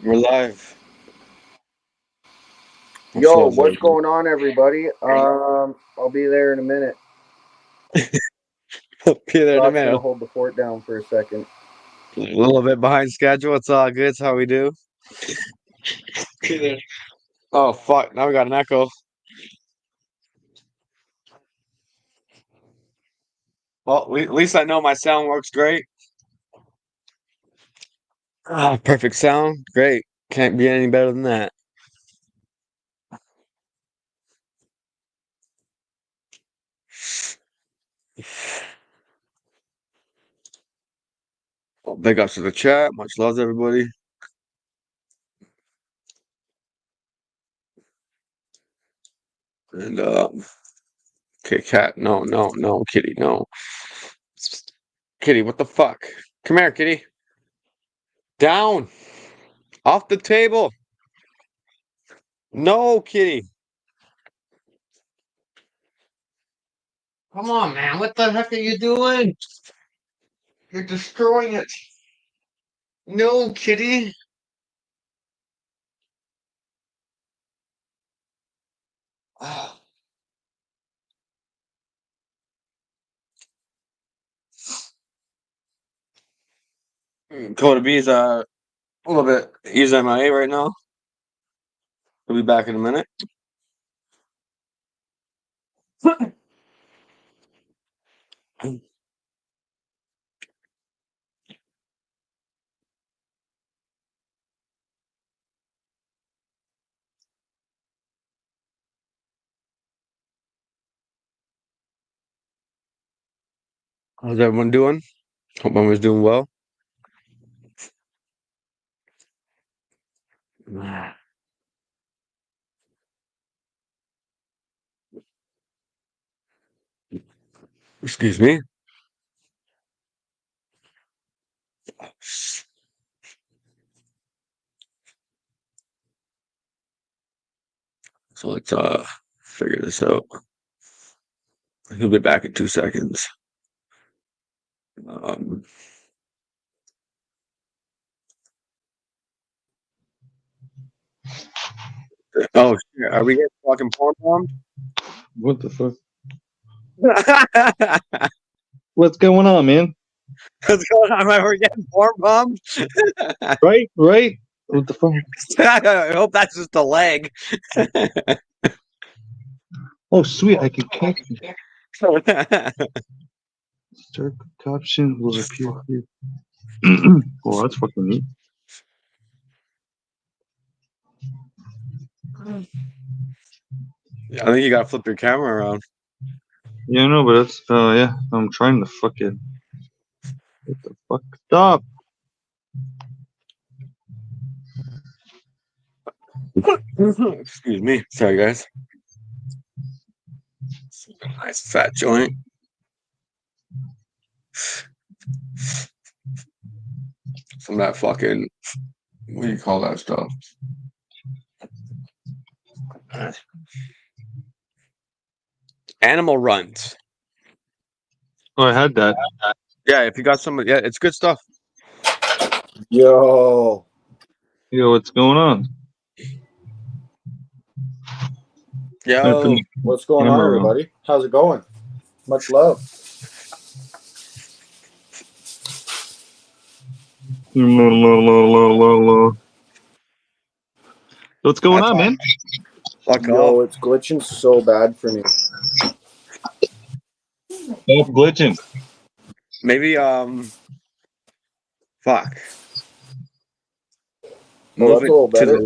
We're live. What's Yo, up, what's everybody? going on, everybody? I'll be there in a minute. Be there in a Scott's gonna minute. hold the fort down for a second. A little bit behind schedule. It's all good. It's how we do. Be there. Oh fuck! Now we got an echo. Well, at least I know my sound works great. Ah, perfect sound. Great. Can't be any better than that. Well, big ups to the chat. Much love to everybody. And okay, cat. No, no, no, kitty. No, kitty. What the fuck? Come here, kitty. Down. Off the table. No, kitty. Come on, man. What the heck are you doing? You're destroying it. No, kitty. Ah, Kotab is a little bit. He's MIA right now. He'll be back in a minute. How's everyone doing? Hope everyone's doing well. Excuse me. So let's figure this out. He'll be back in 2 seconds. Um, oh shit, are we getting fucking porn bombed? What the fuck? What's going on, man? What's going on? We're getting porn bombed? Right? What the fuck? I hope that's just a leg. Oh, sweet, I can catch you. Start caption will appear here. Oh, that's fucking neat. I think you gotta flip your camera around. Yeah, no, but that's yeah. I'm trying to fucking. What the fuck? Stop! Excuse me. Sorry, guys. Nice fat joint. Some of that fucking. What do you call that stuff? Animal runs. Oh, I had that. Yeah, if you got some, yeah, it's good stuff. Yo, Yo, what's going on? Yo, what's going on, everybody? How's it going? Much love. What's going on, man? fuck Yo, off. it's glitching so bad for me. Stop glitching. Maybe fuck. Oh, Move that's a it little to better.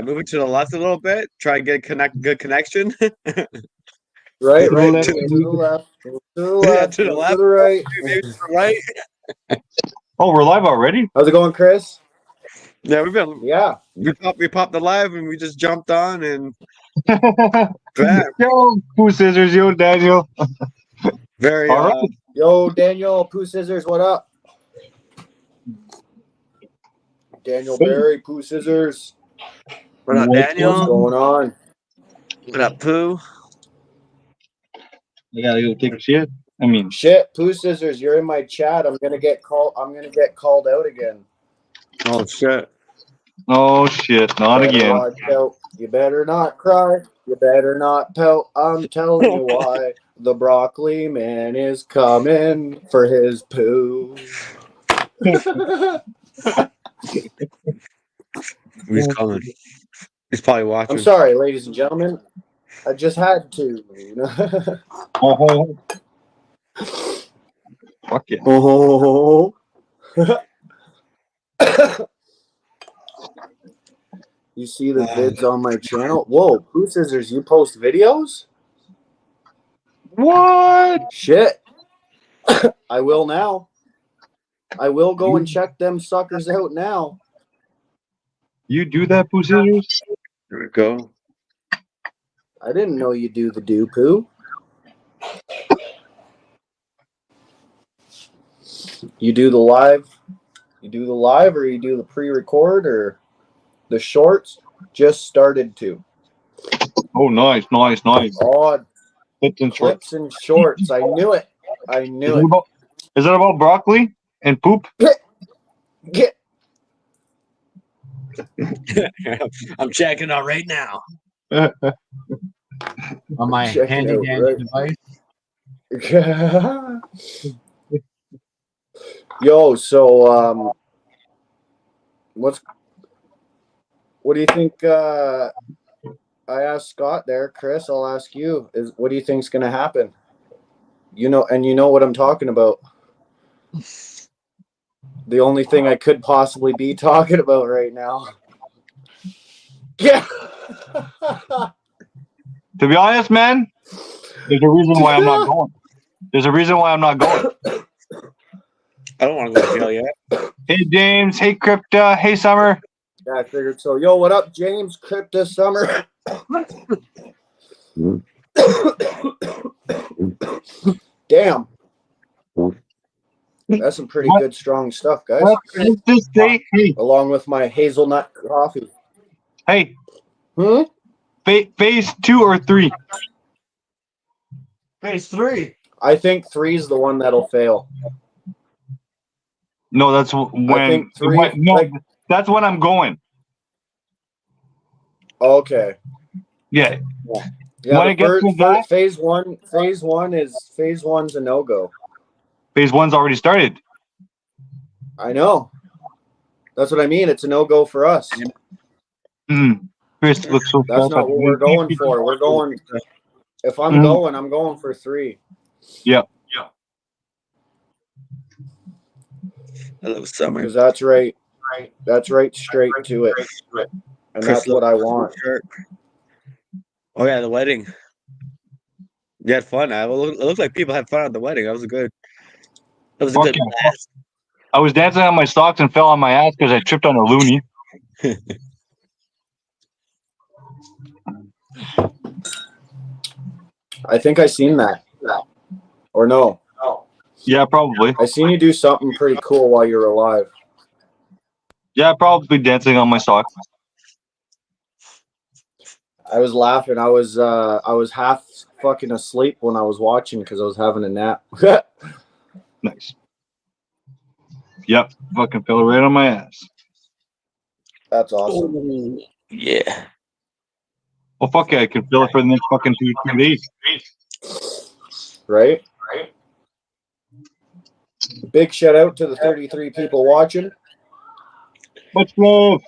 move it to the left a little bit. Try and get good connection. Right, To the right. left. Move to the left. Move to the Yeah, left. to the Move left. to the right. Maybe to the right. Oh, we're live already? How's it going, Chris? Yeah, we've been. Yeah. We popped the live and we just jumped on and bam. Yo, Pooh Scissors, yo, Daniel. Very All right. Yo, Daniel, Pooh Scissors, what up? Daniel Barry, Pooh Scissors. What up, What's Daniel? going on? What up, Pooh? I gotta go take a shit. I mean, Shit, Pooh Scissors, you're in my chat. I'm gonna get called out again. Oh shit. Oh shit! Not Better again. watch out. You better not cry. You better not pout. I'm telling you why. The broccoli man is coming for his poo. He's coming. He's probably watching. I'm sorry, ladies and gentlemen. I just had to. Oh, fuck yeah! Oh. You see the vids on my channel? Whoa, Pooh Scissors, you post videos? What? Shit. I will now. I will go and check them suckers out now. You do that, Pooh Scissors? There we go. I didn't know you do the do poo. You do the live? You do the live or you do the pre-record or the shorts? Just started to. Oh, nice. Oh, Clips and shorts. clips and shorts. I knew it. I knew it. Is it about broccoli and poop? Get. I'm checking out right now. On my Checking handy out, dandy right. device. Yo, so what do you think? I asked Scott there, Chris. I'll ask you. What do you think's gonna happen? You know what I'm talking about. The only thing I could possibly be talking about right now. Yeah. To be honest, man, there's a reason why I'm not going. There's a reason why I'm not going. I don't want to go to jail yet. Hey, James. Hey, Crypta. Hey, Summer. Yeah, I figured so. Yo, what up, James? Crypta Summer. Damn. That's some pretty good, strong stuff, guys. Let's just say, hey, Along with my hazelnut coffee. hey, Hmm? phase 2 or 3? Phase 3. I think 3 is the one that'll fail. No, that's when. I think 3. That's when I'm going. Okay. Yeah. Yeah. When it gets to that, phase 1's a no-go. phase 1's already started. I know. That's what I mean. It's a no-go for us. Chris looks so That's sharp. not what we're going for. We're going. If I'm going, I'm going for 3. Yeah. Hello, Summer. Because that's right. That's right straight to it. And Chris that's what I want. Oh yeah, the wedding. You had fun. It looked like people had fun at the wedding. That was good. That was a good blast. I was dancing on my socks and fell on my ass because I tripped on a loony. I think I seen that. Or no. Yeah, probably. I seen you do something pretty cool while you were alive. Yeah, probably dancing on my socks. I was laughing. I was half fucking asleep when I was watching because I was having a nap. Nice. Yep, fucking fell right on my ass. That's awesome. Oh, yeah. Well, fuck yeah, I can feel it for the next fucking 2 days. Right? Big shout out to the 33 people watching. Much love.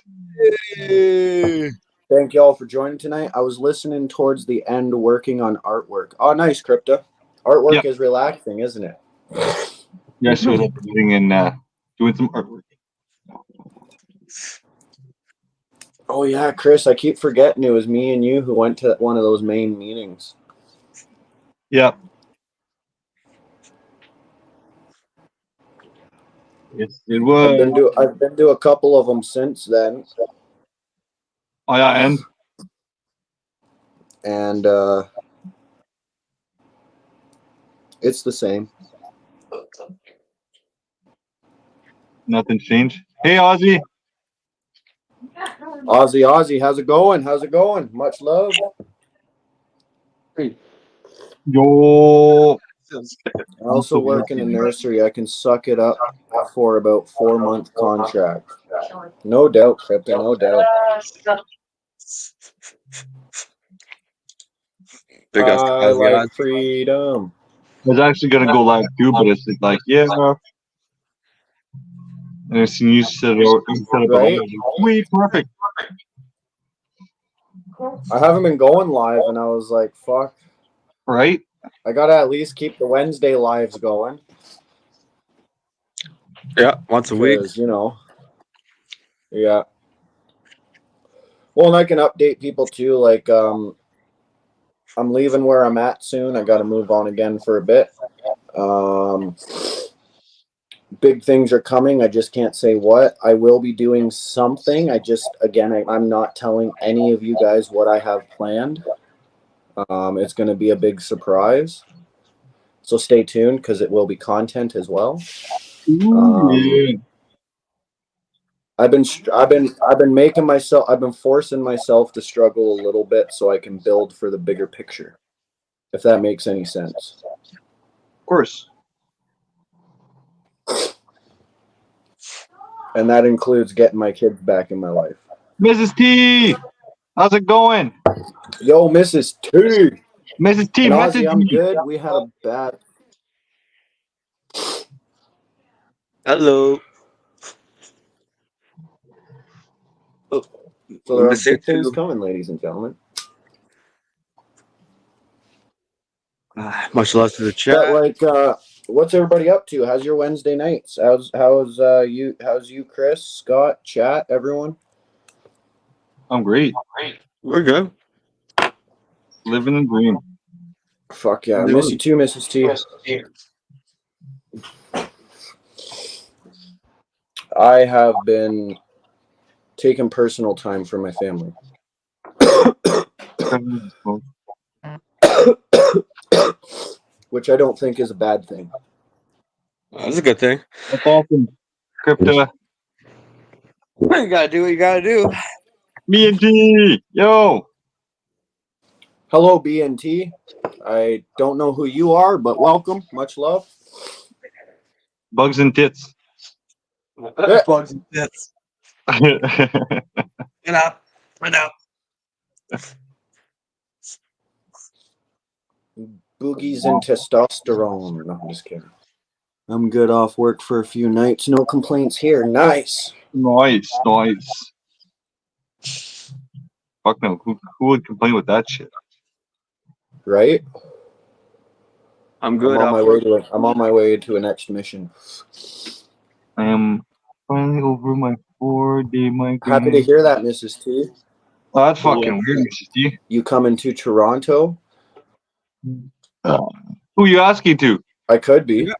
Thank y'all for joining tonight. I was listening towards the end, working on artwork. Oh, nice, Crypta. Artwork is relaxing, isn't it? Yeah, so I was sitting and doing some artwork. Oh yeah, Chris, I keep forgetting it was me and you who went to one of those main meetings. Yeah. Yes, it was. I've been to a couple of them since then. Oh yeah, and it's the same. Nothing changed. Hey, Ozzy. Ozzy, how's it going? Much love. Yo. I also work in a nursery. I can suck it up for about 4-month contract. No doubt, Krypton, no doubt. Big ups to I Ozzy like Osbourne. freedom. I was actually gonna go live too, but it's like, yeah. And as soon as you set it up, Right? sweet, perfect. I haven't been going live, and I was like, fuck. Right? I gotta at least keep the Wednesday lives going. Yeah, once a week. Because, you know. Yeah. Well, and I can update people too. Like, I'm leaving where I'm at soon. I got to move on again for a bit. Big things are coming. I just can't say what. I will be doing something. I'm not telling any of you guys what I have planned. It's going to be a big surprise. So stay tuned because it will be content as well. Yeah. I've been forcing myself to struggle a little bit so I can build for the bigger picture. If that makes any sense. Of course. And that includes getting my kids back in my life. Mrs. T, how's it going? Yo, Mrs. T. Mrs. T, And message Ozzy, I'm me. good. We had a bad. Hello. Oh, So there are missing big things two. coming, ladies and gentlemen. Much love to the But chat. like, what's everybody up to? How's your Wednesday nights? How's you, Chris, Scott, chat, everyone? I'm great. We're good. Living the dream. Fuck yeah, I miss you too, Mrs. T. I have been taking personal time for my family. Which I don't think is a bad thing. That's a good thing. That's awesome. Crypto. You gotta do what you gotta do. Me and T. Yo. Hello, BNT. I don't know who you are, but welcome. Much love. Bugs and tits. Bugs and tits. Get up. Get up. Boogies and testosterone. No, I'm just kidding. I'm good off work for a few nights. No complaints here. Nice. Nice. Fuck no. Who would complain with that shit? Right? I'm good. I'm on my way to a next mission. I am finally over my 4-day migraine. Happy to hear that, Mrs. T. Oh, that's fucking weird, Mrs. T. You coming to Toronto? Who you asking to? I could be. Yeah.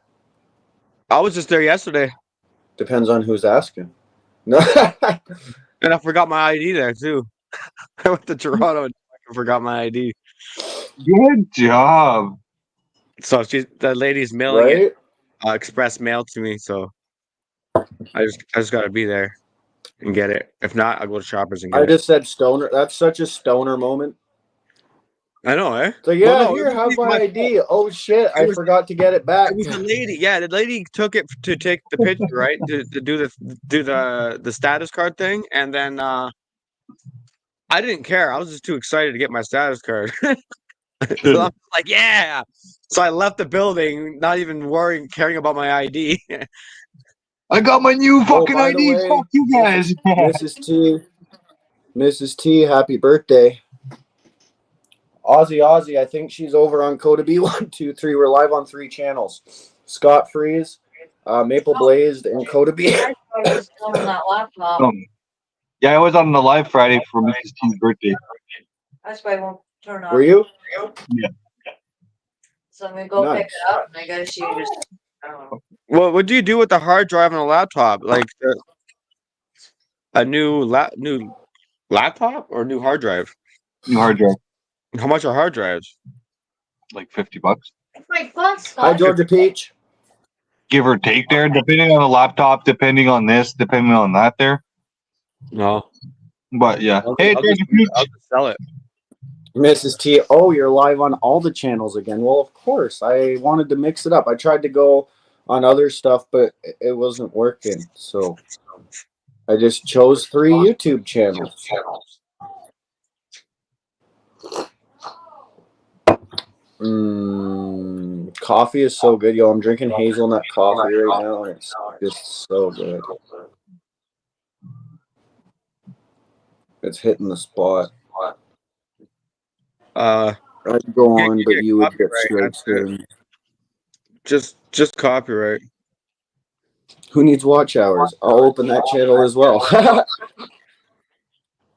I was just there yesterday. Depends on who's asking. No. And I forgot my ID there too. I went to Toronto and I forgot my ID. Good job. So the lady's mailing Right? it express mail to me. So I just gotta be there and get it. If not, I'll go to Shoppers and get I it. just said stoner. That's such a stoner moment. I know, eh? So yeah, Well, no, here, it wasn't have even my my ID. Oh shit, I forgot to get it back. It was the lady. Yeah, the lady took it to take the picture, right? to do the status card thing, and then I didn't care. I was just too excited to get my status card. So I'm like, yeah. So I left the building, not even caring about my ID. I got my new fucking by the ID. way, Fuck you guys. Mrs. T, happy birthday. Aussie, I think she's over on Kotab123. We're live on 3 channels. Scott Freeze, Maple Blazed, and Kotab. Yeah, I was on the live Friday for Mrs. T's birthday. That's why I won't turn off. Were you? Yeah. So I'm gonna go Nice. pick it up, and I guess you just. I don't know. What do you do with the hard drive on a laptop? Like a new laptop or a new hard drive? New hard drive. How much are hard drives? Like $50. My bus. Hi, Georgia Peach. Give or take there, depending on the laptop, depending on this, depending on that there. No. But yeah. I'll Hey, just sell it. Mrs. T, oh, you're live on all the channels again. Well, of course. I wanted to mix it up. I tried to go on other stuff, but it wasn't working. So I just chose 3 YouTube channels. Coffee is so good, yo. I'm drinking hazelnut coffee right now, and it's just so good. It's hitting the spot. Uh, I'd go on, you but get you would get copyright, strikes that's soon. just copyright. Who needs watch hours? I'll open that channel as well.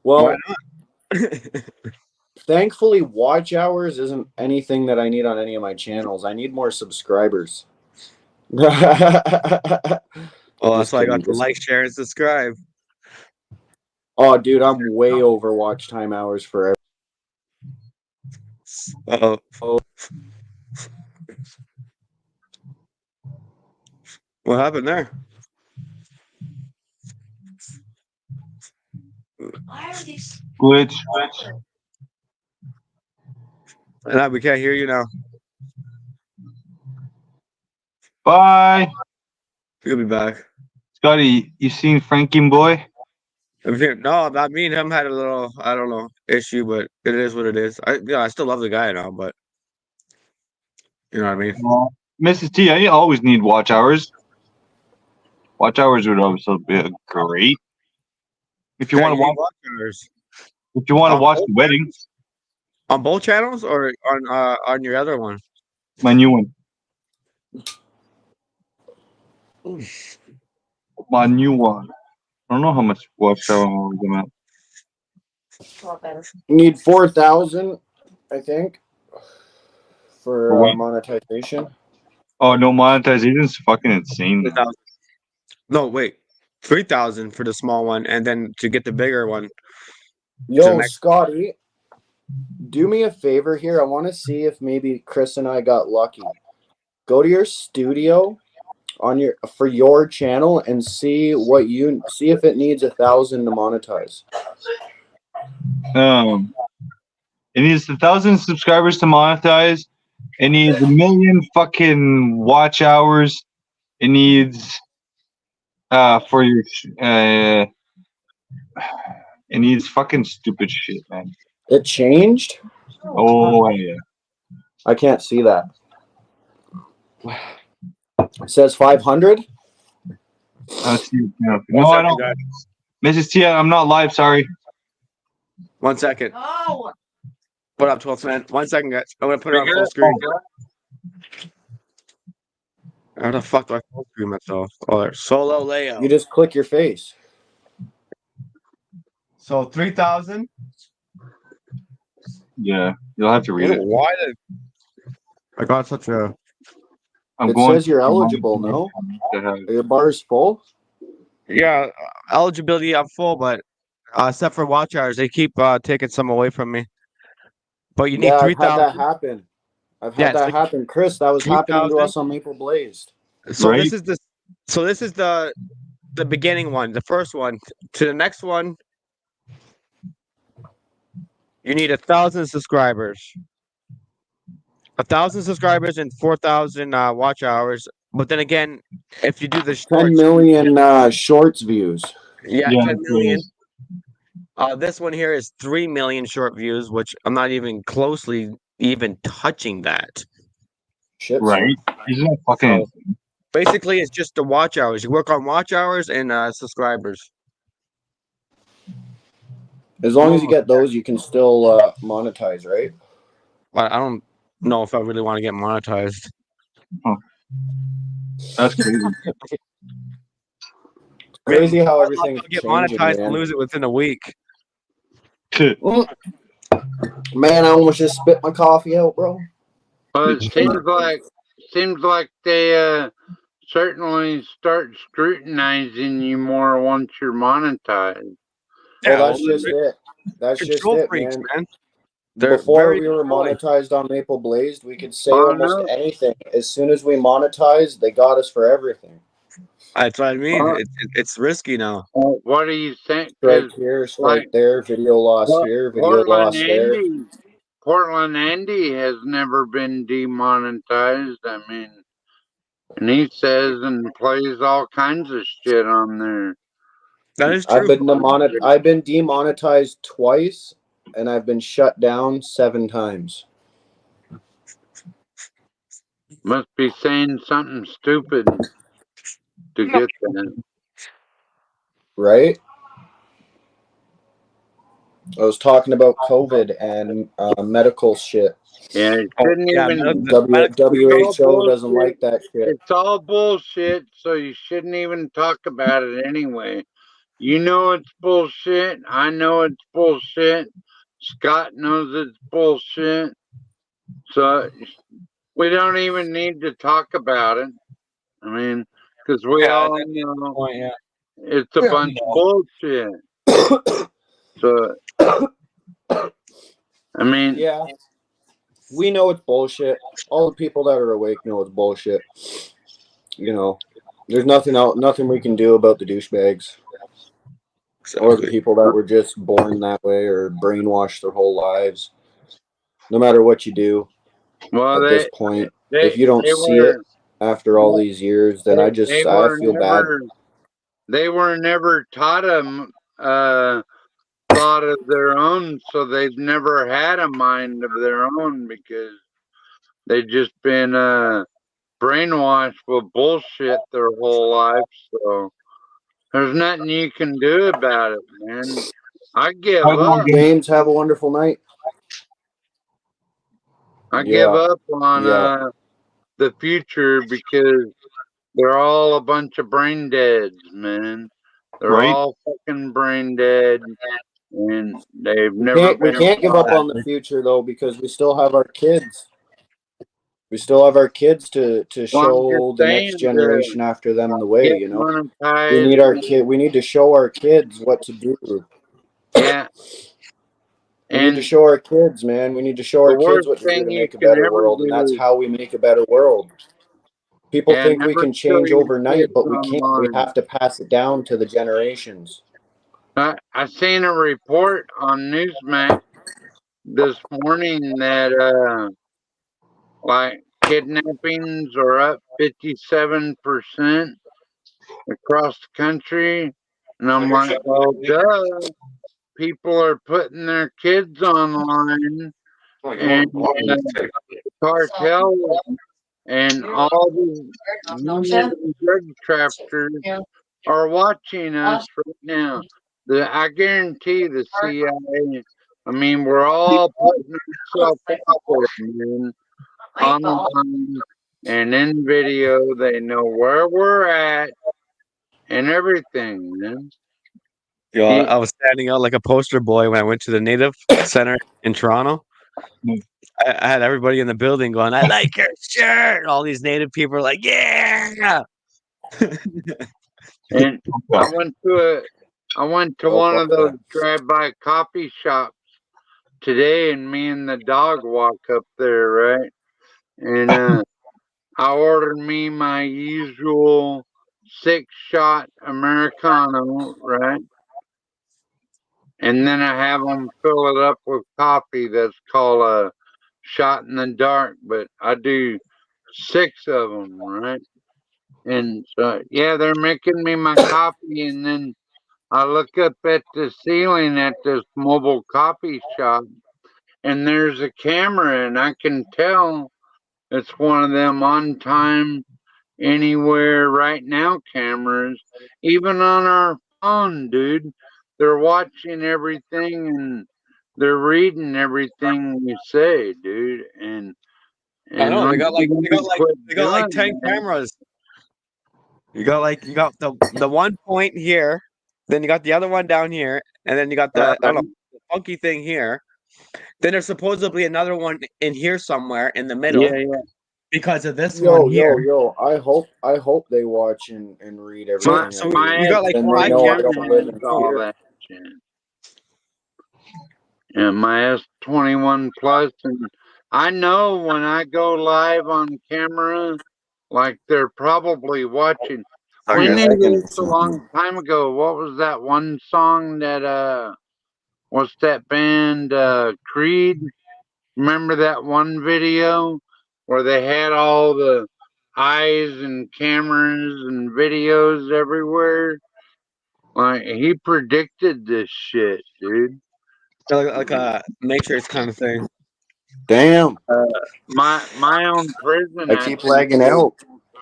Well, Why not? thankfully, watch hours isn't anything that I need on any of my channels. I need more subscribers. Well, that's Just why I kidding. got the like, share, and subscribe. Oh, dude, I'm way over watch time hours for Uh oh. What happened there? Why are these? Glitch. Nah, we can't hear you now. Bye. You'll be back. Scotty, you seen Frankie boy? No, not me and him had a little, I don't know, issue, but it is what it is. I still love the guy now, but you know what I mean. Mrs. T, I always need watch hours. Watch hours would also be great. If you Yeah, want to you need watch, watchers. if you want to On watch both the wedding, channels? On both channels or on your other one? my new one, my new one. I don't know how much watch hours I'm at. need 4,000, I think, For for what? monetization. Oh, no monetization is fucking insane. Now. 3,000. No, wait, 3,000 for the small one, and then to get the bigger one. Yo, next- Scotty, do me a favor here. I want to see if maybe Chris and I got lucky. Go to your studio on your channel and see if it needs 1,000 to monetize. It needs 1,000 subscribers to monetize. It needs 1,000,000 fucking watch hours. It needs for your it needs fucking stupid shit, man. It changed? Oh yeah. I can't see that. It says 500. Let's see. No, One I second, don't. guys. Mrs. Tia, I'm not live. Sorry. 1 second. Oh, What up, 12th man? 1 second, guys. I'm gonna put it on full screen. How the fuck do I full screen myself? Oh, there. Solo layout. You just click your face. So 3,000. Yeah, you'll have to read it. Why did I got such a? I'm It going. says you're eligible, no? Your bar's full? Yeah, eligibility. I'm full, but except for watch hours, they keep taking some away from me. But you need Yeah, I've had 3,000. that happen. I've had that happen. Chris, that was happening to 3,000. us on Maple Blazed. So Right? this is the beginning one, the first one. To the next one, you need 1,000 subscribers. 1,000 subscribers and 4,000 watch hours. But then again, if you do the 10 shorts, million shorts views. yeah, Yeah, 10 million. please. This one here is 3 million short views, which I'm not even closely even touching that. Shit, Right? son. Isn't that fucking? So basically, it's just the watch hours. You work on watch hours and subscribers. As long as you get those, you can still monetize, right? I don't know if I really want to get monetized. That's crazy. Crazy how I'll everything's get changing, monetized and man. lose it within a week. Man, I almost just spit my coffee out, bro. Well, it seems like they certainly start scrutinizing you more once you're monetized. Well, that's just it. That's just control it, freaks, man. They're Before very we were controlling. monetized on Maple Blazed, we could say Oh, almost no. anything. As soon as we monetized, they got us for everything. That's what I mean. Uh, It's risky now. What do you think? Strike 'Cause, here, strike like, there, video loss here, video loss there. Portland Andy has never been demonetized. I mean, and he says and plays all kinds of shit on there. That is I've true. been demonetized twice, and I've been shut down 7 times. Must be saying something stupid to get that. Right? I was talking about COVID and medical shit. Yeah, it Oh, shouldn't yeah, even. WHO doesn't bullshit. like that shit. It's all bullshit, so you shouldn't even talk about it anyway. You know it's bullshit. I know it's bullshit. Scott knows it's bullshit. So we don't even need to talk about it. I mean, because we Yeah, all that's the know point. Yeah. it's a bunch of bullshit. So, I mean, Yeah, we know it's bullshit. All the people that are awake know it's bullshit. You know, there's nothing we can do about the douchebags or the Exactly. people that were just born that way or brainwashed their whole lives. No matter what you do well, at this point, they, if you don't they see it were, after all these years, then I feel bad. they were never taught them thought of their own, so they've never had a mind of their own because they've just been brainwashed with bullshit their whole life. So there's nothing you can do about it, man. I give up. James, have a wonderful night. I give Yeah, up on yeah. the future because they're all a bunch of brain deads, man. They're Right. all fucking brain dead, and they've We never can't been give up on the future though, because we still have our kids. We still have our kids to Well, I'm show just the next saying to generation after them the way. get You know, we monetized. need our kid. We need to show our kids what to do. Yeah, We need to and show our kids, man. We need to show the our kids worst what to do thing to you make a can better ever world, and that's do, how we make a better world. People yeah, think we never can show change your overnight, kids but we can't. We online. have to pass it down to the generations. I seen a report on Newsmax this morning that like kidnappings are up 57% across the country, and I'm like, well, duh. People are putting their kids online, and cartels and all these human drug traffickers are watching us right now. I guarantee the CIA. I mean, we're all putting ourselves out there, man, online and in video. They know where we're at and everything, man. Yo, I was standing out like a poster boy when I went to the Native Center in Toronto. I had everybody in the building going, "I like your shirt." All these Native people are like, "Yeah." And I went to Oh, one fuck of those that. drive-by coffee shops today, and me and the dog walk up there, right? And I ordered me my usual 6-shot Americano, right? And then I have them fill it up with coffee that's called a shot in the dark, but I do 6 of them, right? And so, yeah, they're making me my coffee, and then I look up at the ceiling at this mobile coffee shop, and there's a camera, and I can tell it's one of them on time, anywhere, right now cameras. Even on our phone, dude, they're watching everything and they're reading everything we say, dude. And I know when they got like quit they got like doing 10 that, cameras. You got the one point here, then you got the other one down here, and then you got the I don't know the funky thing here. Then there's supposedly another one in here somewhere in the middle yeah, because of this one Yo, here. I hope they watch and read everything So I my do. you got like And they 5 know I cameras. don't live in all fear. that shit. And my S21 Plus, and I know when I go live on camera, like they're probably watching. We Yeah, knew I can. this a long time ago. What was that one song that what's that band Creed? Remember that one video where they had all the eyes and cameras and videos everywhere? Like he predicted this shit, dude. Like a Matrix kind of thing. Damn. My own prison. I keep lagging out.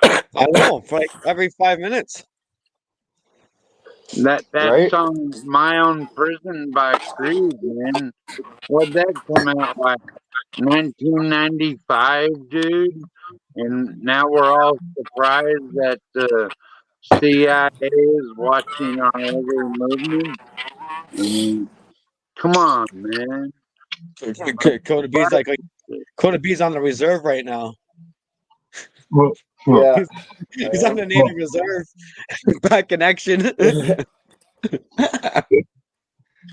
I know, for like every 5 minutes. That Right? song, "My Own Prison" by Creed, man. What'd that come out like? 1995, dude. And now we're all surprised that the CIA is watching our every movement. And come on, man. Kotab B's like Kotab B's on the reserve right now. Well, Yeah. He's on the native reserve. Back in action.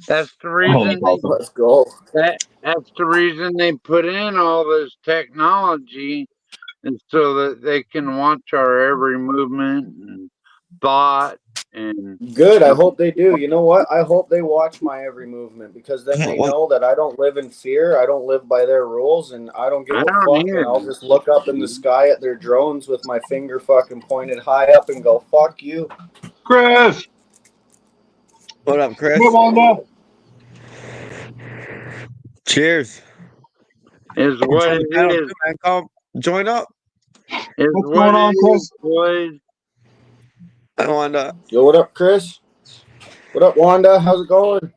That's the oh, reason that's awesome. Let's go. that's the reason they put in all this technology, and so that they can watch our every movement and thought and Good. I hope they do. You know what? I hope they watch my every movement because then they know that I don't live in fear. I don't live by their rules, and I don't give I a don't fuck. either. And I'll just look up in the sky at their drones with my finger fucking pointed high up and go, "Fuck you." Chris, What up, Chris? come on now. Cheers. Is what Join it the panel is. too, man. Come join up. Is What's what going on, it Chris? is, boys. I Wanda. Yo, what up, Chris? What up, Wanda? How's it going?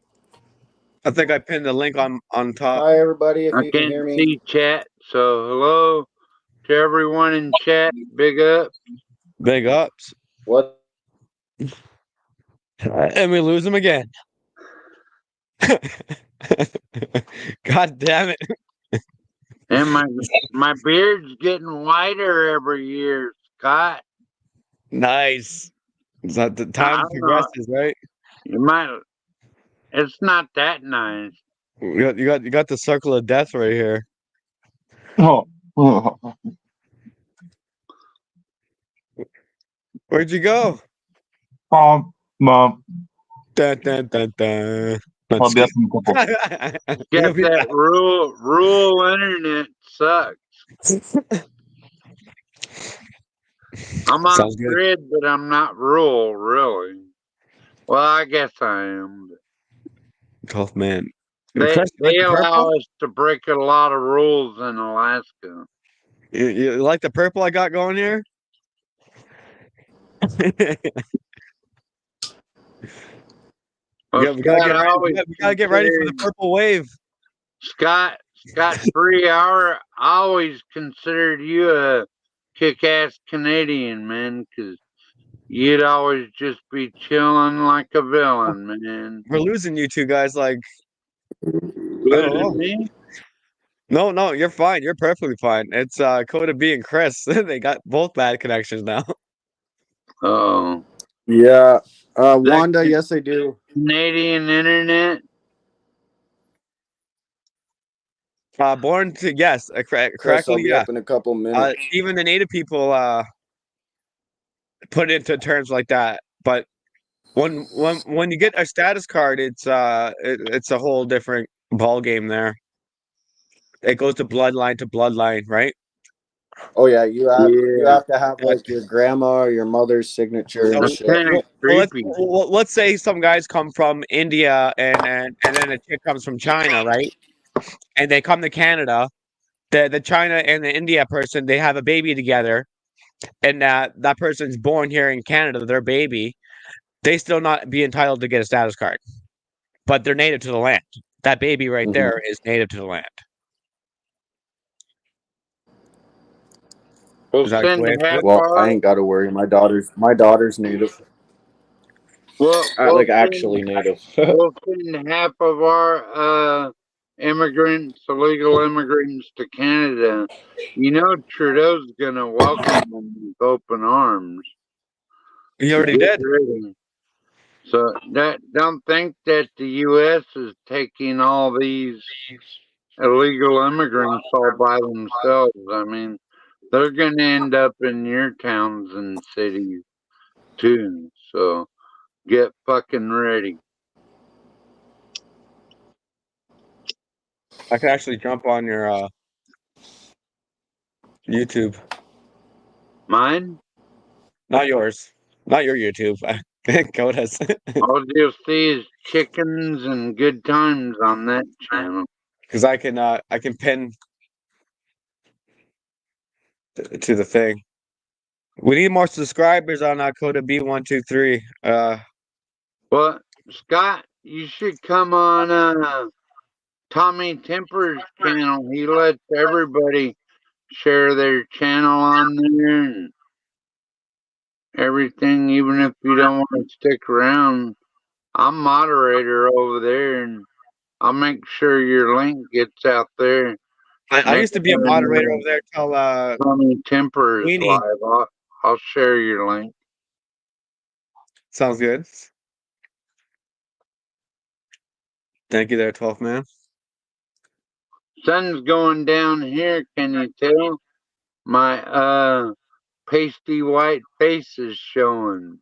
I think I pinned the link on top. Hi, everybody. If I you can can't hear me. see chat, so hello to everyone in chat. Big up. Big ups. What? And we lose him again. God damn it. And my beard's getting whiter every year, Scott. Nice. Is that the time don't know. progresses, right? You might. It's not that nice. You got the circle of death right here. Oh, Where'd you go? Mom. Dun, dun, dun, dun. I'm I'll just be up kidding. in a couple. Guess You'll be that back. rural internet sucks. I'm on Sounds good. grid, but I'm not rural, really. Well, I guess I am. Tough man. They Chris, you like the allow purple? us to break a lot of rules in Alaska. You like the purple I got going here? Well, we gotta get ready. always We gotta get ready for the purple wave. Scott 3 hour. I always considered you a kick-ass Canadian, man, because you'd always just be chilling like a villain, man. We're losing you two guys. Like, I don't know. Losing me? No, you're fine. You're perfectly fine. It's Kotab B and Chris. They got both bad connections now. Oh, Yeah. Wanda, yes, I do. Canadian internet. Born to yes, Chris, correctly. I'll be Yeah. up in a couple minutes. Even the native people put it into terms like that. But when you get a status card, it's a whole different ball game there. It goes to bloodline, right? Oh yeah, you have to have like your grandma or your mother's signature and That's shit. kind of creepy. Let's say some guys come from India and then a chick comes from China, right? And they come to Canada. The China and the India person, they have a baby together, and that person's born here in Canada, their baby. They still not be entitled to get a status card, but they're native to the land. That baby right there is native to the land. We'll Is that the send way it's half put? Well, I our. ain't got to worry. My daughter's native. We'll Like send, actually native. we'll send half of our immigrants, illegal immigrants, to Canada. You know, Trudeau's gonna welcome them with open arms. He already Get did. ready. So don't think that the U.S. is taking all these illegal immigrants all by themselves. I mean, they're gonna end up in your towns and cities too. So get fucking ready. I can actually jump on your YouTube. Mine? Not yours. Not your YouTube. Kotas. All you'll see is chickens and good times on that channel. Because I can pin to the thing. We need more subscribers on Kotab123. But Scott, you should come on Tommy Temper's channel. He lets everybody share their channel on there and everything, even if you don't want to stick around. I'm moderator over there, and I'll make sure your link gets out there. I used to be a moderator over there till Tommy Temper is Weenie. live. I'll share your link. Sounds good. Thank you there, 12th man. Sun's going down here, can you tell? My pasty white face is showing.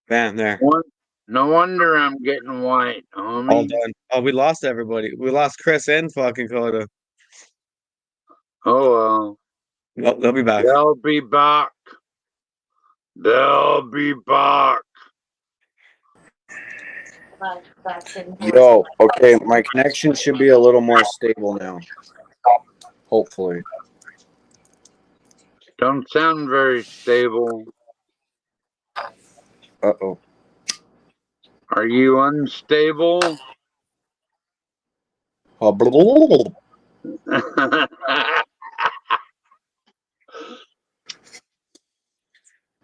Bam, there. No wonder I'm getting white, homie. All done. Oh, we lost everybody. We lost Chris and fucking Koda. Oh well. They'll be back. They'll be back. They'll be back. Yo, okay, my connection should be a little more stable now. Hopefully. Don't sound very stable. Uh-oh. Are you unstable? What's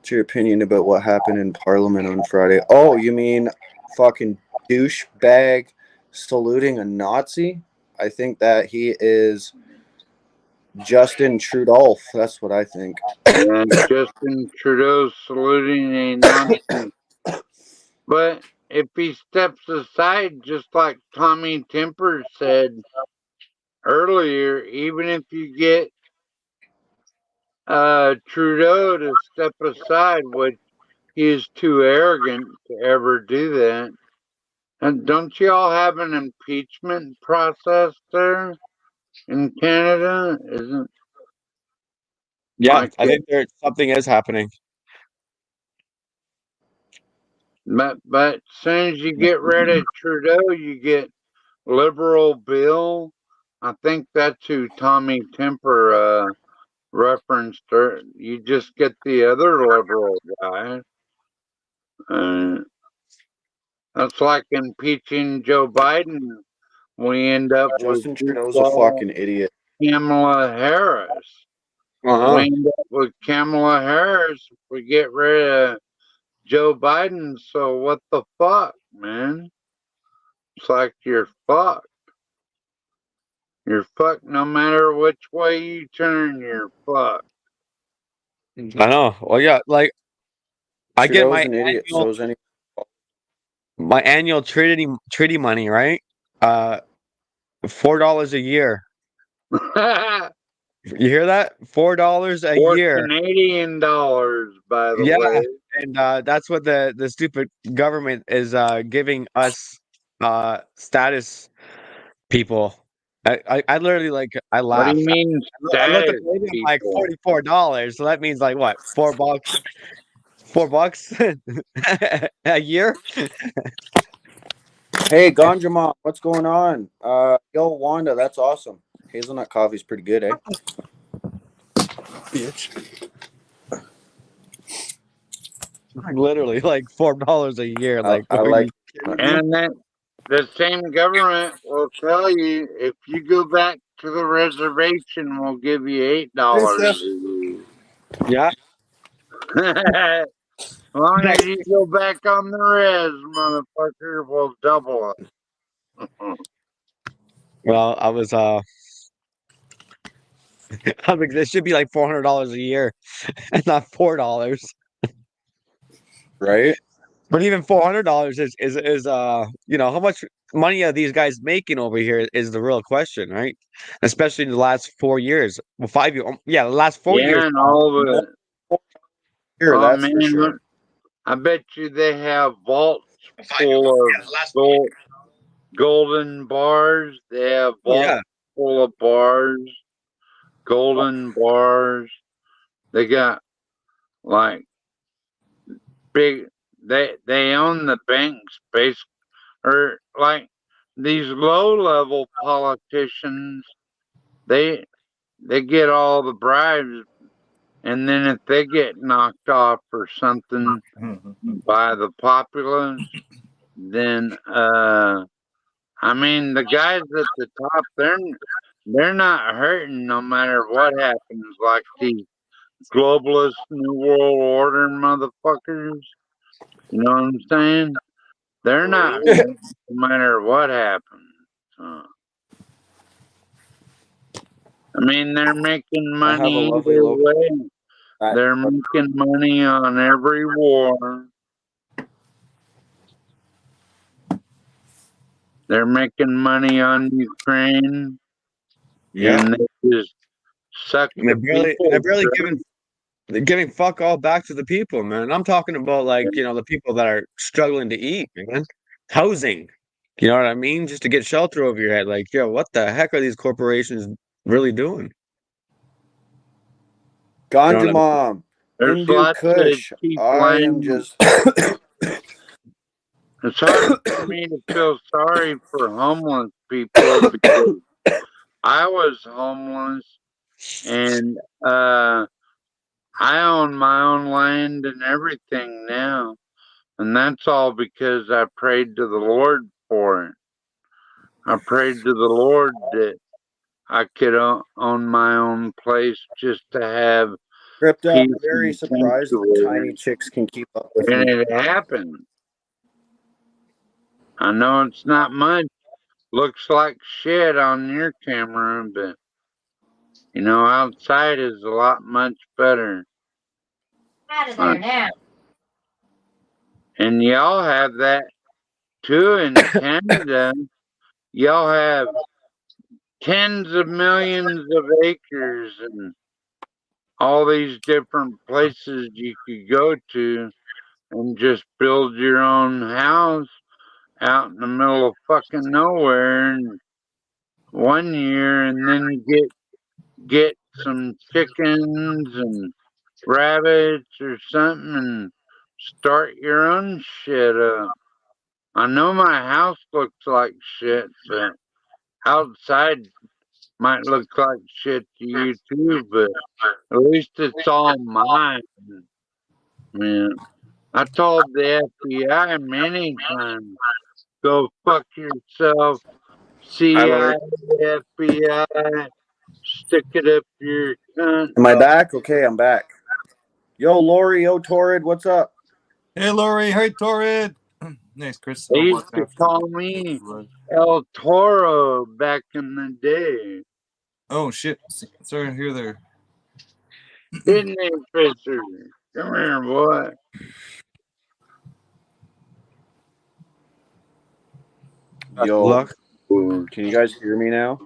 your opinion about what happened in Parliament on Friday? Oh, you mean fucking douchebag saluting a Nazi? I think that he is Justin Trudeau. That's what I think. And Justin Trudeau saluting a Nazi. But if he steps aside, just like Tommy Temper said earlier, even if you get Trudeau to step aside, which he is too arrogant to ever do that. And don't you all have an impeachment process there in Canada? Isn't Yeah, I think something is happening. But as soon as you get rid of Trudeau, you get Liberal Bill. I think that's who Tommy Temper referenced. You just get the other liberal guy. That's like impeaching Joe Biden. We end up Justin with Trudeau's a fucking idiot. Kamala Harris. We end up with Kamala Harris if we get rid of Joe Biden. So what the fuck, man? It's like you're fucked. You're fucked no matter which way you turn, you're fucked. I know. Well, yeah, like I get Trudeau's an idiot. So is any. my annual treaty money, right? $4 a year. You hear that? $4 a year. Canadian dollars, by the way. And that's what the stupid government is giving us status people. I literally I What laughed. do you mean I looked at status the lady, I'm like people? $44. So that means like what? $4? $4 a year? Hey, Ganja Mom, what's going on? Yo, Wanda, that's awesome. Hazelnut coffee's pretty good, eh? Bitch. Literally like $4 a year. Like, I like. And that the same government will tell you if you go back to the reservation, we'll give you $8. Yeah. As long as you go back on the res, motherfucker, we'll double it. Well, I was I mean, this should be like $400 a year, and not $4. Right? But even $400 is how much money are these guys making over here is the real question, right? Especially in the last 4 years, well, 5 years, the last 4 years. And all of it. Here, that's for sure. I bet you they have vaults full of golden bars. They have vaults full of bars. golden bars. They got like big. They own the banks, basically, or like these low-level politicians. They get all the bribes, and then if they get knocked off or something by the populace, then I mean the guys at the top, they're not hurting no matter what happens. Like these globalist new world order motherfuckers, you know what I'm saying? They're not hurting no matter what happens. I mean, they're making I have a money lovely either local. way. They're making money on every war. They're making money on Ukraine. Yeah. And they just suck And the people. they're barely giving fuck all back to the people, man. I'm talking about like, the people that are struggling to eat, man. Housing. You know what I mean? Just to get shelter over your head. Like, yo, what the heck are these corporations really doing? Ganja You know what I mean? Mom, There's Hindu lots of Kush. cheap I am land. just. It's hard for me to feel sorry for homeless people because I was homeless and I own my own land and everything now. And that's all because I prayed to the Lord for it. I prayed to the Lord that I could own my own place just to have Crypto, I'm peace very and surprised that tiny sanctuary. chicks can keep up with And me. it happened. I know it's not much. Looks like shit on your camera, but outside is a lot much better. Out of there now. And y'all have that too in Canada. Y'all have tens of millions of acres and all these different places you could go to and just build your own house out in the middle of fucking nowhere in 1 year, and then get some chickens and rabbits or something and start your own shit up. I know my house looks like shit, but outside might look like shit to you too, but at least it's all mine. Man, I told the FBI many times, go fuck yourself, CIA, FBI, stick it up your cunt. Am I back? Okay, I'm back. Yo, Lori, yo, Torrid, what's up? Hey, Lori. Hey, Torrid. Nice, Chris. They I'll used walk to after call you. me El Toro back in the day. Oh, shit. Sorry to hear there. Didn't they, Fisher? Come here, boy. Yo, Luck. can you guys hear me now?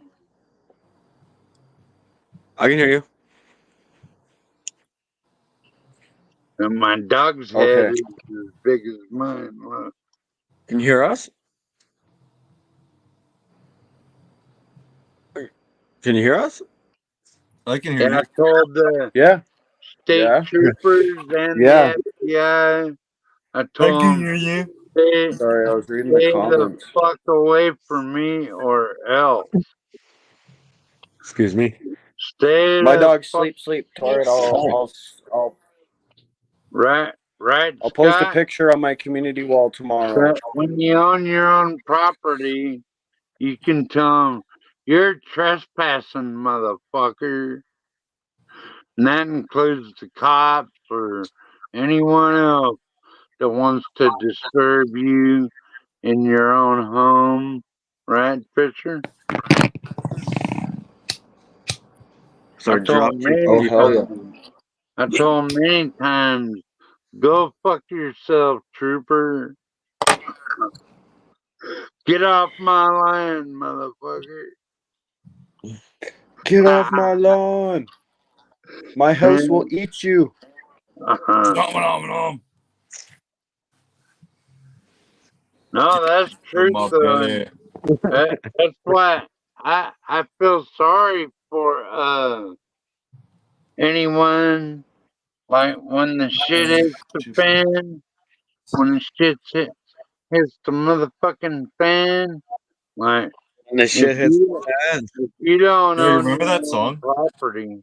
I can hear you. And my dog's head is as big as mine. Look. Can you hear us? Can you hear us? I can hear And I you. told the Yeah. state Yeah. troopers and Yeah. the FBI, I I told can them, hear you. Sorry, I was reading the stay the comments. fuck away from me or else. Excuse me. Stay My the dog fuck sleep. Torrid, I'll right, post a Scott? picture on my community wall tomorrow. But when you own your own property, you can tell them, you're trespassing, motherfucker. And that includes the cops or anyone else that wants to disturb you in your own home. Right, Fisher? Start dropping. Oh, hell yeah. I told him many times, go fuck yourself, trooper. Get off my land, motherfucker. Get off my lawn. My house will eat you. No, that's truth, though. That's why I feel sorry for anyone, like when the shit hits the fan, when the shit hits the motherfucking fan, like And the if shit hits you, the fan. if you don't Yeah, you own remember your that own song? property,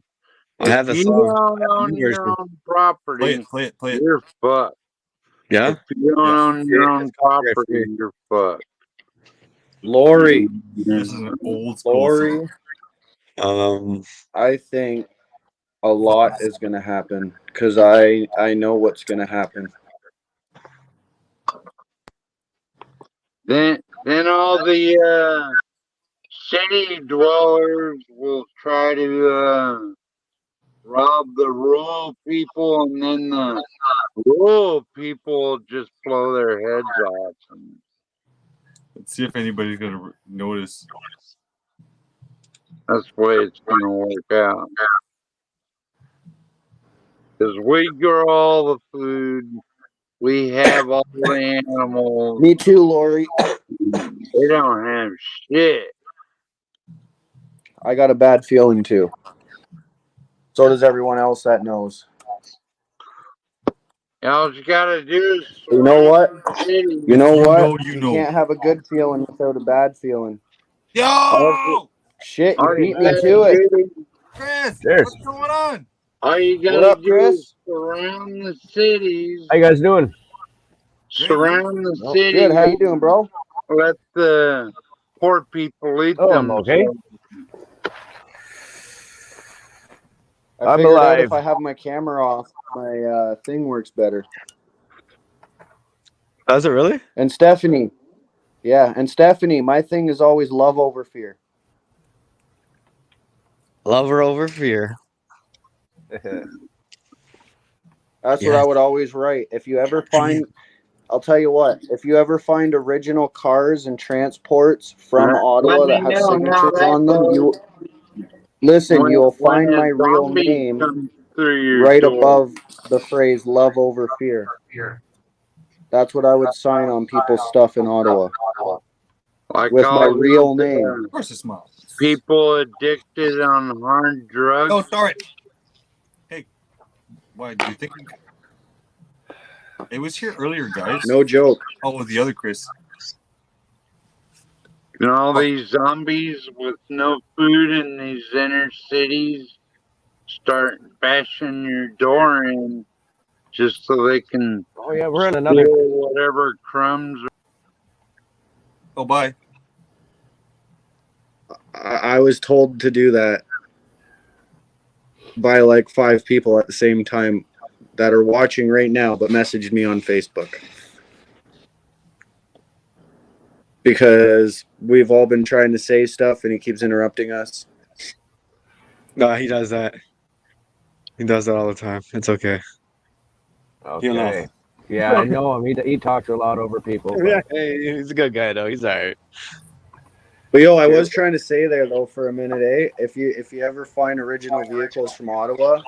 I if have the you song. don't own New your version. own Play property, it, play it, play it. you're fucked. Yeah. If you don't Yeah. own your own It's copyright property, free. you're fucked. Lori, This is an old school song. Lori, I think a lot is going to happen because I know what's going to happen. Then all the city dwellers will try to rob the rural people, and then the rural people just blow their heads off. Let's see if anybody's gonna notice. That's the way it's gonna work out. Because we grow all the food, we have all the animals. Me too, Lori. They don't have shit. I got a bad feeling too. So does everyone else that knows. All you gotta do is You know what? city. You know You what? know, you know. Can't have a good feeling without a bad feeling. Yo! Shit, you All beat you me gotta to it. do- Chris, Cheers. what's going on? all you What gotta up, do Chris? is surround the cities. How you guys doing? Surround the Oh, city. Good. How you doing, bro? Let the poor people eat Oh, I'm them. okay. I I'm figured out alive. if I have my camera off, my thing works better. Does it really? And Stephanie, my thing is always love over fear. Love her over fear. That's what Yeah. I would always write. If you ever find, I'll tell you what, if you ever find original cars and transports from Ottawa that have signatures on them, you'll find my real name right above the phrase love over fear. That's what I would sign on people's stuff in Ottawa. Like With my all real these, name. Of course, it smiles. people addicted on hard drugs. Oh, sorry. Hey, why do you think it was here earlier, guys? No joke. Oh, the other Chris. And all these zombies with no food in these inner cities start bashing your door in just so they can Oh yeah, we're in another. steal whatever crumbs. Oh, bye. I was told to do that by like 5 people at the same time that are watching right now, but messaged me on Facebook. Because we've all been trying to say stuff and he keeps interrupting us. No, he does that. He does that all the time. It's okay. Okay. You know. Yeah, I know him. He talks a lot over people. But... Yeah, hey, he's a good guy though. He's all right. But yo, I was trying to say there though for a minute, if you ever find original vehicles from Ottawa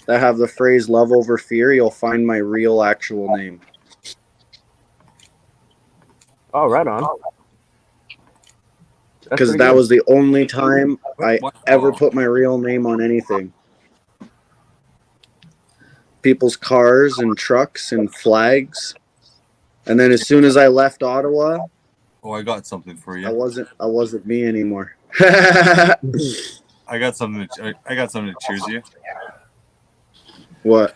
that have the phrase love over fear, you'll find my real actual name. Oh, right on. Because that was the only time I ever put my real name on anything. People's cars and trucks and flags. And then as soon as I left Ottawa, oh, I got something for you. I wasn't me anymore. I got something to cheers you. What?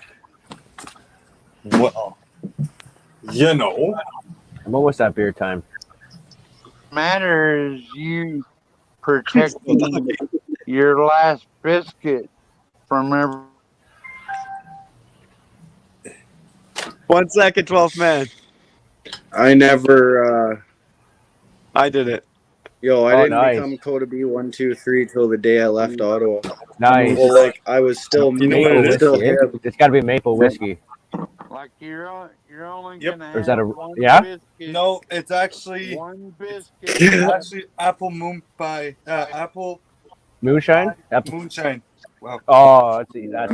Well, you know. I'm almost at beer time. Matters you protecting your last biscuit from every. 1 second, 12th man. I never I did it. Yo, I didn't nice. become Kotab123 till the day I left Ottawa. Nice. Well, like I was still You know what it is? still Whiskey, eh? him. It's got to be maple whiskey. Like you're only Yep. gonna Or is that have a- one yeah? biscuit. No, it's actually One biscuit. actually apple moon pie. Apple Moonshine? moonshine. Wow. Oh, let's see. That's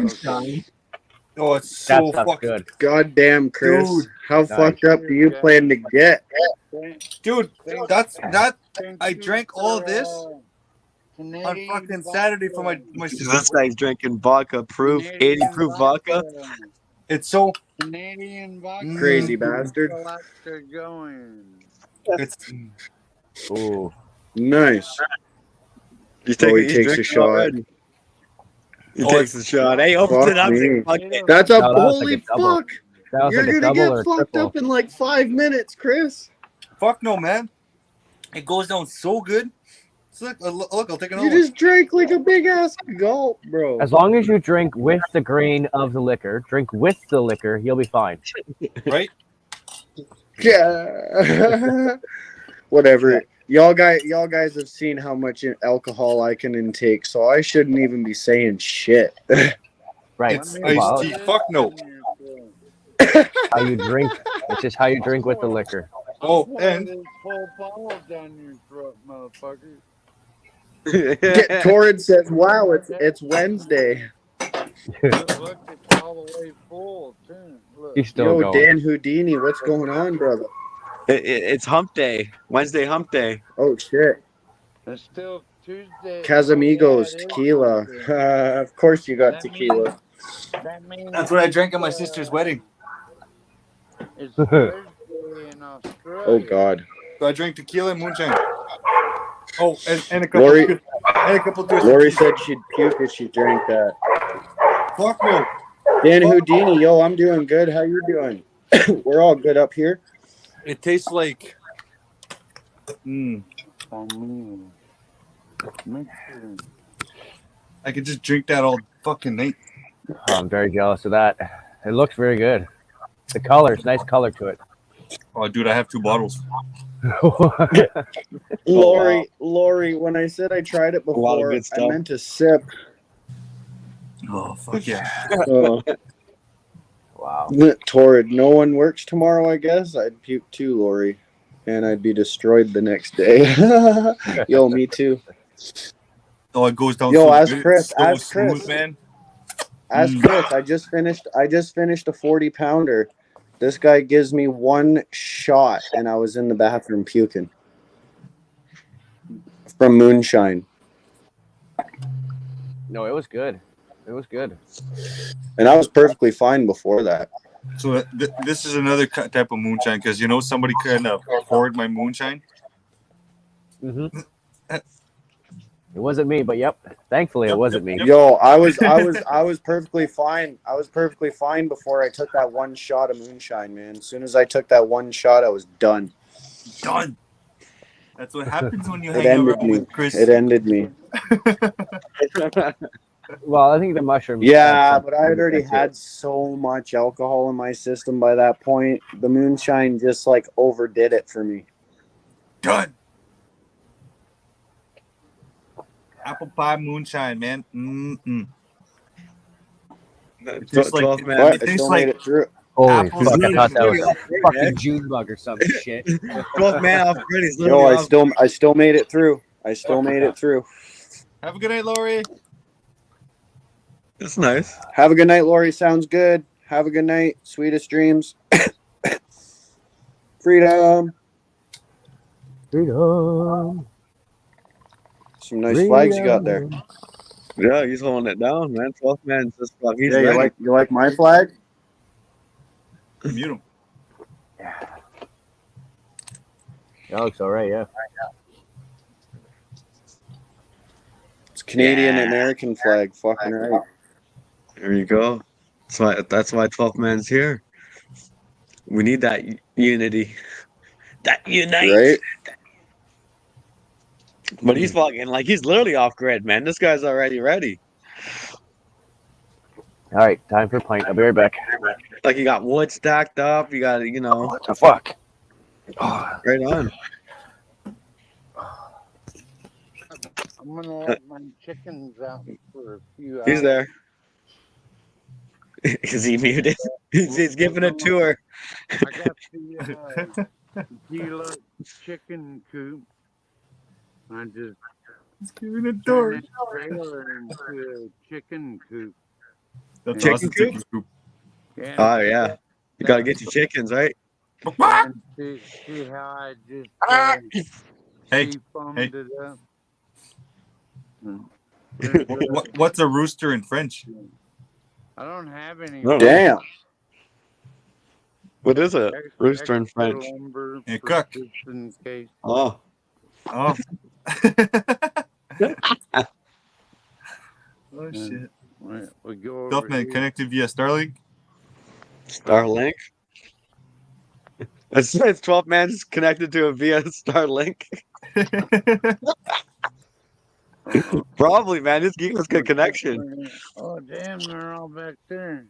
Oh, it's that so stuff's fucking good. God damn, Chris. Dude. How fucked up do you plan to get? dude. That's that. I drank all this Canadian fucking Saturday for my This sister. guy's drinking vodka proof, 80 proof vodka. It's so Canadian vodka. Crazy bastard. Alaska going. it's Ooh. Nice. He's Oh, he he's takes a drinking shot. already. He Oh, takes a shot. Hey, opens Fuck it up. me. Fuck it. That's a No, that was like holy a double. fuck. That was You're like a gonna double or get a fucked triple. up in like 5 minutes, Chris. fuck no, man. It goes down so good. So look, I'll take You another just drank like a big ass gulp, bro. As long as you drink with the grain of the liquor, drink with the liquor, you'll be fine. one, right? Yeah. Whatever. Y'all guys have seen how much alcohol I can intake, so I shouldn't even be saying shit. Right. It's Well, iced tea. Fuck no. how you drink. It's just how you drink with the liquor. Oh, and full bottle down your throat, motherfucker. Torrid says, "Wow, it's Wednesday." Look, it's all the way full too. Look. He's still Yo, going. Dan Houdini, what's going on, brother? It's hump day. Wednesday hump day. Oh shit. It's still Tuesday. Casamigos, Yeah, it is tequila. Tuesday. Of course you got That tequila. That means that's what I drank at my sister's wedding. it's Thursday in Australia. Oh god. So I drank tequila and moonshine. Oh, and a couple Lori- and a couple twists. Lori said she'd puke if she drank that. Fuck no. Dan Houdini, yo, I'm doing good. How you doing? We're all good up here. It tastes like I could just drink that all fucking night. Oh, I'm very jealous of that. It looks very good. The color's nice color to it. Oh, dude, I have 2 bottles. Lori, when I said I tried it lot of before, good I stuff. meant to sip. Oh, fuck yeah. Wow. Torrid, no one works tomorrow, I guess. I'd puke too, Lori. And I'd be destroyed the next day. Yo, me too. Oh, it goes down Yo, so ask good. Chris, It's so ask smooth, Chris. man. Ask Chris. I just finished a 40-pounder. This guy gives me 1 shot and I was in the bathroom puking. From moonshine. No, it was good. It was good. And I was perfectly fine before that. So this is another type of moonshine because somebody kind of poured my moonshine. Mm-hmm. It wasn't me, but yep. Thankfully, it wasn't me. Yo, I was perfectly fine. I was perfectly fine before I took that 1 shot of moonshine, man. As soon as I took that 1 shot, I was done. Done. That's what happens when you It hang ended out me. with Chris. It ended me. Well, I think the mushrooms. Yeah, but I had already had so much alcohol in my system by that point. The moonshine just like overdid it for me. Done. Apple pie moonshine, man. It's just like 12 man. But it I tastes still like made it through. Holy Apple fuck! I juice. thought that was a fucking man. June bug or some shit. 12 man off Freddy's Yo, literally off. I still made it through. I still made it through. Have a good night, Lori. That's nice. Have a good night, Lori. Sounds good. Have a good night. Sweetest dreams. Freedom. Freedom. Some nice flags you got there. Yeah, he's holding it down, man. 12 man. Just fuck. He's Yeah, ready. you like my flag? Mute him. That looks all right, yeah. It's Canadian American flag. Fucking right. There you go. That's why 12 man's here. We need that unity. That unite. Right? But he's fucking he's literally off grid, man. This guy's already ready. All right, time for a pint. I'll be right back. Like you got wood stacked up. You got What the fuck? right on. I'm gonna let my chickens out for a few hours. He's there. Is he muted? He's giving a tour. I got the deluxe chicken coop. I just Giving a turned door. that trailer into a chicken coop. That's Chicken awesome. coop? Chicken coop. Yeah, Oh yeah. You gotta get your chickens, right? and see how I just Hey, defuned hey. it up. What's a rooster in French? I don't have any. No. Damn. What is it? Extra Rooster in French. lumber Yeah, for cook. just in case. Oh. Oh. Oh shit. We go over Duffman here. connected via Starlink. Starlink. It says 12 man's connected to a via Starlink. Probably, man. This geek was good connection. Oh damn, they're all back there.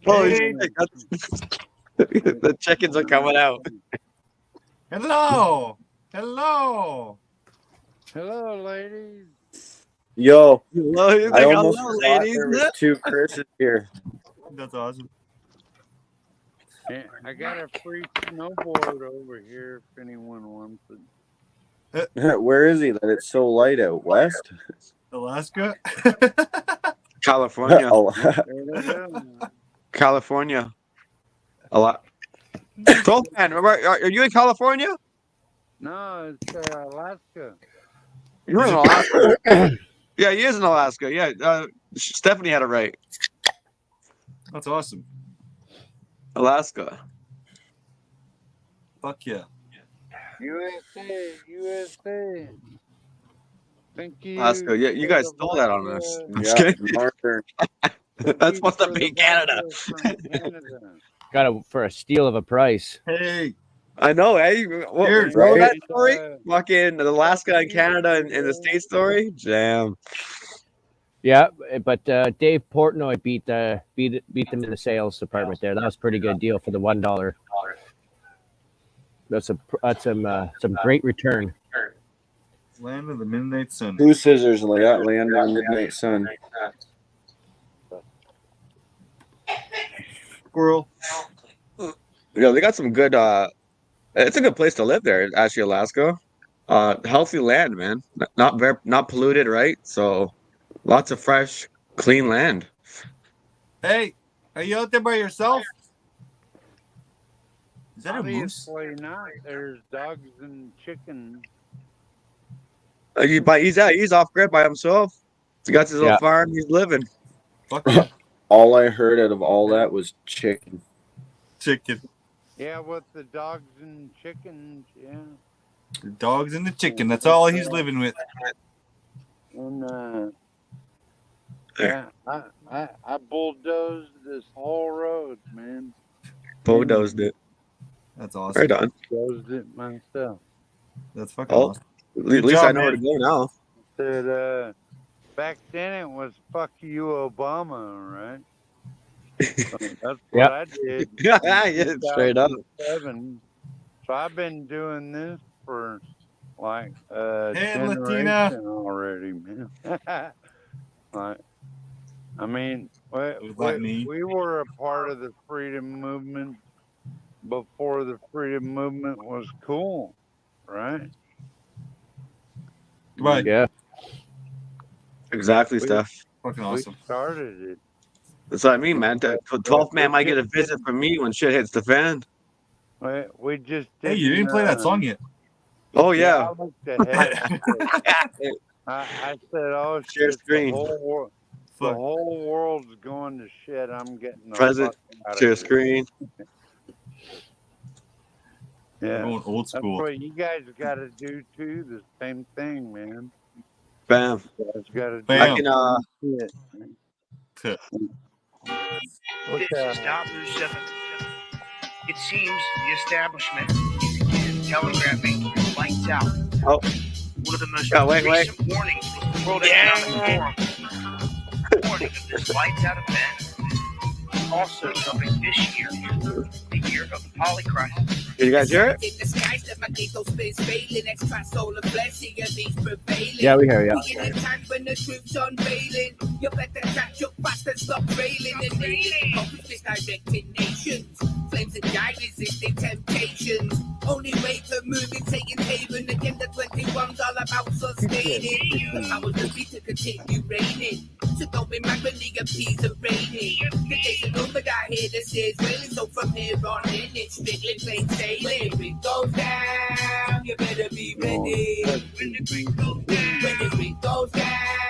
Holy Hey. shit, the chickens are coming out. Hello. Hello. Hello, ladies. Yo, Hello, he's I like, almost hello, forgot ladies. there was 2 Chris's here. That's awesome. Yeah, I got a free snowboard over here if anyone wants it. Where is he that it's so light out? West? Alaska. California. Oh, There they go. California. A lot. 12 man, are you in California? No, it's Alaska. You're in Alaska. Yeah, he is in Alaska. Yeah, Stephanie had it right. That's awesome. Alaska. Fuck yeah. USA, USA. Thank you. Alaska. Yeah, you guys stole that on us. I'm just yeah, kidding. Marker. That's supposed to be Canada. Got for a steal of a price. Hey. I know, hey. What Cheers, was right? that story? Fucking Alaska and Canada and the States story? Damn. Yeah, but Dave Portnoy beat them in the sales department there. That was a pretty good deal for the $1. That's some great return. Land of the Midnight Sun. 2 scissors, land on the midnight sun. Squirrel. Yeah, they got some good it's a good place to live there, actually, Alaska. Healthy land, man. Not polluted, right? So lots of fresh, clean land. Hey, are you out there by yourself? Is that a moose? Obviously not. There's dogs and chickens. He's off grid by himself. He got his little Yeah. farm. He's living. Fuck yeah. All I heard out of all that was chicken. Chicken. Yeah, with the dogs and chickens, yeah. The dogs and the chicken. That's all he's living with. And yeah, I bulldozed this whole road, man. Bulldozed it. That's awesome. Right on. Bulldozed it myself. That's fucking Oh, awesome. at least job, I know where man. to go now. Said back then it was fuck you, Obama, right? So that's what Yep. I did. Yeah, straight up. 2007. So I've been doing this for like Hey, generation Latina. already, man. Like, I mean, like me. we were a part of the freedom movement before the freedom movement was cool, right? Right. Yeah. Exactly, Steph. Fucking We awesome. started it. That's what I mean, man. 12th man might get a visit from me when shit hits the fan. We just Hey, you didn't play that song yet. Oh, yeah. I looked ahead. I said, "Oh Share shit, screen. the Fuck. whole world's going to shit. I'm getting the Present. fuck out of Share here." screen. We're Yeah, going old that's school. what you guys got to do too. The same thing, man. Bam. You guys got to do Bam. I can, shit. This is Dr. 7. It seems the establishment is telegraphing lights out. Oh. One of the most wait. recent warnings from the World Economic Forum. Warning of this lights out event. Also coming this year, the year of the polycrisis. Did you guys hear it? Yeah, we hear you. Flames and die resisting temptations. Only way to move is taking haven. Agenda $21 about sustaining. The powers that be to continue reigning. So don't be mad when the appease are raining. The days are numbered, I hear the seas wailing. So from here on in, it's strictly plain sailing. When it goes down, you better be ready. When the wind goes down,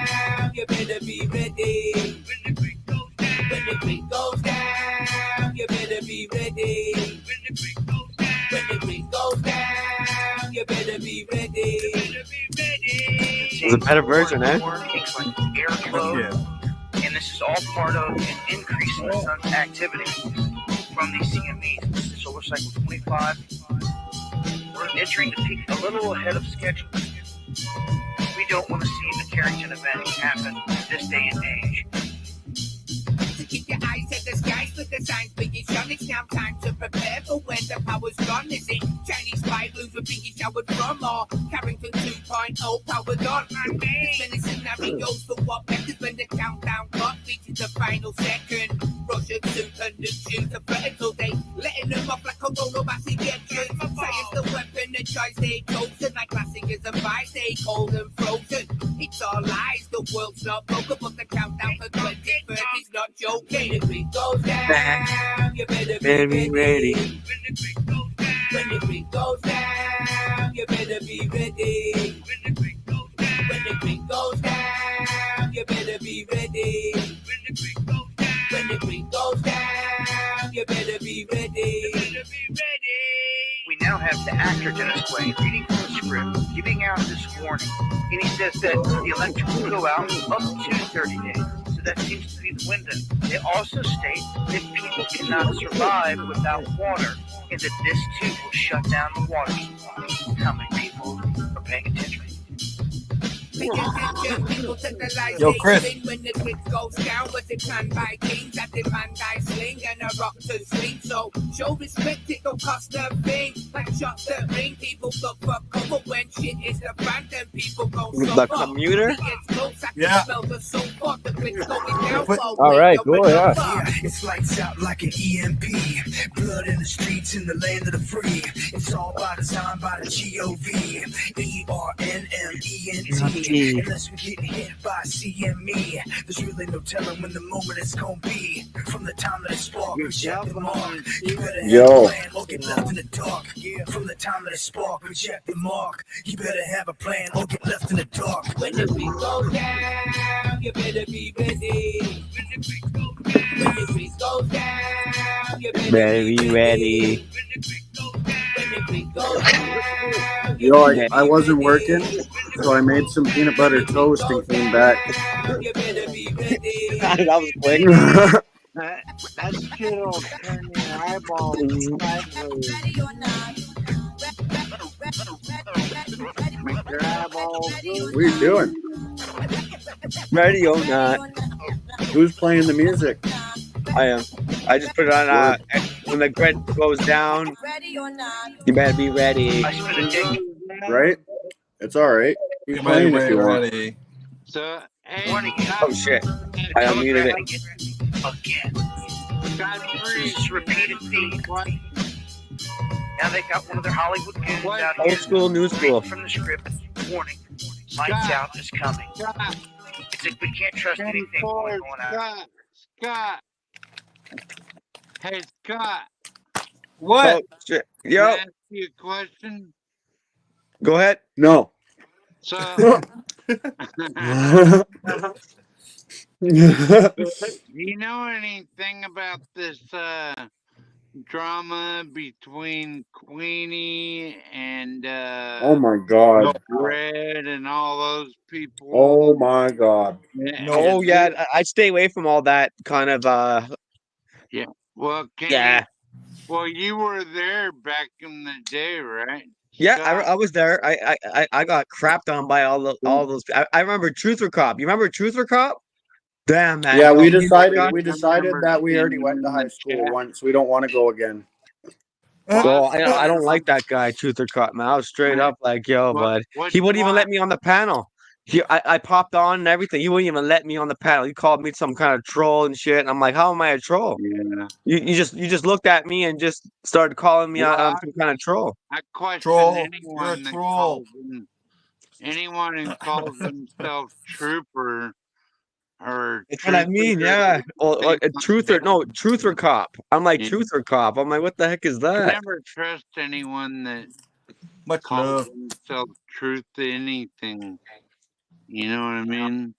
It's a better version, eh? Things like airflow, Yeah. and this is all part of an increase in the sun's activity from these CMEs. Solar cycle 25. We're entering the peak a little ahead of schedule. We don't want to see the Carrington event happen this day and age. To keep your eyes at the skies with the signs being shown. It's now time to prepare for when the power's gone. Is it Chinese spy blues we're being showered from, or Carrington 2.0 powered on? There's many scenarios for what matters when the countdown clock reaches the final second. Russian super nukes the threat until they letting them off like corona mass injections. Science the weapon and tries they chosen like classic is a vice, they cold and frozen. It's all lies, the world's not broken, but the countdown for 2030's not joking. When the beat goes down, you better be ready. When the beat goes down, you better be ready. When the beat goes down, when the beat goes down, you better be ready. When the beat goes down, when the beat goes down, you better be ready. We now have the actor Dennis Quaid reading from the script, giving out this warning, and he says that the electric will go out up to 30 days. So that seems to be the window. They also state that people cannot survive without water, and that this too will shut down the water supply. How many people are paying attention? Yo, Chris. When the twitch goes down, was it planned by kings that demand I sling and a rock to swing? So show respect, it don't cost a thing. Like shots that ring, people look for cover when shit is the brand, then people go so The commuter? Yeah. All right, cool, yeah. It's lights out like an EMP. Blood in the streets in the land of the free. It's all by design by the GOV. ERNMENT. Unless we get hit by CME, there's really no telling when the moment it's gonna be. From the time that it spark, reject the mark. You better have a plan or get left in the dark. From the time that it spark, reject the mark. You better have a plan or get left in the dark. When the beat goes down, you better be ready. When the beat goes down, you better be ready. When the beat goes down, Yo, I wasn't working, so I made some peanut butter toast and came back. you better be ready. That was quick. That shit'll turn your eyeballs sideways. Make your eyeballs What are you doing? Ready or not? Who's playing the music? I am. I just put it on. When the grid goes down, you better be ready. I spent a day. Right? It's all right. You're playing if you want. So, hey, Warning. Oh shit! I unmuted it. Again. God free. This is repeated theme. Now they got one of their Hollywood goons out Old here. school, new school. From the script, warning. Lights out is coming. It's like we can't trust anything going on. Scott. Hey, Scott. What? Oh shit! Can Yo, I ask you a question? go ahead. No. So, do you know anything about this drama between Queenie and Oh my god. Red and all those people? Oh my god. Oh yeah, I stay away from all that kind of. Well, Yeah. Well, you were there back in the day, right? Yeah, Scott? I was there. I got crapped on by all those. I remember Truth or Cop. You remember Truth or Cop? Damn man. Yeah, we Oh, decided God. that we already went to high school once. We don't want to go again. So I don't like that guy, Truth or Cop, man. I was straight up like, yo, bud. He wouldn't even let me on the panel. I popped on and everything. He wouldn't even let me on the panel. He called me some kind of troll and shit. And I'm like, how am I a troll? Yeah. You just looked at me and just started calling me I'm some kind of troll. I question Troll. anyone You're a that troll. calls anyone who calls themselves trooper or That's what I mean, yeah. Or Truth or Cop. I'm like, Yeah. Truth or Cop. I'm like, what the heck is I that? never trust anyone that Much calls love. themselves truth to anything. You know what I mean?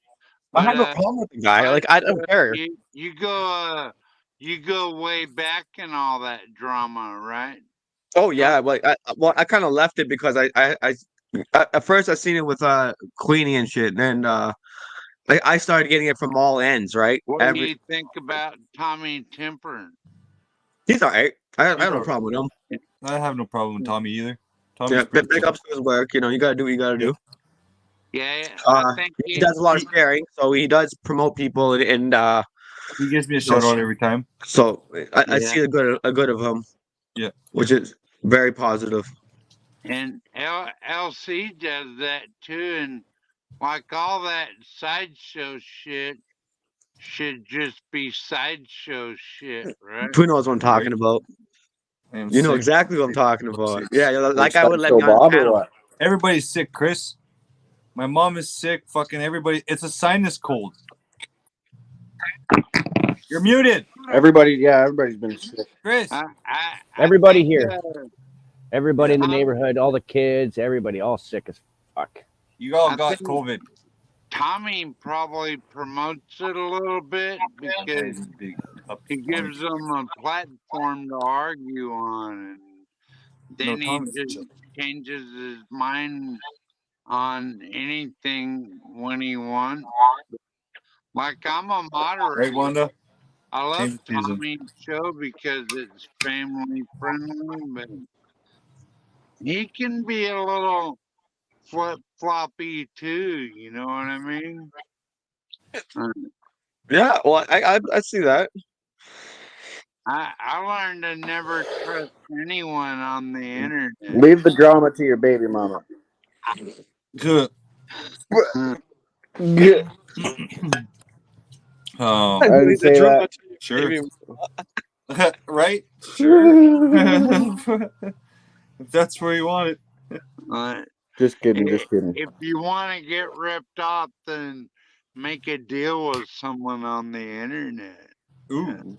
I have no But, problem with the guy. Like, I don't care. You go way back in all that drama, right? Oh yeah, like I kind of left it because At first, I seen it with Queenie and shit, and then like I started getting it from all ends, right? What do you think about Tommy Temper? He's all right. I have no problem with him. I have no problem with Tommy either. Tommy's Yeah, pretty big cool. ups to his work. You know, you gotta do what you gotta do. Yeah, I think he does a lot of sharing, so he does promote people, and he gives me a shout out every time. So I see a good of him. Yeah, which is very positive. And LC does that too, and like all that sideshow shit should just be sideshow shit, right? Who knows what I'm talking about? You know exactly what I'm talking about. Yeah, that guy would let me on his panel. Everybody's sick, Chris. My mom is sick. Fucking everybody. It's a sinus cold. You're muted. Everybody's been sick. Chris. Everybody here. Everybody in the neighborhood, all the kids, everybody, all sick as fuck. You all got COVID. Tommy probably promotes it a little bit because he gives them a platform to argue on, and then he just changes his mind on anything when he wants. Like, I'm a moderator. Right, Wanda? I love Tommy's show because it's family friendly, but he can be a little flip floppy too. You know what I mean? Yeah, well, I see that. I learned to never trust anyone on the internet. Leave the drama to your baby mama. Good. I didn't say that. Sure. Right? Sure. If that's where you want it. Just kidding. If you want to get ripped off, then make a deal with someone on the internet. Ooh,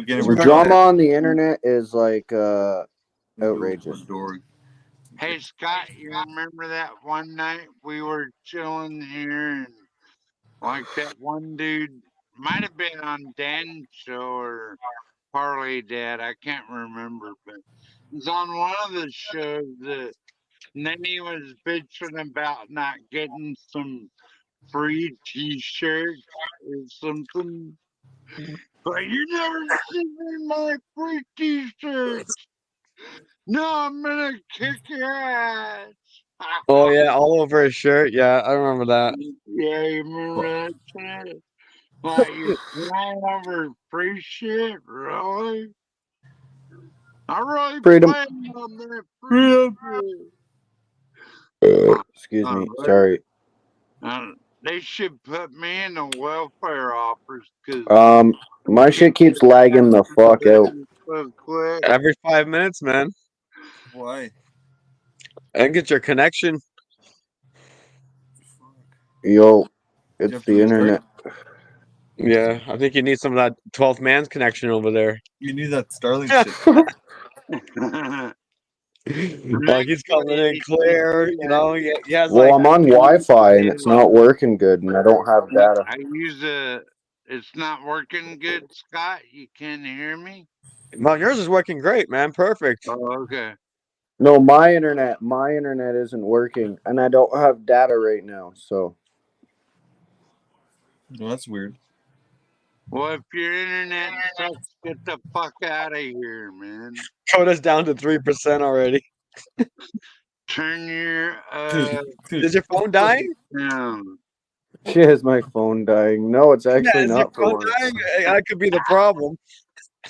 Drama on the internet is like outrageous. Hey Scott, you remember that one night we were chilling here and like that one dude might have been on Dan's show or Parley Dad, I can't remember, but he's on one of the shows that, and then he was bitching about not getting some free t-shirts or something. But you never seen me my free t-shirts. No, I'm gonna kick your ass. Oh yeah, all over his shirt. Yeah, I remember that. Yeah, you remember that shit? Like you're flying over free shit, really? I really Freedom. plan on that free shit. Excuse me. Sorry. They should put me in the welfare office because my shit keeps lagging the fuck out. so quick. Every 5 minutes, man. Why? And get your connection. Yo, it's the internet. Yeah, I think you need some of that 12th man's connection over there. You need that Starlink shit. Like he's coming in clear, you know. He has Well, I'm on Wi-Fi and it's not working good, and I don't have data. I use it's not working good, Scott. You can't hear me? Well, yours is working great, man. Perfect. Oh, okay. No, my internet isn't working, and I don't have data right now, so. Well, that's weird. Well, if your internet sucks, get the fuck out of here, man. Coda's down to 3% already. Turn your Is your phone dying? down. Shit, is my phone dying? No, it's actually not for once. That could be the problem.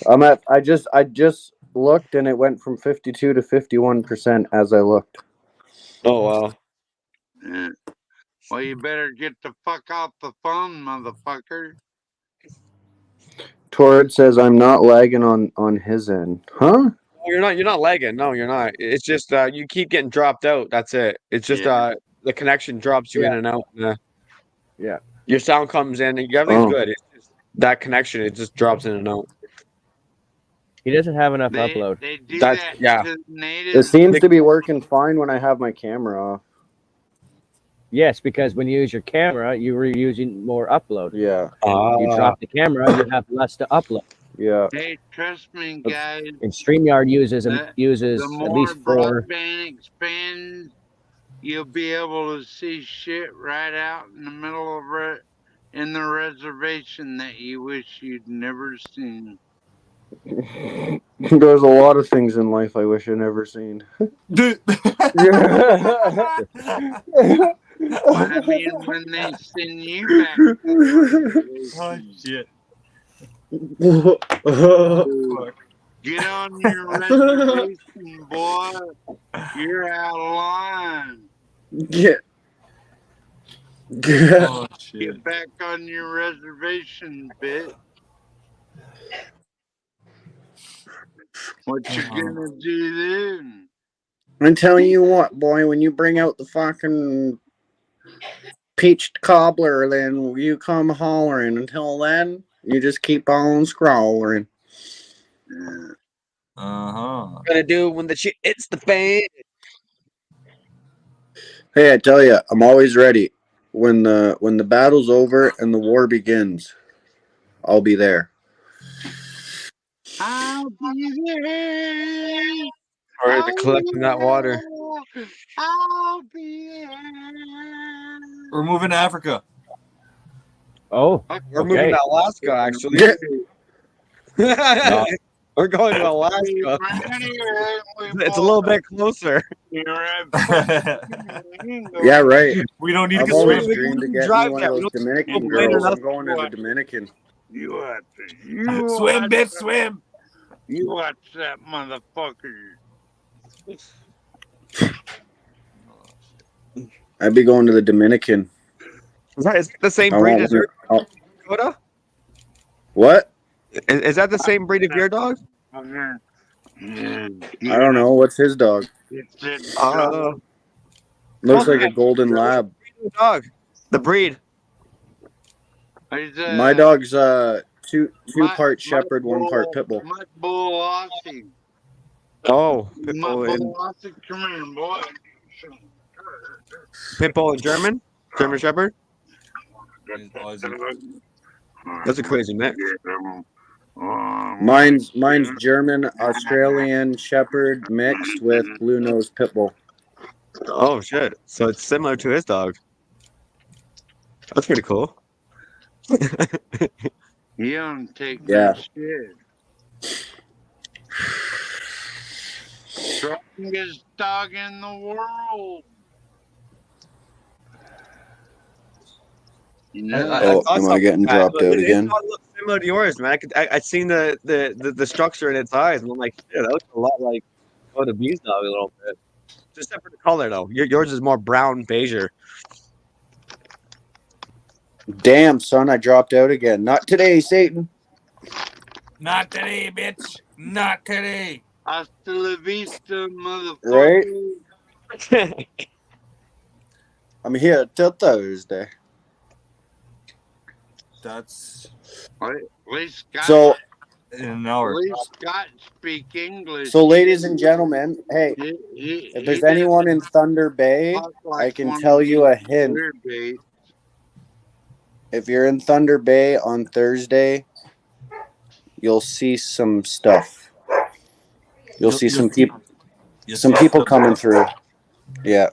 I just looked and it went from 52 to 51% as I looked. Oh wow. Yeah. Well, you better get the fuck off the phone, motherfucker. Torrid says I'm not lagging on his end. Huh? You're not lagging. No, you're not. It's just you keep getting dropped out. That's it. It's just the connection drops you in and out. Yeah. Your sound comes in and everything's good. It's just that connection, it just drops in and out. He doesn't have enough upload. They do that to native. It seems to be working fine when I have my camera off. Yes, because when you use your camera, you were using more upload. Yeah. You drop the camera, you have less to upload. Yeah. Hey, trust me, guys. And StreamYard uses the at more least 4. broadband expands, you'll be able to see shit right out in the middle of in the reservation that you wish you'd never seen. There's a lot of things in life I wish I never seen. I mean, when they send you back to the reservation, Fuck. get on your reservation, boy. You're out of line. Yeah. Oh, shit. Get back on your reservation, bitch. What you gonna do then? I'm telling you what, boy, when you bring out the fucking peached cobbler, then you come hollering. Until then, you just keep on scrolling. Gonna do when the shit hits the fan. Hey, I tell you, I'm always ready. When the battle's over and the war begins, I'll be there. I'll be there. Or collecting that water. I'll be there. We're moving to Africa. Oh, We're moving to Alaska, actually. No. We're going to Alaska. It's a little bit closer. Yeah, right. We don't need I've to always swim. dreamed to get me drive one that. of We those don't- Dominican we'll girls. wait I'm going to the Dominican. You watch it. Swim, bitch, swim. You watch that motherfucker. I'd be going to the Dominican. Is that the same I breed want as your one. Dakota? What? Is that the same breed of your dog? I don't know. What's his dog? Looks like a golden lab. Dog. The breed. My dog's two part shepherd, one part pit bull. My bull Aussie. Oh, My bull Aussie, come here, boy. Pit bull and German Shepherd. That's a crazy mix. Mine's German Australian Shepherd mixed with blue nose pit bull. Oh shit! So it's similar to his dog. That's pretty cool. You don't take Yeah. no shit. Strongest dog in the world. You know? Am I getting dropped out again? It looks similar to yours, man. I seen the structure in its eyes, and I'm like, yeah, that looks a lot like Kotab123 dog a little bit. Just except for the color, though. Yours is more brown, beige. Damn, son, I dropped out again. Not today, Satan. Not today, bitch. Not today. Hasta la vista, motherfucker. Right? I'm here till Thursday. That's At least Scott, So in an hour. at least Scott speak English. So, ladies and gentlemen, hey, if there's anyone in Thunder Bay, I can tell you a hint. If you're in Thunder Bay on Thursday, you'll see some stuff. You'll see some people. Some people coming through. Yeah.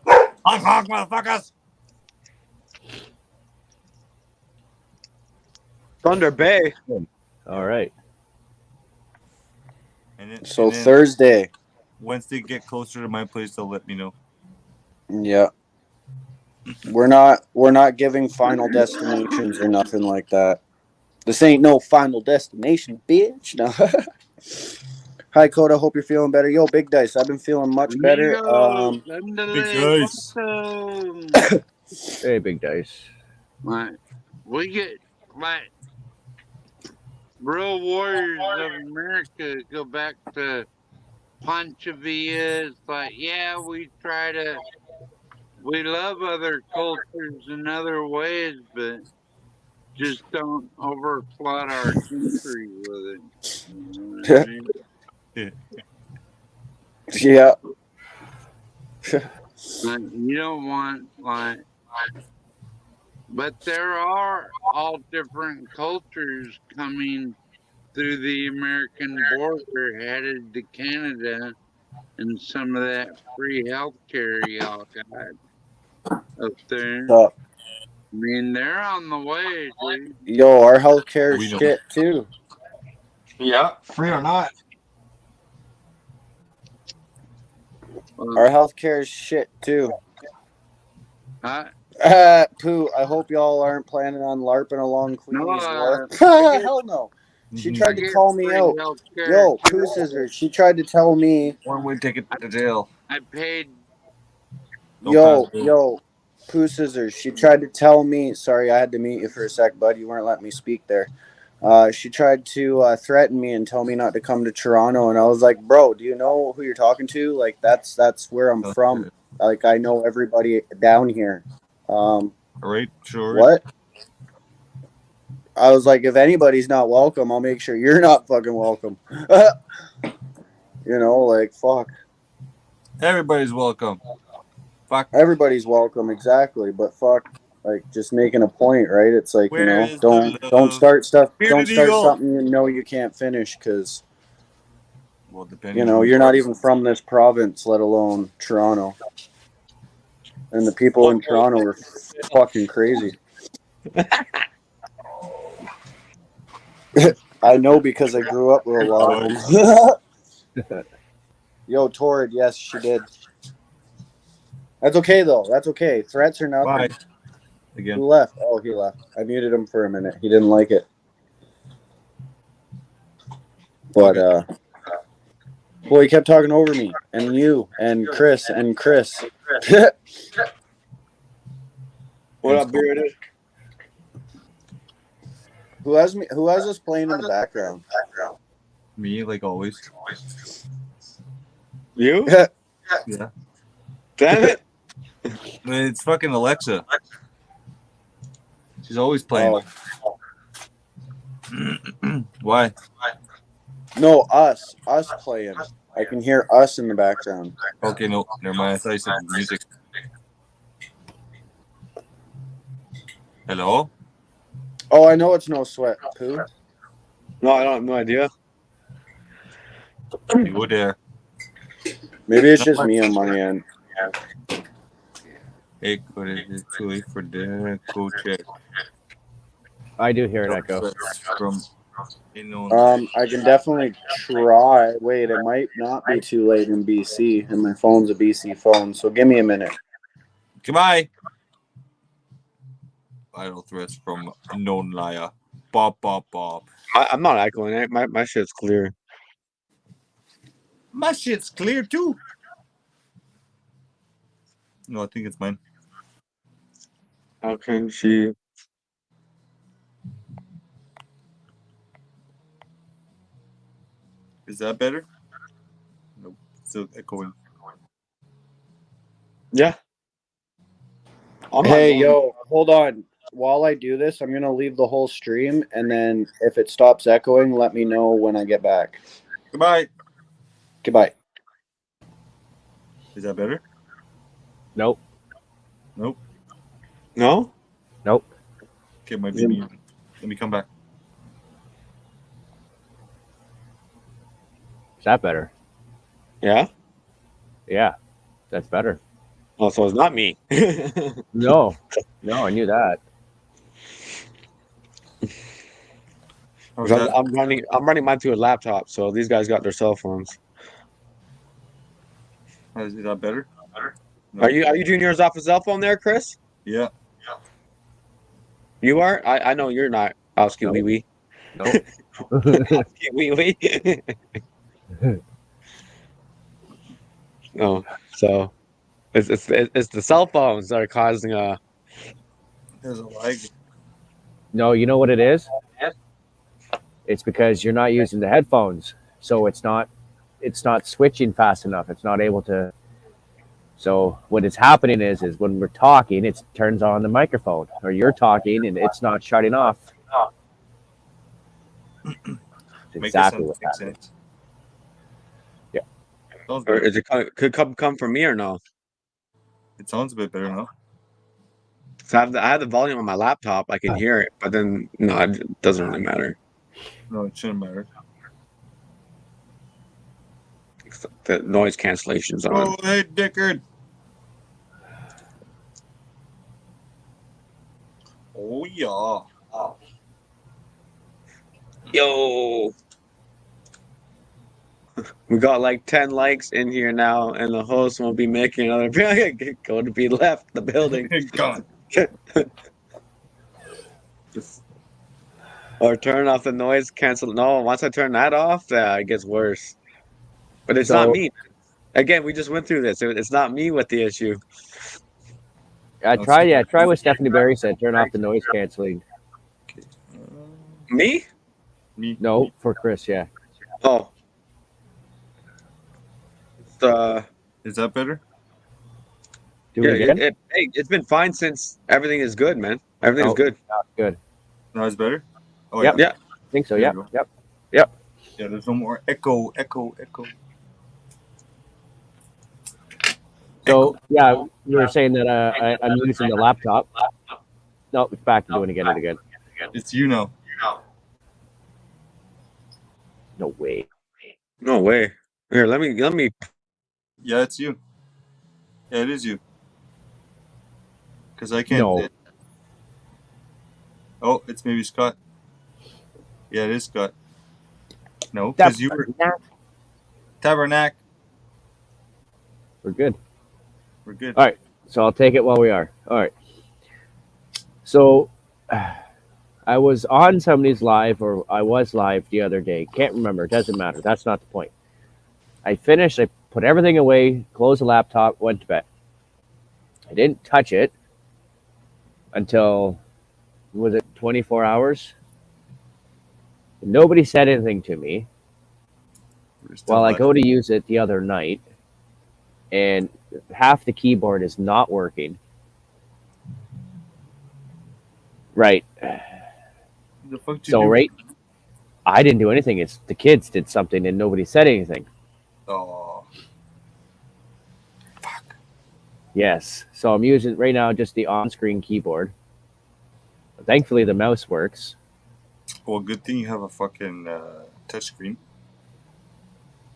Honk, honk, motherfuckers. Thunder Bay. All right. So Thursday. Once they get closer to my place, they'll let me know. Yeah. We're not giving final destinations or nothing like that. This ain't no final destination, bitch. No. Hi, Coda. Hope you're feeling better. Yo, Big Dice. I've been feeling much better. Big Dice. Hey, Big Dice. We get real warriors of America go back to Pancho Villa. It's like, yeah, we love other cultures in other ways, but just don't overflood our country with it. You know what I mean? Yeah. You don't want but there are all different cultures coming through the American border headed to Canada and some of that free health care y'all got. up there. So, I mean, they're on the way, dude. yo, our healthcare is We know. shit too. Yeah, free or not. Our healthcare is shit too. Huh? Pooh, I hope y'all aren't planning on LARPing along No, Queenie's Wharf. I get, Hell no. She Mhm. I tried to get call me free out. healthcare Yo, too. Pooh Scissors, she tried to tell me, One-way ticket to jail. I paid. yo, pass, dude. yo, Pooh Scissors, she tried to tell me, sorry, I had to mute you for a sec, bud. You weren't letting me speak there. She tried to threaten me and tell me not to come to Toronto, and I was like, bro, do you know who you're talking to? Like, that's where I'm from. Like, I know everybody down here. All right, sure. What? I was like, if anybody's not welcome, I'll make sure you're not fucking welcome. You know, like, fuck. Everybody's welcome. Fuck. Everybody's welcome, exactly. But fuck, like, just making a point, right? It's like, you Where know, is the don't love? start stuff. Bearded Don't start Eagle. something you know you can't finish because, Well, depending you know, on you're not even from this province, let alone Toronto. And the people in Toronto are fucking crazy. I know because I grew up with a lot of them. Yo, Torrid, yes, she did. That's okay, though. That's okay. Threats or nothing. Bye. Again. Who left? Oh, he left. I muted him for a minute. He didn't like it. But, well, he kept talking over me. And you. And Chris. And Chris. What up, Bearded? Who has us playing in the background? Me, like always. You? Yeah. Damn it. It's fucking Alexa. She's always playing. Oh. Why? No, us. Us playing. I can hear us in the background. Okay, no. Never mind. I thought you said music. Hello? Oh, I know it's no sweat, Pooh. No, I don't have no idea. You go there. Maybe it's just me on my end. Hey, what is it? Too late for that? Go check. I do hear an echo. From I can definitely try. Wait, it might not be too late in BC, and my phone's a BC phone, so give me a minute. Goodbye. Vital threats from unknown liar. Bob. I'm not echoing it. My shit's clear. My shit's clear too. No, I think it's mine. How can she? Is that better? Nope. Still echoing. Yeah. Hey, yo, hold on. While I do this, I'm going to leave the whole stream, and then if it stops echoing, let me know when I get back. Goodbye. Goodbye. Is that better? Nope. Nope. No? Nope. Okay, might be me. Let me come back. Is that better? Yeah? Yeah. That's better. Oh, so it's not me. No, I knew that. I'm running mine through a laptop, so these guys got their cell phones. Is that better? No. Are you doing yours off a cell phone there, Chris? Yeah. You are? I know you're not. Osky wee wee. No. Wee wee. No. So it's the cell phones that are causing a. There's a lag. No, you know what it is? It's because you're not using the headphones, so it's not switching fast enough. It's not able to. So what is happening is when we're talking, it turns on the microphone, or you're talking and it's not shutting off. Exactly what happens. Yeah. Or is it could come from me or no? It sounds a bit better now. So I have the volume on my laptop. I can hear it, but then no, it doesn't really matter. No, it shouldn't matter. The noise cancellation's on. Oh, hey, Dickard. Yeah. Yo, we got like 10 likes in here now, and the host won't be making another going to be left the building. Gone. Or turn off the noise cancel. No, once I turn that off, it gets worse. But it's not So- me. Again, we just went through this. It's not me with the issue. Try what Stephanie Barry said. Turn off the noise canceling. Me? Me. No, for Chris, yeah. Oh. Is that better? Do it again? It's been fine since everything is good, man. Everything's good. Good. Now it's better? Oh, Yep. yeah. Yeah. I think so, There yeah. you go. Yep. Yeah, there's no more echo. So, yeah, you were saying that I'm using the laptop. No, it's back to doing it again. It's you now. No way. No way. Here, let me. Yeah, it's you. Yeah, it is you. Because I can't. No. Oh, it's maybe Scott. Yeah, it is Scott. No, because you were Tabernacle. We're good. We're good. All right. So I'll take it while we are. All right. So I was on somebody's live, or I was live the other day. Can't remember. Doesn't matter. That's not the point. I finished. I put everything away, closed the laptop, went to bed. I didn't touch it until, was it 24 hours? Nobody said anything to me. Well, I go to use it the other night, and half the keyboard is not working. Right. The fuck did you So, do? right, I didn't do anything. It's the kids did something, and nobody said anything. Oh. Fuck. Yes. So I'm using right now just the on-screen keyboard. Thankfully, the mouse works. Well, good thing you have a fucking touchscreen.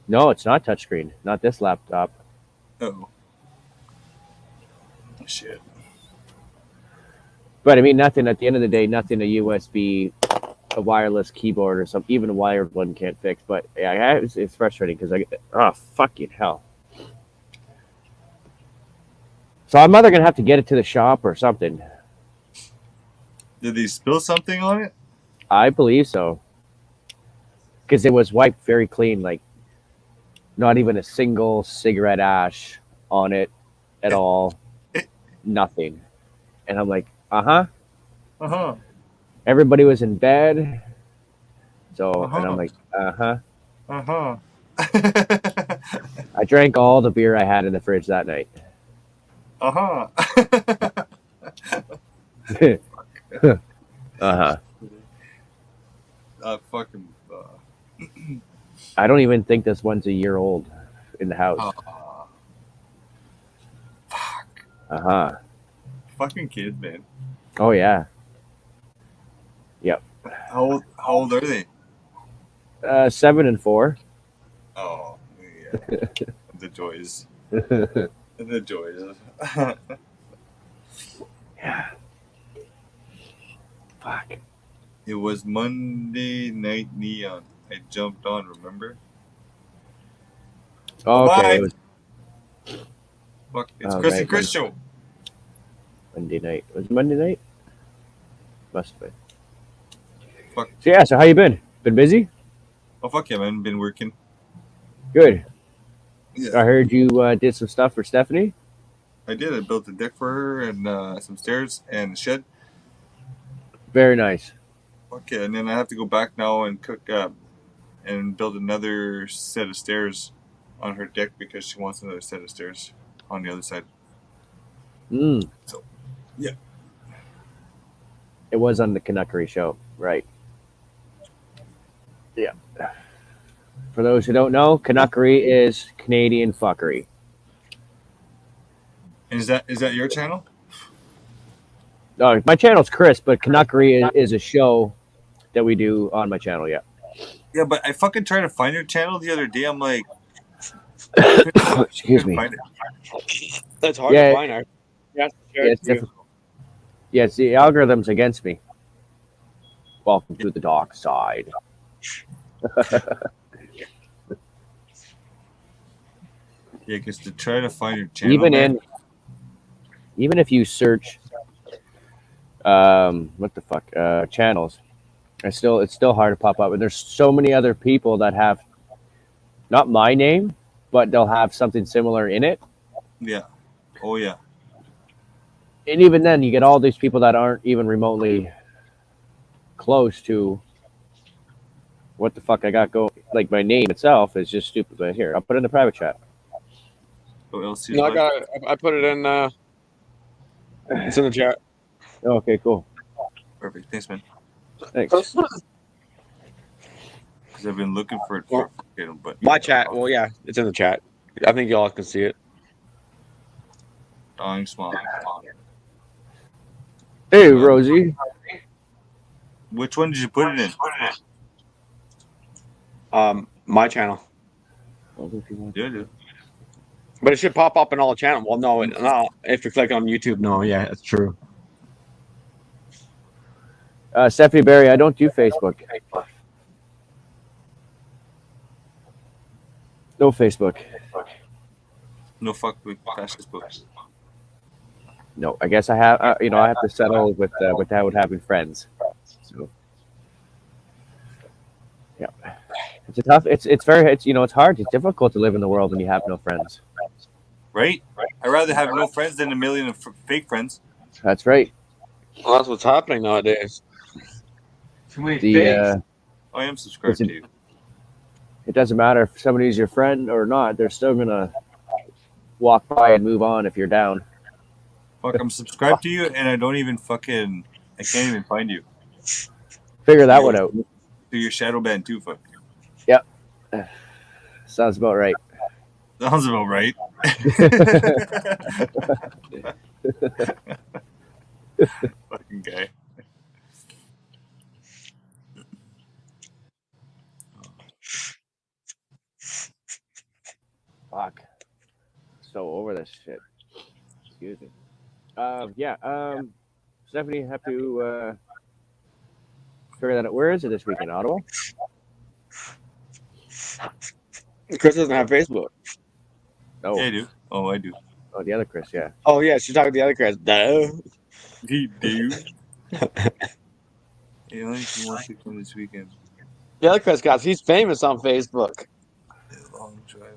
No, it's not touchscreen. Not this laptop. Oh. Shit. But I mean, nothing at the end of the day, nothing a USB, a wireless keyboard or something, even a wired one can't fix. But yeah, it's frustrating because fucking hell. So I'm either going to have to get it to the shop or something. Did they spill something on it? I believe so. Because it was wiped very clean, like not even a single cigarette ash on it at all. Nothing. And I'm like, uh-huh. Uh-huh. Everybody was in bed. So, Uh-huh. and I'm like, uh-huh. Uh-huh. I drank all the beer I had in the fridge that night. Uh-huh. Uh-huh. Fucking... I don't even think this one's a year old in the house. Fuck. Uh-huh. Fucking kids, man. Oh, yeah. Yep. How old are they? 7 and 4. Oh, yeah. The joys. The joys. Yeah. Fuck. It was Monday Night Neon. I jumped on, remember? Oh, okay. Bye. It was Fuck, it's Chris right, and Chris show. Monday night. Was it Monday night? Must have been. Fuck. So yeah, so how you been? Been busy? Oh, fuck yeah, man. Been working. Good. Yeah. I heard you did some stuff for Stephanie. I did. I built a deck for her and some stairs and a shed. Very nice. Okay, and then I have to go back now and cook and build another set of stairs on her deck because she wants another set of stairs on the other side. So, yeah. It was on the Canuckery show, right? Yeah. For those who don't know, Canuckery is Canadian fuckery. And is that your channel? My channel's Chris, but Canuckery is a show that we do on my channel. Yeah. Yeah, but I fucking tried to find your channel the other day. I'm like, excuse me. Find it. That's hard to find. Yeah, it's difficult. Yes, the algorithm's against me. Welcome to the dark side. Yeah, because to try to find your channel, even if you search what the fuck channels, it's still hard to pop up. And there's so many other people that have not my name, but they'll have something similar in it. Yeah. Oh yeah. And even then, you get all these people that aren't even remotely close to what the fuck I got going. Like my name itself is just stupid. But here, I'll put it in the private chat. No, I put it in. It's in the chat. Okay, cool. Perfect. Thanks, man. Thanks. Because I've been looking for it for but My chat. Well, yeah, it's in the chat. I think y'all can see it. Dying small. Hey, Rosie. Which one did you put it in? My channel. Yeah, dude. But it should pop up in all the channels. Well, no, if you click on YouTube, no, yeah, that's true. Stephanie Barry, I don't do Facebook. No Facebook. No fuck with fascist books. No, I guess I have. I have to settle with that with having friends. So, yeah, it's a tough. It's hard. It's difficult to live in the world when you have no friends. Right? I'd rather have no friends than a million of fake friends. That's right. Well, that's what's happening nowadays. I am subscribed to you. It doesn't matter if somebody's your friend or not. They're still gonna walk by and move on if you're down. Fuck, I'm subscribed to you, and I don't even I can't even find you. Figure that one out. Do your shadow band too, fuck. Yep. Sounds about right. Sounds about right. Fucking guy. Fuck. So over this shit. Excuse me. Stephanie, have to figure that out. Where is it this weekend? Ottawa? Chris doesn't have Facebook. No. Yeah, I do. Oh, I do. Oh, the other Chris, yeah. Oh, yeah, she's talking to the other Chris. Duh. He do. He only wants to come this weekend. The other Chris, guys, he's famous on Facebook. Long driveway.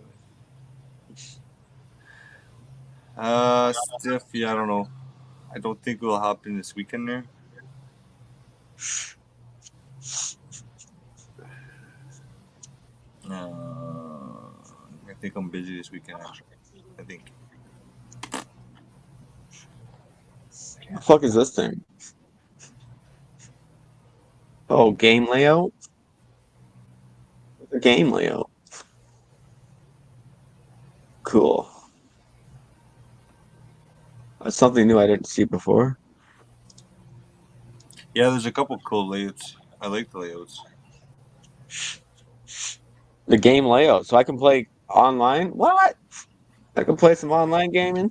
Steph, yeah, I don't know. I don't think we'll happen this weekend there. I think I'm busy this weekend, actually. I think. What the fuck is this thing? Oh, game layout? Game layout. Cool. That's something new I didn't see before. Yeah, there's a couple cool layouts. I like the layouts. The game layout. So I can play online? What? I can play some online gaming?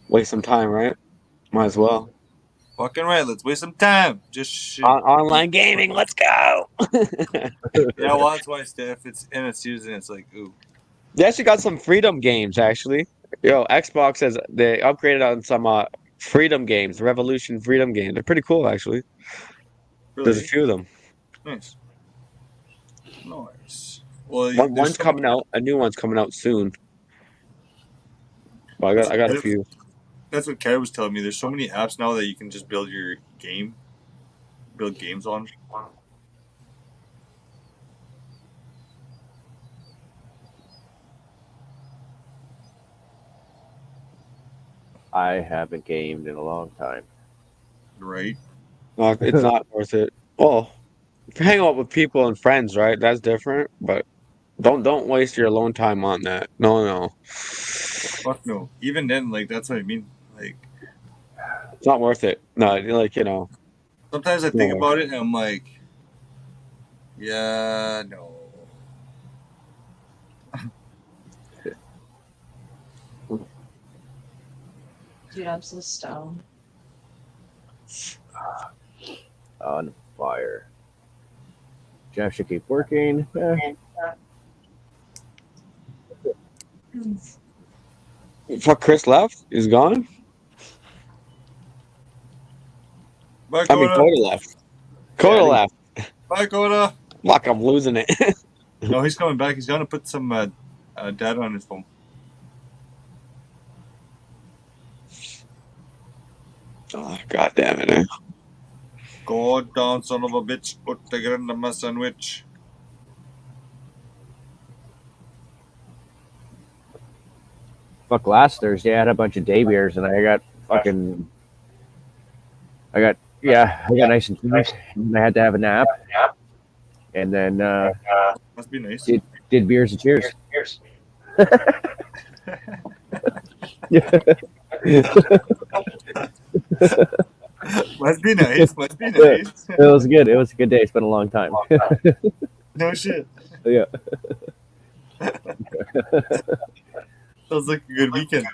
Waste some time, right? Might as well. Fucking right, let's waste some time. Just online gaming, let's go. Yeah, well, that's why, Steph. It's in a season. It's like, ooh. They actually got some Freedom games, actually. Yo, Xbox says they upgraded on some Freedom games, Revolution Freedom games. They're pretty cool, actually. Really? There's a few of them. Nice. Nice. Well, One's coming out. A new one's coming out soon. Well, I got a few. That's what Kara was telling me. There's so many apps now that you can just build games on. I haven't gamed in a long time. Right. No, it's not worth it. Well, if you hang out with people and friends, right? That's different. But don't waste your alone time on that. No. Fuck no. Even then, like, that's what I mean. Like, it's not worth it. No, like, sometimes I think about it and I'm like, yeah, no. Dude, I'm so stoned. On fire. Jeff should keep working. Fuck, Chris left? He's gone? Bye, I mean, Koda. Coda left. Coda left. Bye, Koda. Fuck, I'm losing it. No, he's coming back. He's gonna put some data on his phone. Oh, God damn it. Eh? God down, son of a bitch. Put the grande my sandwich. Fuck, last Thursday I had a bunch of day beers and I got nice and tired and I had to have a nap. And then Must be nice. did beers and cheers. Must be nice. Must be nice. It was good. It was a good day. It's been a long time. No shit. Yeah. Sounds like a good weekend.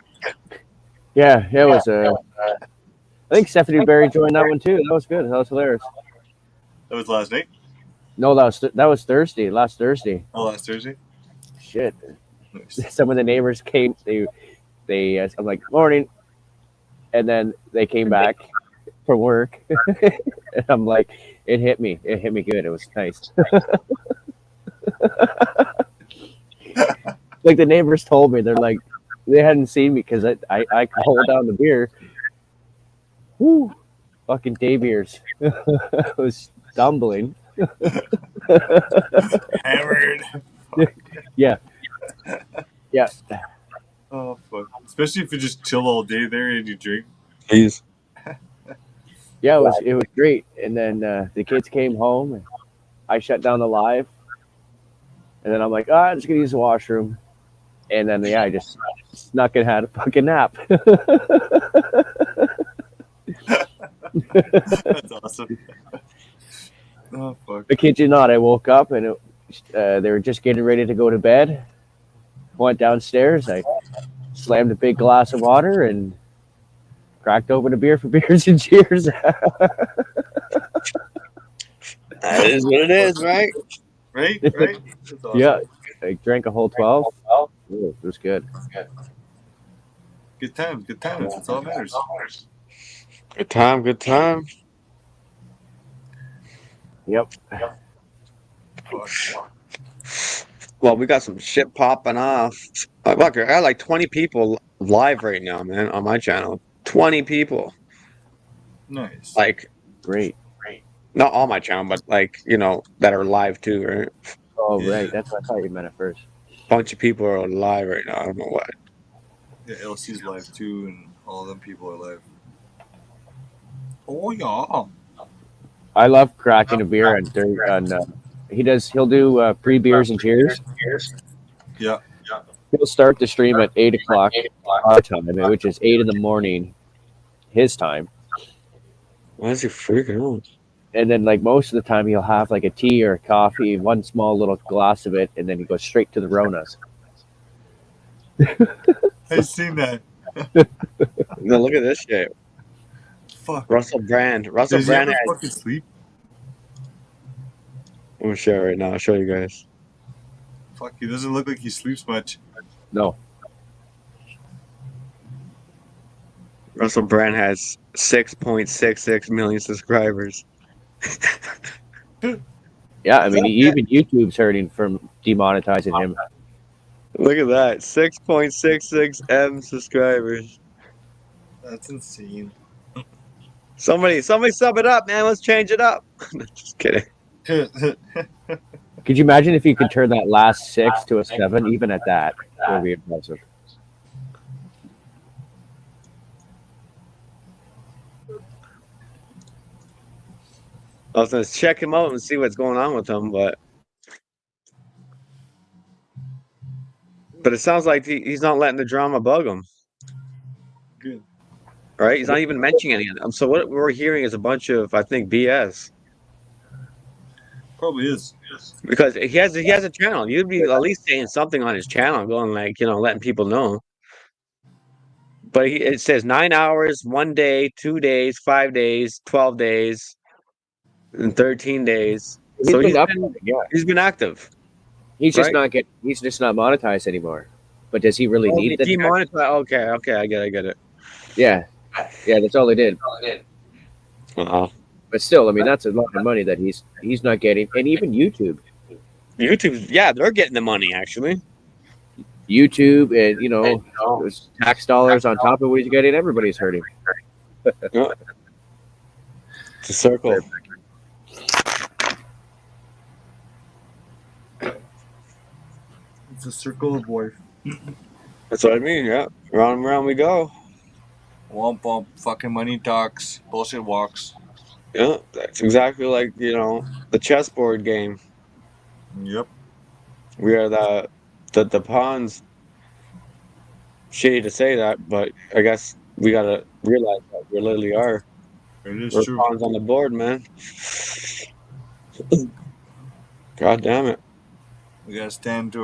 Yeah, it was. I think Stephanie Barry joined that one too. That was good. That was hilarious. That was last night? No, that was Thursday. Last Thursday. Oh, last Thursday? Shit. Nice. Some of the neighbors came. They. I'm like, morning, and then they came back from work, and I'm like, it hit me. It hit me good. It was nice. Like the neighbors told me, they're like, they hadn't seen me because I hold down the beer. Woo, fucking day beers. I was stumbling. Hammered. Yeah. Yeah. Oh fuck! Especially if you just chill all day there and you drink. Jeez. Yeah, it was great. And then the kids came home, and I shut down the live. And then I'm like, I'm just gonna use the washroom. And then I just snuck and had a fucking nap. That's awesome. Oh fuck! I kid you not, I woke up and they were just getting ready to go to bed. Went downstairs. I slammed a big glass of water and cracked open a beer for beers and cheers. That is what it is, right? Right? Right? That's awesome. Yeah, I drank a whole 12. Oh, it was good. Good times. Good times. That's all that matters. Good time, good time. Yep. Well, we got some shit popping off. Look, I got like 20 people live right now, man, on my channel. 20 people. Nice. Like, Great. not on my channel, but like, that are live too, right? Oh, Yeah. right. That's what I thought you meant at first. Bunch of people are live right now. I don't know what. Yeah, LC's live too, and all of them people are live. Oh yeah. I love cracking a beer and he'll do pre beers and cheers. Yeah. He'll start the stream at 8 o'clock our time, which is 8 in the morning his time. Why is he freaking out? And then like most of the time he'll have like a tea or a coffee, one small little glass of it, and then he goes straight to the Ronas. I've seen that. No, look at this shit. Fuck. Russell Brand. Russell Does he Brand ever has. fucking sleep? I'm gonna show it right now. I'll show you guys. Fuck, he doesn't look like he sleeps much. No. Russell Brand has 6.66 million subscribers. Yeah, I mean even YouTube's hurting from demonetizing him. Look at that. 6.66 M subscribers. That's insane. Somebody sub it up, man. Let's change it up. Just kidding. Could you imagine if you could turn that last 6 to a 7, even at that? That would be impressive. I was gonna check him out and see what's going on with him, but it sounds like he's not letting the drama bug him. Good. Right? He's not even mentioning any of them. So what we're hearing is a bunch of, I think, BS. Probably is. Because he has a channel. You'd be at least saying something on his channel, going like, letting people know. But it says 9 hours, 1 day, 2 days, 5 days, 12 days, and 13 days. So been uploading, yeah. He's been active. He's just right? he's just not monetized anymore. But does he really need the check? Demonetize? Okay, I get it. Yeah, that's all he did. Wow. But still, I mean, that's a lot of money that he's not getting, and even YouTube, yeah, they're getting the money actually. YouTube, and those tax dollars on top of what he's getting, everybody's hurting. Yeah. It's a circle. It's a circle of life. That's what I mean. Yeah, round and round we go. Womp womp. Fucking money talks. Bullshit walks. Yeah, that's exactly like the chessboard game. Yep. We are the pawns. Shitty to say that, but I guess we gotta realize that we literally are. It is We're true. pawns on the board, man. God damn it. We gotta stand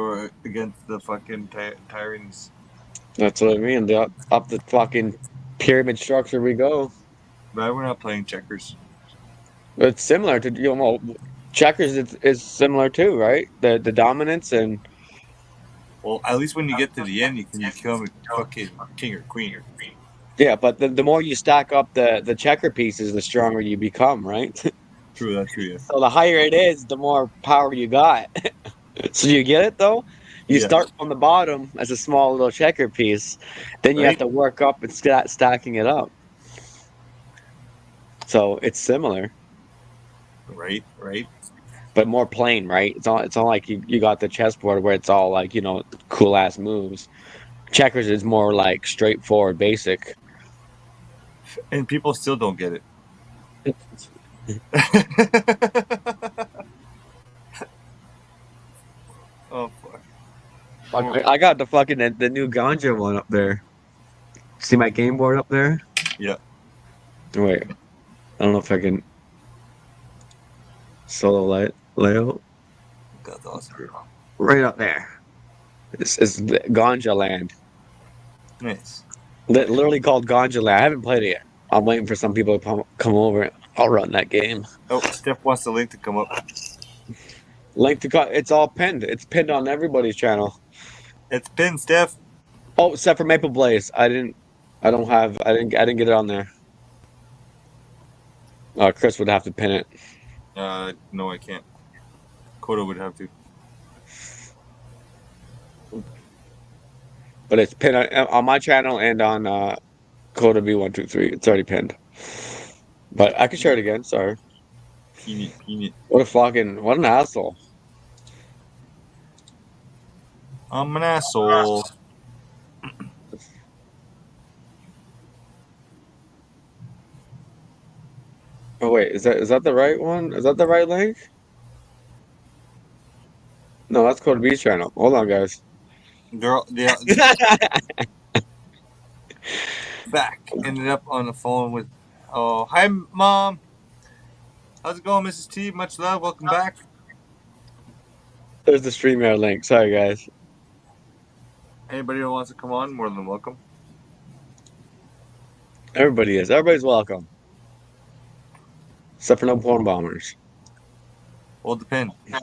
against the fucking tyrants. That's what I mean. Up the fucking pyramid structure we go. But we're not playing checkers. It's similar to checkers is similar too, right? The dominance and well, at least when you get to the end, you can become a fucking king or queen. Yeah, but the more you stack up the checker pieces, the stronger you become, right? True, that's true. Yeah. So the higher it is, the more power you got. So you get it though. You start from the bottom as a small little checker piece, then you have to work up and start stacking it up. So it's similar. Right. But more plain, right? It's all like you got the chessboard where it's all like cool ass moves. Checkers is more like straightforward, basic. And people still don't get it. Oh fuck! I got the fucking the new ganja one up there. See my game board up there? Yeah. Wait, I don't know if I can solo layout. That's awesome. Right up there. It's the ganja land. Nice. Literally called ganja land. I haven't played it yet. I'm waiting for some people to come over. I'll run that game. Oh, Steph wants the link to come up. It's all pinned. It's pinned on everybody's channel. It's pinned, Steph. Oh, except for Maple Blaze. I didn't get it on there. Chris would have to pin it. No, I can't. Kotab would have to. But it's pinned on my channel and on Kotab123. It's already pinned. But I can share it again. Sorry. Peanut. What an asshole. I'm an asshole. Oh wait, is that the right one? Is that the right link? No, that's Kotab channel. Hold on, guys. They're back. Ended up on the phone with. Oh, hi, Mom. How's it going, Mrs. T? Much love. Welcome back. There's the StreamYard link. Sorry, guys. Anybody who wants to come on, more than welcome. Everybody's welcome. Except for no porn bombers. Well, depend. I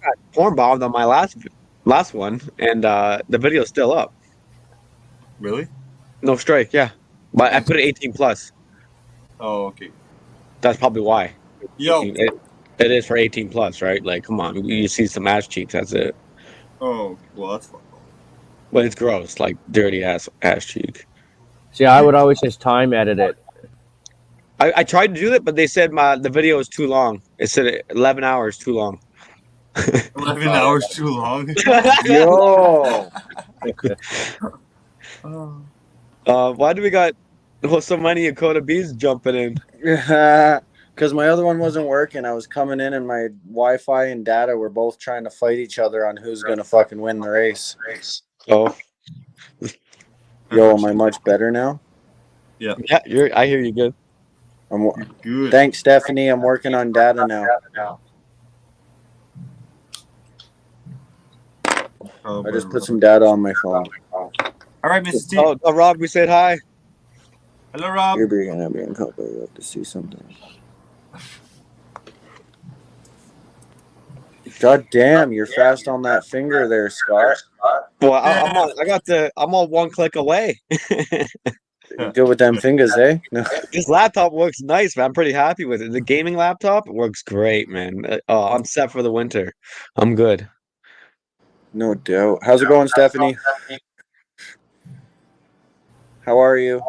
got porn bombed on my last one, and the video's still up. Really? No strike, yeah. But I put it 18 plus. Oh, okay. That's probably why. Yo. It is for 18 plus, right? Like, come on, you see some ass cheeks. That's it. Oh, well, that's fun. But it's gross, like dirty ass cheek. See, I would always just time edit it. I tried to do that, but they said the video is too long. It said 11 hours too long. 11 hours too long? Yo! Why do we got so many Kotab B's jumping in? Because my other one wasn't working. I was coming in and my Wi-Fi and data were both trying to fight each other on who's going to fucking win the race. Oh. Yo, am I much better now? Yeah. Yeah, I hear you good. Good. Thanks, Stephanie. I'm working on data now. I just put some data on my phone. All right, Mrs. T. Oh, Rob, we said hi. Hello, Rob. You're gonna be in couple. You have to see something. God damn, you're fast on that finger there, Scott. Well, I'm on one click away. Good with them fingers, eh? No. This laptop works nice, man. I'm pretty happy with it. The gaming laptop works great, man. I'm set for the winter. I'm good. No doubt. How's it going, Stephanie? How are you?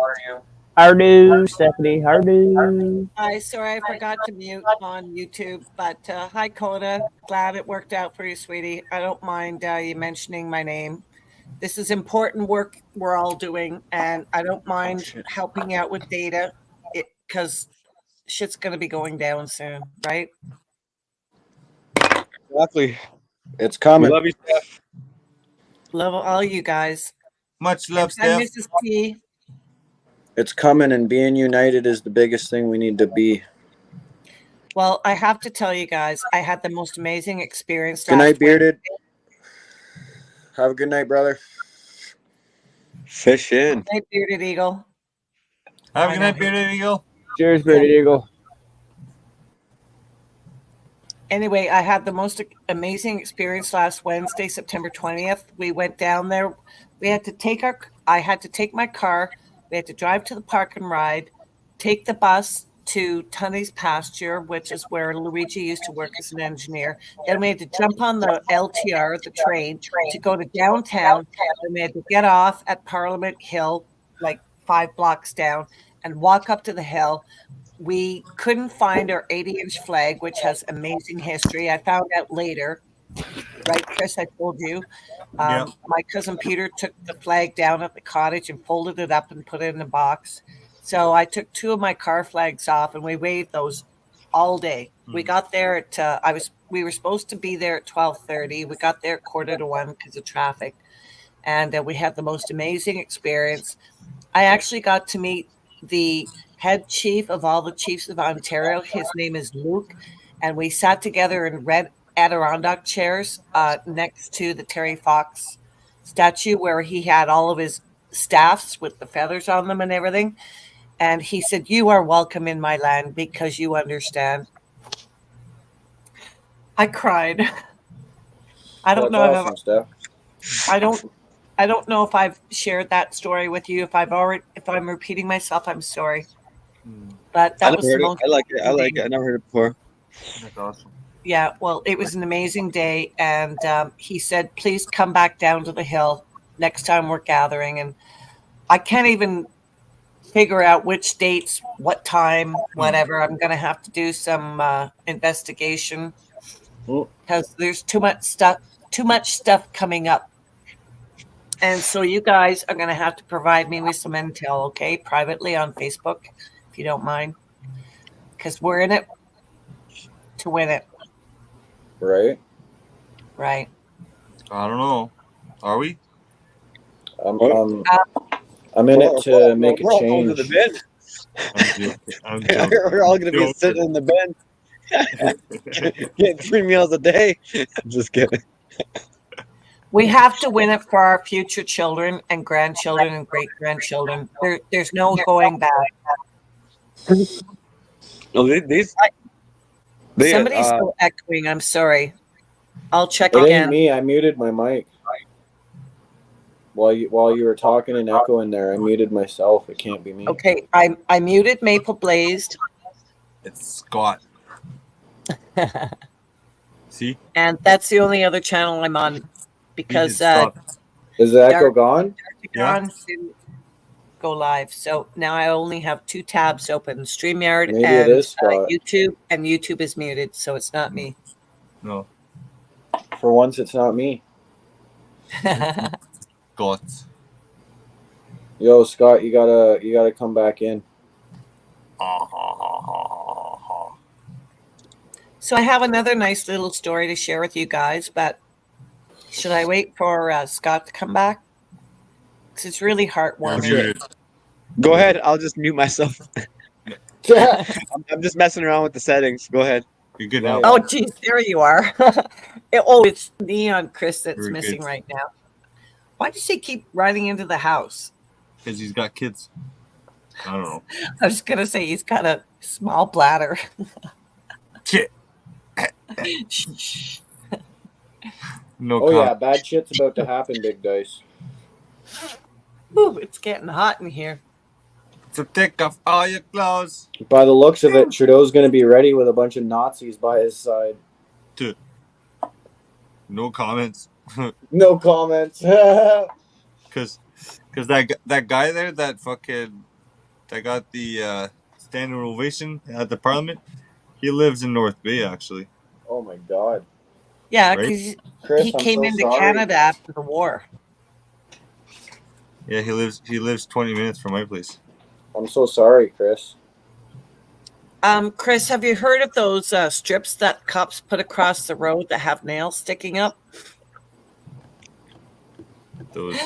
How do, Stephanie? How do? Hi, sorry I forgot to mute on YouTube, but hi, Coda. Glad it worked out for you, sweetie. I don't mind you mentioning my name. This is important work we're all doing, and I don't mind helping out with data because shit's going to be going down soon, right? Exactly. It's coming. We love you, Steph. Love all you guys. Much love, And Steph. Mrs. T. It's coming, and being united is the biggest thing we need to be. Well, I have to tell you guys, I had the most amazing experience. Good night, Bearded. Have a good night, brother. Fish in. Good night, Bearded Eagle. Have a good night, Bearded Eagle. Cheers, Bearded Eagle. Anyway, I had the most amazing experience last Wednesday, September 20th. We went down there. I had to take my car. We had to drive to the park and ride, take the bus to Tunney's pasture, which is where Luigi used to work as an engineer. Then we had to jump on the LTR, the train, to go to downtown. Then we had to get off at Parliament Hill, like 5 blocks down, and walk up to the hill. We couldn't find our 80-inch flag, which has amazing history. I found out later. Right, Chris, I told you. Yeah. My cousin Peter took the flag down at the cottage and folded it up and put it in a box. So I took 2 of my car flags off, and we waved those all day. We got there at we were supposed to be there at 12:30. We got there at 1:45 because of traffic, and we had the most amazing experience. I actually got to meet the head chief of all the chiefs of Ontario. His name is Luke, and we sat together in red Adirondack chairs next to the Terry Fox statue, where he had all of his staffs with the feathers on them and everything. And he said, "You are welcome in my land because you understand." I cried. I don't know. Awesome, Steph. I don't know if I've shared that story with you. If I'm repeating myself, I'm sorry. But that was the most. I like it. I never heard it before. That's awesome. Yeah, well, it was an amazing day, and he said, "Please come back down to the hill next time we're gathering." And I can't even figure out which dates, what time, whatever. I'm going to have to do some investigation because there's too much stuff coming up. And so you guys are going to have to provide me with some intel, okay, privately on Facebook, if you don't mind, because we're in it to win it. Right? Right. I don't know. Are we? I'm in it to make a change. To the bin. I'm joking. We're all going to be sitting in the bin, getting 3 meals a day. Just kidding. We have to win it for our future children and grandchildren and great-grandchildren. There's no going back. No, Somebody's still echoing. I'm sorry. I'll check It again. ain't me. I muted my mic. While you were talking and echoing there, I muted myself. It can't be me. Okay, I muted Maple Blazed. It's Scott. See? And that's the only other channel I'm on because Is the echo gone? Gone didn't go live. So now I only have 2 tabs open: StreamYard Maybe and it is Scott. YouTube. And YouTube is muted, so it's not me. No. For once, it's not me. Scott. Yo, Scott, you gotta come back in. So I have another nice little story to share with you guys, but should I wait for Scott to come back? Because it's really heartwarming. Go ahead. I'll just mute myself. I'm just messing around with the settings. Go ahead. You're good now. Oh, geez, there you are. It's Neon Chris that's Very missing good. right now. Why does he keep running into the house? Because he's got kids. I don't know. I was gonna say he's got a small bladder. Shit. No. Oh yeah, bad shit's about to happen, Big Dice. Ooh, it's getting hot in here. So take off all your clothes. By the looks of it, Trudeau's going to be ready with a bunch of Nazis by his side. Dude. No comments. No comments. Because that guy there that got the standing ovation at the parliament, he lives in North Bay actually. Oh my God. Yeah, Right? because he came into Canada after the war. Yeah, he lives 20 minutes from my place. I'm so sorry, Chris. Chris, have you heard of those strips that cops put across the road that have nails sticking up? Those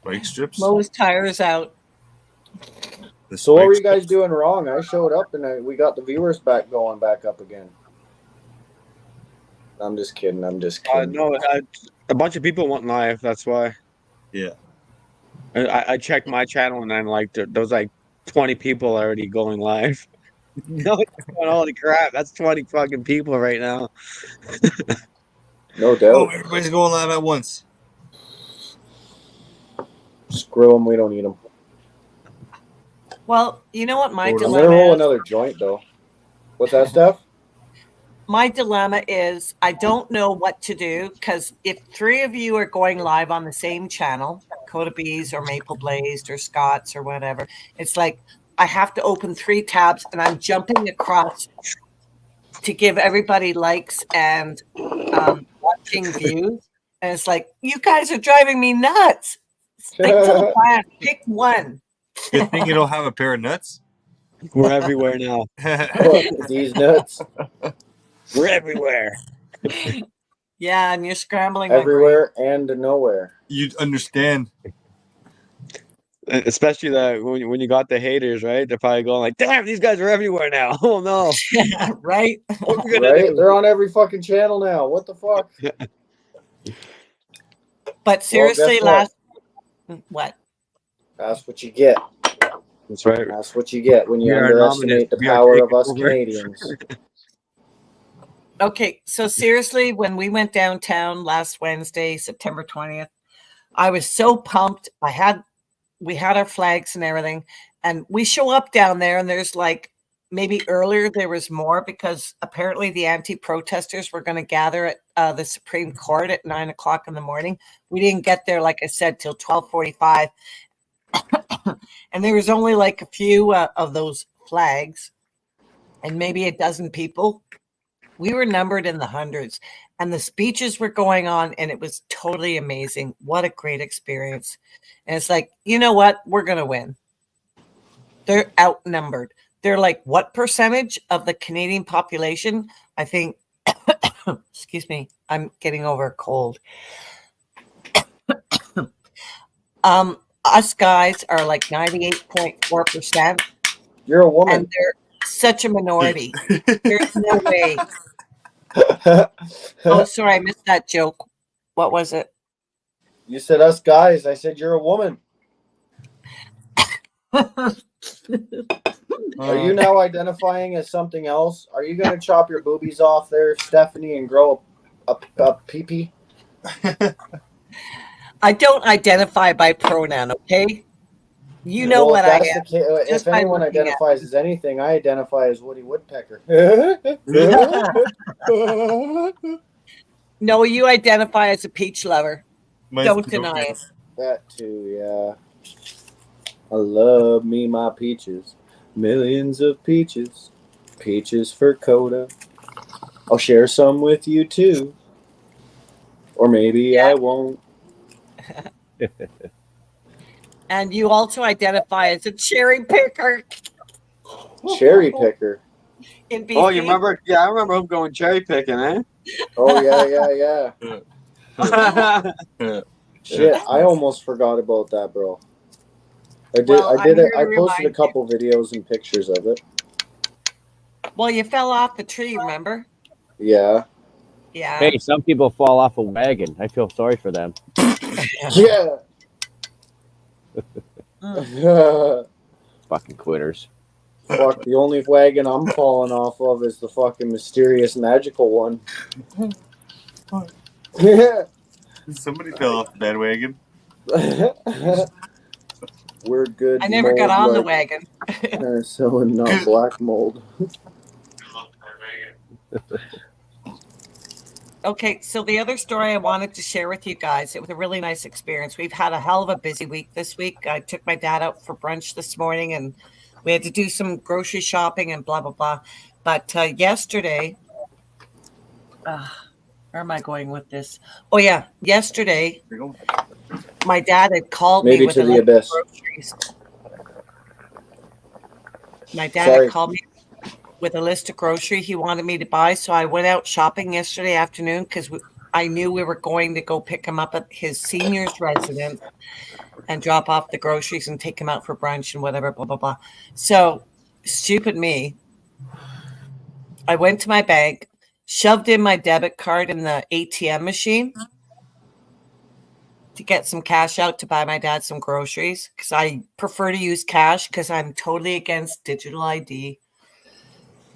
bike strips. Blow his tires out. So what were you guys doing wrong? I showed up and we got the viewers back up again. I'm just kidding. No, a bunch of people went live. That's why. Yeah. I checked my channel and then like there was like 20 people already going live. No, holy crap! That's 20 fucking people right now. No doubt. Oh, everybody's going live at once. Screw them. We don't need them. Well, you know what my I'm dilemma gonna roll is? another joint though. What's that stuff? My dilemma is I don't know what to do because if 3 of you are going live on the same channel, Kotab123 or Maple Blazed or Scott's or whatever, it's like I have to open 3 tabs and I'm jumping across to give everybody likes and watching views. And it's like, you guys are driving me nuts. Stick to the plan. Pick one. Good thing you don't have a pair of nuts. We're everywhere now. These nuts. We're everywhere. Yeah, and you're scrambling my Everywhere and nowhere. You'd understand. Especially when you got the haters, right? They're probably going like, "Damn, these guys are everywhere now." Oh no! brain. Right? What are we gonna Right? do? They're on every fucking channel now. What the fuck? But seriously, Well, guess what? That's what you get. That's right. That's what you get when you We are underestimate the nominated. We are power of taking us over. Canadians. Okay, so seriously, when we went downtown last Wednesday, September 20th, I was so pumped. We had our flags and everything, and we show up down there, and there's like maybe earlier there was more because apparently the anti-protesters were going to gather at the Supreme Court at 9 o'clock in the morning. We didn't get there, like I said, till 12:45, and there was only like a few of those flags, and maybe a dozen people. We were numbered in the hundreds, and the speeches were going on, and it was totally amazing. What a great experience. And it's like, you know what? We're going to win. They're outnumbered. They're like, what percentage of the Canadian population? I think, excuse me, I'm getting over a cold. Us guys are like 98.4%. You're a woman. And they're such a minority. There's no way. Oh, sorry, I missed that joke. What was it? You said us guys. I said you're a woman. Are you now identifying as something else? Are you going to chop your boobies off there, Stephanie, and grow a pee-pee? I don't identify by pronoun, okay? You know what I am. If anyone identifies as anything, I identify as Woody Woodpecker. No, you identify as a peach lover. Don't deny it. That too, yeah. I love me my peaches. Millions of peaches. Peaches for Koda. I'll share some with you too. Or maybe I won't. And you also identify as a cherry picker. Cherry picker. In BC. Oh, you remember? Yeah, I remember him going cherry picking, eh? Oh yeah. Shit, I almost forgot about that, bro. I posted a couple videos and pictures of it. Well, you fell off the tree, remember? Yeah. Yeah. Hey, some people fall off a wagon. I feel sorry for them. Yeah. Fucking quitters. Fuck, the only wagon I'm falling off of is the fucking mysterious magical one. Yeah. Somebody fell off the bandwagon. We're good. I never got mold, on the like, wagon. penicillin, not black mold. Okay, so the other story I wanted to share with you guys, it was a really nice experience. We've had a hell of a busy week this week. I took my dad out for brunch this morning and we had to do some grocery shopping and blah, blah, blah. But yesterday, where am I going with this? Oh, yeah, yesterday, my dad had called Maybe me with to a the list of abyss. groceries. My dad Sorry. had called me with a list of grocery he wanted me to buy. So I went out shopping yesterday afternoon because I knew we were going to go pick him up at his senior's residence and drop off the groceries and take him out for brunch and whatever, blah, blah, blah. So stupid me. I went to my bank, shoved in my debit card in the ATM machine to get some cash out to buy my dad some groceries because I prefer to use cash because I'm totally against digital ID.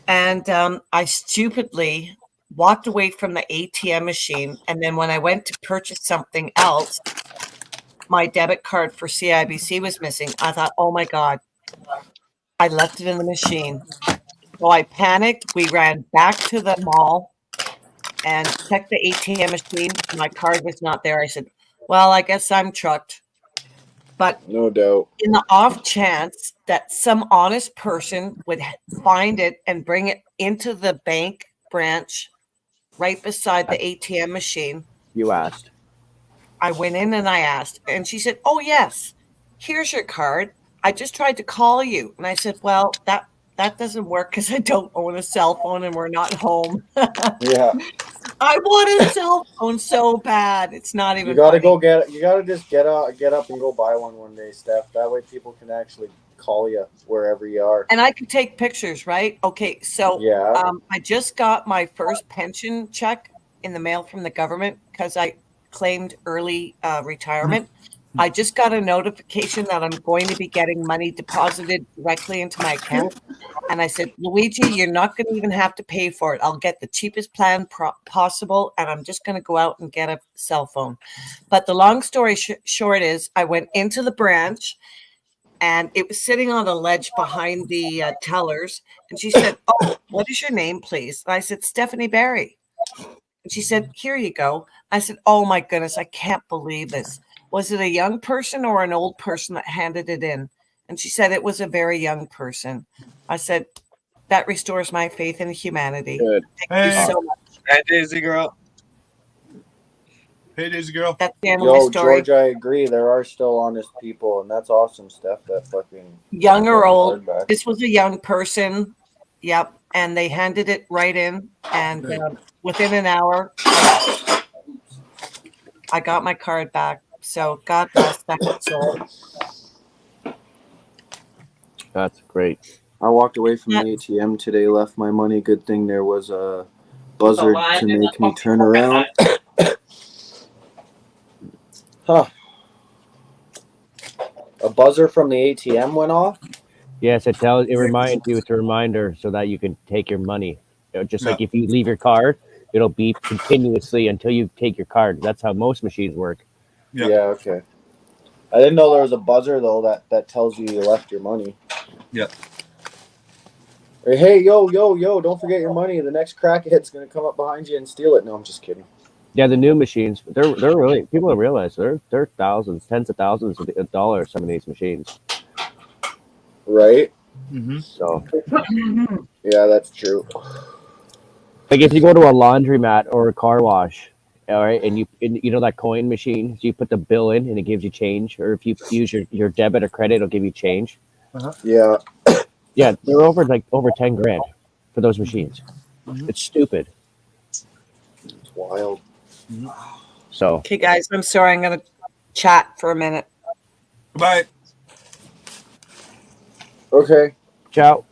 And I stupidly walked away from the ATM machine. And then when I went to purchase something else, my debit card for CIBC was missing. I thought, oh my God, I left it in the machine. So I panicked. We ran back to the mall and checked the ATM machine. My card was not there. I said, well, I guess I'm trucked. But No doubt. in the off chance that some honest person would find it and bring it into the bank branch right beside the ATM machine, You asked. I went in and I asked, and she said, oh, yes, here's your card. I just tried to call you. And I said, well, that doesn't work because I don't own a cell phone and we're not home. Yeah. I want a cell phone so bad. It's not even You gotta funny. go get it. You gotta just get up and go buy one day, Steph. That way people can actually call you wherever you are. And I can take pictures, right? Okay, so Yeah. I just got my first pension check in the mail from the government because I claimed early retirement. I just got a notification that I'm going to be getting money deposited directly into my account. And I said, Luigi, you're not going to even have to pay for it. I'll get the cheapest plan possible. And I'm just going to go out and get a cell phone. But the long story short is I went into the branch and it was sitting on a ledge behind the tellers. And she said, oh, what is your name, please? And I said, Stephanie Barry. And she said, here you go. I said, oh my goodness, I can't believe this. Was it a young person or an old person that handed it in? And she said, it was a very young person. I said, that restores my faith in humanity. Good. Thank you so much. Hey, Daisy girl. Hey, Daisy girl. That's the end of my Yo, story. George, I agree. There are still honest people, and that's awesome, Steph. That fucking Young or old. hardback. This was a young person. Yep. And they handed it right in. And within an hour, I got my card back. So God bless that soul. That's great. I walked away from the ATM today, left my money. Good thing there was a buzzer to make me turn around. Huh. A buzzer from the ATM went off? Yes, it reminds you. It's a reminder so that you can take your money. Just like if you leave your card, it'll beep continuously until you take your card. That's how most machines work. Yeah, okay. I didn't know there was a buzzer, though, that tells you left your money. Yeah. Hey, yo, don't forget your money. The next crackhead's going to come up behind you and steal it. No, I'm just kidding. Yeah, the new machines, they're really, people don't realize they're thousands, tens of thousands of dollars, some of these machines. Right? Mm-hmm. So, yeah, that's true. like if you go to a laundromat or a car wash, all right, and you know that coin machine, so you put the bill in and it gives you change, or if you use your debit or credit, it'll give you change. Uh-huh. Yeah. Yeah, they're over 10 grand for those machines. Mm-hmm. It's stupid. It's wild. Mm-hmm. So, Okay, guys, I'm sorry. I'm going to chat for a minute. Goodbye. Okay. Ciao.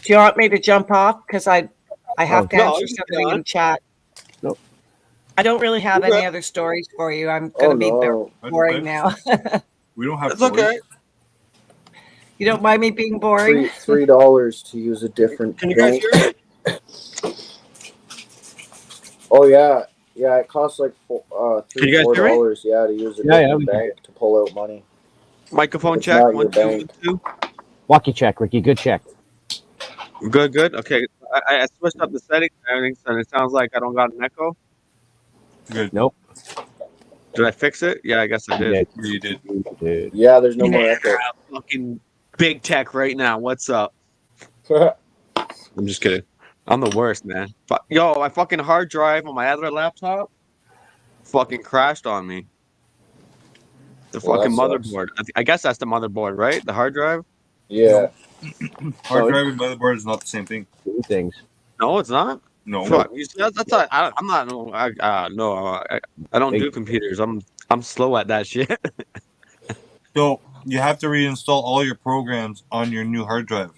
Do you want me to jump off? Because I have to No, answer you something can. in chat. Nope. I don't really have Okay. any other stories for you. I'm going to be That's boring okay. now. We don't have That's stories. okay. You don't mind me being boring? $3 to use a different Can you guys bank. hear me? Oh yeah, yeah. It costs like Can you guys hear me? $3-4. Yeah, to use a Yeah, different we can. bank to pull out money. Microphone It's check. not 1 your 2 1 bank. 2. Walkie check, Ricky. Good check. Good, good. Okay. I switched up the settings and everything, so it sounds like I don't got an echo. Good. Nope. Did I fix it? Yeah, I guess I You did. Yeah, you did. You did. Yeah, there's no more echo. Fucking big tech right now. What's up? I'm just kidding. I'm the worst, man. Yo, my fucking hard drive on my other laptop fucking crashed on me. The Well, fucking that sucks. motherboard. I guess that's the motherboard, right? The hard drive? Yeah. Hard drive and motherboard is not the same thing. Two things. No, it's not. No. Fuck. You see, that's not, I'm not. No, I don't do computers. I'm slow at that shit. So you have to reinstall all your programs on your new hard drive.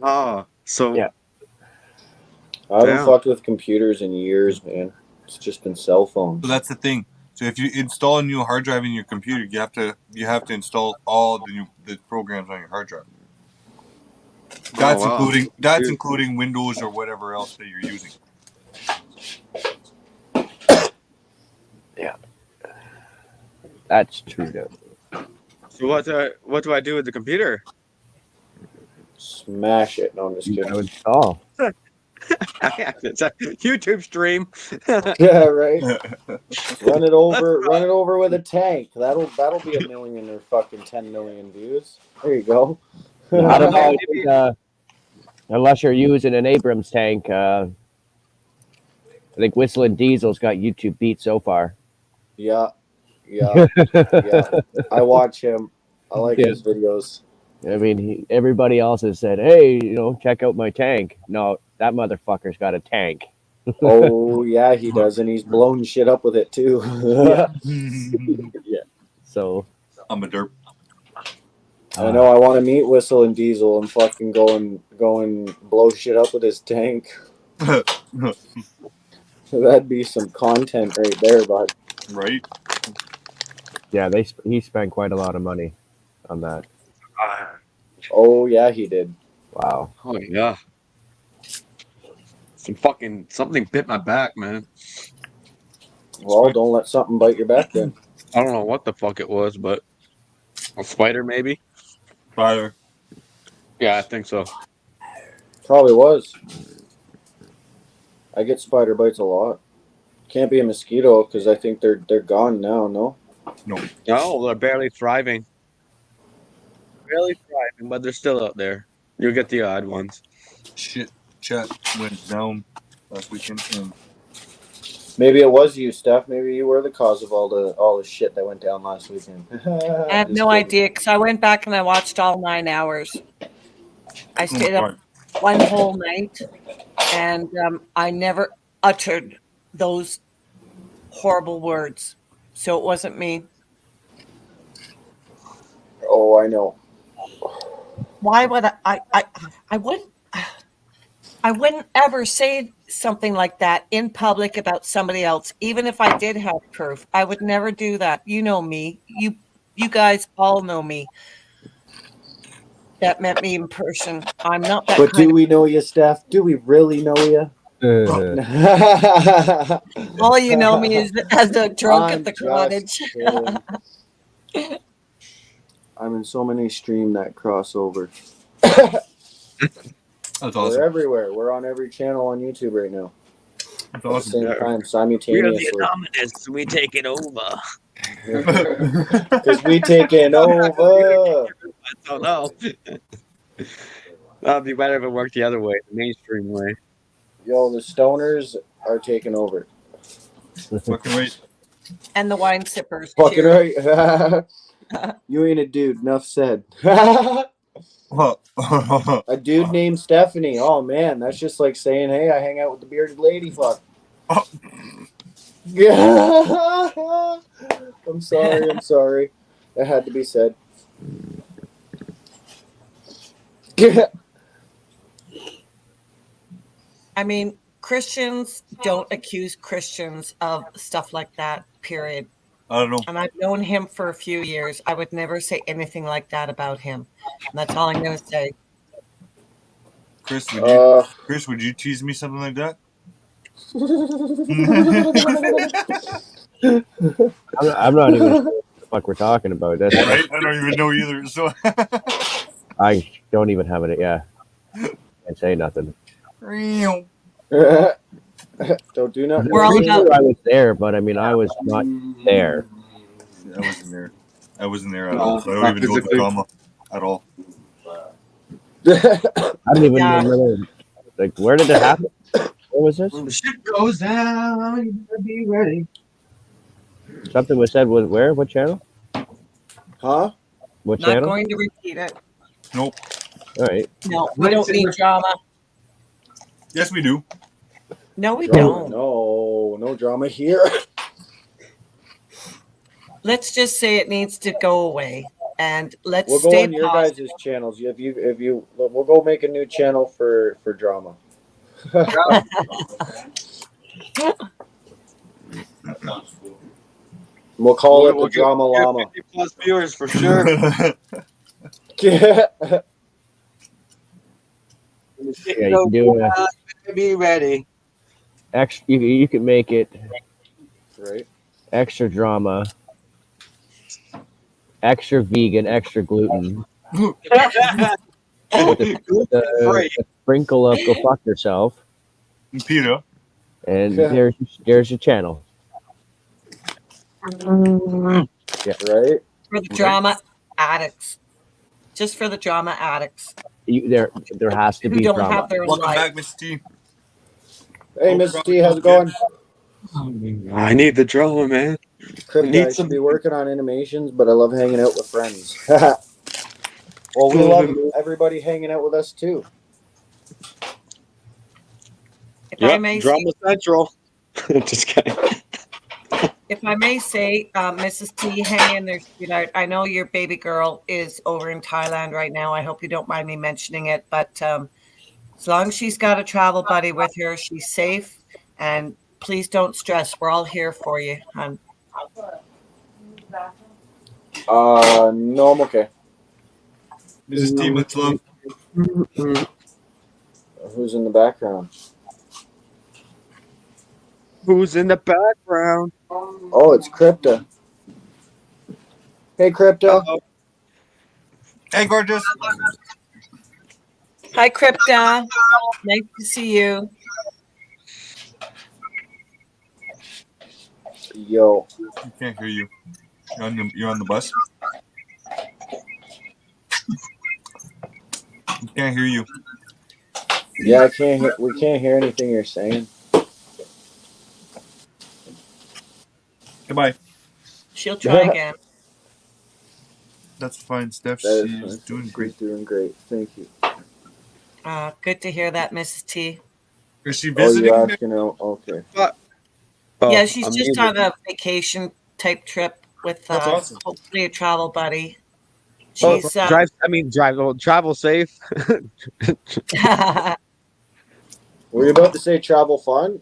Oh, so Yeah. I haven't Damn. fucked with computers in years, man. It's just been cell phones. So that's the thing. So if you install a new hard drive in your computer, you have to install all the programs on your hard drive. That's wow. including Windows or whatever else that you're using. Yeah. That's true, though. So what do I do with the computer? Smash it. No, I'm just kidding. Install. It's a YouTube stream. Yeah, right. Run it over with a tank. That'll be 1 million or fucking 10 million views. There you go. I don't know. I think, unless you're using an Abrams tank, I think Whistling Diesel's got YouTube beat so far. Yeah. I watch him. I like his videos. I mean, everybody else has said, "Hey, check out my tank." No, that motherfucker's got a tank. Oh yeah, he does, and he's blown shit up with it too. Yeah. So I'm a derp. I know. I want to meet Whistle and Diesel and fucking go and blow shit up with his tank. That'd be some content right there, bud. Right? yeah, he spent quite a lot of money on that. Oh yeah, he did. Wow. Oh yeah. Something bit my back, man. Well, don't let something bite your back then. I don't know what the fuck it was, but a spider maybe. Spider. Yeah, I think so. Probably was. I get spider bites a lot. Can't be a mosquito because I think they're gone now. No. No, they're barely thriving. Barely thriving, but they're still out there. You'll get the odd ones. Shit. Chat went down last weekend. And Maybe it was you, Steph. Maybe you were the cause of all the shit that went down last weekend. I have no idea because I went back and I watched all 9 hours. I stayed up one whole night, and I never uttered those horrible words. So it wasn't me. Oh, I know. Why would I wouldn't ever say something like that in public about somebody else, even if I did have proof. I would never do that. You know me. You guys all know me. That met me in person. I'm not that. But do we know you, Steph? Do we really know you? All you know me is as a drunk at the cottage. I'm in so many stream that crossover. That's awesome. We're everywhere. We're on every channel on YouTube right now. That's At awesome. the same time, We're simultaneously. the Anonymous. We take it over. Because we taking over. I don't know. That'd be better if it worked the other way, the mainstream way. Yo, the stoners are taking over. Fucking right. And the wine sippers. Fucking too. right. You ain't a dude. Enough said. A dude named Stephanie. Oh man, that's just like saying, "Hey, I hang out with the bearded lady." Fuck. Yeah. I'm sorry. That had to be said. I mean, Christians don't accuse Christians of stuff like that, period. I don't know. And I've known him for a few years. I would never say anything like that about him. And that's all I'm going to say. Chris, would you tease me something like that? I'm not even sure what the fuck we're talking about. That's right? I don't even know either. So I don't even have it. Yeah, can't say nothing. Don't do nothing. We're all about. I was there, but I mean, I was not there. I wasn't there. I wasn't there at all. So I don't even know the drama at all. I don't even know. Like, where did it happen? What was this? When the ship goes down, you better be ready. Something was said with where? What channel? Huh? What Not channel? going to repeat it. Nope. All right. No, we don't need drama. Yes, we do. No, we Drama. don't. No drama here. Let's just say it needs to go away, and let's We'll go stay on your positive. guys' channels. We'll go make a new channel for drama. We'll call it the Drama Llama. 50 plus viewers for sure. Yeah. Yeah, you can do Be ready. extra. You can make it Right. extra drama, extra vegan, extra gluten. With the sprinkle of go fuck yourself. Peter. And there's your channel. Yeah. Right. For the drama addicts, just for the drama addicts There has to who be don't drama. have their Welcome life. back, Miss T. Hey, Mrs. T, how's it going? I need the drama, man. Crypto, I should be working on animations, but I love hanging out with friends. Well, we love everybody hanging out with us too. If I may Drama Central. Just kidding. If I may say, Mrs. T, hang in there, sweetheart. I know your baby girl is over in Thailand right now. I hope you don't mind me mentioning it, but as long as she's got a travel buddy with her, she's safe. And please don't stress. We're all here for you, hon. No, I'm okay. Mrs. T, much love. Who's in the background? Who's in the background? Oh, it's Crypto. Hey, Crypto. Hey, gorgeous. Hi, Crypta. Nice to see you. Yo. I can't hear you. You're on the bus. I can't hear you. Yeah, I can't hear. We can't hear anything you're saying. Goodbye. She'll try again. That's fine, Steph. That She's is doing She's great. doing great. Thank you. Good to hear that, Mrs. T. Is she Oh, visiting? you're asking out? Okay. Yeah, she's just on a vacation type trip with That's awesome. hopefully a travel buddy. Well, She's travel safe. Were you about to say travel fun?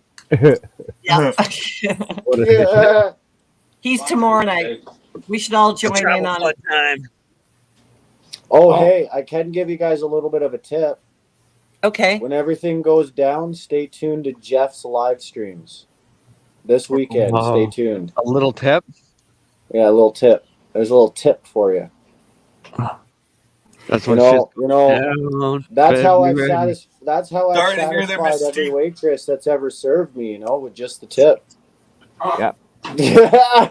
yeah. Yeah. He's tomorrow night. We should all join in on it. Time. Oh, hey, I can give you guys a little bit of a tip. Okay. When everything goes down, stay tuned to Jeff's live streams this weekend. Oh. Stay tuned. A little tip. Yeah, a little tip. There's a little tip for you. That's You what know, that's how I've satisfied. That's how I've Darn it, you're there, satisfied Mrs. every T. waitress that's ever served me. You know, with just the tip. Yeah. Yeah.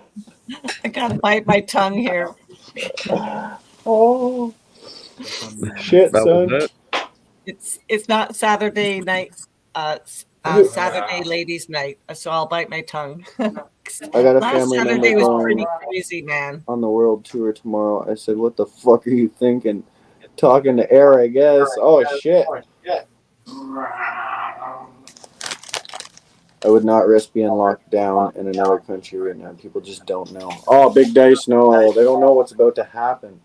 I gotta bite my tongue here. Oh. Shit, son. It's not Saturday night. Saturday ladies' night. So I'll bite my tongue. I got a Last family Saturday member was pretty going crazy, man. on the world tour tomorrow. I said, "What the fuck are you thinking?" Talking to air, I guess. Oh shit. I would not risk being locked down in another country right now. People just don't know. Oh, big dice, no. They don't know what's about to happen.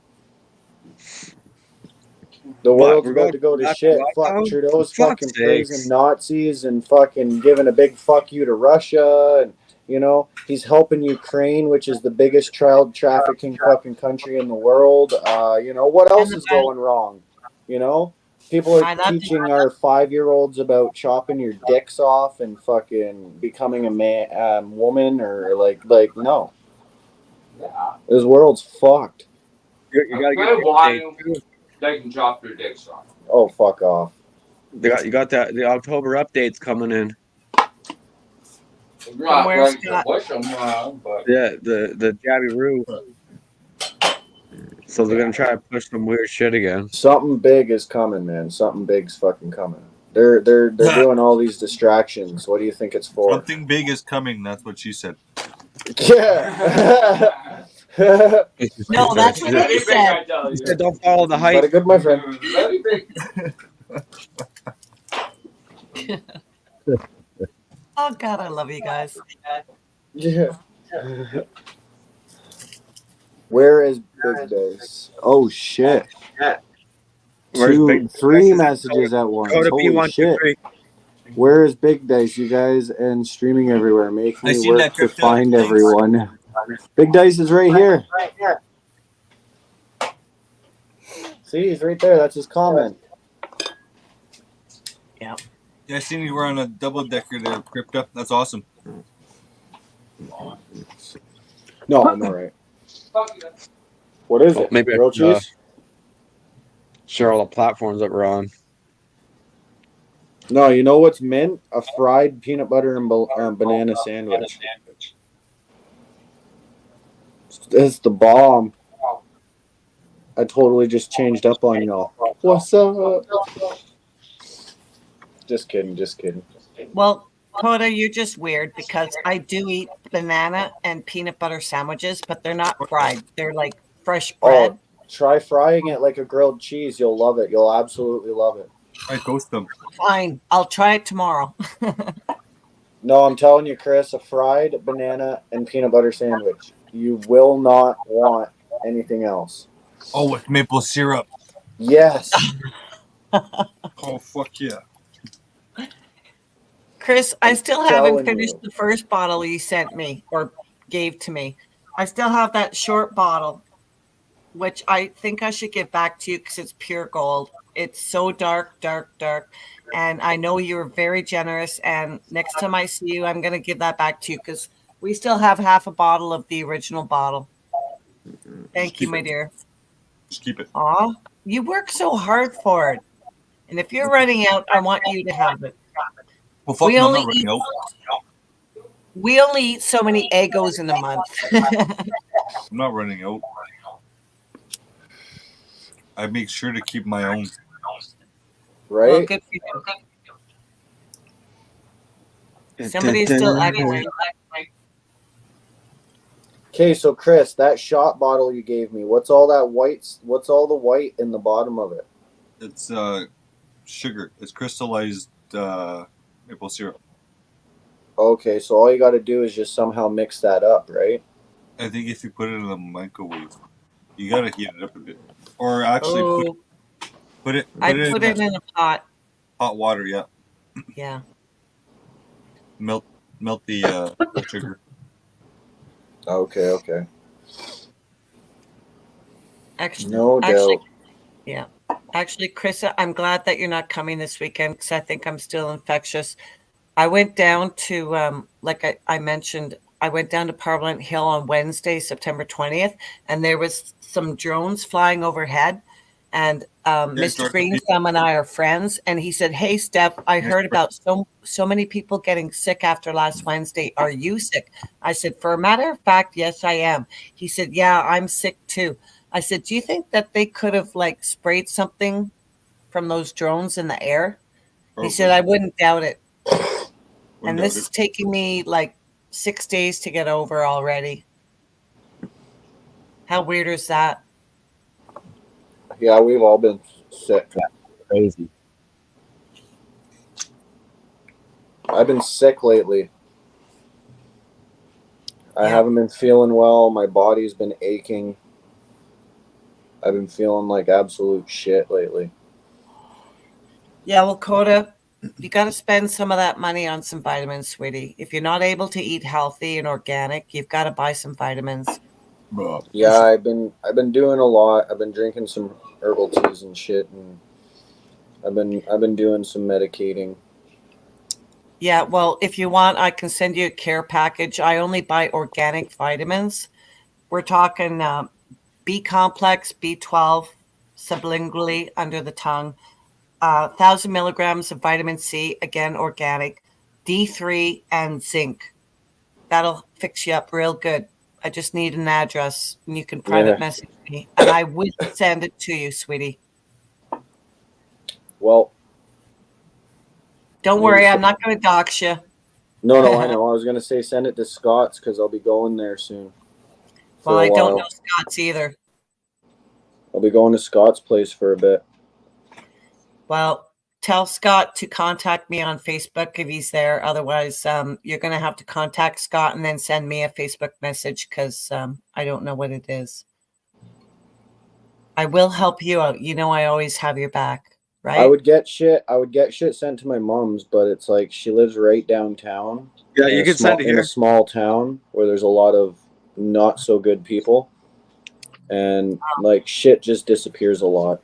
The world's We're about going to go to back shit. to Fuck lockdown? Trudeau's For fucking fuck's praising sakes. Nazis and fucking giving a big fuck you to Russia, and you know he's helping Ukraine, which is the biggest child trafficking fucking country in the world. You know what else is going wrong? You know, people are teaching our 5-year-olds about chopping your dicks off and fucking becoming a man, woman, or like no. This world's fucked. You gotta get the update, too. They can chop your dicks off. Oh, fuck off. You got that the October updates coming in. Not Where's ready to Scott? push them, but Yeah, the Jabby Roo. So they're gonna try to push some weird shit again. Something big is coming, man. Something big's fucking coming. They're doing all these distractions. What do you think it's for? Something big is coming. That's what she said. Yeah. No, that's what he said. He said, "Don't follow the hype." Very good, my friend. very big. Oh God, I love you guys. Yeah. Where is Big Days? Oh shit. Where's Big 3 messages at once. Holy shit. Kotab123. Where is Big Dice, you guys, and streaming everywhere? Make I me seen work that to crypto. find Thanks. everyone. Big Dice is right here. See, he's right there. That's his comment. Yeah. Yeah, I seen you were on a double decker there, Crypto. That's awesome. No, I'm all right. What is it? Maybe I Grilled should, cheese? share all the platforms that we're on. No, you know what's mint? A fried peanut butter and banana sandwich. It's the bomb. I totally just changed up on y'all. What's up? Just kidding, just kidding. Well, Coda, you're just weird because I do eat banana and peanut butter sandwiches, but they're not fried. They're like fresh bread. Oh, try frying it like a grilled cheese. You'll love it. You'll absolutely love it. I toast them. Fine. I'll try it tomorrow. No, I'm telling you, Chris, a fried banana and peanut butter sandwich. You will not want anything else. Oh, with maple syrup. Yes. Oh, fuck yeah. Chris, I still haven't telling finished you. the first bottle you sent me or gave to me. I still have that short bottle, which I think I should give back to you because it's pure gold. It's so dark, dark, dark. And I know you were very generous. And next time I see you, I'm going to give that back to you because we still have half a bottle of the original bottle. Thank you, my dear. Just keep it. Aw, you work so hard for it. And if you're running out, I want you to have it. Well, fuck, We no, I'm only not running eat- out. We only eat so many Eggos in a month. I'm not running out. I make sure to keep my own. Right? Well, good for you. Somebody's still echoing. Okay, so Chris, that shot bottle you gave me, what's all that white? What's all the white in the bottom of it? It's sugar. It's crystallized maple syrup. Okay, so all you got to do is just somehow mix that up, right? I think if you put it in the microwave, you gotta heat it up a bit, or actually put it. I put it in a pot. Hot water, yeah. Yeah. Melt the sugar. Okay. Actually, yeah. Actually, Chris, I'm glad that you're not coming this weekend because I think I'm still infectious. I went down to, like I mentioned, I went down to Parliament Hill on Wednesday, September 20th, and there was some drones flying overhead. And Mr. Greenthumb and I are friends. And he said, "Hey, Steph, I heard about so many people getting sick after last Wednesday. Are you sick?" I said, "For a matter of fact, yes, I am." He said, "Yeah, I'm sick too." I said, "Do you think that they could have like sprayed something from those drones in the air?" He said, "I wouldn't doubt it." And this is taking me like 6 days to get over already. How weird is that? Yeah, we've all been sick. Crazy. I've been sick lately. I haven't been feeling well. My body's been aching. I've been feeling like absolute shit lately. Yeah, well, Coda, you got to spend some of that money on some vitamins, sweetie. If you're not able to eat healthy and organic, you've got to buy some vitamins. Yeah, I've been doing a lot. I've been drinking some herbal teas and shit, and I've been doing some medicating. Yeah, well, if you want, I can send you a care package. I only buy organic vitamins. We're talking B complex, B12, sublingually under the tongue, 1,000 milligrams of vitamin C, again organic, D3, and zinc. That'll fix you up real good. I just need an address, and you can private Yeah. message me, and I will send it to you, sweetie. Well, Don't maybe worry, so- I'm not going to dox you. No, I know. I was gonna say send it to Scott's because I'll be going there soon. Well, For a I don't know while. Scott's either. I'll be going to Scott's place for a bit. Well, tell Scott to contact me on Facebook if he's there. Otherwise, you're going to have to contact Scott and then send me a Facebook message because I don't know what it is. I will help you out. You know, I always have your back, right? I would get shit sent to my mom's, but it's like she lives right downtown. Yeah, you can send it in here. a small town where there's a lot of not so good people, and like shit just disappears a lot.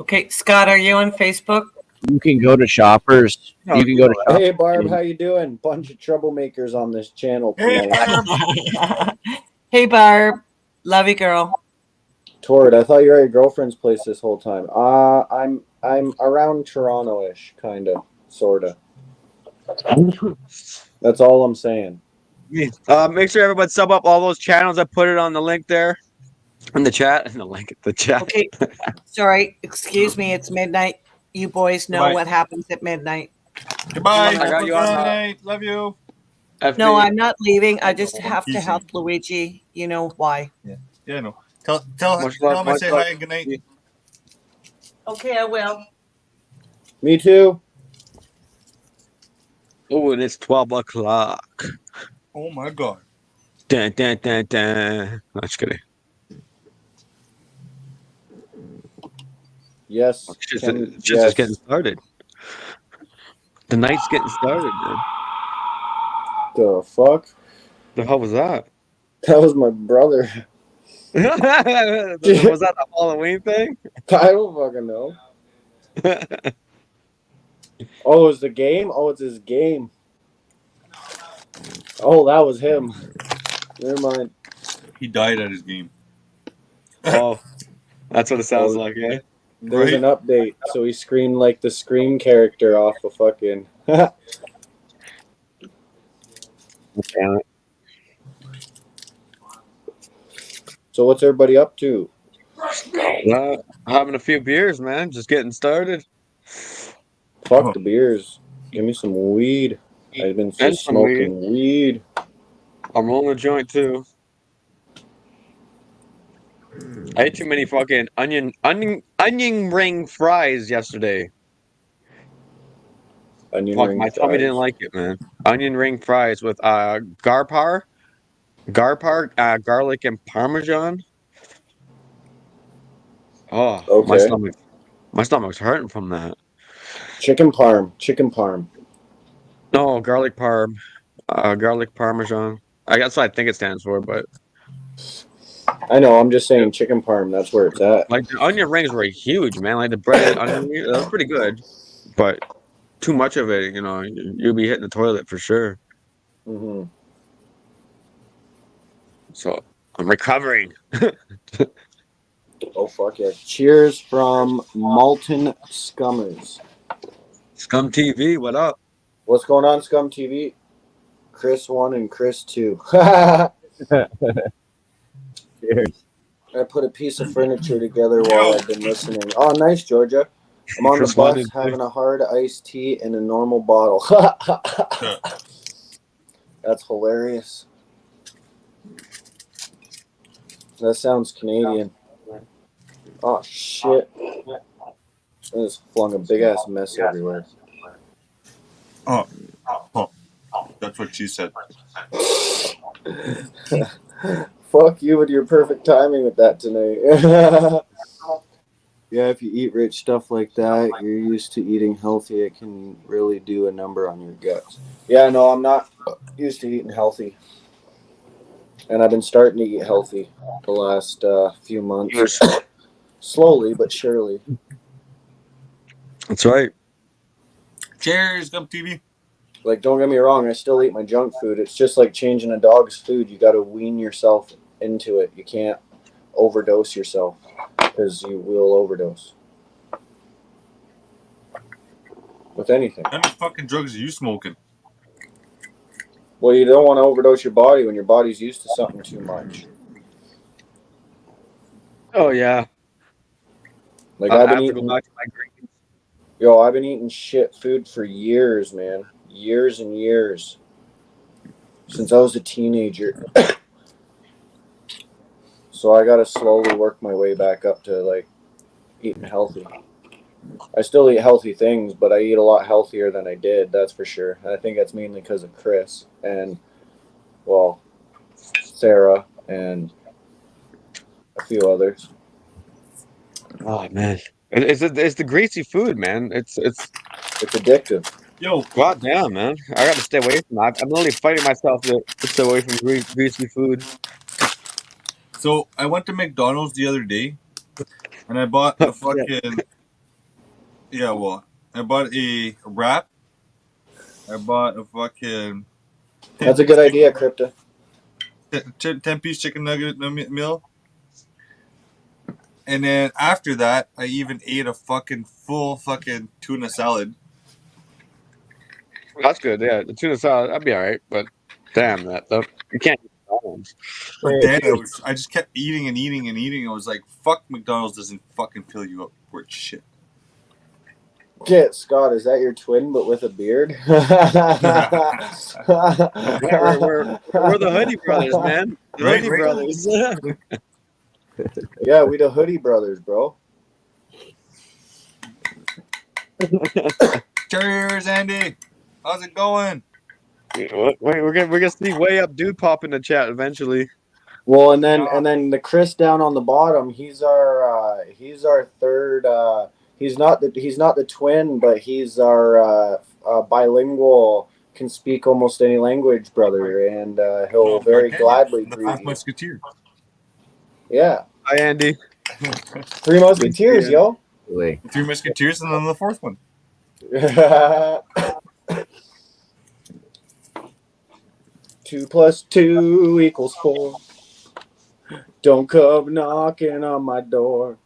Okay, Scott, are you on Facebook? You can go to Shoppers. You can go to Shoppers. Hey Barb, how you doing? Bunch of troublemakers on this channel Hey, tonight. Hey, Barb. Love you, girl. Tord, I thought you were at your girlfriend's place this whole time. I'm around Toronto-ish, kinda, sorta. That's all I'm saying. Make sure everybody sub up all those channels. I put it on the link there in the chat. In the link, the chat. Okay, sorry. Excuse me. It's midnight. You boys know Goodbye. what happens at midnight. Goodbye. I got you on Night. Love you. FB. No, I'm not leaving. I just have to Easy. help Luigi. You know why. Yeah, no. Tell Much love, him I much say love. hi and good night. Okay, I will. Me too. Oh, and it's 12 o'clock. Oh my god. Dun, dun, dun, dun. No, just kidding. Yes. Just yes. getting started. The night's getting started, man. The fuck? The hell was that? That was my brother. Was that the Halloween thing? I don't fucking know. Oh, it's the game? Oh, it's his game. Oh, that was him. Never mind. He died at his game. Oh, that's what it sounds Oh, like, eh? There's Right? an update, so he screamed like the Scream character off of fucking. So what's everybody up to? Having a few beers, man. Just getting started. Fuck the beers. Give me some weed. I've been And just some smoking weed. I'm rolling a joint too. I ate too many fucking onion ring fries yesterday. Onion Fuck, ring my tummy didn't fries. like it, man. Onion ring fries with garlic and parmesan. Oh, Okay. my stomach's hurting from that. Chicken parm. No, garlic parmesan. I guess what I think it stands for, but I know. I'm just saying chicken parm. That's where it's at. like the onion rings were huge, man. Like the breaded onion rings, that was pretty good. But too much of it, you'll be hitting the toilet for sure. Mm-hmm. So I'm recovering. Oh fuck yeah! Cheers from Malton Scummers. Scum TV, what up? What's going on, Scum TV? Chris 1 and Chris 2. Cheers. I put a piece of furniture together while I've been listening. Oh, nice, Georgia. I'm on Chris the bus 1 and having a hard iced tea in a normal bottle. That's hilarious. That sounds Canadian. Oh, shit. I just flung a big ass mess everywhere. Oh, that's what she said. Fuck you with your perfect timing with that tonight. Yeah, if you eat rich stuff like that, you're used to eating healthy, it can really do a number on your guts. Yeah, no, I'm not used to eating healthy. And I've been starting to eat healthy the last few months. Slowly but surely. That's right. Cheers, Gump TV. Like, don't get me wrong, I still eat my junk food. It's just like changing a dog's food. You got to wean yourself into it. You can't overdose yourself because you will overdose with anything. How many fucking drugs are you smoking? Well, you don't want to overdose your body when your body's used to something too much. Oh yeah. Like I I've been have to go eating, back to my greens. I've been eating shit food for years, man. Years and years. Since I was a teenager. So I got to slowly work my way back up to like eating healthy. I still eat healthy things, but I eat a lot healthier than I did, that's for sure. And I think that's mainly because of Chris and, well, Sarah and a few others. Oh man, it's the greasy food, man. It's addictive. Yo, god damn, man. I got to stay away from that. I'm only fighting myself to stay away from greasy food. So I went to McDonald's the other day, and I bought a fucking I bought a wrap. I bought a fucking. That's a good idea, Crypta. 10-piece chicken nugget meal. And then after that, I even ate a fucking full fucking tuna salad. That's good. Yeah, the tuna salad, that'd be all right. But damn, you can't eat McDonald's. But then I just kept eating and eating and eating. I was like, fuck, McDonald's doesn't fucking fill you up for shit. Yeah, Scott, is that your twin but with a beard? Yeah, we're the Hoodie Brothers, man. The Hoodie Brothers. Yeah, we the Hoodie Brothers, bro. Cheers, Andy. How's it going? Wait, we're gonna see Way Up Dude pop in the chat eventually. Well, and then the Chris down on the bottom, he's our third. He's not the twin, but he's our bilingual, can speak almost any language brother, and he'll very gladly the greet Five you. Musketeers. Yeah. Hi, Andy. Three Musketeers, yo. Three Musketeers, and then the fourth one. 2 + 2 = 4. Don't come knocking on my door.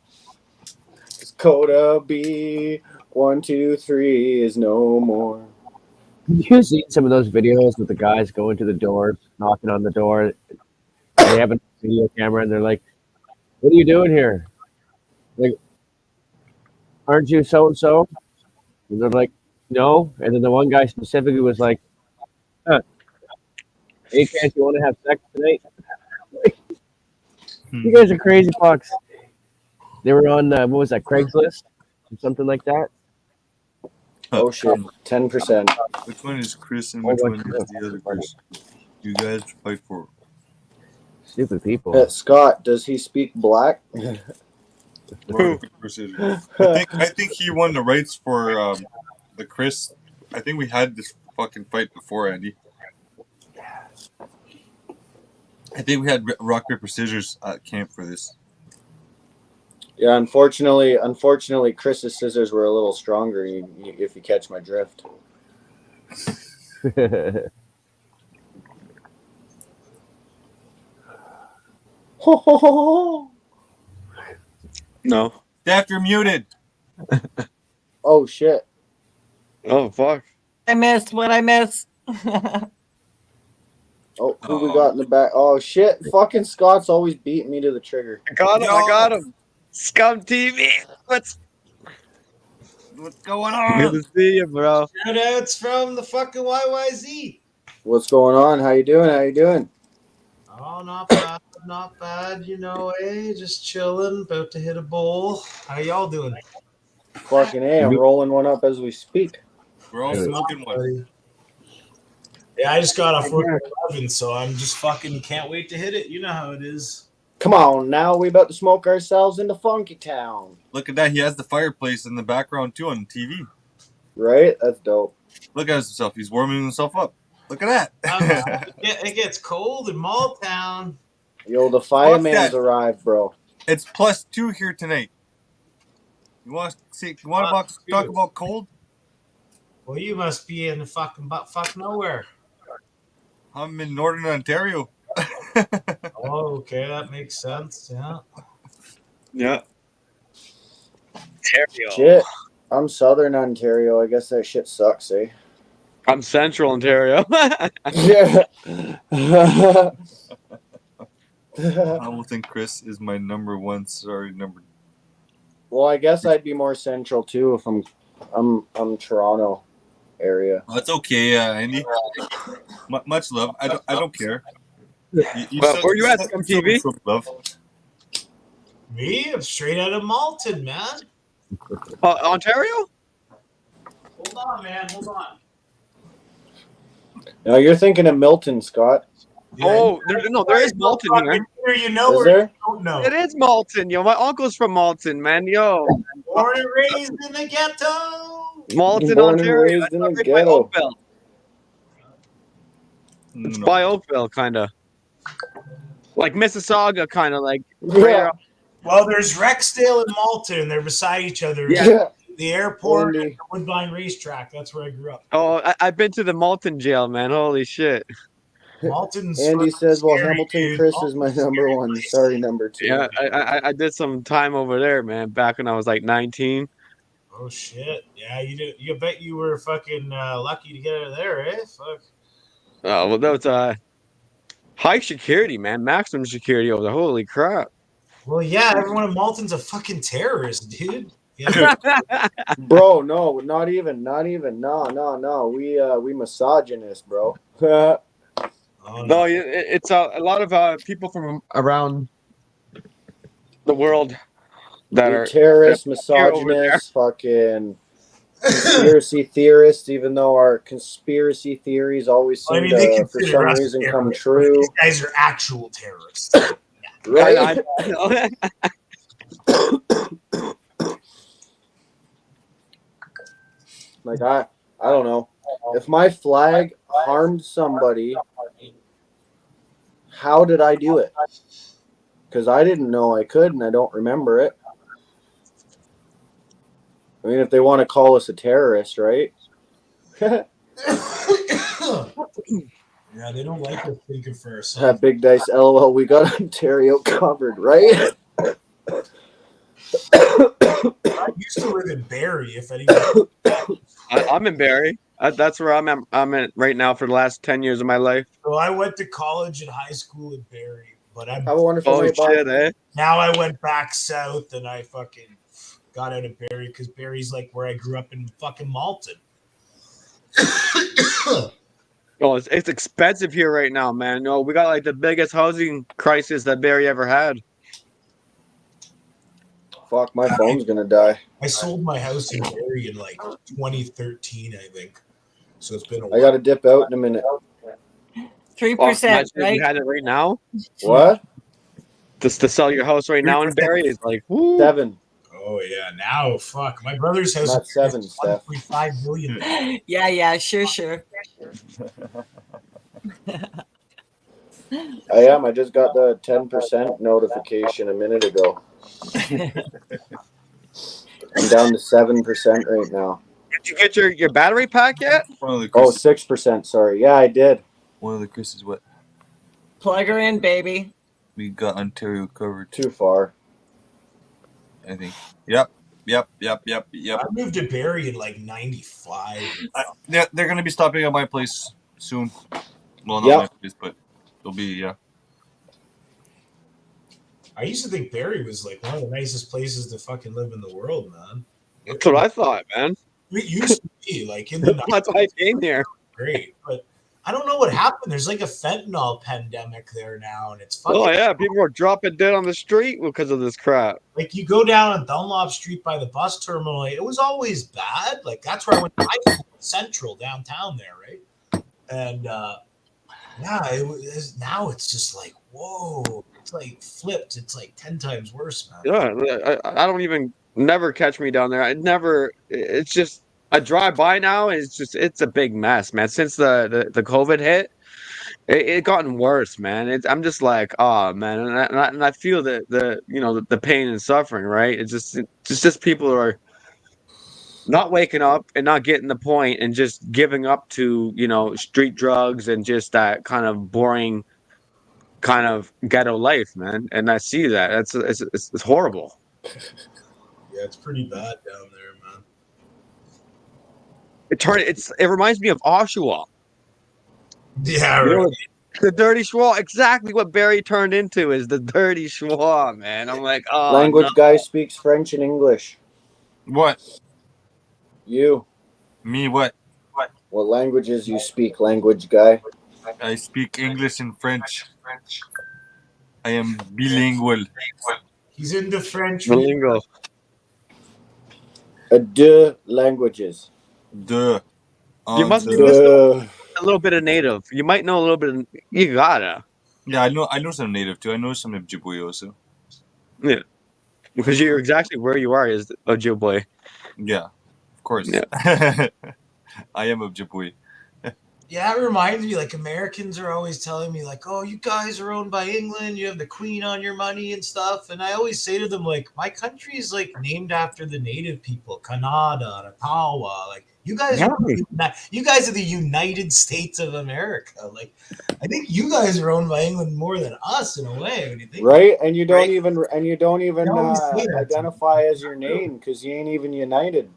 It's Kotab123 is no more. Have you seen some of those videos with the guys going to the door, knocking on the door? They have a video camera and they're like, "What are you doing here? Like, aren't you so and so?" And they're like, "No." And then the one guy specifically was like, "Hey, can't you want to have sex tonight?" You guys are crazy fucks. They were on what was that, Craigslist or something like that? Oh shit, 10%. Which one is Chris and which one is the other Chris? You guys fight for. Stupid people. Scott, does he speak black? I think he won the rights for the Chris. I think we had this fucking fight before, Andy. I think we had rock paper scissors at camp for this. Yeah, unfortunately, Chris's scissors were a little stronger. If you catch my drift. No. Steph, you're muted. Oh shit. Oh fuck. I missed what I missed. Oh, who we got in the back? Oh shit! Fucking Scott's always beating me to the trigger. I got him. Scum TV. What's going on? Good to see you, bro. Shout outs from the fucking YYZ. What's going on? How you doing? Oh, not bad, not bad. You know, just chilling, about to hit a bowl. How y'all doing? Fucking A, I'm rolling one up as we speak. We're all smoking one. Yeah, I just got off work at 11, so I'm just fucking can't wait to hit it. You know how it is. Come on, now we about to smoke ourselves into Funky Town. Look at that. He has the fireplace in the background too on TV. Right? That's dope. Look at himself. He's warming himself up. Look at that. It gets cold in Malltown. Yo, the fireman's arrived, bro. It's +2 here tonight. You want to talk about cold? Well, you must be in the fucking butt nowhere. I'm in Northern Ontario. Oh, okay, that makes sense. Yeah. Yeah. Ontario. Shit. I'm Southern Ontario. I guess that shit sucks, eh? I'm Central Ontario. Yeah. Hamilton Chris is my number one. Sorry, number. Well, I guess I'd be more central too if I'm Toronto area. That's okay, Andy. Much love. I don't care. Where you at, MTV? Love. Me? I'm straight out of Malton, man. Ontario? Hold on, man. Hold on. No, you're thinking of Milton, Scott. Oh, there is Malton here. You know, is there? Don't know. It is Malton, yo. My uncle's from Malton, man, yo. Born and raised in the ghetto. Malton, Born and Ontario. raised That's in not the right ghetto. by Oakville. It's by Oakville, kind of. Like Mississauga, kind of like. Yeah. Well, there's Rexdale and Malton. They're beside each other. Yeah. The airport Only. and the Woodbine racetrack. That's where I grew up. Oh, I've been to the Malton jail, man. Holy shit. Malton's Andy says, well, scary, Hamilton dude. Chris is my number one. Sorry, number two. Yeah, I did some time over there, man, back when I was like 19. Oh, shit. Yeah, you did. You bet you were fucking lucky to get out of there, eh? Fuck. Oh, well, that was high security, man. Maximum security over there. Holy crap. Well, yeah, everyone in Malton's a fucking terrorist, dude. Yeah. Bro, no, not even. No. We misogynist, bro. No, it's a lot of people from around the world that You're are terrorists, misogynists, fucking conspiracy theorists, even though our conspiracy theories always seem to, for some reason, come true. These guys are actual terrorists. Right? I know. Like, I don't know. If my flag harmed somebody, how did I do it? Because I didn't know I could, and I don't remember it. I mean, if they want to call us a terrorist, right? Yeah, they don't like us thinking for ourselves. That big dice, LOL. We got Ontario covered, right? I used to live in Barrie, if anyone. I'm in Barrie. That's where I'm in right now for the last 10 years of my life. Well, I went to college and high school in Barrie, but I'm. Have a wonderful Oh night, shit, eh? Now I went back south and I fucking got out of Barrie because Barrie's like where I grew up in fucking Malton. Oh, it's expensive here right now, man. No, we got like the biggest housing crisis that Barrie ever had. Fuck, my phone's gonna die. I sold my house in Barrie in like 2013, I think. So it's been a while. I gotta dip out in a minute. 3%, Imagine if right? you had it right now. What? Just to sell your house right now in Barrie is like, woo. 7. Oh yeah, now fuck. My brother's house Not is 7, Steph. 1.5 million. Yeah, sure. I am. I just got the 10% notification a minute ago. I'm down to 7% right now. Did you get your battery pack yet? Oh, 6%. Sorry. Yeah, I did. One of the Chris's what? Plug her in, baby. We got Ontario covered. Too far. I think. Yep. I moved to Barrie in like 95. They're going to be stopping at my place soon. Well, not my place, but they'll be, yeah. I used to think Barrie was like one of the nicest places to fucking live in the world, man. That's what I thought, man. It used to be like in the 90s. That's why I came here. Great, but I don't know what happened. There's like a fentanyl pandemic there now, and it's fucking. Oh yeah, people are dropping dead on the street because of this crap. Like you go down on Dunlop Street by the bus terminal, it was always bad. Like that's where I went to high school, Central downtown there, right? And Yeah, now it's just like, whoa, it's like flipped. It's like 10 times worse, man. Yeah, I don't even never catch me down there. I never. It's just I drive by now, and it's a big mess, man. Since the COVID hit, it gotten worse, man. I'm just like, oh man, and I feel the pain and suffering, right? It's just people who are not waking up and not getting the point and just giving up to street drugs and just that kind of boring kind of ghetto life, man. And I see that it's horrible. Yeah, it's pretty bad down there, man. It reminds me of Oshawa. Yeah, You right. know, the dirty schwa. Exactly what Barry turned into is the dirty schwa, man. I'm like, oh no. Language guy speaks French and English. What? You. Me? What? What languages you speak, language guy? I speak English and French. I am bilingual. He's in the French. Bilingual. Deux languages. Duh. You must be Duh. listening a little bit of native. You might know a little bit of, you gotta. Yeah, I know some native too. I know some Ojibwe also. Yeah. Because you're exactly where you are is Ojibwe. Yeah, of course. Yeah. I am Ojibwe. Yeah, it reminds me, like, Americans are always telling me, like, oh, you guys are owned by England, you have the Queen on your money and stuff. And I always say to them, like, my country is, like, named after the native people, Canada, Ottawa. Like, you guys are the United States of America. Like, I think you guys are owned by England more than us in a way. When you think Right, and you don't even always say that to identify as your name because you ain't even united.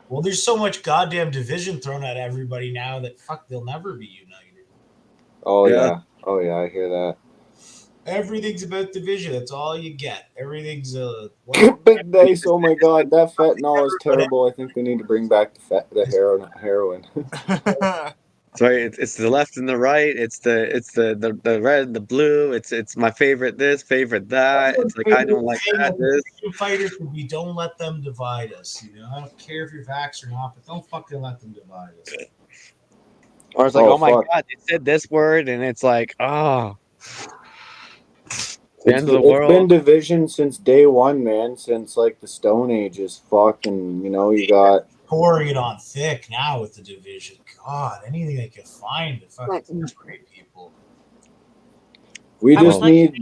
Well, there's so much goddamn division thrown at everybody now that they'll never be united. Oh yeah. Oh yeah, I hear that. Everything's about division. That's all you get. Everything's Big Dice. Oh my god, that fentanyl is terrible. I think we need to bring back the heroin. Sorry, it's the left and the right. It's the red and the blue. It's my favorite this, favorite that. It's like I don't like that. This. Fighters would be, don't let them divide us. You know, I don't care if you're vaxxed or not, but don't fucking let them divide us. Or it's like, oh my god, they said this word, and it's like, oh. The end of the world. It's been division since day one, man. Since like the Stone Age is fucking. You got pouring it on thick now with the division. God, anything they can find to fucking separate people. We just need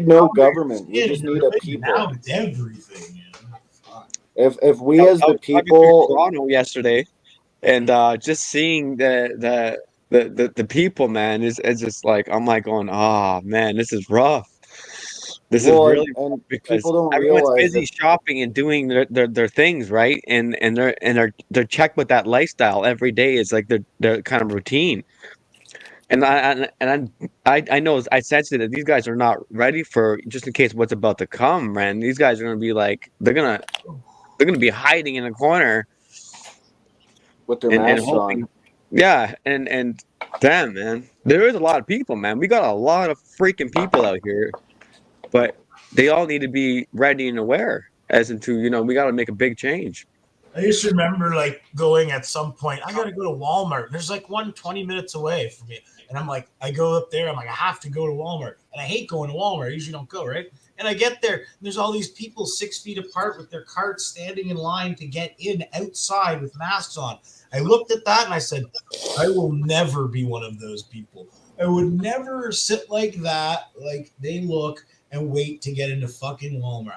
no government. We just need a people. Now it's everything. If we as the people. Toronto yesterday, and just seeing the people, man, is just like I'm like going, oh man, this is rough. This is really and because people don't everyone's realize busy shopping and doing their things, right? And they're checked with that lifestyle every day. It's like their kind of routine. And I know I sense that these guys are not ready for just in case what's about to come, man. These guys are gonna be like they're gonna be hiding in a corner with their masks on. Yeah, and damn, man, there is a lot of people, man. We got a lot of freaking people out here. But they all need to be ready and aware as into, we got to make a big change. I just remember like going at some point, I got to go to Walmart. There's like 20 minutes away from me. And I'm like, I go up there. I'm like, I have to go to Walmart. And I hate going to Walmart. I usually don't go, right? And I get there. And there's all these people 6 feet apart with their carts standing in line to get in outside with masks on. I looked at that and I said, I will never be one of those people. I would never sit like that, like they look, and wait to get into fucking Walmart.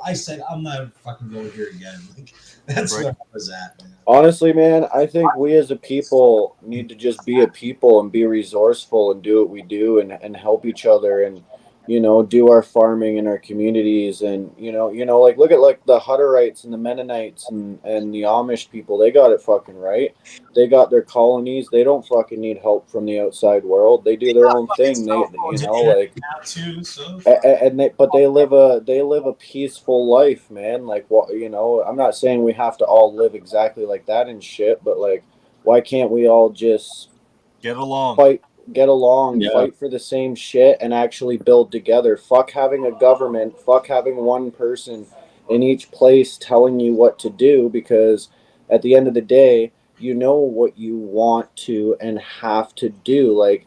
I said, I'm not fucking going here again. Like, that's where I was at, man. Honestly, man, I think we as a people need to just be a people and be resourceful and do what we do and help each other and, do our farming in our communities. And, like look at like the Hutterites and the Mennonites and the Amish people. They got it fucking right. They got their colonies. They don't fucking need help from the outside world. They do their own thing. But they live a peaceful life, man. Like what, I'm not saying we have to all live exactly like that and shit, but like, why can't we all just get along? Fight for the same shit and actually build together. Fuck having a government, fuck having one person in each place telling you what to do, because at the end of the day, you know what you want to and have to do. Like,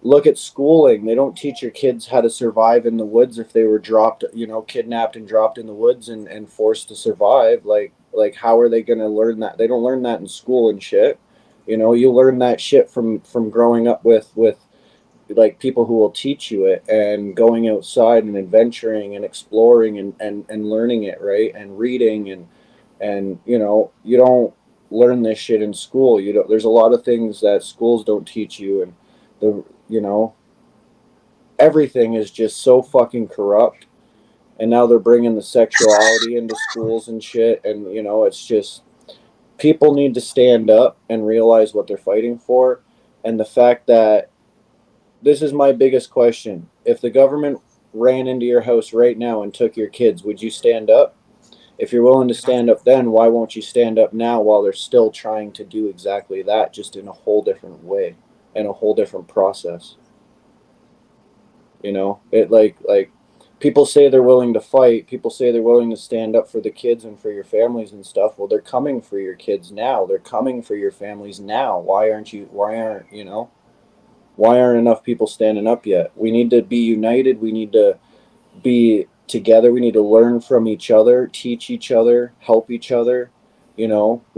look at schooling. They don't teach your kids how to survive in the woods if they were dropped, kidnapped and dropped in the woods and forced to survive. Like how are they going to learn that? They don't learn that in school and shit. You learn that shit from growing up with like people who will teach you it, and going outside and adventuring and exploring and learning it, right? And reading and you don't learn this shit in school. There's a lot of things that schools don't teach you, and the you know everything is just so fucking corrupt. And now they're bringing the sexuality into schools and shit, and it's just, people need to stand up and realize what they're fighting for. And the fact that, this is my biggest question: if the government ran into your house right now and took your kids, would you stand up? If you're willing to stand up then, why won't you stand up now while they're still trying to do exactly that, just in a whole different way and a whole different process? It like people say they're willing to fight, people say they're willing to stand up for the kids and for your families and stuff. Well, they're coming for your kids now, they're coming for your families now. Why aren't enough people standing up yet? We need to be united, we need to be together, we need to learn from each other, teach each other, help each other. We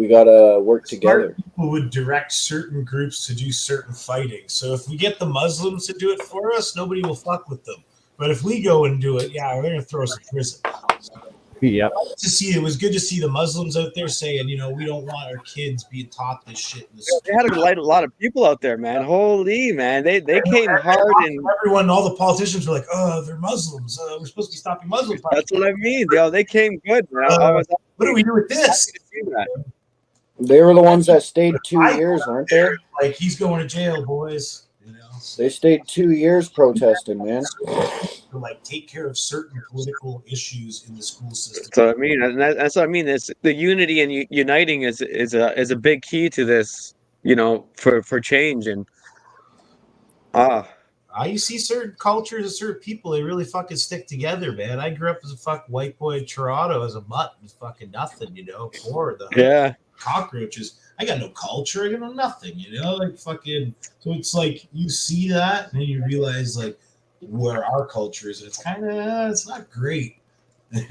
gotta work together. People would direct certain groups to do certain fighting. So if we get the Muslims to do it for us, nobody will fuck with them. But if we go and do it, yeah, we're gonna throw us in prison. Yep. It was good to see the Muslims out there saying, we don't want our kids being taught this shit in the school. They had a lot of people out there, man. Holy man, they came hard, and everyone, all the politicians were like, "Oh, they're Muslims. We're supposed to be stopping Muslims." That's what I mean. They came good, man. What do we do with this? They were the ones that stayed 2 years, weren't they? Like, he's going to jail, boys. They stayed 2 years protesting, man. To like take care of certain political issues in the school system. That's what I mean, and that's what I mean. It's the unity and uniting is a big key to this, for change. And you see certain cultures and certain people, they really fucking stick together, man. I grew up as a fucking white boy in Toronto as a mutt with fucking nothing, poor the cockroaches. I got no culture, I got no nothing, like fucking. So it's like you see that and then you realize like where our culture is. It's kind of it's not great, we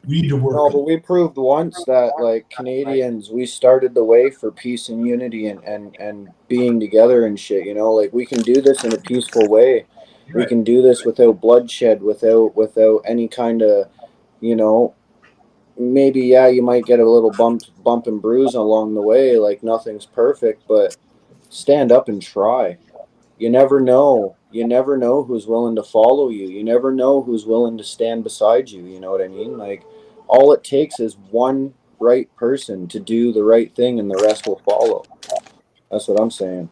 need to work. No, but we proved once that, like, Canadians, we started the way for peace and unity and being together and shit. Like, we can do this in a peaceful way. Right. We can do this without bloodshed, without any kind of, maybe you might get a little bump and bruise along the way. Like, nothing's perfect, but stand up and try. You never know. You never know who's willing to follow you. You never know who's willing to stand beside you. You know what I mean? Like, all it takes is one right person to do the right thing, and the rest will follow. That's what I'm saying.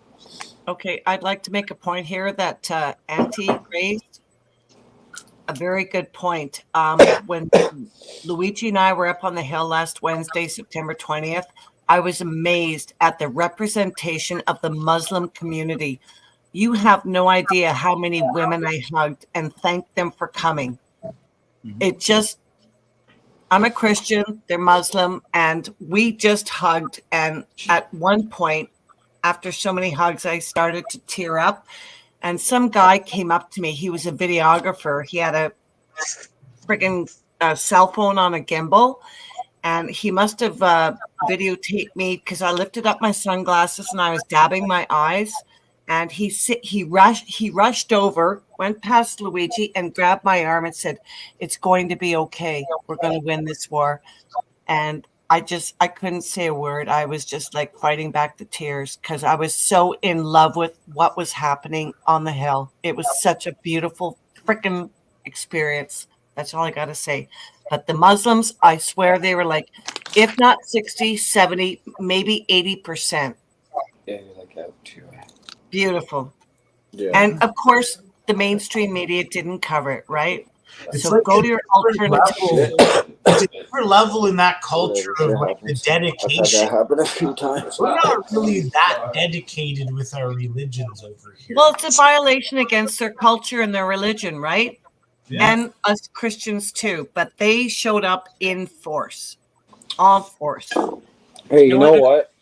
Okay, I'd like to make a point here that Auntie raised a very good point. When Luigi and I were up on the hill last Wednesday, September 20th, I was amazed at the representation of the Muslim community. You have no idea how many women I hugged and thanked them for coming. Mm-hmm. I'm a Christian, they're Muslim, and we just hugged. And at one point, after so many hugs, I started to tear up. And some guy came up to me. He was a videographer. He had a freaking cell phone on a gimbal. And he must have videotaped me because I lifted up my sunglasses and I was dabbing my eyes. And he rushed over, went past Luigi and grabbed my arm and said, "It's going to be okay. We're going to win this war." And I couldn't say a word. I was just like fighting back the tears because I was so in love with what was happening on the hill. It was such a beautiful freaking experience. That's all I got to say. But the Muslims, I swear they were like, if not 60, 70, maybe 80%. Yeah, you're like out too. Beautiful. Yeah. And of course, the mainstream media didn't cover it, right? It's so like go to your alternative. It's a different level in that culture of like the dedication. I've had that happen a few times. We're not really that dedicated with our religions over here. Well, it's a violation against their culture and their religion, right? Yeah. And us Christians too. But they showed up in force, all force. Hey, you No know other- what?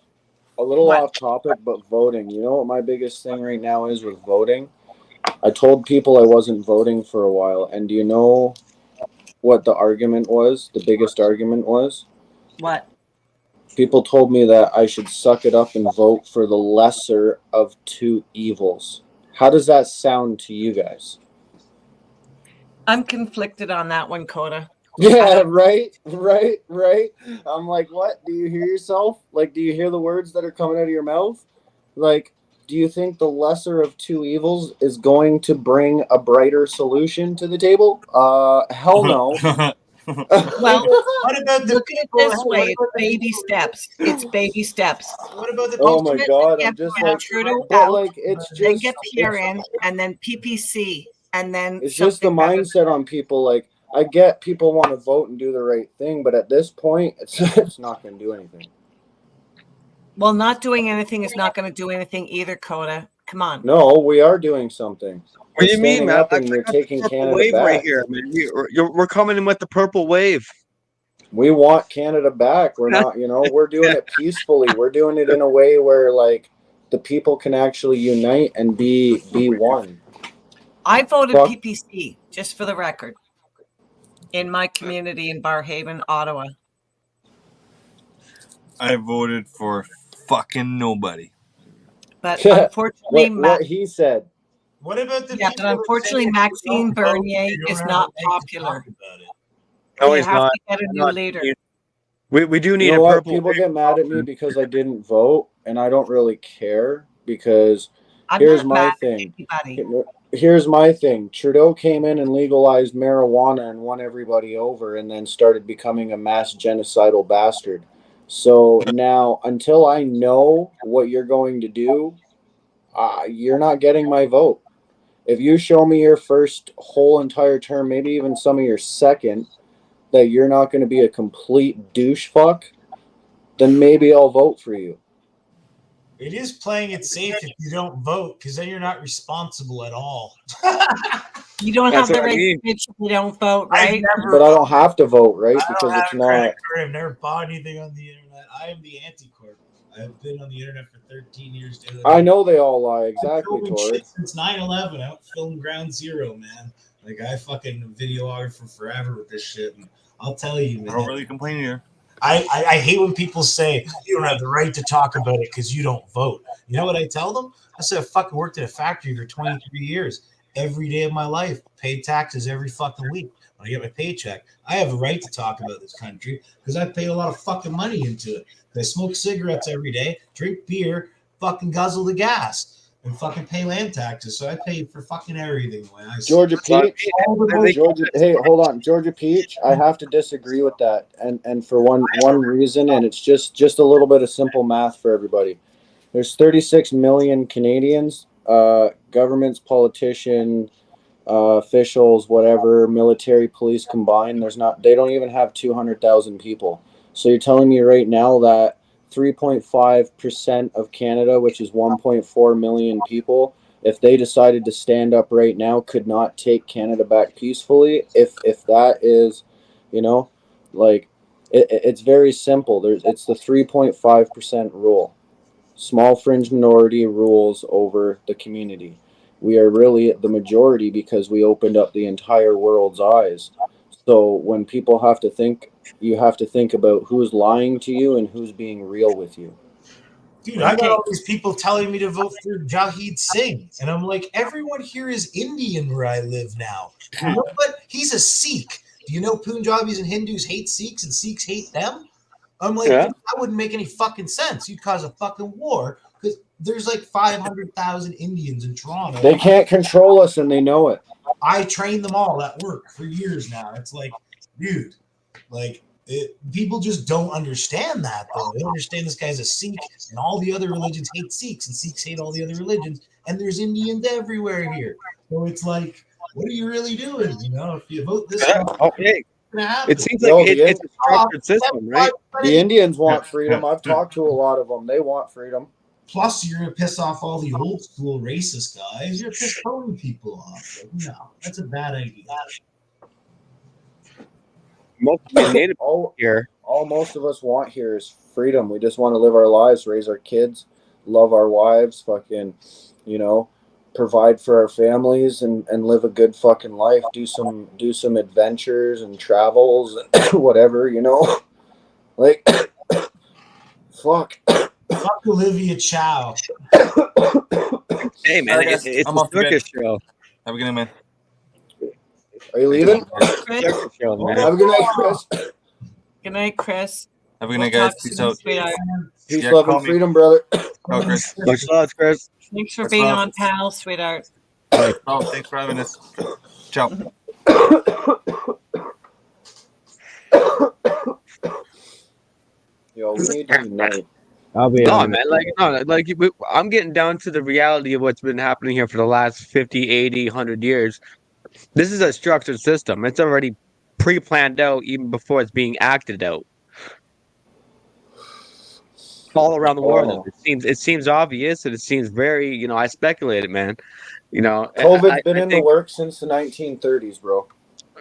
A little What? off topic, but voting. You know what my biggest thing right now is with voting? I told people I wasn't voting for a while, and do you know what the argument was? The biggest argument was? What? People told me that I should suck it up and vote for the lesser of two evils. How does that sound to you guys? I'm conflicted on that one, Coda. Yeah, right. I'm like, what? Do you hear yourself? Like, do you hear the words that are coming out of your mouth? Like, do you think the lesser of two evils is going to bring a brighter solution to the table? Hell no. Well, What about the look at it people? this Hey, way: what it's about the baby people? steps. It's baby steps. What about the Oh my Ultimately, god, you I'm have to just get like, Trudeau but out, like, it's then just, get Pierre in, and then PPC, and then it's just the something better. mindset on people. Like, I get people want to vote and do the right thing, but at this point, it's not going to do anything. Well, not doing anything is not going to do anything either, Coda. Come on. No, we are doing something. What do you mean, Standing man? up I and we're got the taking purple Canada wave right back. here, man. We're coming in with the purple wave. We want Canada back. We're not, we're doing it peacefully. We're doing it in a way where like the people can actually unite and be one. I voted Fuck. PPC, just for the record, in my community in Barhaven, Ottawa. I voted for fucking nobody. But unfortunately, what he said. What about the yeah, people? but unfortunately, that say if you Maxime don't vote, Bernier you don't is have not the right to popular. talk about it? No, You he's have not. to get a new Not- leader. We do need You know a what? purple People wave. get mad at me because I didn't vote, and I don't really care because I'm here's not my mad thing. at anybody. Here's my thing. Trudeau came in and legalized marijuana and won everybody over, and then started becoming a mass genocidal bastard. So now, until I know what you're going to do, you're not getting my vote. If you show me your first whole entire term, maybe even some of your second, that you're not going to be a complete douche fuck, then maybe I'll vote for you. It is playing it safe if you don't vote, because then you're not responsible at all. You don't That's have the what I right mean. speech if you don't vote, right? But I don't have to vote, right? I don't Because have it's a credit not. card. I've never bought anything on the internet. I am the anti-corp. I've been on the internet for 13 years. I know they all lie. I'm Exactly, filming Tori. shit since 9/11. I don't film Ground Zero, man. Like, I fucking videographer forever with this shit. And I'll tell you, man. I don't really complain here. I hate when people say you don't have the right to talk about it because you don't vote. You know what I tell them? I said I fucking worked at a factory for 23 years. Every day of my life, paid taxes every fucking week. When I get my paycheck, I have a right to talk about this country because I pay a lot of fucking money into it. I smoke cigarettes every day, drink beer, fucking guzzle the gas, and fucking pay land taxes. So I pay for fucking everything. Georgia Peach. Hey, hold on, Georgia Peach. I have to disagree with that, and for one reason, and it's just a little bit of simple math for everybody. There's 36 million Canadians, governments, politicians, officials, whatever, military, police combined. They don't even have 200,000 people. So you're telling me right now that 3.5% of Canada, which is 1.4 million people, if they decided to stand up right now, could not take Canada back peacefully. If that is, like it's very simple. It's the 3.5% rule. Small fringe minority rules over the community. We are really the majority because we opened up the entire world's eyes. So when people have to think, you have to think about who's lying to you and who's being real with you. Dude, I got all these people telling me to vote for Jagmeet Singh. And I'm like, everyone here is Indian where I live now. You know what? He's a Sikh. Do you know Punjabis and Hindus hate Sikhs and Sikhs hate them? I'm like, Yeah. That wouldn't make any fucking sense. You'd cause a fucking war because there's like 500,000 Indians in Toronto. They can't control us and they know it. I trained them all at work for years now. It's like, dude, like, people just don't understand that, though. They don't understand this guy's a Sikh, and all the other religions hate Sikhs, and Sikhs hate all the other religions, and there's Indians everywhere here. So it's like, what are you really doing? If you vote this way, Okay. It seems like it's a structured system, right? The Indians want freedom. I've talked to a lot of them. They want freedom. Plus, you're going to piss off all the old school racist guys. You're piss throwing people off. Like, no, that's a bad idea. Most of the native here. all most of us want here is freedom. We just want to live our lives, raise our kids, love our wives, fucking, you know, provide for our families and live a good fucking life. Do some adventures and travels and whatever, you know. Like fuck. Fuck Olivia Chow. Hey man, Alright, guys, it's I'm a off to bed. circus show. Have a good night, man. Are you leaving? Circus show, man. Have a good night, Chris. Good night, Chris. Have a good night, guys. Peace out. Sweetheart. Peace, Yeah, love, call and me. freedom, brother. Oh, Chris. Much love, Chris. Thanks for Much being love. on, pal, sweetheart. Oh, thanks for having us. Ciao. Yo, we need to unite. I'll be No, on. man, I'm getting down to the reality of what's been happening here for the last 50, 80, 100 years. This is a structured system. It's already pre-planned out even before it's being acted out. All around the world. It seems obvious and it seems very, you know, I speculated, man. You know, COVID's been in the think, works since the 1930s, bro.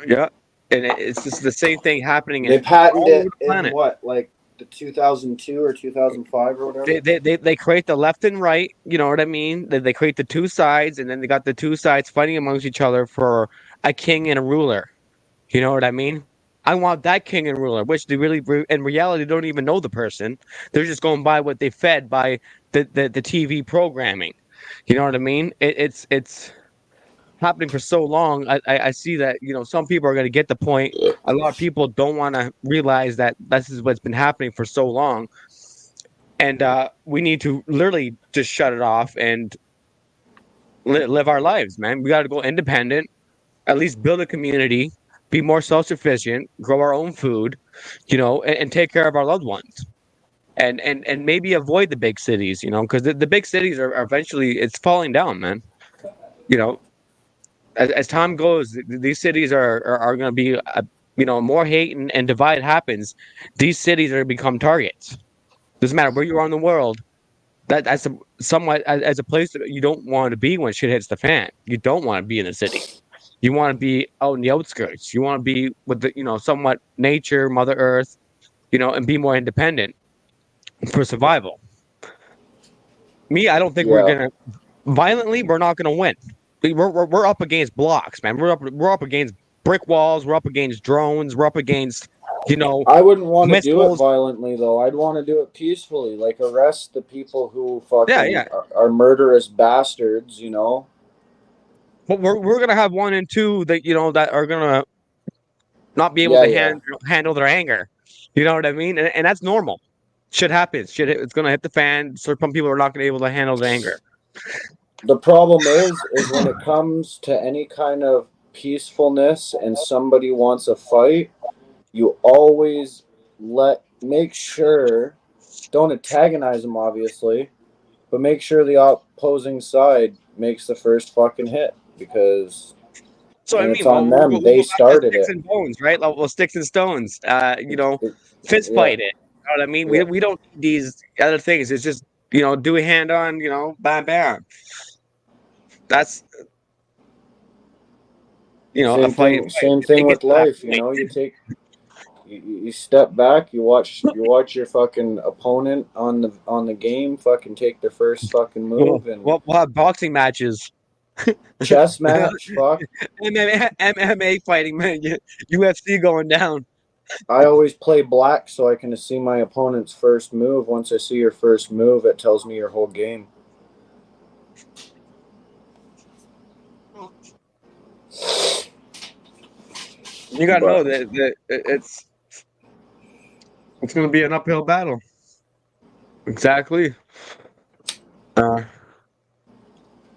yeah. And it's just the same thing happening They all patented over it the in planet. what, like the 2002 or 2005 or whatever? They create the left and right, you know what I mean? They create the two sides, and then they got the two sides fighting amongst each other for a king and a ruler. You know what I mean? I want that king and ruler, which they really, in reality, don't even know the person. They're just going by what they fed by the TV programming. You know what I mean? It's happening for so long. I see that, you know, some people are going to get the point. A lot of people don't want to realize that this is what's been happening for so long. And we need to literally just shut it off and live our lives, man. We got to go independent, at least build a community, be more self-sufficient, grow our own food, you know, and take care of our loved ones. And maybe avoid the big cities, you know, because the big cities are eventually, it's falling down, man. You know, as time goes, these cities are going to be, you know, more hate and divide happens. These cities are going to become targets. Doesn't matter where you are in the world. That's somewhat as a place that you don't want to be when shit hits the fan. You don't want to be in the city. You want to be out in the outskirts. You want to be with the, you know, somewhat nature, Mother Earth, you know, and be more independent for survival. Me, I don't think we're gonna violently. We're not gonna win. We're up against blocks, man. We're up against brick walls. We're up against drones. We're up against, you know. I wouldn't want to do it missiles. violently, though. I'd want to do it peacefully, like arrest the people who fucking Yeah. are murderous bastards, you know. But we're gonna have one and two that, you know, that are gonna not be able to handle their anger. You know what I mean? And that's normal. Shit happens. It's gonna hit the fan. Some people are not gonna be able to handle the anger. The problem is when it comes to any kind of peacefulness and somebody wants a fight, you always make sure, don't antagonize them, obviously, but make sure the opposing side makes the first fucking hit, because it's on them. They started sticks it. and bones, right? Well, sticks and stones. You know, fist fight it. You know what I mean? We don't need these other things. It's just, you know, do a hand on, you know, bam bam. That's, you know, a fight. Same thing with life. You know, you step back, you watch your fucking opponent on the game fucking take their first fucking move, and we'll have boxing matches. Chess match, fuck. MMA fighting, man. UFC going down. I always play black so I can see my opponent's first move. Once I see your first move, it tells me your whole game. You gotta know that it's gonna be an uphill battle. Exactly.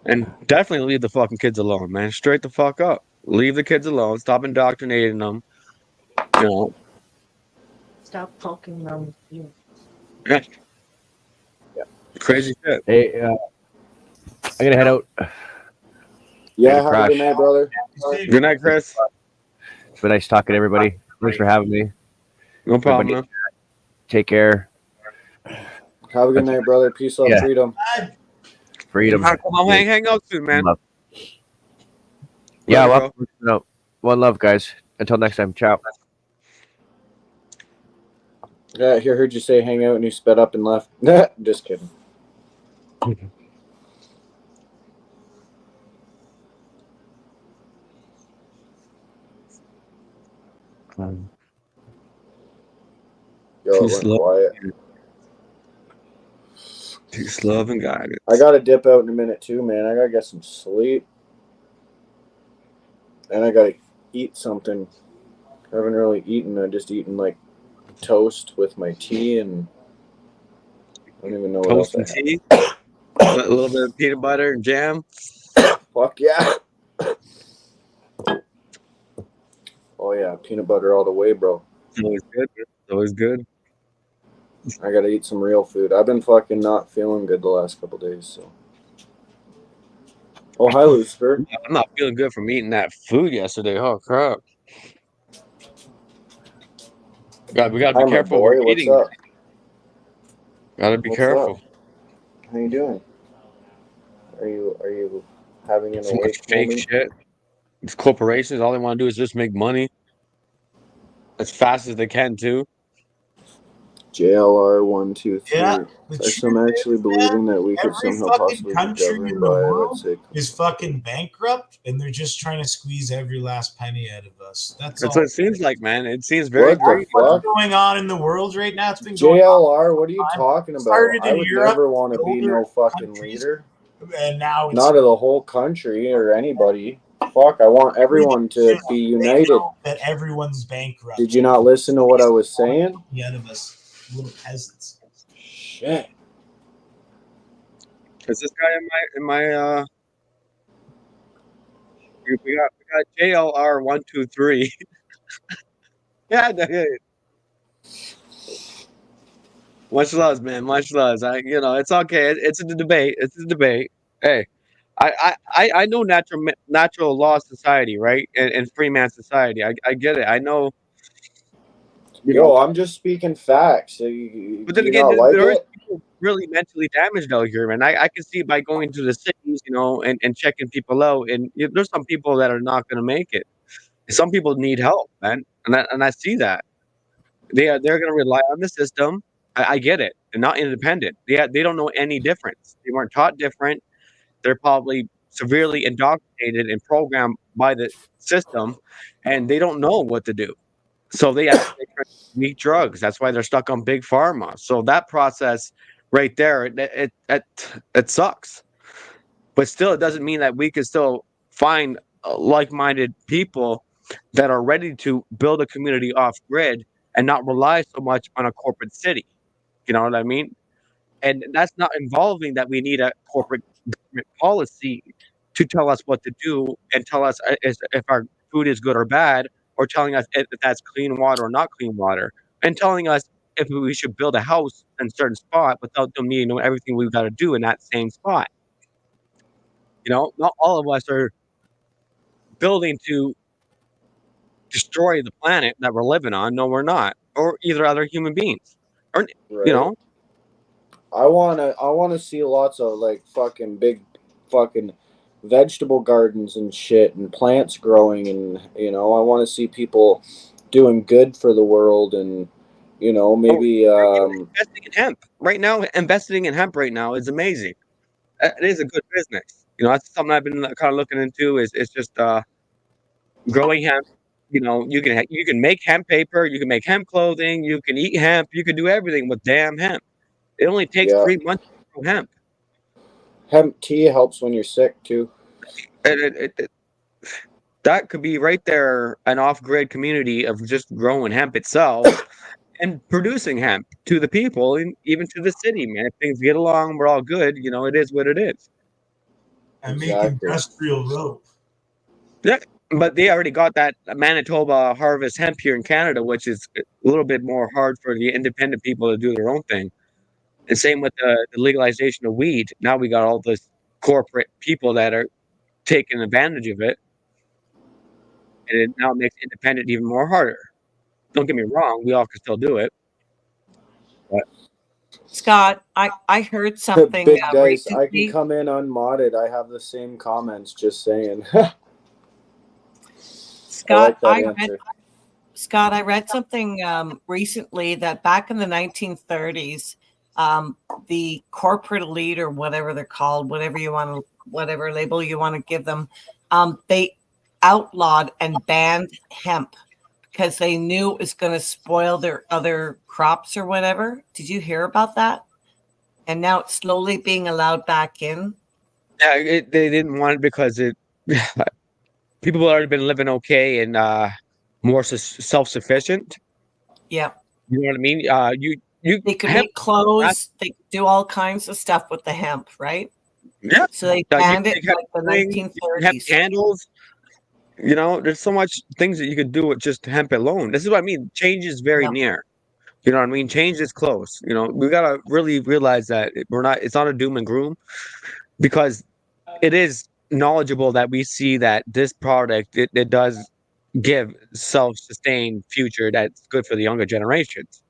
And definitely leave the fucking kids alone, man. Straight the fuck up. Leave the kids alone. Stop indoctrinating them. You know. Stop talking them. Yeah. Crazy shit. Hey, I gotta head out. Yeah, have a good night, brother. Good night, Chris. It's been nice talking to everybody. Thanks for having me. No problem. Man. Take care. Have a good night, brother. Peace, love, freedom. Freedom. I'll hang out soon, man. Love. Yeah, well, one love, guys. Until next time. Ciao. Yeah, I heard you say hang out and you sped up and left. Just kidding. Yo, it went quiet. Peace, love, and guidance. I gotta dip out in a minute too, man. I gotta get some sleep. And I gotta eat something. I haven't really eaten. I just eaten like toast with my tea, and I don't even know what else Toast and I tea, a little bit of peanut butter and jam. Fuck yeah. Oh yeah, peanut butter all the way, bro. It's always good. It's always good. I gotta eat some real food. I've been fucking not feeling good the last couple days, so. Oh, hi, Lucifer. I'm not feeling good from eating that food yesterday. Oh crap! We gotta be Hi, my careful what boy. we're What's eating. up? Gotta be What's careful. up? How you doing? Are you having an So much awake fake moment? shit. These corporations, all they want to do is just make money as fast as they can too. JLR123. Yeah, the There's truth some actually is, believing that we could every somehow fucking possibly be country governed in by, the let's world say, is fucking bankrupt, and they're just trying to squeeze every last penny out of us. That's That's what all. it seems like, man. It seems very what the greedy. What's fuck? going on in the world right now? It's been going on. JLR, what are you talking about? Started I in would Europe, never want to the be older no fucking countries, leader. and now it's Not of the whole country or anybody. Fuck, I want everyone to be united. They know that everyone's bankrupt. Did you not listen to what I was saying? The end of us, little peasants. Shit. Is this guy in my we got JLR123. Yeah, much love, man. Much love. It's okay. It's a debate. It's a debate. Hey, I know natural law society, right? And free man society. I get it. I know. Yo, I'm just speaking facts. But Do then you again, not like there is it? people really mentally damaged out here, man. I can see by going to the cities, and checking people out, and there's some people that are not going to make it. Some people need help, man, and I see that they're going to rely on the system. I get it. They're not independent. They don't know any difference. They weren't taught different. They're probably severely indoctrinated and programmed by the system, and they don't know what to do. So they try to meet drugs. That's why they're stuck on big pharma. So that process right there, it sucks. But still, it doesn't mean that we can still find like-minded people that are ready to build a community off grid and not rely so much on a corporate city. You know what I mean? And that's not involving that we need a corporate government policy to tell us what to do and tell us if our food is good or bad, or telling us if that's clean water or not clean water, and telling us if we should build a house in a certain spot without them needing to know everything we've got to do in that same spot. Not all of us are building to destroy the planet that we're living on. No, we're not. Or either other human beings. Or Right. I wanna see lots of like fucking big fucking vegetable gardens and shit and plants growing, and I want to see people doing good for the world, and maybe investing in hemp right now. Investing in hemp right now is amazing. It is a good business. That's something I've been kind of looking into. Is just growing hemp. You can make hemp paper. You can make hemp clothing. You can eat hemp. You can do everything with damn hemp. It only takes 3 months to grow hemp. Hemp tea helps when you're sick too. That could be right there an off-grid community of just growing hemp itself and producing hemp to the people and even to the city, man. If things get along, we're all good. It is what it is. And make industrial rope. Yeah, but they already got that Manitoba harvest hemp here in Canada, which is a little bit more hard for the independent people to do their own thing. And same with the legalization of weed. Now we got all this corporate people that are taking advantage of it. And it now makes independent even more harder. Don't get me wrong, we all can still do it. But Scott, I heard something Big Dice, I can recently. come in unmodded. I have the same comments, just saying. Scott, I like that answer. Scott, I read something recently that back in the 1930s, the corporate elite or whatever they're called, whatever label you want to give them, they outlawed and banned hemp because they knew it was going to spoil their other crops or whatever. Did you hear about that? And now it's slowly being allowed back in. Yeah, they didn't want it because people have already been living okay and more self-sufficient. Yeah. You know what I mean? They could hemp, make clothes. They could do all kinds of stuff with the hemp, right? yeah. So they You banned can it make hemp like the clothing, you can hemp 1930s. candles. You know, there's so much things that you could do with just hemp alone. This is what I mean. Change is very near. You know what I mean? Change is close. You know, we gotta really realize that it's not a doom and gloom, because it is knowledgeable that we see that this product it does give self-sustained future that's good for the younger generations.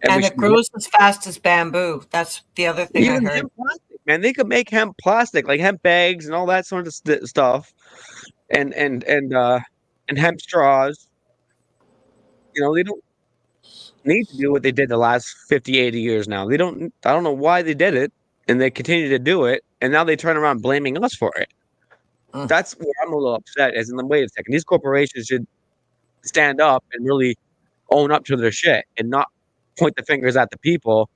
And we And it should grows as fast as bamboo. That's the other thing I even heard. hemp plastic, man. They could make hemp plastic, like hemp bags and all that sort of stuff, and hemp straws. You know, they don't need to do what they did the last 50, 80 years now. They don't. I don't know why they did it, and they continue to do it, and now they turn around blaming us for it. That's where I'm a little upset. As in, wait a second, these corporations should stand up and really own up to their shit, and not point the fingers at the people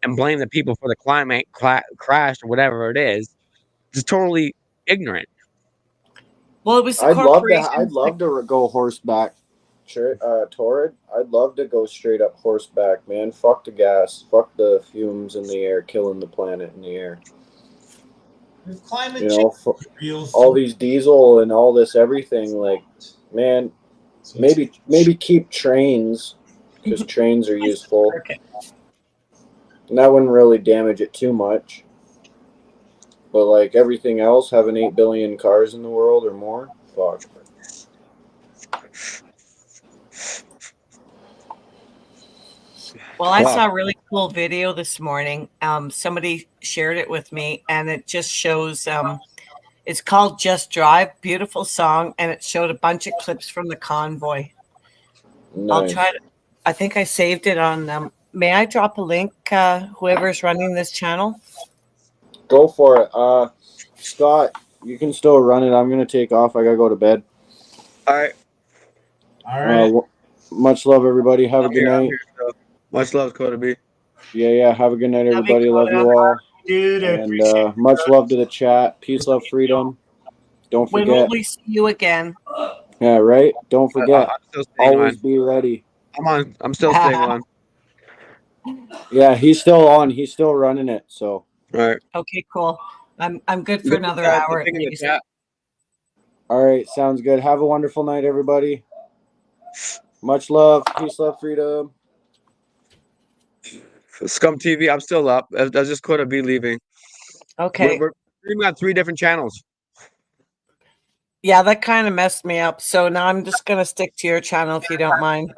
and blame the people for the climate crash or whatever it is. Just totally ignorant. Well, it was the I'd love to go horseback, Torrid. I'd love to go straight up horseback, man. Fuck the gas. Fuck the fumes in the air, killing the planet in the air. Climate You know, change, all these diesel and all this everything. Like, man, maybe keep trains, because trains are useful, and that wouldn't really damage it too much. But like everything else, having 8 billion cars in the world or more, fuck. Well, I saw a really cool video this morning. Somebody shared it with me, and it just shows. It's called "Just Drive." Beautiful song, and it showed a bunch of clips from the convoy. Nice. I'll try to. I think I saved it on. May I drop a link? Whoever's running this channel. Go for it. Scott, you can still run it. I'm gonna take off. I gotta go to bed. All right. All right. Much love, everybody. Have a good night. Much love, Kotab. Yeah. Have a good night, everybody. Love you all. Dude, And much love to the chat. Peace, love, freedom. Don't When will forget. we see you again? Yeah, right. Don't forget. I'm still staying Always on. be ready. I'm still staying on. Yeah, he's still on. He's still running it. So. All right. Okay, cool. I'm good for another hour at least. All right, sounds good. Have a wonderful night, everybody. Much love. Peace, love, freedom. Scum TV, I'm still up. I just Kotab leaving. Okay. We're streaming on 3 different channels. Yeah, that kind of messed me up. So now I'm just going to stick to your channel if you don't mind.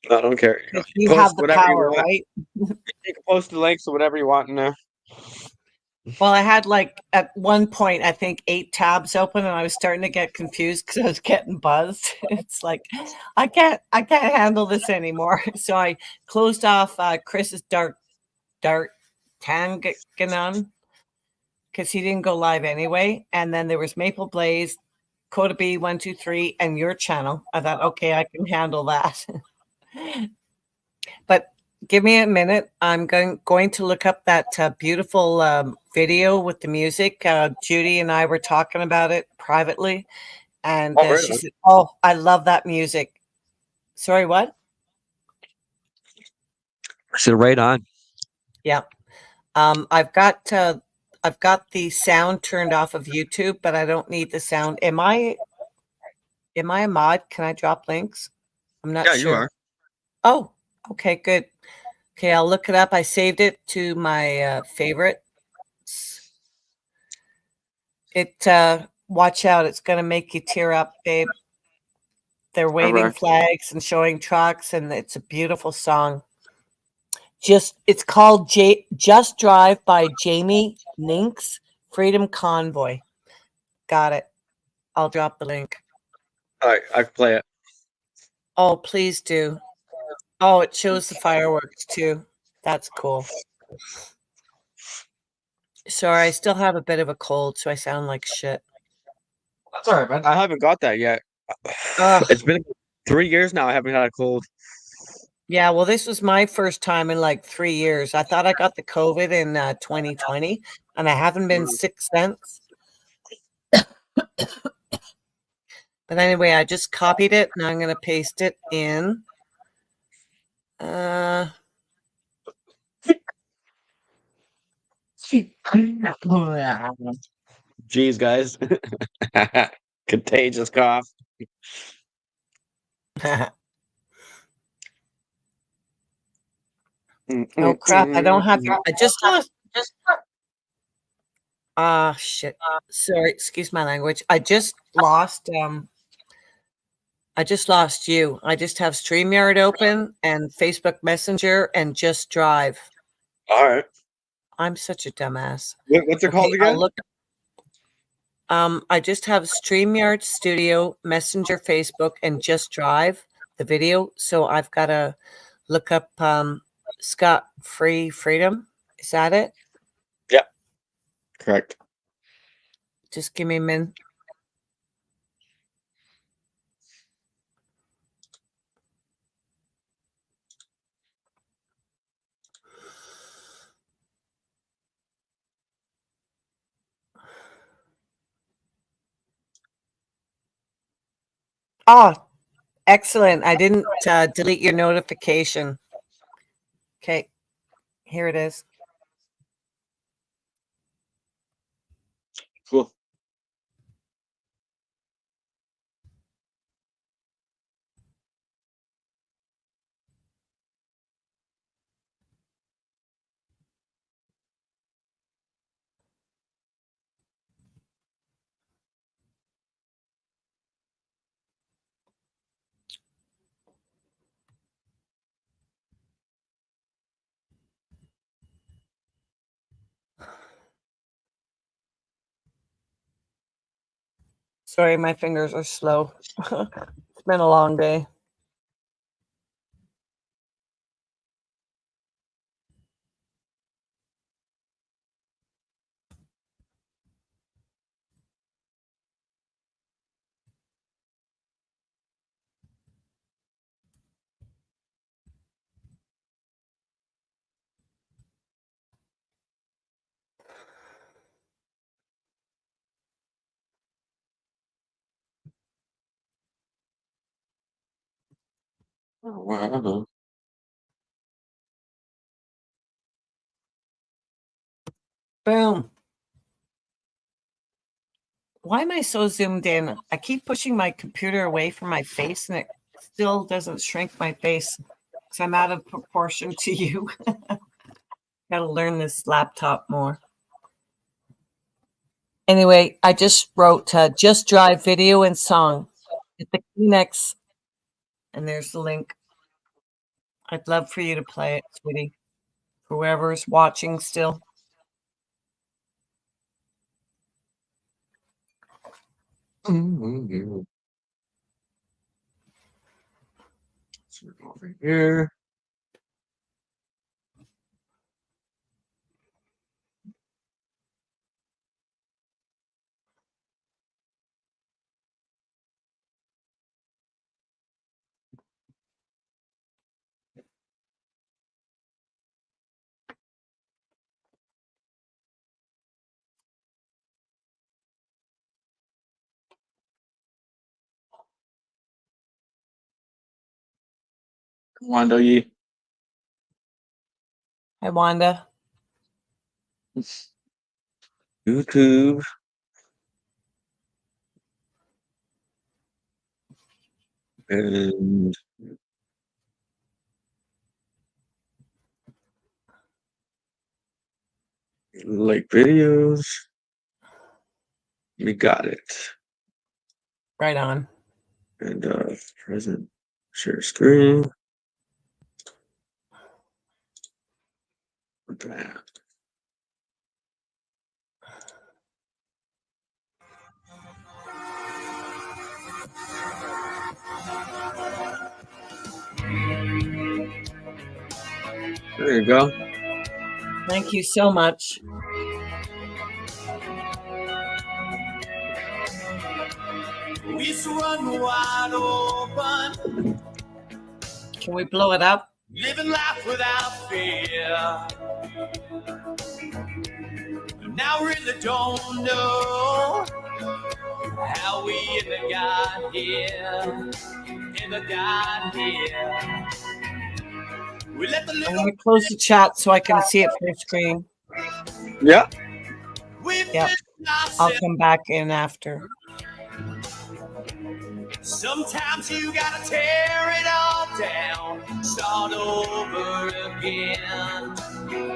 I don't care. You Post have the whatever you power, want. right? You can post the links or whatever you want in there. Well, I had like at one point, I think 8 tabs open, and I was starting to get confused because I was getting buzzed. It's like, I can't handle this anymore. So I closed off Chris's Dart Tanganon because he didn't go live anyway. And then there was Maple Blaze, Kotab123, and your channel. I thought, okay, I can handle that. But give me a minute. I'm going to look up that beautiful video with the music. Judy and I were talking about it privately, and she said, "Oh, I love that music." Sorry, what? I said right on. Yeah, I've got the sound turned off of YouTube, but I don't need the sound. Am I a mod? Can I drop links? I'm not sure. Yeah, you are. Oh, okay, good. Okay, I'll look it up. I saved it to my favorite. Watch out. It's going to make you tear up, babe. They're waving flags and showing trucks, and it's a beautiful song. It's called Just Drive by Jamie Ninks, Freedom Convoy. Got it. I'll drop the link. All right, I can play it. Oh, please do. Oh, it shows the fireworks too. That's cool. Sorry, I still have a bit of a cold, so I sound like shit. That's all right, man. I haven't got that yet. Ugh. It's been 3 years now. I haven't had a cold. Yeah, well, this was my first time in like 3 years. I thought I got the COVID in 2020, and I haven't been sick since. But anyway, I just copied it, and I'm going to paste it in. Jeez, guys. Contagious cough. Oh crap! I don't have. I just lost. Shit. Sorry, excuse my language. I just lost. I just lost you. I just have StreamYard open and Facebook Messenger and Just Drive. All right. I'm such a dumbass. What's it called again? I'll look. I just have StreamYard Studio, Messenger, Facebook, and Just Drive the video. So I've got to look up Scott Free Freedom. Is that it? Yeah. Correct. Just give me a minute. Oh, excellent. I didn't delete your notification. Okay, here it is. Cool. Sorry, my fingers are slow. It's been a long day. Oh, wow. Boom. Why am I so zoomed in? I keep pushing my computer away from my face and it still doesn't shrink my face because I'm out of proportion to you. Gotta learn this laptop more. Anyway, I just wrote Just Drive video and song. Hit the Kleenex, and there's the link. I'd love for you to play it, sweetie. Whoever's watching still. Mm-hmm. So we're over here. Wanda, Hi, Wanda. YouTube. And like videos. We got it. Right on. And present. Share screen. Bam. There you go. Thank you so much. We used to run wide open, Can we blow it up? living life without fear. Now really don't know how we ever got here. We let the I'm going to close the chat so I can see it full screen. Yeah. Yep. I'll come back in after. Sometimes you gotta tear it all down, start over again.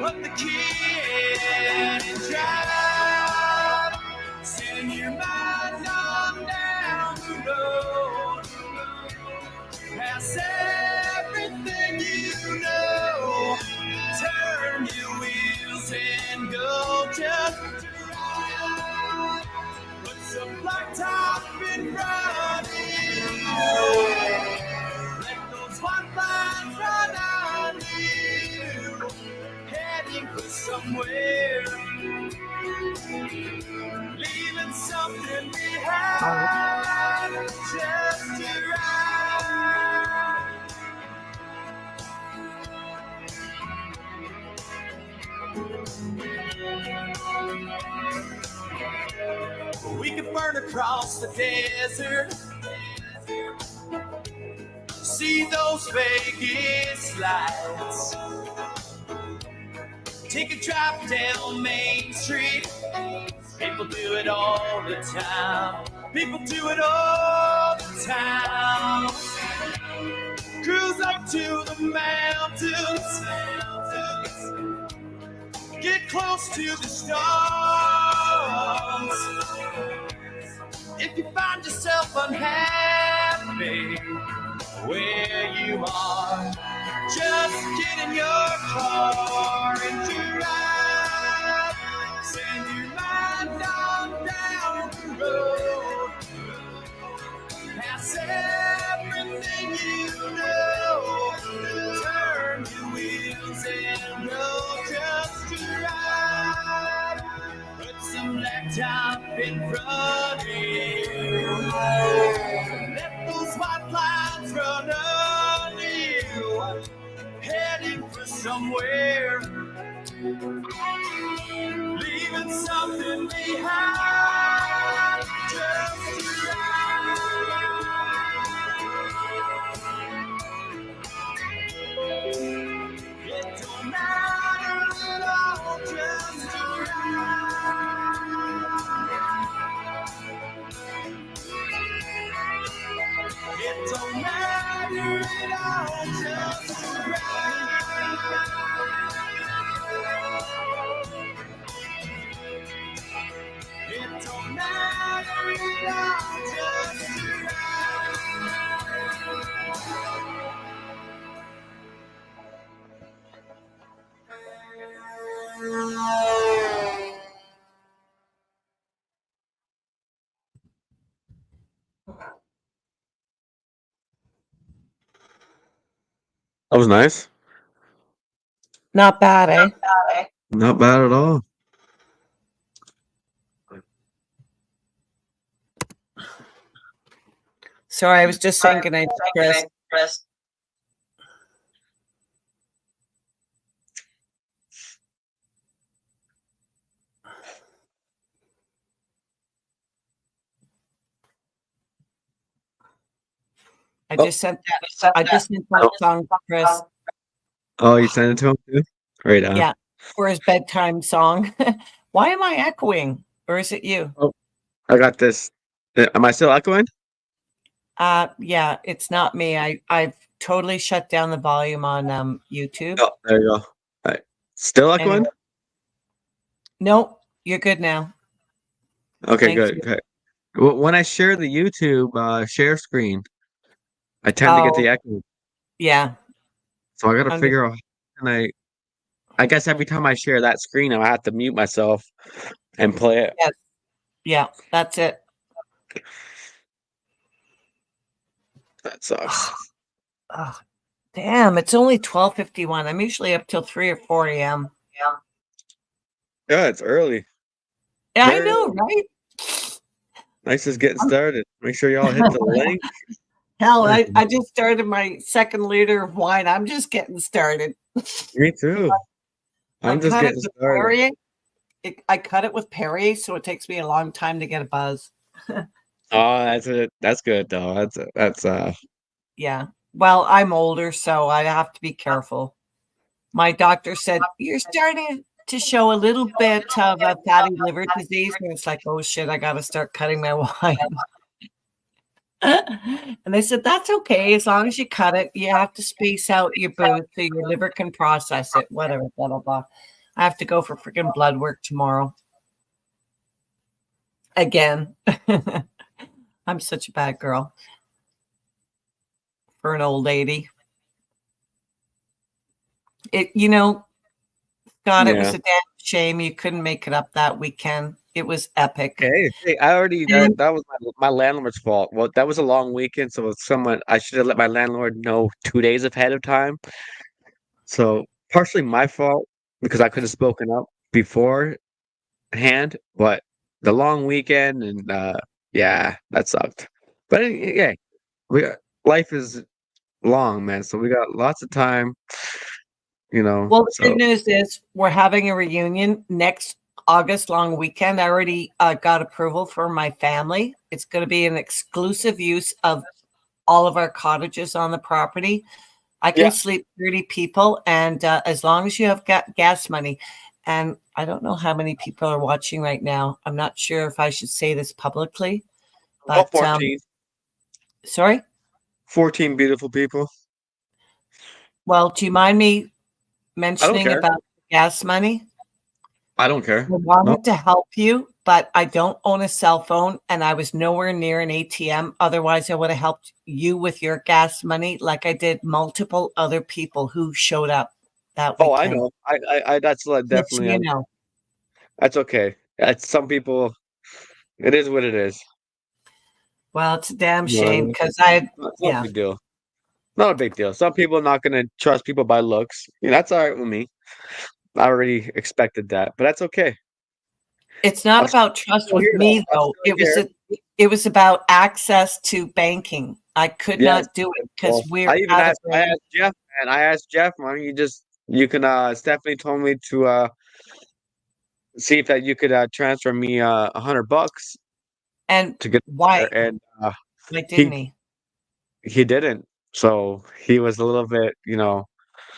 Put the key in and drive, send your mind on down the road, past everything you know. Turn your wheels and go just drive. Put some blacktop in front of you. Let those white lines run on you. Heading for somewhere. Leaving something behind. Just to ride. We could burn across the desert, see those Vegas lights, take a drive down Main Street. People do it all the time. People do it all the time. Cruise up to the mountains, get close to the stars. If you find yourself unhappy where you are, just get in your car and drive. Send your mind on down the road, past everything you know. Turn your wheels and go just drive. Put some blacktop in front of you. Let those white lines run under you. Heading for somewhere. Leaving something behind. Just to ride. It don't matter at all. Just to it don't matter at all, just to ride. It don't matter at all, just to ride. That was nice. Not bad, eh? Not bad at all. Sorry, I was just saying goodnight to Chris. I just sent that. I just sent that song to Chris. Oh, you sent it to him too? Right on. Yeah, for his bedtime song. Why am I echoing? Or is it you? Oh, I got this. Am I still echoing? Yeah, it's not me. I've totally shut down the volume on YouTube. Oh, there you go. All right. Still echoing? Anyway. Nope, you're good now. Okay, Thank good. you. Okay. When I share the YouTube share screen, I tend to get the echo. Yeah. So I got to figure out how can I guess every time I share that screen, I have to mute myself and play it. Yes. Yeah, that's it. That sucks. Damn, it's only 12:51. I'm usually up till 3 or 4 a.m. Yeah, it's early. Yeah, I Very know, early. right? Nice just getting started. Make sure y'all hit the link. Hell, I just started my 2nd liter of wine. I'm just getting started. Me too. I'm just getting started. Perrier. I cut it with Perrier, so it takes me a long time to get a buzz. Oh, that's it. That's good though. That's Yeah. Well, I'm older, so I have to be careful. My doctor said, you're starting to show a little bit of a fatty liver disease. And it's like, oh shit, I got to start cutting my wine. And they said, that's okay. As long as you cut it, you have to space out your booze so your liver can process it, whatever, blah, blah, blah. I have to go for freaking blood work tomorrow. Again. I'm such a bad girl for an old lady. It was a damn shame you couldn't make it up that weekend. It was epic. Hey, I already that was my landlord's fault. Well, that was a long weekend, so I should have let my landlord know 2 days ahead of time. So partially my fault because I could have spoken up beforehand, but the long weekend and yeah, that sucked. But yeah, life is long, man. So we got lots of time, Well, the so good news is we're having a reunion next August long weekend. I already got approval for my family. It's going to be an exclusive use of all of our cottages on the property. I can sleep 30 people, and as long as you have gas money. And I don't know how many people are watching right now. I'm not sure if I should say this publicly, but 14. Sorry? 14 beautiful people. Well, do you mind me mentioning care. about gas money? I don't care. I wanted to help you, but I don't own a cell phone and I was nowhere near an ATM. Otherwise, I would have helped you with your gas money like I did multiple other people who showed up that weekend. Oh, I know. I that's definitely that's okay. That's some people. It is what it is. Well, it's a damn You know what I shame mean? because It's not a big deal. Not a big deal. Some people are not going to trust people by looks. That's all right with me. I already expected that, but that's okay. It's not about trust with me, though. It was about access to banking. I could not do it because we're I even asked Jeff, and I asked Jeff, why don't you can Stephanie told me to see if that you could transfer me $100 and to get why there, and why didn't he? He didn't. So he was a little bit,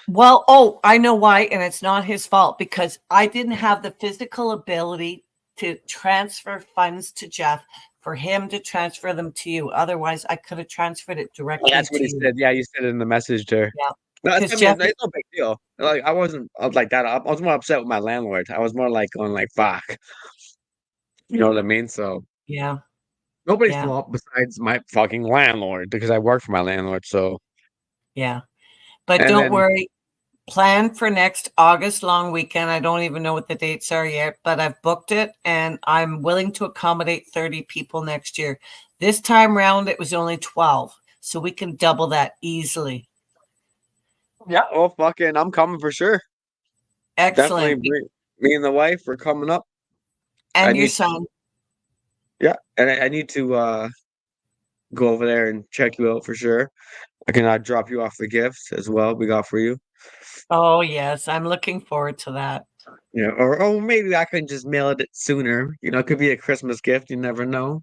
Well, I know why, and it's not his fault because I didn't have the physical ability to transfer funds to Jeff for him to transfer them to you. Otherwise, I could have transferred it directly that's what to he you. said. Yeah, you said it in the message there. Yeah. No, Because it's no big deal. Like I wasn't like that. I was more upset with my landlord. I was more like going like, fuck. You know what I mean? So yeah. nobody's fault besides my fucking landlord because I work for my landlord. So yeah. But don't worry. Plan for next August long weekend. I don't even know what the dates are yet, but I've booked it and I'm willing to accommodate 30 people next year. This time round, it was only 12. So we can double that easily. Yeah. Well, fucking, I'm coming for sure. Excellent. Definitely me and the wife are coming up. And your son. Yeah. And I need to go over there and check you out for sure. I can drop you off the gifts as well we got for you. Oh, yes. I'm looking forward to that. Yeah. Or maybe I can just mail it sooner. It could be a Christmas gift. You never know.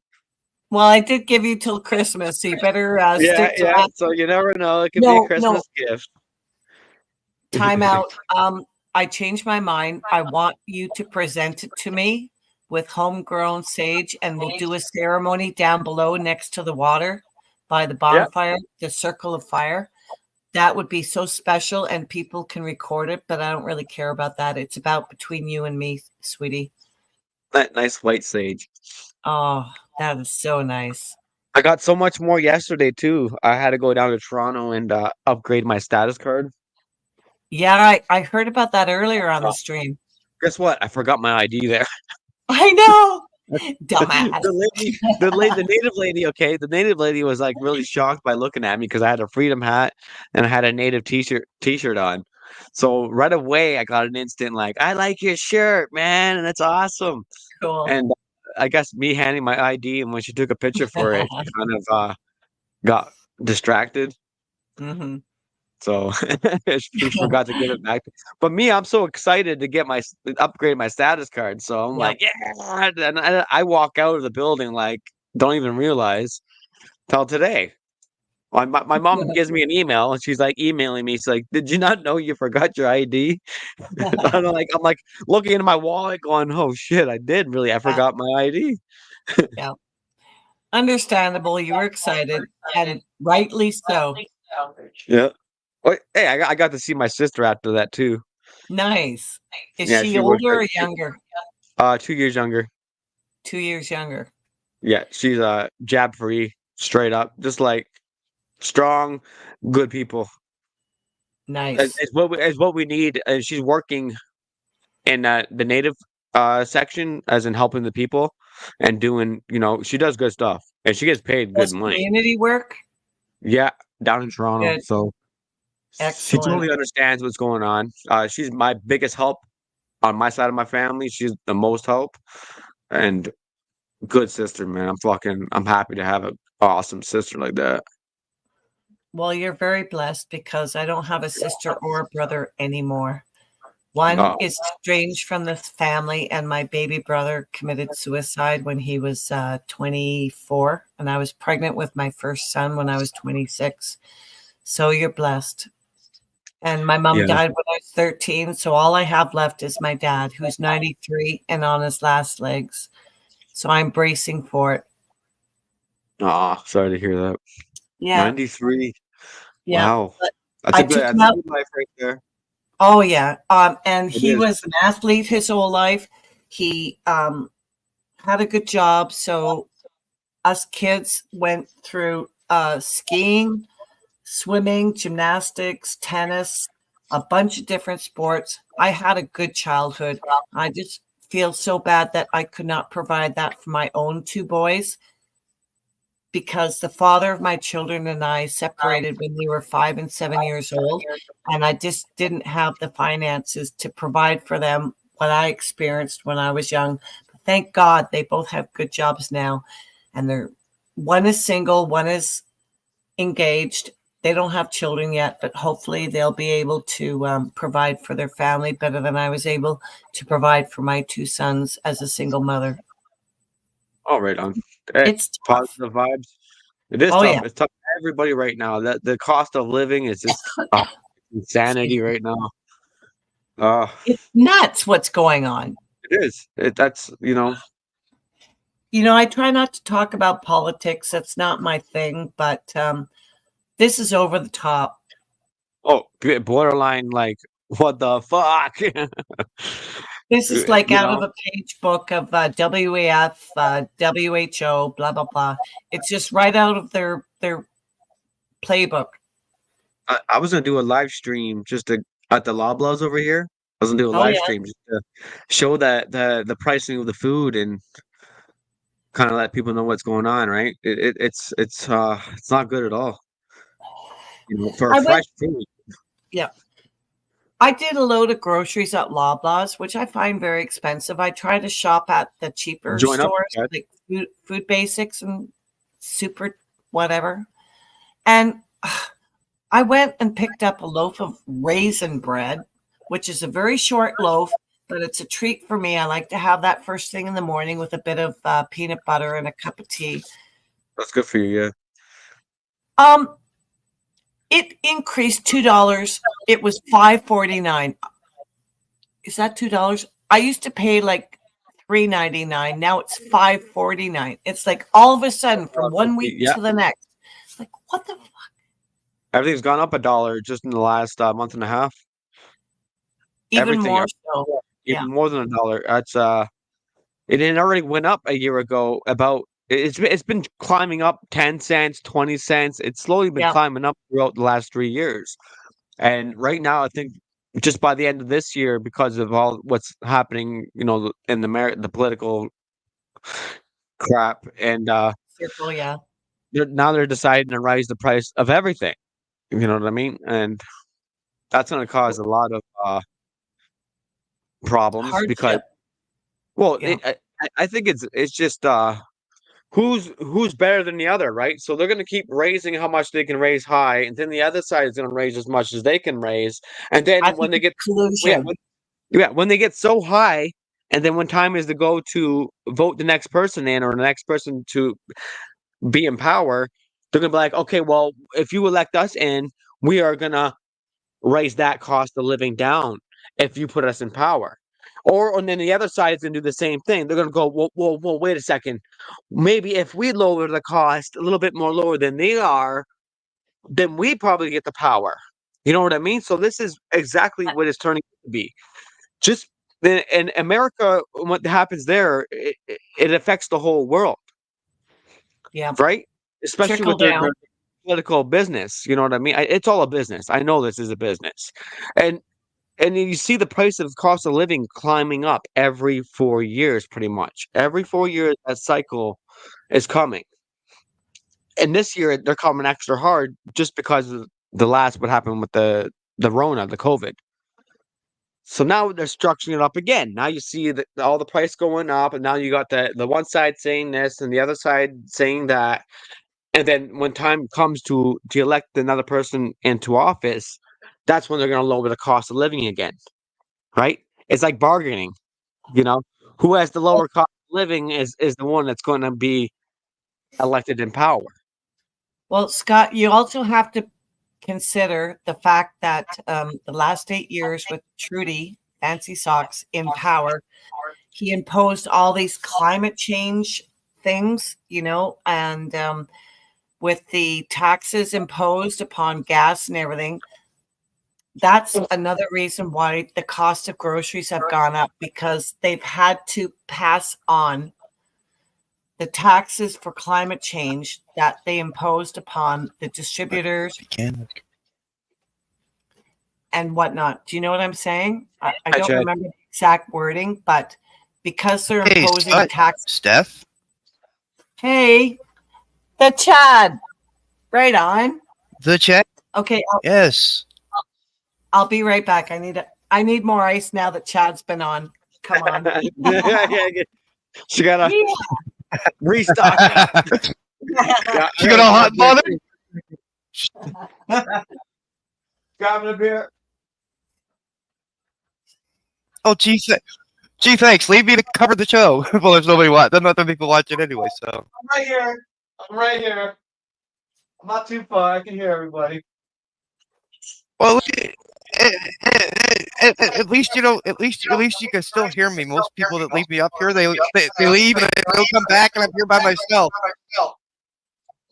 Well, I did give you till Christmas, so you better stick to that. So you never know. It could be a Christmas gift. Time out. I changed my mind. I want you to present it to me with homegrown sage, and we'll do a ceremony down below next to the water by the bonfire, the circle of fire. That would be so special, and people can record it, but I don't really care about that. It's about between you and me, sweetie. That nice white sage. Oh, that is so nice. I got so much more yesterday too. I had to go down to Toronto and upgrade my status card. Yeah, I heard about that earlier on the stream. Guess what? I forgot my ID there. I know. Dumbass. The native lady, okay, the native lady was like really shocked by looking at me because I had a freedom hat and I had a native t-shirt on. So right away I got an instant like, I like your shirt, man, and that's awesome. Cool. And I guess me handing my ID, and when she took a picture for it, she kind of got distracted. Mm-hmm. So she forgot to give it back. But me, I'm so excited to get upgrade my status card. So I'm like, yeah. And I walk out of the building like, don't even realize till today. My mom gives me an email and she's like emailing me. She's like, did you not know you forgot your ID? I'm like looking into my wallet going, oh shit, I did really. I forgot my ID. Yeah. Understandable. You were excited, and rightly so. Yeah. Oh, hey, I got to see my sister after that too. Nice. Is Yeah, she she works older or at- younger? 2 years younger. 2 years younger. Yeah, she's jab free, straight up, just like strong, good people. Nice. It's what we need. And she's working in the native section, as in helping the people and doing. She does good stuff, and she gets paid good Does money. community work? Yeah, down in Toronto. Good. So she Excellent. totally understands what's going on. She's my biggest help on my side of my family. She's the most help, and good sister, man. I'm happy to have an awesome sister like that. Well, you're very blessed because I don't have a sister or a brother anymore. One Oh. is estranged from the family, and my baby brother committed suicide when he was 24, and I was pregnant with my first son when I was 26. So you're blessed. And my mom Yeah. died when I was 13, so all I have left is my dad, who's 93 and on his last legs. So I'm bracing for it. Oh, sorry to hear that. Yeah. 93. Yeah. Wow. But That's I a good, took that's him a out. good life right there. Oh yeah. And It he is. was an athlete his whole life. He had a good job. So us kids went through skiing, swimming, gymnastics, tennis, a bunch of different sports. I had a good childhood. I just feel so bad that I could not provide that for my own two boys, because the father of my children and I separated when they were 5 and 7 years old, and I just didn't have the finances to provide for them what I experienced when I was young. But thank God they both have good jobs now, and one is single, one is engaged. They don't have children yet, but hopefully they'll be able to provide for their family better than I was able to provide for my two sons as a single mother. Oh, right on. Hey, It's tough. positive vibes. It is Oh, tough. yeah. It's tough for everybody right now. The cost of living is just insanity right now. It's nuts what's going on. It is. That's I try not to talk about politics. That's not my thing, but this is over the top. borderline like what the fuck. This is like You out know? of a page book of WEF, WHO, blah, blah, blah. It's just right out of their playbook. I was gonna do a live stream just at the Loblaws over here. I was gonna do a Oh, live yeah. stream just to show that the pricing of the food and kind of let people know what's going on, right? It's not good at all. For I fresh went- food. Yeah. I did a load of groceries at Loblaws, which I find very expensive. I try to shop at the cheaper Join up, stores, guys. like Food Basics and Super whatever. And I went and picked up a loaf of raisin bread, which is a very short loaf, but it's a treat for me. I like to have that first thing in the morning with a bit of peanut butter and a cup of tea. That's good for you, yeah. It increased $2. It was $5.49. Is that $2? I used to pay like $3.99. Now it's $5.49. It's like all of a sudden from one week Yeah. to the next. It's like, what the fuck? Everything's gone up $1 just in the last month and a half. Even Everything, more so. even more than $1. That's it already went up a year ago. It's been climbing up 10 cents, 20 cents. It's slowly been climbing up throughout the last 3 years. And right now, I think just by the end of this year, because of all what's happening, in the political crap, and Circle, yeah. now they're deciding to raise the price of everything. You know what I mean? And that's going to cause a lot of problems because, Hardship. well, Yeah. I think it's just who's better than the other, right? So they're going to keep raising how much they can raise high, and then the other side is going to raise as much as they can raise, and I then when think they it's get collusion. when they get so high, and then when time is to go to vote the next person in or the next person to be in power, they're gonna be like, okay, well, if you elect us in, we are gonna raise that cost of living down if you put us in power. Or and then the other side is gonna do the same thing. They're gonna go, well, wait a second. Maybe if we lower the cost a little bit more lower than they are, then we probably get the power. You know what I mean? So this is exactly what it's turning out to be. Just in America, what happens there, it affects the whole world, Yeah. right? Especially Trickle with their down. political business. You know what I mean? It's all a business. I know this is a business, and then you see the price of cost of living climbing up every 4 years, pretty much. Every 4 years, that cycle is coming, and this year they're coming extra hard just because of the last what happened with the Rona, the COVID. So now they're structuring it up again. Now you see that all the price going up, and now you got the one side saying this and the other side saying that. And then when time comes to elect another person into office, that's when they're going to lower the cost of living again, right? It's like bargaining, you know. Who has the lower cost of living is the one that's going to be elected in power. Well, Scott, you also have to consider the fact that the last 8 years with Trudy, Fancy Socks, in power, he imposed all these climate change things, and with the taxes imposed upon gas and everything. That's another reason why the cost of groceries have gone up, because they've had to pass on the taxes for climate change that they imposed upon the distributors and whatnot. Do you know what I'm saying? I don't Chad. remember the exact wording, but because they're Hey, imposing Scott, tax. Steph. Hey, the Chad. Right on. The chat. Okay. Yes. I'll be right back. I need more ice now that Chad's been on. Come on. She got to restock. Yeah, You got a hot mother? Grabbing a beer. Oh, gee, thanks. Leave me to cover the show. Well, there's nobody watching. There's not many people watching anyway, so. I'm right here. I'm not too far. I can hear everybody. Well, at least at least you can still hear me. Most people that leave me up here, they leave and they'll come back, and I'm here by myself.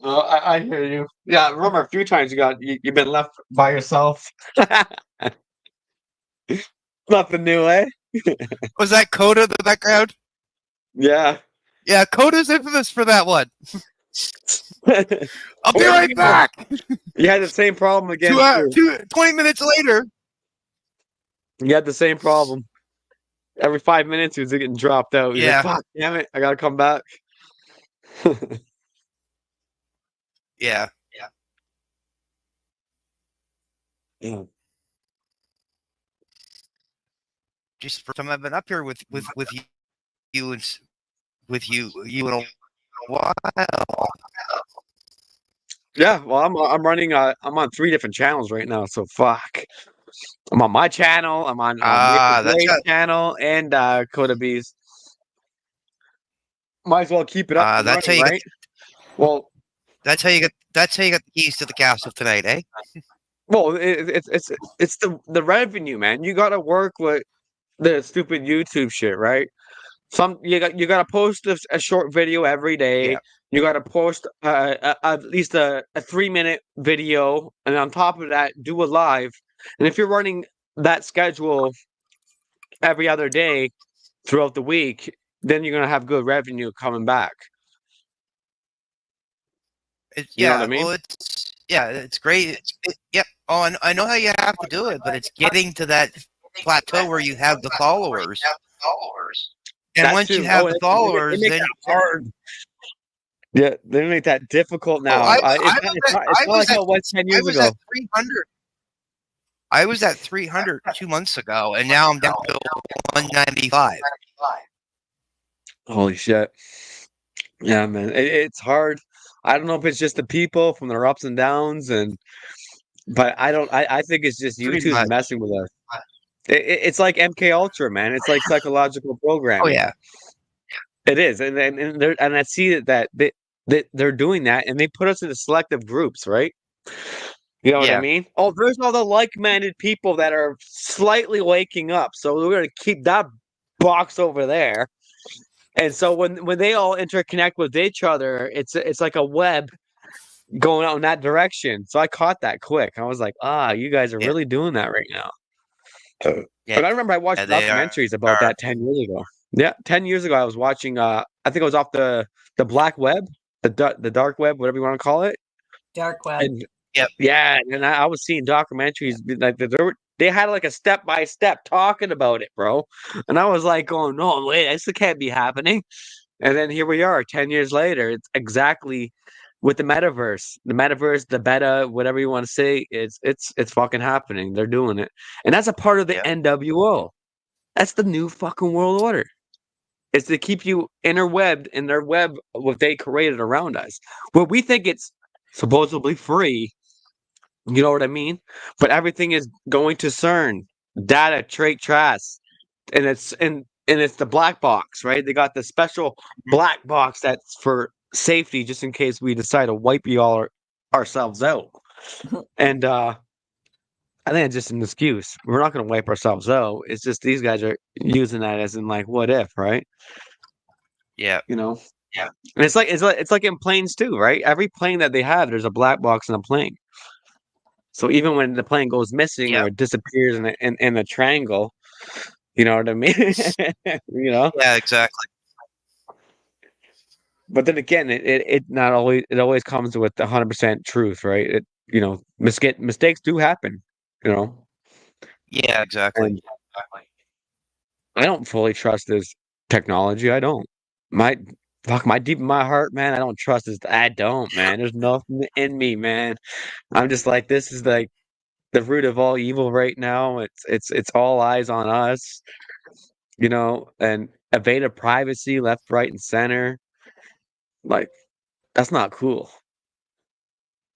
I hear you. Yeah, I remember a few times you've been left by yourself. Nothing new, eh? Was that Coda in the background? Yeah. Yeah, Coda's infamous for that one. I'll be right back. You had the same problem again. 20 minutes later. You had the same problem. Every 5 minutes, he was getting dropped out. He's Yeah. like, fuck, damn it, I gotta come back. Yeah. Yeah. Just for time I've been up here with you and with you in a while. Yeah, well, I'm running. I'm on 3 different channels right now, so fuck. I'm on my channel. I'm on Blaze channel and Kotab123. Might as well keep it up. That's running, how you right? Well, that's how you get the keys to the castle tonight, eh? well, it's the revenue, man. You got to work with the stupid YouTube shit, right? You got to post a short video every day. Yeah. You got to post at least a 3-minute video, and on top of that, do a live. And if you're running that schedule every other day throughout the week, then you're gonna have good revenue coming back. You know what I mean? Well, it's great. Yep. Oh, I know how you have to do it, but it's getting to that plateau where you have the followers. And That once you too. have Oh, the they followers, make then that hard. Yeah, they make that difficult now. I It's not like how it was 10 years was ago. at 300. I was at 300 2 months ago, and now I'm down to 195. Holy shit. Yeah, man. It's hard. I don't know if it's just the people from their ups and downs, but I think it's just Pretty YouTube's much. messing with us. It's like MK Ultra, man. It's like psychological Oh programming. yeah. It is, and I see that they're doing that, and they put us into selective groups, right? You know what I Yeah. mean? Oh, there's all the like-minded people that are slightly waking up, so we're gonna keep that box over there. And so when they all interconnect with each other, it's like a web going out in that direction. So I caught that quick. I was like, you guys are Yeah. really doing that right now. Yeah. But I remember I watched Yeah, they documentaries about that 10 years ago. Yeah, 10 years ago I was watching I think it was off the black web, the dark web, whatever you want to call it. Dark web. And Yep. yeah, and I was seeing documentaries like they had like a step by step talking about it, bro. And I was like going, no, wait, this can't be happening. And then here we are 10 years later. It's exactly with the metaverse. The metaverse, the beta, whatever you want to say, it's fucking happening. They're doing it. And that's a part of the Yeah. NWO. That's the new fucking world order. It's to keep you interwebbed in their web what they created around us. Well, we think it's supposedly free. You know what I mean? But everything is going to CERN, data, trait, trace, and it's the black box, right? They got the special black box that's for safety, just in case we decide to wipe you all ourselves out. And I think it's just an excuse. We're not going to wipe ourselves out. It's just these guys are using that as in like, what if, right? Yeah. You know? Yeah. And it's like in planes too, right? Every plane that they have, there's a black box in a plane. So even when the plane goes missing or it disappears in a triangle, you know what I mean? You know? Yeah, exactly. But then again, it not always it always comes with 100% truth, right? Mistakes do happen, you know. Yeah, exactly. And I don't fully trust this technology. I don't. My deep in my heart, man, I don't trust this. I don't, man. There's nothing in me, man. I'm just like this is like the root of all evil right now. It's all eyes on us, you know, and evaded privacy left, right, and center. Like that's not cool.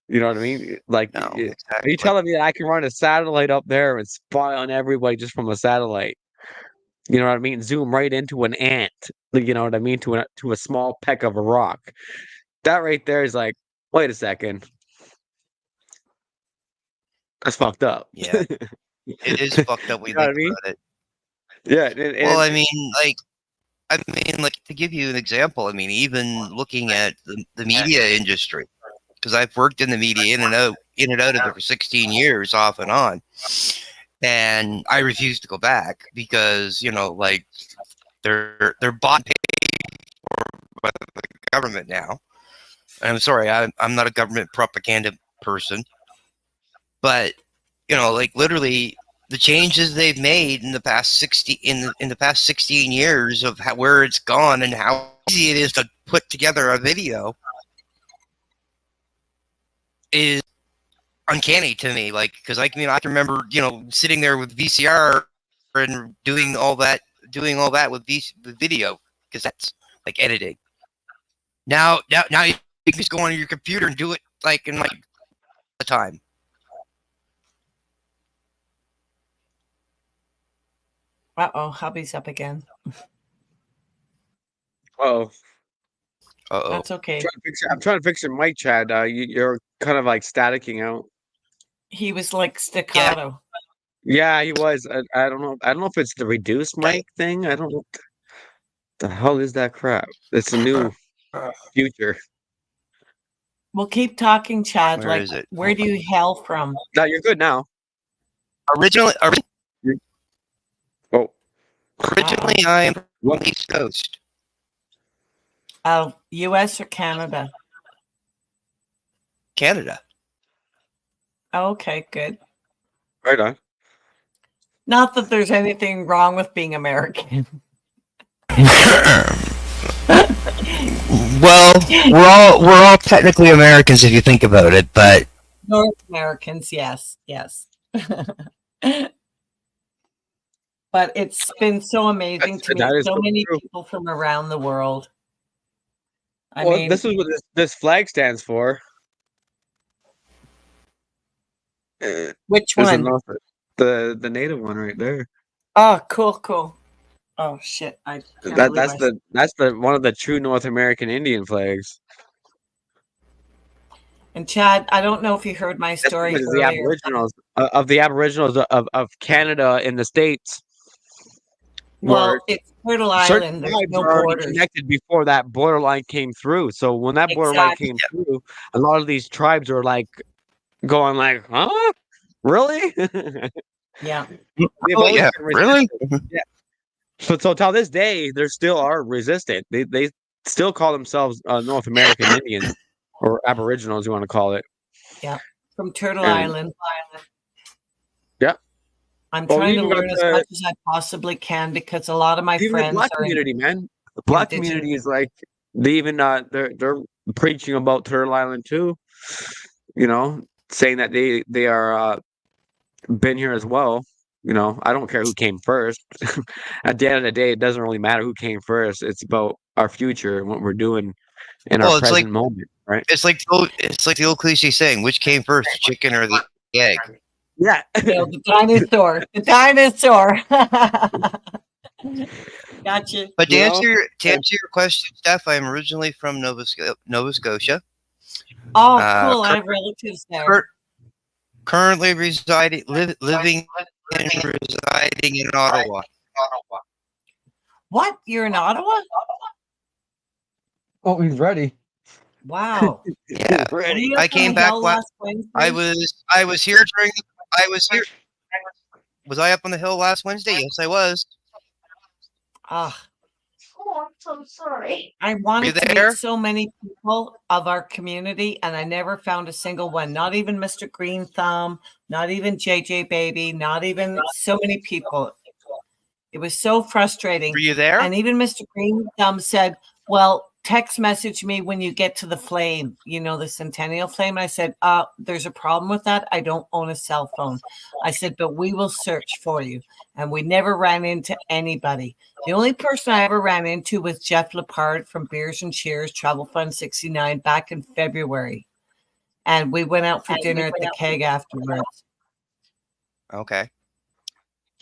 You know what I mean? Like, No, are you exactly. telling me that I can run a satellite up there and spy on everybody just from a satellite? You know what I mean? Zoom right into an ant. You know what I mean? To a small peck of a rock. That right there is like, wait a second. That's fucked up. Yeah. It is fucked up when You you know what I think mean? about it. Yeah. Well, I mean, like to give you an example, I mean, even looking at the media industry, because I've worked in the media in and out of it for 16 years, off and on, and I refuse to go back because like they're bought and paid for by the government now. And I'm sorry, I'm not a government propaganda person, but like literally the changes they've made in the past 16 years of where it's gone and how easy it is to put together a video is uncanny to me. Like, because I can remember sitting there with VCR and doing all that with video cassettes, like editing. Now you can just go on your computer and do it like in like the time. Uh-oh, hubby's up again. Uh-oh. That's okay. I'm trying to fix your mic, Chad. You're kind of like staticking out. He was like staccato. Yeah, he was. I don't know. I don't know if it's the reduced mic thing. I don't know. What the hell is that crap? It's a new future. Well, keep talking, Chad. Where like, is it? where do you hail from? No, you're good now. Originally, Oh. originally I am from the East Coast. U.S. or Canada? Canada. Okay, good. Right on. Not that there's anything wrong with being American. Well, we're all technically Americans if you think about it, but North Americans, yes. But it's been so amazing to meet That is so so many true. people from around the world. I Well, mean, this is what this flag stands for. which There's a one? North, the native one right there. Oh, cool. Oh shit! I can't believe That's the one of the true North American Indian flags. And Chad, I don't know if you heard my That's story because the earlier. Aboriginals of the Aboriginals of Canada in the States. Well, it's Turtle Certain Island. There's tribes no were already borders. connected before that borderline came through. So when that borderline Exactly. came through, a lot of these tribes are like going like, "Huh? Really?" Yeah. They've oh always yeah, been really? resistant. Yeah. So till this day, they still are resistant. They still call themselves North American Indians or Aboriginals, you want to call it. Yeah. From Turtle And- Island. Yeah. I'm Well, we trying to even got learn as much as I possibly can because a lot of my even the friends black are community, man. The black community is like they even they're preaching about Turtle Island too. You know, saying that they are been here as well. You know, I don't care who came first. At the end of the day, it doesn't really matter who came first. It's about our future and what we're doing in Well, our it's present like moment, right? it's like the old cliche saying, which came first, the chicken or the egg? Yeah. No, the dinosaur. The dinosaur. Gotcha. But to answer your question, Steph, I'm originally from Nova Scotia. Oh, cool. I have relatives there. Currently living and residing in Ottawa. What? You're in Ottawa? Oh, he's ready. Wow. Yeah, Were you up I on came the back. hill last Wednesday? I was here during. Was I up on the hill last Wednesday? Yes, I was. Ah. Oh, I'm so sorry. I wanted to there? meet so many people of our community, and I never found a single one. Not even Mr. Green Thumb, not even JJ Baby, not even so many people. It was so frustrating. Were you there? And even Mr. Green Thumb said, well, text message me when you get to the flame, you know, the Centennial Flame. And I said, there's a problem with that. I don't own a cell phone. I said, but we will search for you. And we never ran into anybody. The only person I ever ran into was Jeff Lepard from Beers and Cheers Travel Fund 69 back in February. And we went out for dinner at the keg afterwards. Okay.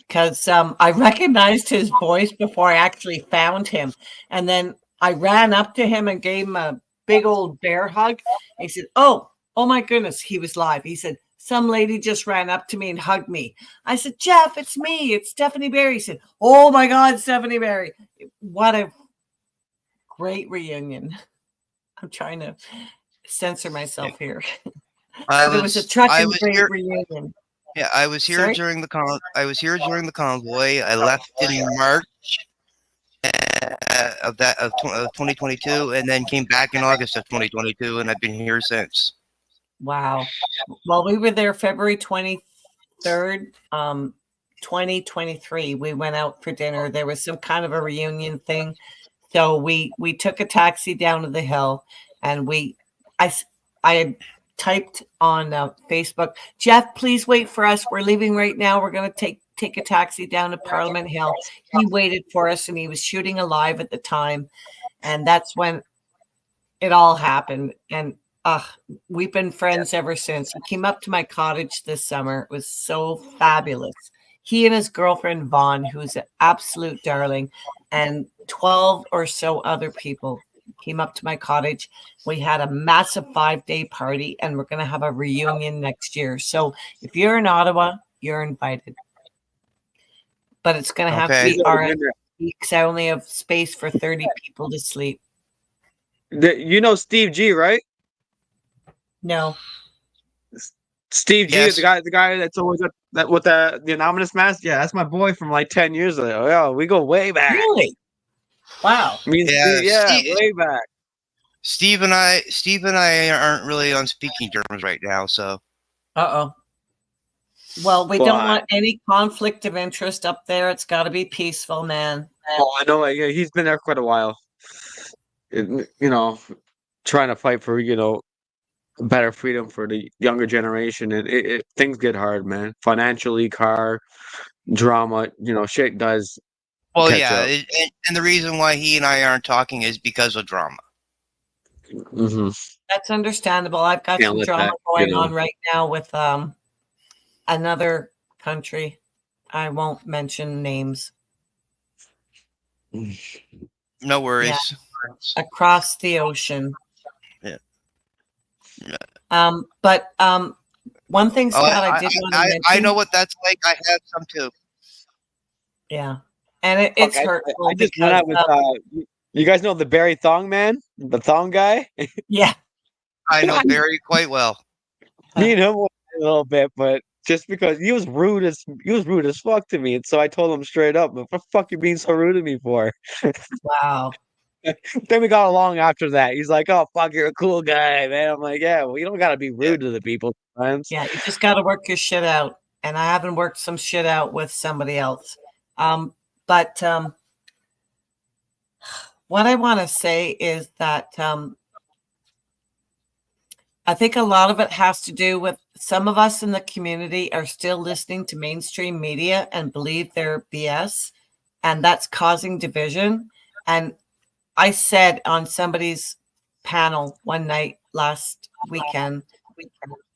Because I recognized his voice before I actually found him. And then I ran up to him and gave him a big old bear hug. And he said, oh my goodness, he was live. He said, some lady just ran up to me and hugged me. I said, Jeff, it's me. It's Stephanie Berry. He said, oh my God, Stephanie Berry. What a great reunion. I'm trying to censor myself here. It was a trucking great reunion. Yeah, I was here during the convoy. I left in March of 2022, and then came back in August of 2022, and I've been here since. Wow. Well, we were there February 23rd, 2023. We went out for dinner. There was some kind of a reunion thing, so we took a taxi down to the hill, and I had typed on Facebook, Jeff, please wait for us. We're leaving right now. We're going to take a taxi down to Parliament Hill. He waited for us, and he was shooting a live at the time. And that's when it all happened. And we've been friends ever since. He came up to my cottage this summer. It was so fabulous. He and his girlfriend, Vaughn, who's an absolute darling, and 12 or so other people came up to my cottage. We had a massive 5-day party, and we're going to have a reunion next year. So if you're in Ottawa, you're invited. But it's going to have to be RSVP because I only have space for 30 people to sleep. You know Steve G, right? No. Steve G, the guy that's always that with the anonymous mask. Yeah, that's my boy from like 10 years ago. Yeah, we go way back. Really? Wow. Way back. Steve and I aren't really on speaking terms right now, so. Uh-oh. Well, we don't But- want any conflict of interest up there. It's got to be peaceful, man. Oh, I know. Yeah, he's been there quite a while. You know, trying to fight for better freedom for the younger generation, and things get hard, man. Financially, car drama, shit does. Well, catch yeah, up. and the reason why he and I aren't talking is because of drama. Mm-hmm. That's understandable. I've got Can't some let drama that, going on right now with another country. I won't mention names. No worries. Across the ocean. Yeah. But one thing, Scott, I did want to mention. I know what that's like. I have some too. Yeah, and it's hurtful. I just went out with. You guys know the Barry Thong man, the Thong guy. Yeah, I know Barry quite well. Me and him went a little bit, but just because he was rude as fuck to me, and so I told him straight up, "What the fuck you being so rude to me for?" Wow. Then we got along after that. He's like, "Oh fuck, you're a cool guy, man." I'm like, "Yeah, well, you don't gotta be rude to the people sometimes." Yeah, you just got to work your shit out, and I haven't worked some shit out with somebody else. But what I want to say is that I think a lot of it has to do with some of us in the community are still listening to mainstream media and believe they're BS, and that's causing division. And I said on somebody's panel one night last weekend,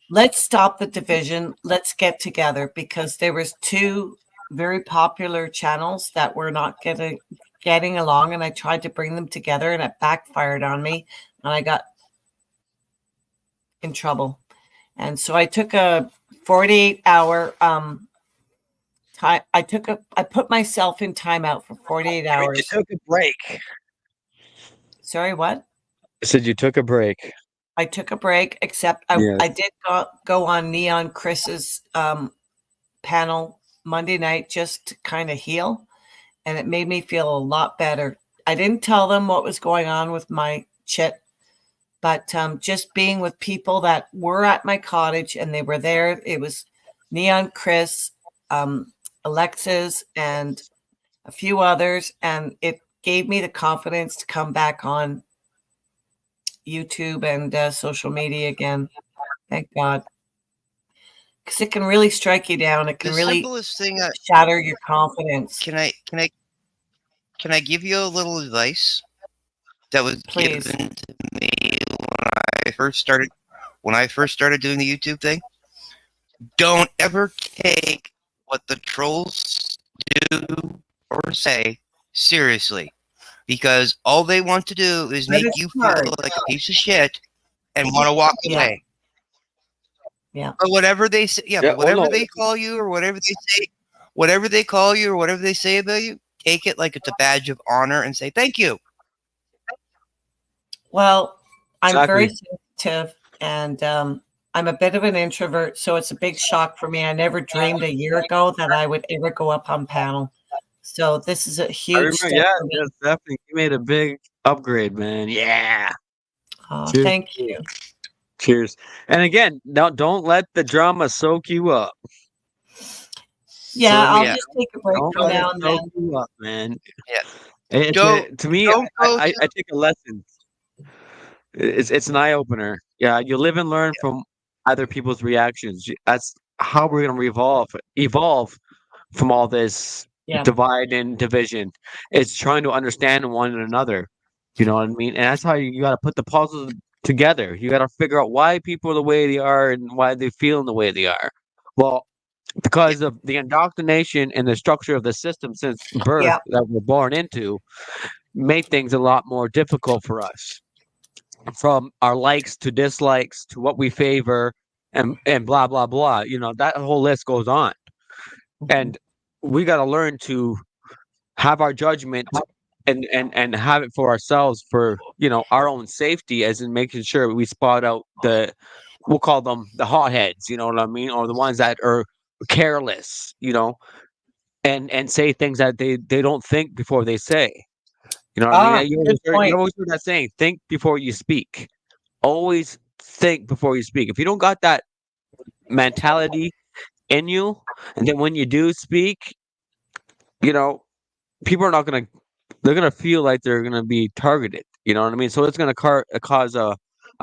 let's stop the division. Let's get together, because there was two very popular channels that were not getting along, and I tried to bring them together, and it backfired on me, and I got in trouble. And so I took a 48-hour time. I put myself in timeout for 48 hours. You took a break. Sorry, what? I said you took a break. I took a break, except I did go on Neon Chris's panel Monday night just to kind of heal, and it made me feel a lot better. I didn't tell them what was going on with my chit, but just being with people that were at my cottage and they were there. It was Neon Chris, Alexis, and a few others, and it gave me the confidence to come back on YouTube and social media again. Thank God. Because it can really strike you down. It can really shatter your confidence. Can I give you a little advice that was given to me when I first started doing the YouTube thing? Don't ever take what the trolls do or say seriously, because all they want to do is make you feel like a piece of shit and want to walk away. Yeah. But whatever they say, but whatever they call you or whatever they say, whatever they call you or whatever they say about you, take it like it's a badge of honor and say thank you. Well, I'm very sensitive, and I'm a bit of an introvert, so it's a big shock for me. I never dreamed a year ago that I would ever go up on panel. So this is a huge step. Yeah, definitely. You made a big upgrade, man. Yeah. Oh, thank you. Cheers. And again, don't let the drama soak you up. Yeah, I'll just take a break from now and then. Soak you up, man. Yeah. To me, I take a lesson. It's an eye opener. Yeah, you live and learn from other people's reactions. That's how we're gonna evolve from all this divide and division. It's trying to understand one another. You know what I mean? And that's how you got to put the puzzles together. You got to figure out why people are the way they are and why they feel in the way they are. Well, because of the indoctrination and the structure of the system since birth that we're born into, made things a lot more difficult for us. From our likes to dislikes to what we favor and blah blah blah. That whole list goes on. And we got to learn to have our judgment and have it for ourselves, for our own safety, as in making sure we spot out we'll call them the hotheads, you know what I mean, or the ones that are careless, and say things that they don't think before they say. You know what I mean? You always heard that saying, think before you speak. Always think before you speak. If you don't got that mentality in you, and then when you do speak, you know, people are not gonna they're gonna feel like they're gonna be targeted. You know what I mean? So it's gonna cause a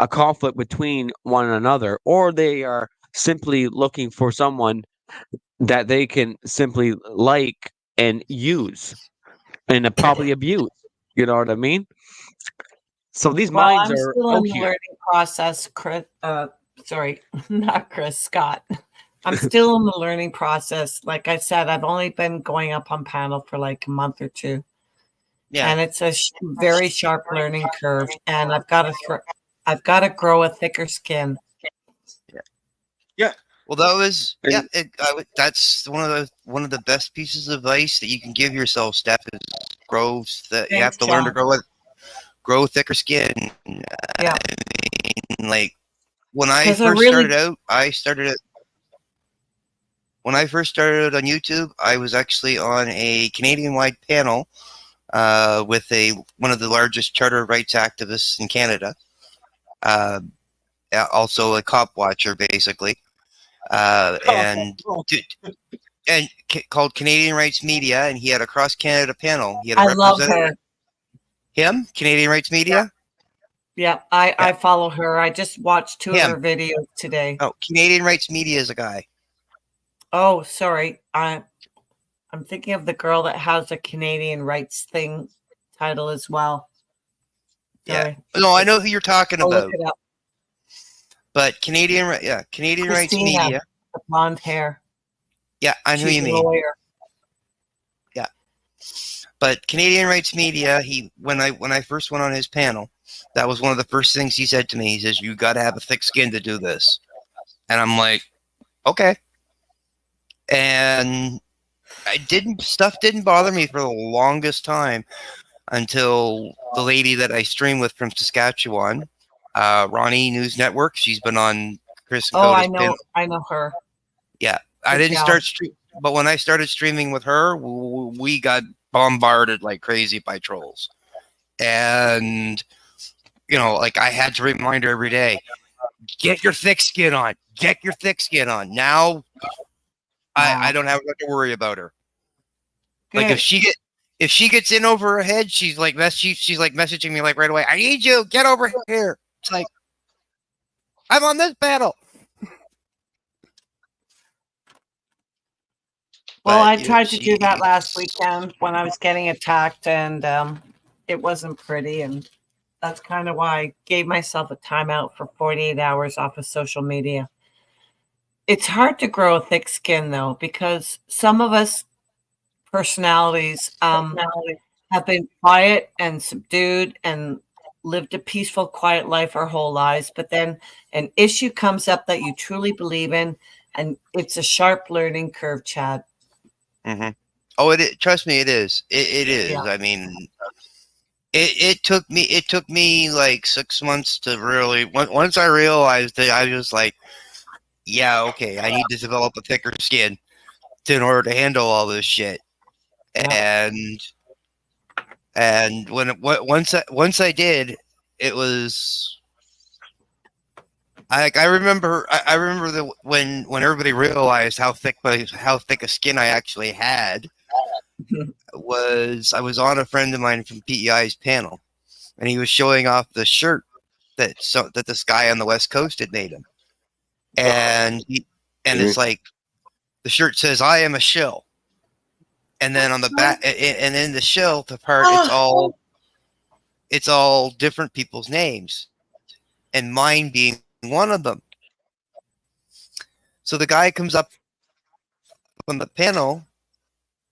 conflict between one another, or they are simply looking for someone that they can simply like and use and probably abuse. You know what I mean? So these Well, minds I'm are still out in the here. learning process, Chris. Sorry, not Chris, Scott. I'm still in the learning process. Like I said, I've only been going up on panel for like a month or two. Yeah. And it's a very sharp learning curve, and I've got to grow a thicker skin. Yeah. Well, that was that's one of the best pieces of advice that you can give yourself, Steph. Is you have to learn to grow thicker skin. Yeah. I mean, like when I first started out, when I first started out on YouTube, I was actually on a Canadian-wide panel with one of the largest charter rights activists in Canada, also a cop watcher, basically, and called Canadian Rights Media, and he had a cross Canada panel. He had a I love representative. her. Canadian Rights Media. Yeah, I follow her. I just watched two of her videos today. Oh, Canadian Rights Media is a guy. Oh, sorry. I'm thinking of the girl that has a Canadian rights thing title as well. Sorry. Yeah. No, I know who you're talking about. Look it up. But Canadian Rights Media. The blonde hair. Yeah, I know who you mean. Lawyer. Yeah. But Canadian Rights Media, when I first went on his panel, that was one of the first things he said to me. He says, "You got to have a thick skin to do this." And I'm like, "Okay." And stuff didn't bother me for the longest time until the lady that I stream with from Saskatchewan, Ronnie News Network. She's been on Chris and Kota's panel. I know her. Yeah, I didn't start but when I started streaming with her, we got bombarded like crazy by trolls, and like I had to remind her every day, get your thick skin on. Get your thick skin on. Now, I don't have to worry about her. Good. Like if she gets in over her head, she's like messaging me like right away. I need you. Get over here. It's like I'm on this battle. Well, I tried to do that last weekend when I was getting attacked, and it wasn't pretty, and that's kind of why I gave myself a timeout for 48 hours off of social media. It's hard to grow a thick skin, though, because some of us personalities have been quiet and subdued and lived a peaceful, quiet life our whole lives. But then an issue comes up that you truly believe in, and it's a sharp learning curve, Chad. Mm-hmm. Oh, trust me, it is. It is. Yeah. I mean, it took me like 6 months to really. Once I realized that, I was like, yeah, okay, I need to develop a thicker skin in order to handle all this shit. Yeah. And once I did, it was. I remember when everybody realized how thick a skin I actually had. I was on a friend of mine from PEI's panel, and he was showing off the shirt that this guy on the West Coast had made him, and it's like the shirt says "I am a shill," and then on the back and in the shill the part it's all different people's names, and mine being one of them. So the guy comes up on the panel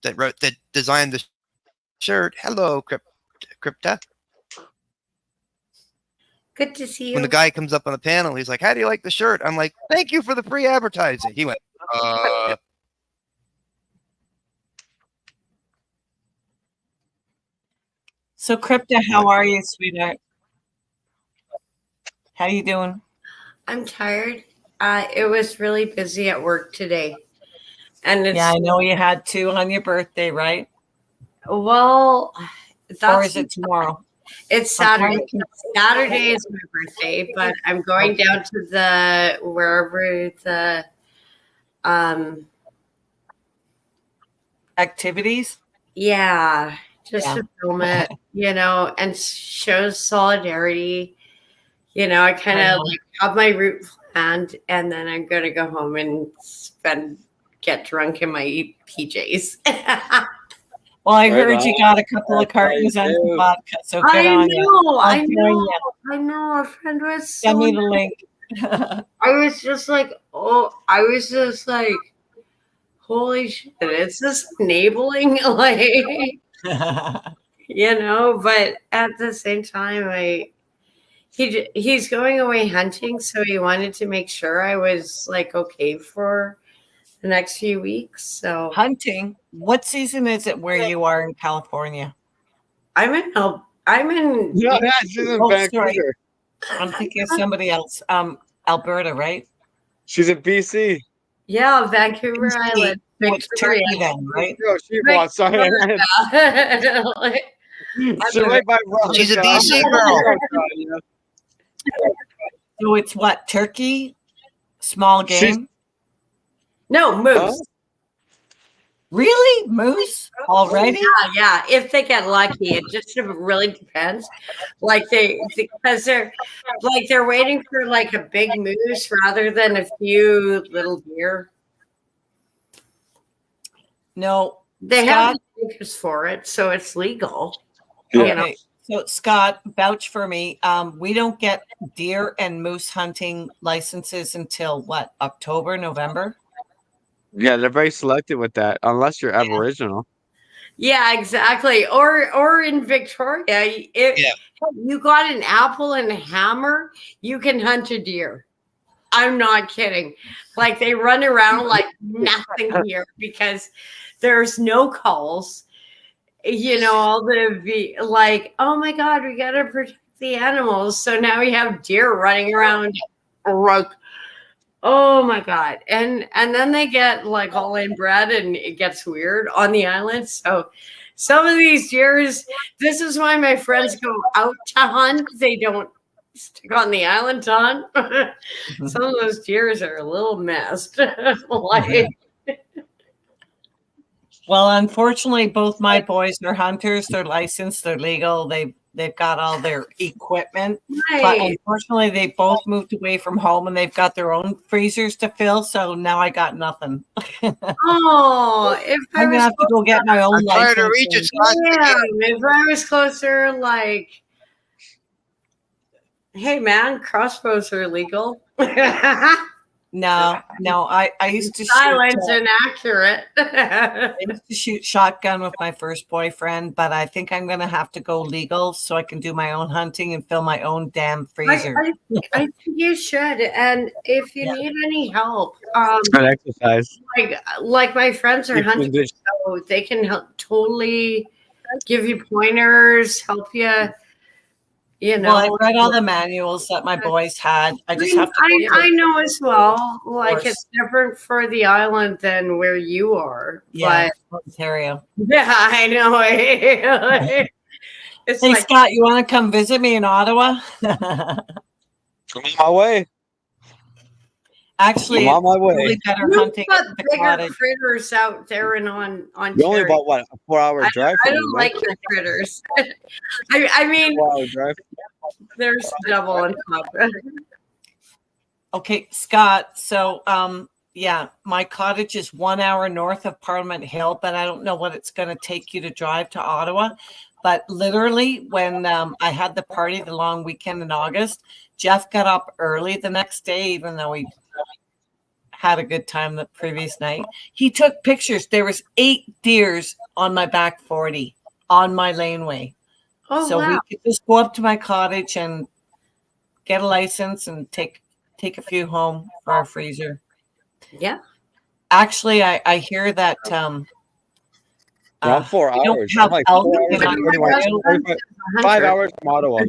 that designed the shirt. Hello, Crypta. Good to see you. When the guy comes up on the panel, he's like, "How do you like the shirt?" I'm like, "Thank you for the free advertising." He went, So, Crypta, how are you, sweetheart? How you doing? I'm tired. It was really busy at work today. And yeah, I know you had two on your birthday, right? Well, or is it tomorrow? It's Saturday. Saturday is my birthday, but I'm going down to wherever the Activities. Yeah, just Yeah. to film it, and shows solidarity. I kind of like have my route planned, and then I'm gonna go home and get drunk in my PJs. Well, I Right heard you on. got a couple of That's how you cartons and some do. vodka, so good I on you. know, I'll I join know, you. I know. Our friend was so. Send me the link. I was just like, holy shit! It's just enabling, But at the same time, he's going away hunting, so he wanted to make sure I was like okay for the next few weeks. So hunting. What season is it where you are in California? I'm in. Yeah, she's in Vancouver. Sorry. I'm thinking of somebody else. Alberta, right? She's in BC. Yeah, Vancouver BC. Island, It's Victoria. Turkey then, right? Yo, she wants something. She's right by Robinson. She's a BC girl. So it's what? Turkey? Small game? No, moose. Huh? Really? Moose? Already? Yeah. If they get lucky, it just really depends. Because they're waiting for like a big moose rather than a few little deer. No. They Scott? have acres for it, so it's legal. Okay. So Scott, vouch for me. We don't get deer and moose hunting licenses until what? October, November? Yeah, they're very selective with that, unless you're Aboriginal. Yeah, exactly. Or in Victoria, if you got an apple and a hammer, you can hunt a deer. I'm not kidding. Like they run around like nothing here because there's no calls. All oh my God, we gotta protect the animals. So now we have deer running around. Oh my God. And then they get like all inbred and it gets weird on the island. So some of these deers, this is why my friends go out to hunt. They don't stick on the island to hunt. Some of those deers are a little messed. Well, unfortunately, both my boys are hunters. They're licensed. They're legal. They've got all their equipment. Right. But unfortunately, they both moved away from home and they've got their own freezers to fill. So now I got nothing. Oh, if I'm gonna have to go get my own license. If I was closer, hey man, crossbows are illegal. No, I used to silence inaccurate. I used to shoot shotgun with my first boyfriend, but I think I'm gonna have to go legal so I can do my own hunting and fill my own damn freezer. I think you should, and if you need any help, An exercise. Like my friends are hunters, so they can totally give you pointers, help you. Well, I read all the manuals that my boys had. I just have to. I know as well. Like it's different for the island than where you are. Yeah, but Ontario. Yeah, I know. Hey, Scott, you want to come visit me in Ottawa? I'm on my way. Actually, I'm on my way. Really better You've hunting got at the bigger cottage. critters out there and on You're only about what, a 4-hour drive? I don't like your critters. I mean, 4-hour drive. There's double on top. Okay, Scott. So, yeah, my cottage is 1 hour north of Parliament Hill, but I don't know what it's going to take you to drive to Ottawa. But literally, when I had the party the long weekend in August, Jeff got up early the next day, even though he had a good time the previous night. He took pictures. There was 8 deers on my back 40 on my laneway. Oh, so wow. we could just go up to my cottage and get a license and take a few home for our freezer. Yeah. Actually, I hear that 4 hours. Have like elk 4 hours, in 5 hours from Ottawa.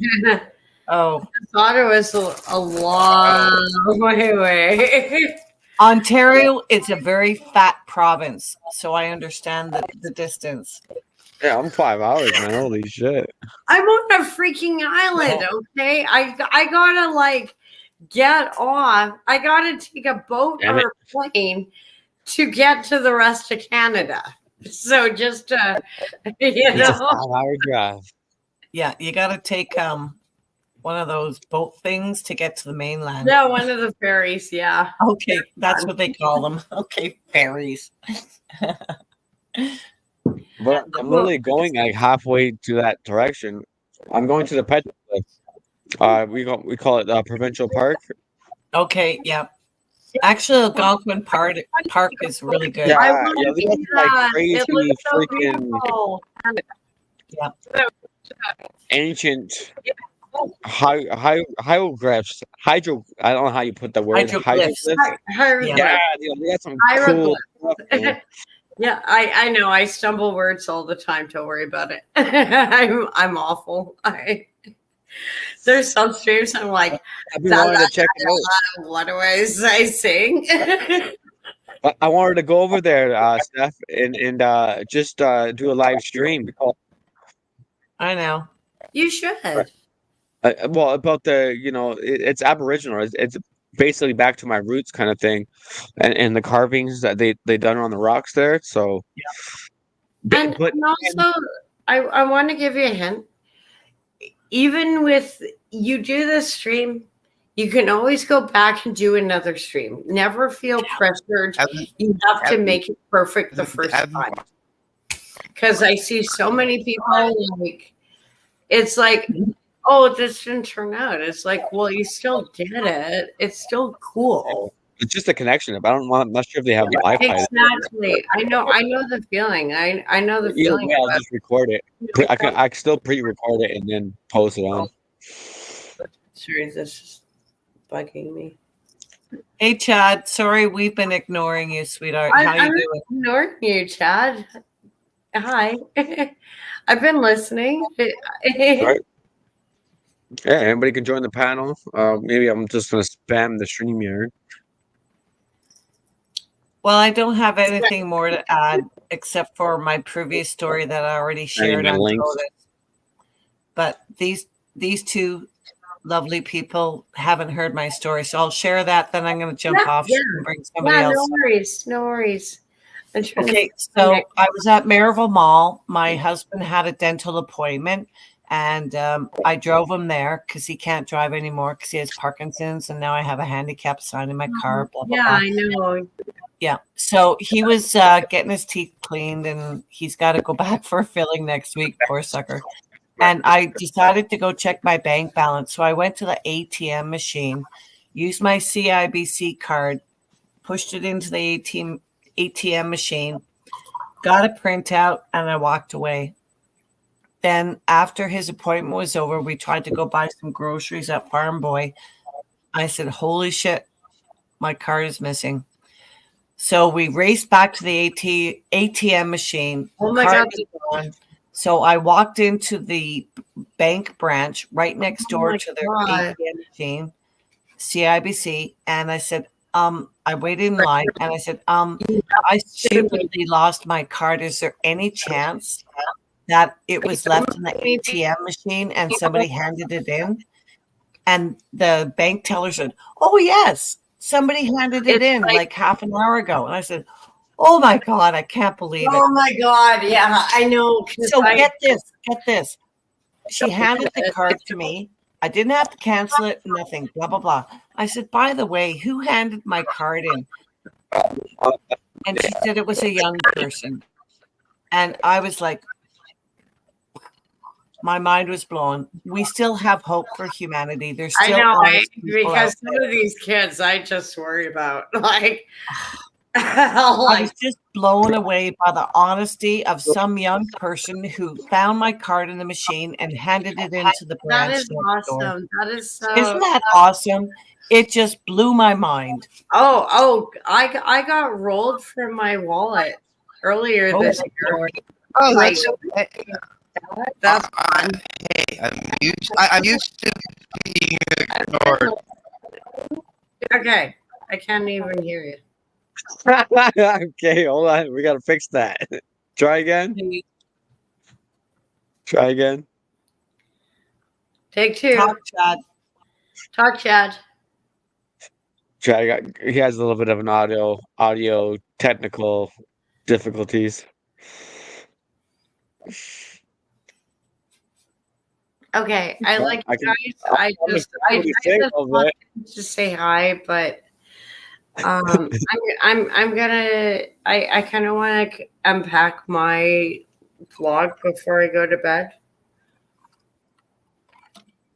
Oh, Ottawa's a long way away. Ontario is a very fat province, so I understand the distance. Yeah, I'm 5 hours, man. Holy shit. I'm on a freaking island, okay? I gotta get off. I gotta take a boat or a plane to get to the rest of Canada. So just you It's a know, 5-hour drive. Yeah, you got to take one of those boat things to get to the mainland. yeah, one of the ferries. Yeah. Okay, that's what they call them. Okay, ferries. But I'm literally going like halfway to that direction. I'm going to the petroglyph. We call it Provincial Park. Okay, yeah. Actually, Algonquin Park is really good. Yeah, I yeah, want to they see got some, like that. It crazy looks so freaking beautiful. Yeah. ancient hieroglyphs. I don't know how you put the word Hydroglyphs. hieroglyphs. Yeah, they got some cool stuff, man. Yeah, I know. I stumble words all the time. Don't worry about it. I'm awful. There's some streams I'm like, I've been wanting to check it out. what do I sing? I wanted to go over there, Steph, and just do a live stream. I know. You should. Well, about it's Aboriginal. It's basically back to my roots kind of thing, and the carvings that they done on the rocks there. So, And also, I want to give you a hint. Even with you do this stream, you can always go back and do another stream. Never feel pressured. You have to make it perfect the first time. Because I see so many people like, it's like, oh, this didn't turn out. It's like, well, you still did it. It's still cool. It's just a connection. I'm not sure if they have Wi-Fi. Exactly. I know the feeling. I know the Either feeling. way, I'll just record it. I can still pre-record it and then post it on. Sorry, this is bugging me. Hey, Chad. Sorry, we've been ignoring you, sweetheart. How you I'm doing? ignoring you, Chad. Hi. I've been listening. Right. Yeah, anybody can join the panel. Maybe I'm just gonna spam the stream here. Well, I don't have anything more to add except for my previous story that I already shared my on links. Totus. But these two lovely people haven't heard my story, so I'll share that. Then I'm going to jump off and bring somebody else. No worries. Okay, so I was at Maryville Mall. My husband had a dental appointment, and I drove him there because he can't drive anymore because he has Parkinson's, and now I have a handicap sign in my car. Blah, blah, Yeah, blah. I know. Yeah, so he was getting his teeth cleaned, and he's got to go back for a filling next week. Poor sucker. And I decided to go check my bank balance. So I went to the ATM machine, used my CIBC card, pushed it into the ATM machine, got a printout, and I walked away. Then after his appointment was over, we tried to go buy some groceries at Farm Boy. I said, holy shit, my card is missing. So we raced back to the ATM machine. Oh my Card God. was gone. So I walked into the bank branch right next door to their ATM machine, CIBC, and I said, I waited in line and I said, I stupidly lost my card. Is there any chance that it was left in the ATM machine and somebody handed it in? And the bank teller said, oh, yes, somebody handed it in like half an hour ago. And I said, oh my God, I can't believe it. Oh my God. Yeah, I know. So get this. She handed the card to me. I didn't have to cancel it, nothing, blah, blah, blah. I said, by the way, who handed my card in? And she said it was a young person. And I was like, my mind was blown. We still have hope for humanity. There's still I know, honest people because out some there. of these kids I just worry about. Like, I was just blown away by the honesty of some young person who found my card in the machine and handed it into the branch. that is next door. awesome. That is so. Isn't that awesome? It just blew my mind. I got rolled from my wallet earlier this year. Oh, Like, that's fun. Hey, I'm used to being ignored. Okay, I can't even hear you. Okay, hold on. We gotta fix that. Try again. Try again. Take two. Talk, Chad. Talk, Chad. He has a little bit of an audio technical difficulties. Okay, I like I you can. guys. I just Say wanted to say hi, but I'm gonna. I kind of want to unpack my vlog before I go to bed.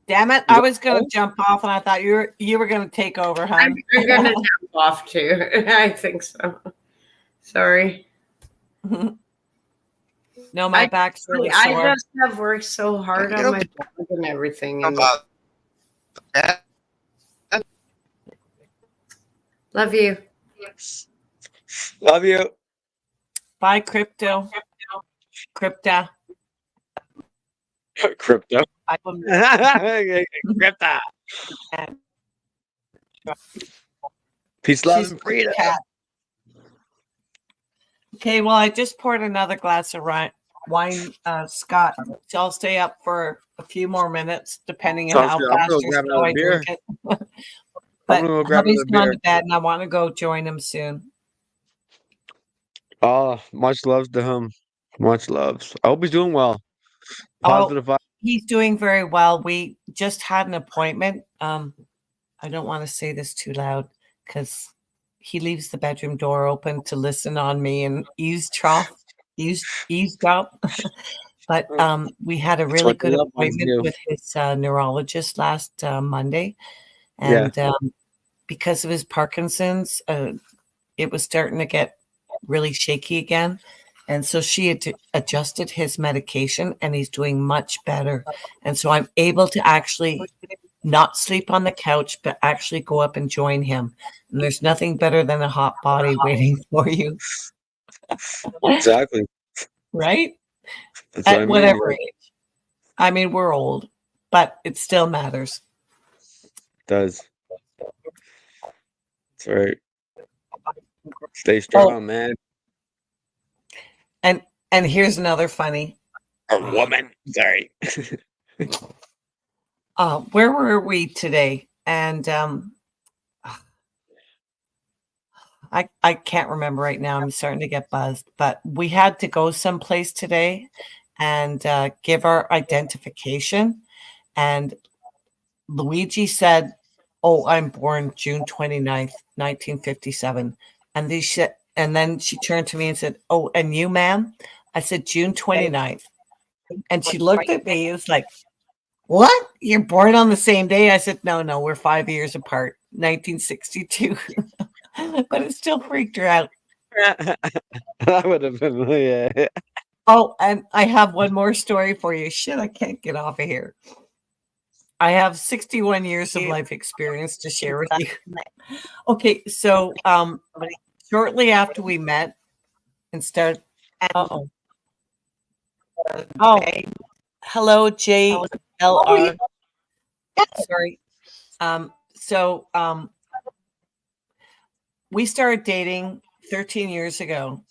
Damn it! I was gonna jump off, and I thought you were gonna take over, hon. I'm gonna jump off too. I think so. Sorry. No, my back's really sore. I just have worked so hard on my blog and everything. And love you. Love you. Bye, crypto. Crypta. Crypto. Crypto. Peace, love, and freedom. Okay, well, I just poured another glass of wine, Scott. So I'll stay up for a few more minutes, depending on how fast or slow I drink it. But hubby's gone to bed, and I want to go join him soon. Oh, much love to him. Much loves. I hope he's doing well. Positive vibes. He's doing very well. We just had an appointment. I don't want to say this too loud because he leaves the bedroom door open to listen on me and eavesdrop. But we had a really good appointment with his neurologist last Monday. And because of his Parkinson's, it was starting to get really shaky again. And so she had adjusted his medication, and he's doing much better. And so I'm able to actually not sleep on the couch, but actually go up and join him. And there's nothing better than a hot body waiting for you. Exactly. Right? At whatever age. I mean, we're old, but it still matters. It does. That's right. Stay strong, man. And here's another funny. A woman. Sorry. Where were we today? And I can't remember right now. I'm starting to get buzzed. But we had to go someplace today and give our identification. And Luigi said, "Oh, I'm born June 29th, 1957." And then she turned to me and said, "Oh, and you, ma'am?" I said, "June 29th." And she looked at me. It was like, "What? You're born on the same day?" I said, No, we're 5 years apart, 1962. But it still freaked her out. That would have been, yeah. Oh, and I have one more story for you. Shit, I can't get off of here. I have 61 years of life experience to share with you. Okay, so shortly after we met and started. Hello, JLR. Sorry. So we started dating 13 years ago.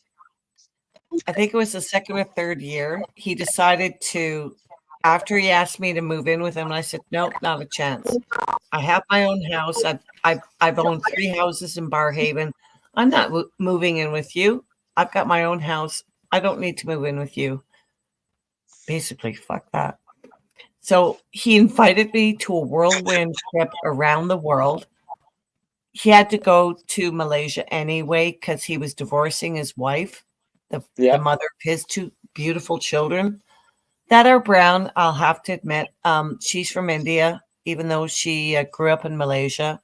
I think it was the second or third year. He decided to, after he asked me to move in with him, and I said, "Nope, not a chance. I have my own house. I've owned 3 houses in Barhaven. I'm not moving in with you. I've got my own house. I don't need to move in with you." Basically, fuck that. So he invited me to a whirlwind trip around the world. He had to go to Malaysia anyway because he was divorcing his wife, the mother of his 2 beautiful children that are brown. I'll have to admit, she's from India, even though she grew up in Malaysia.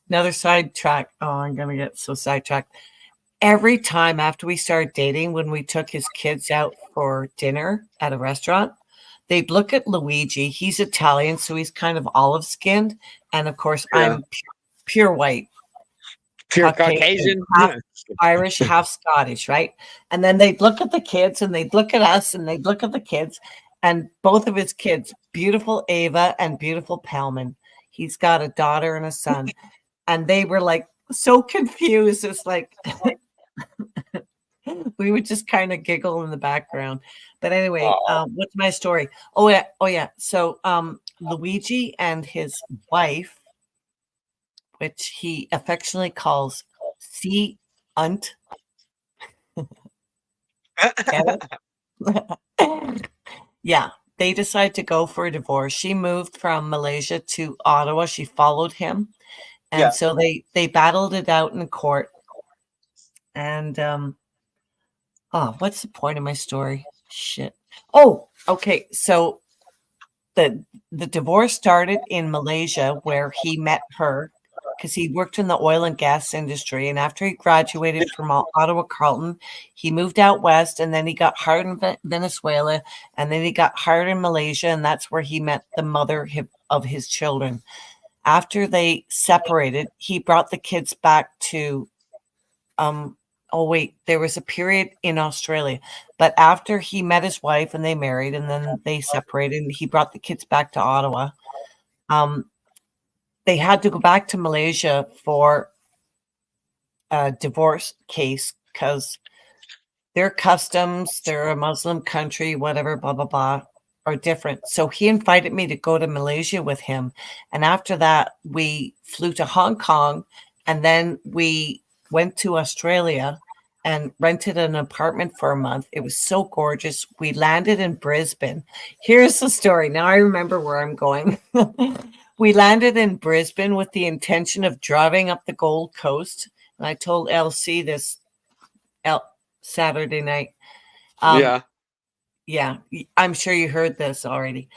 Another sidetrack. Oh, I'm going to get so sidetracked. Every time after we started dating, when we took his kids out for dinner at a restaurant, they'd look at Luigi. He's Italian, so he's kind of olive skinned. And of course, I'm pure white. Pure Caucasian. Half Irish, half Scottish, right? And then they'd look at the kids and they'd look at us and they'd look at the kids. And both of his kids, beautiful Ava and beautiful Palman. He's got a daughter and a son. And they were like so confused. It's like we would just kind of giggle in the background. But anyway, what's my story? Oh yeah. So Luigi and his wife, which he affectionately calls C Unt. Yeah, they decided to go for a divorce. She moved from Malaysia to Ottawa. She followed him. And Yeah. so they battled it out in court. And what's the point of my story? Shit. Oh, okay. So the divorce started in Malaysia where he met her because he worked in the oil and gas industry. And after he graduated from Ottawa Carleton, he moved out west, and then he got hired in Venezuela, and then he got hired in Malaysia, and that's where he met the mother of his children. After they separated, he brought the kids back to there was a period in Australia, but after he met his wife and they married and then they separated and he brought the kids back to Ottawa, they had to go back to Malaysia for a divorce case because their customs, they're a Muslim country, whatever, blah, blah, blah, are different. So he invited me to go to Malaysia with him. And after that, we flew to Hong Kong, and then we went to Australia and rented an apartment for a month. It was so gorgeous. We landed in Brisbane. Here's the story. Now I remember where I'm going. We landed in Brisbane with the intention of driving up the Gold Coast. And I told LC this Saturday night. Yeah, I'm sure you heard this already.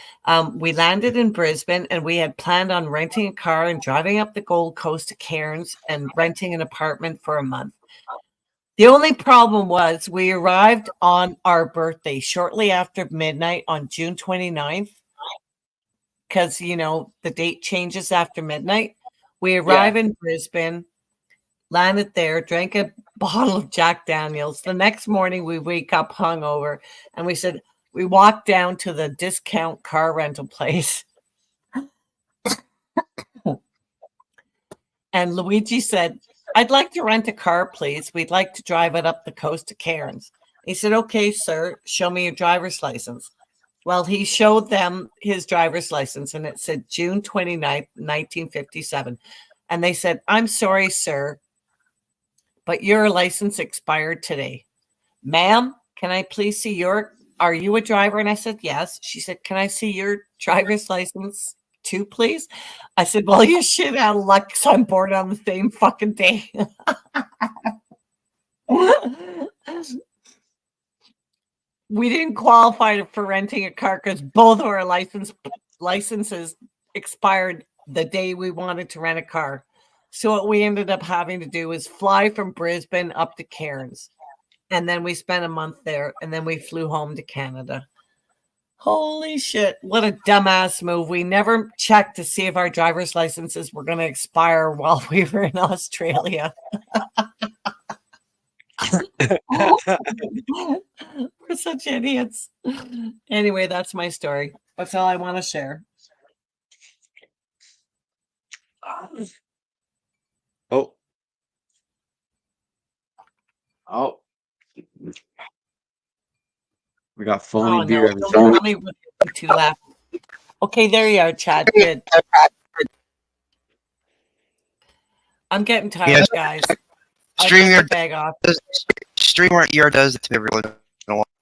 We landed in Brisbane, and we had planned on renting a car and driving up the Gold Coast to Cairns and renting an apartment for a month. The only problem was we arrived on our birthday shortly after midnight on June 29th, because, you know, the date changes after midnight. We arrive in Brisbane, landed there, drank a bottle of Jack Daniels. The next morning we wake up hungover, and we walked down to the discount car rental place. And Luigi said, "I'd like to rent a car, please. We'd like to drive it up the coast to Cairns." He said, "Okay, sir, show me your driver's license." Well, he showed them his driver's license, and it said June 29th, 1957. And they said, "I'm sorry, sir, but your license expired today. Ma'am, can I please see are you a driver?" And I said, "Yes." She said, "Can I see your driver's license too, please?" I said, "Well, you're shit out of luck because I'm born on the same fucking day." We didn't qualify for renting a car because both of our licenses expired the day we wanted to rent a car. So what we ended up having to do was fly from Brisbane up to Cairns. And then we spent a month there, and then we flew home to Canada. Holy shit, what a dumbass move. We never checked to see if our driver's licenses were going to expire while we were in Australia. We're such idiots. Anyway, that's my story. That's all I want to share. Oh. We got phony beer. No, don't tell me what too loud. Okay, there you are, Chad. Good. I'm getting tired, guys. StreamYard bag off. StreamYard does it to everyone.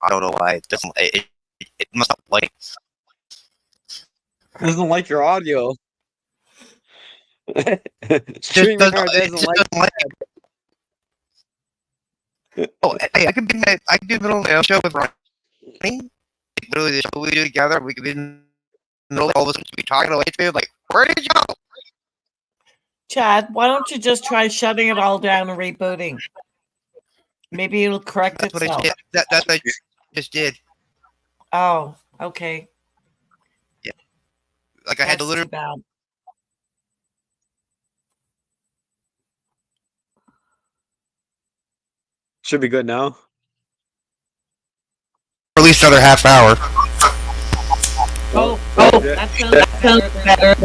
I don't know why. It doesn't. It must not like. Doesn't like your audio. StreamYard doesn't like. Oh, hey, I could do middle of show with Ronnie. Literally, the show we do together, we could be in the middle of all of us be talking away to like, where did you go? Chad, why don't you just try shutting it all down and rebooting? Maybe it'll correct itself. What I did. That's what I just did. Oh, okay. Yeah. Like I had to literally. Should be good now. For at least another half hour. Oh, that sounds better.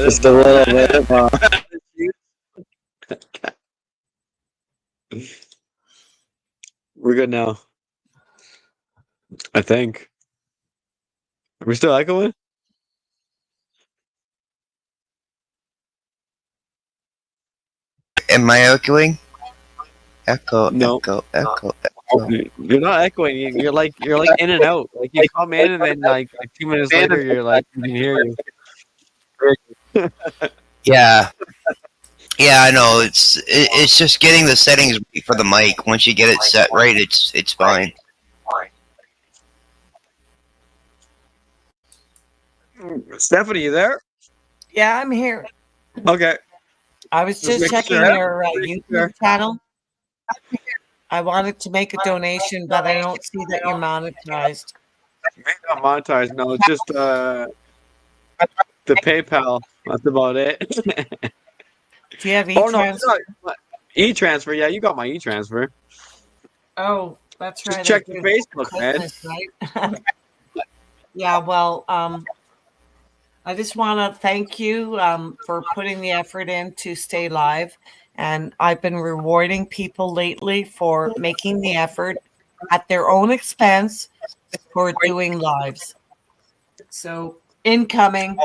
Just a little bit. We're good now. I think. Are we still echoing? Am I echoing? Echo, No. echo, echo, Oh, echo. you're not echoing. You're like in and out. Like you come in and then like 2 minutes later you're like we can hear you. Yeah. Yeah, I know. It's just getting the settings right for the mic. Once you get it set right, it's fine. Stephanie, you there? Yeah, I'm here. Okay. I was Just just making checking sure. your YouTube channel. I wanted to make a donation, but I don't see that you're monetized. Maybe not monetized. No, it's just the PayPal. That's about it. Do you have Oh no, e-transfer? e-transfer. Yeah, you got my e-transfer. Oh, that's Just right. check I your do. Facebook, man. Christmas, right? Yeah, well, I just want to thank you for putting the effort in to stay live. And I've been rewarding people lately for making the effort at their own expense for doing lives. So incoming.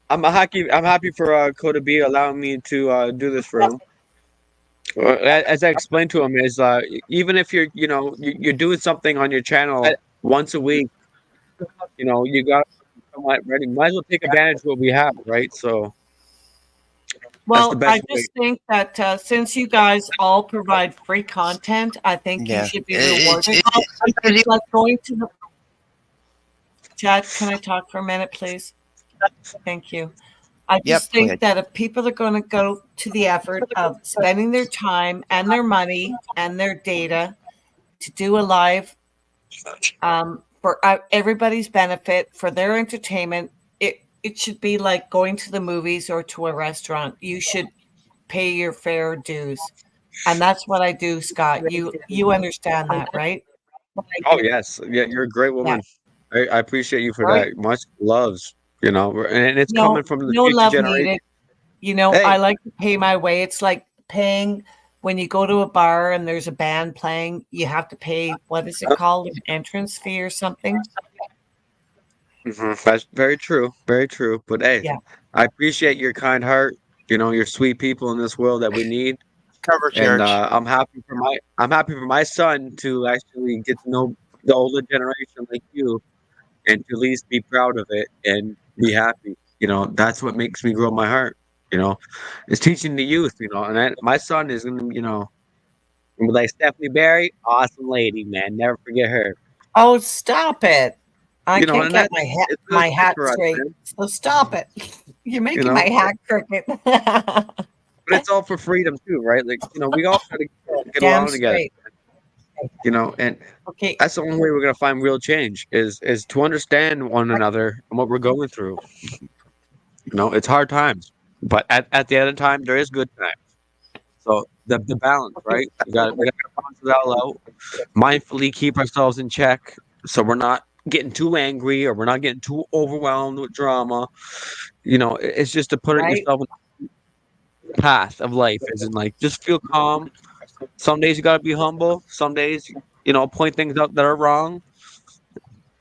I'm happy for Kotab allowing me to do this for him. As I explained to him, is even if you're doing something on your channel once a week, you got somewhat ready. Might as well take advantage of what we have, right? So that's the Well, I best way. just think that since you guys all provide free content, I think you Yeah. should be rewarded. It's like going to the Chad, can I talk for a minute, please? Thank you. I just go think ahead. that if people are going to go to the effort of spending their time and their money and their data to do a live for everybody's benefit, for their entertainment, it should be like going to the movies or to a restaurant. You should pay your fair dues. And that's what I do, Scott. You understand that, right? Oh yes, yeah, you're a great woman. I appreciate you for Right. that. Much loves, and it's No, coming from the no future love generation. needed. You know, Hey. I like to pay my way. It's like paying when you go to a bar and there's a band playing, you have to pay, what is it called? An entrance fee or something? That's very true. Very true. But hey, Yeah. I appreciate your kind heart. You're sweet people in this world that we need. Cover And charge. I'm happy for my son to actually get to know the older generation like you, and to at least be proud of it and be happy. That's what makes me grow my heart. Is teaching the youth. And my son is gonna, like Stephanie Barry, awesome lady, man. Never forget her. Oh, stop it. I And can't get it's my really hat for us, straight. man. So stop it. You're making my But hat crooked. it's all for freedom too, right? Like we all gotta get Damn along together. straight. And Okay. that's the only way we're gonna find real change is to understand one another and what we're going through. It's hard times, but at the end of the time, there is good times. So the balance, right? We got to balance it all out. Mindfully keep ourselves in check, so we're not getting too angry or we're not getting too overwhelmed with drama. It's just to put it Right. yourself in the path of life. Isn't like just feel calm. Some days you got to be humble. Some days, point things out that are wrong.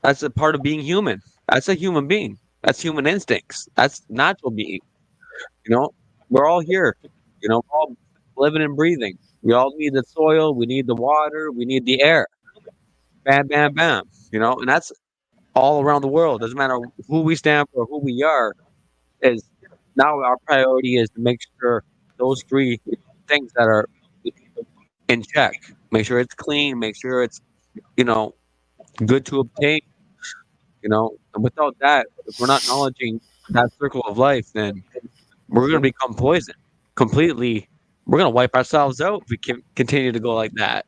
That's a part of being human. That's a human being. That's human instincts. That's natural being. We're all here. We're all living and breathing. We all need the soil. We need the water. We need the air. Bam, bam, bam. And that's all around the world. Doesn't matter who we stand for, who we are. Is now our priority is to make sure those three things that are in check. Make sure it's clean. Make sure it's good to obtain. And without that, if we're not acknowledging that circle of life, then we're going to become poison completely. We're going to wipe ourselves out if we can continue to go like that.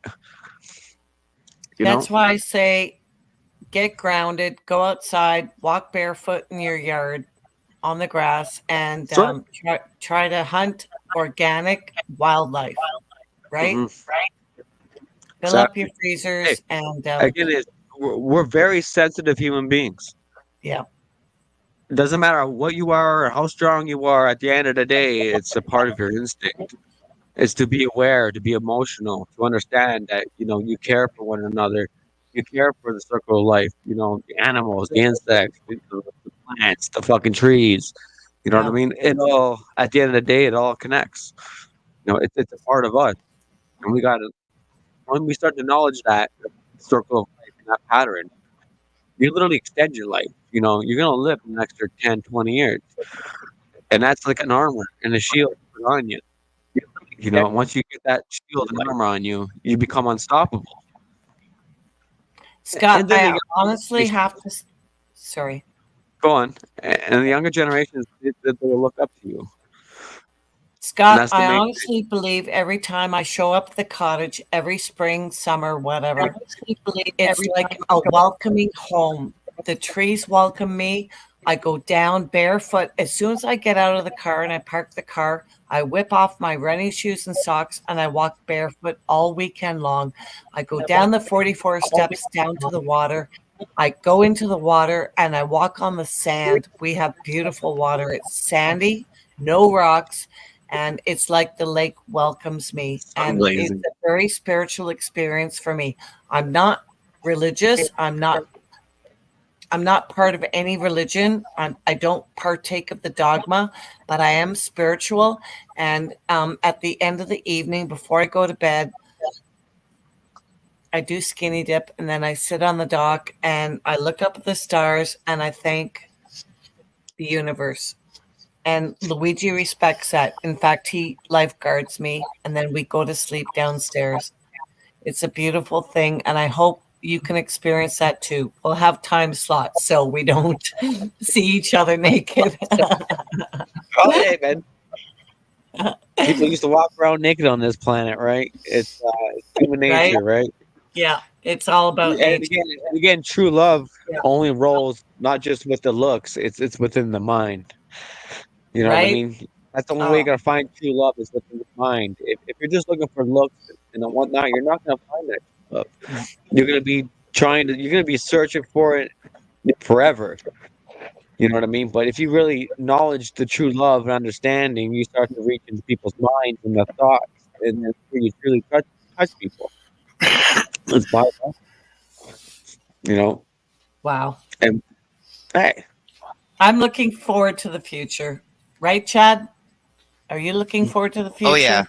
That's why I say get grounded, go outside, walk barefoot in your yard on the grass, and try to hunt organic wildlife, right? Fill up your freezers. And again, we're very sensitive human beings. Yeah. It doesn't matter what you are or how strong you are. At the end of the day, it's a part of your instinct. is to be aware, to be emotional, to understand that you care for one another, you care for the circle of life. The animals, the insects, the plants, the fucking trees. You know what I Yeah. mean? It all at the end of the day, it all connects. It's a part of us, and we got to when we start to acknowledge that circle of life and that pattern, you literally extend your life. You're gonna live an extra 10, 20 years, and that's like an armor and a shield put on you. Once you get that shield and armor on you, you become unstoppable. Scott, And then the I younger honestly generation, have to. Sorry. go on, and the younger generations, they will look up to you, and Scott, that's the I main thing. honestly believe every time I show up at the cottage, every spring, summer, whatever, it's like a welcoming home. The trees welcome me. I go down barefoot. As soon as I get out of the car and I park the car, I whip off my running shoes and socks and I walk barefoot all weekend long. I go down the 44 steps down to the water. I go into the water and I walk on the sand. We have beautiful water. It's sandy, no rocks, and it's like the lake welcomes me. Sun And it's blazing. a very spiritual experience for me. I'm not religious. I'm not part of any religion. I don't partake of the dogma, but I am spiritual. And at the end of the evening, before I go to bed, I do skinny dip and then I sit on the dock and I look up at the stars and I thank the universe. And Luigi respects that. In fact, he lifeguards me and then we go to sleep downstairs. It's a beautiful thing. And I hope you can experience that too. We'll have time slots so we don't see each other naked. Oh, hey, man. People used to walk around naked on this planet, right? It's human Right? nature, right? Yeah, it's all about And nature. again, true love Yeah. only rolls not just with the looks; it's within the mind. You know what I Right? mean? That's the only way you're Oh, gonna find true love is within the mind. If you're just looking for looks and whatnot, you're not gonna find that true love. no. You're gonna be you're gonna be searching for it forever. You know what I mean? But if you really acknowledge the true love and understanding, you start to reach into people's minds and their thoughts, and that's where you truly touch people. It's by you know. Wow. And hey, I'm looking forward to the future. Right, Chad? Are you looking forward to the future? Oh yeah,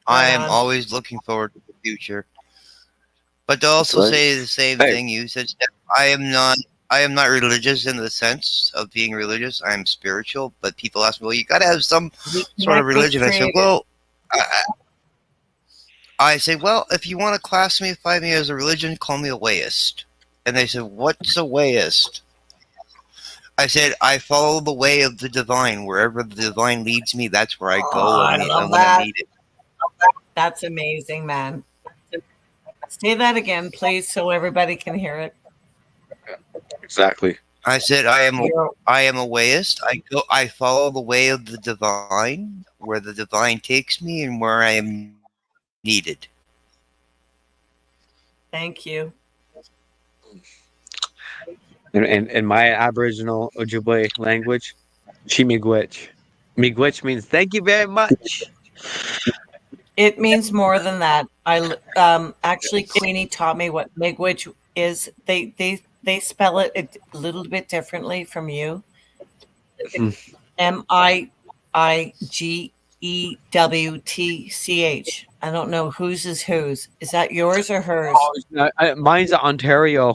I Right am on. always looking forward to the future. But to also right? say the same Hey, thing you said, Steph, I am not religious in the sense of being religious. I'm spiritual, but people ask me, well, you got to have some We sort of connect with religion. I said, creator. well, I say, well, if you want to classify me as a religion, call me a wayist. And they said, what's a wayist? I said, I follow the way of the divine. Wherever the divine leads me, that's where I Oh, go I and love when I'm that. needed. That's amazing, man. Say that again, please, so everybody can hear it. exactly. I said, I am You're- a wayist. I follow the way of the divine, where the divine takes me and where I am needed. Thank you. In my Aboriginal Ojibwe language, Chimigwech. Miigwech means thank you very much. It means more than that. Actually Queenie taught me what miigwech is. They spell it a little bit differently from you. Hmm. Miigewtch. I don't know whose is whose. Is that yours or hers? Oh, mine's Ontario.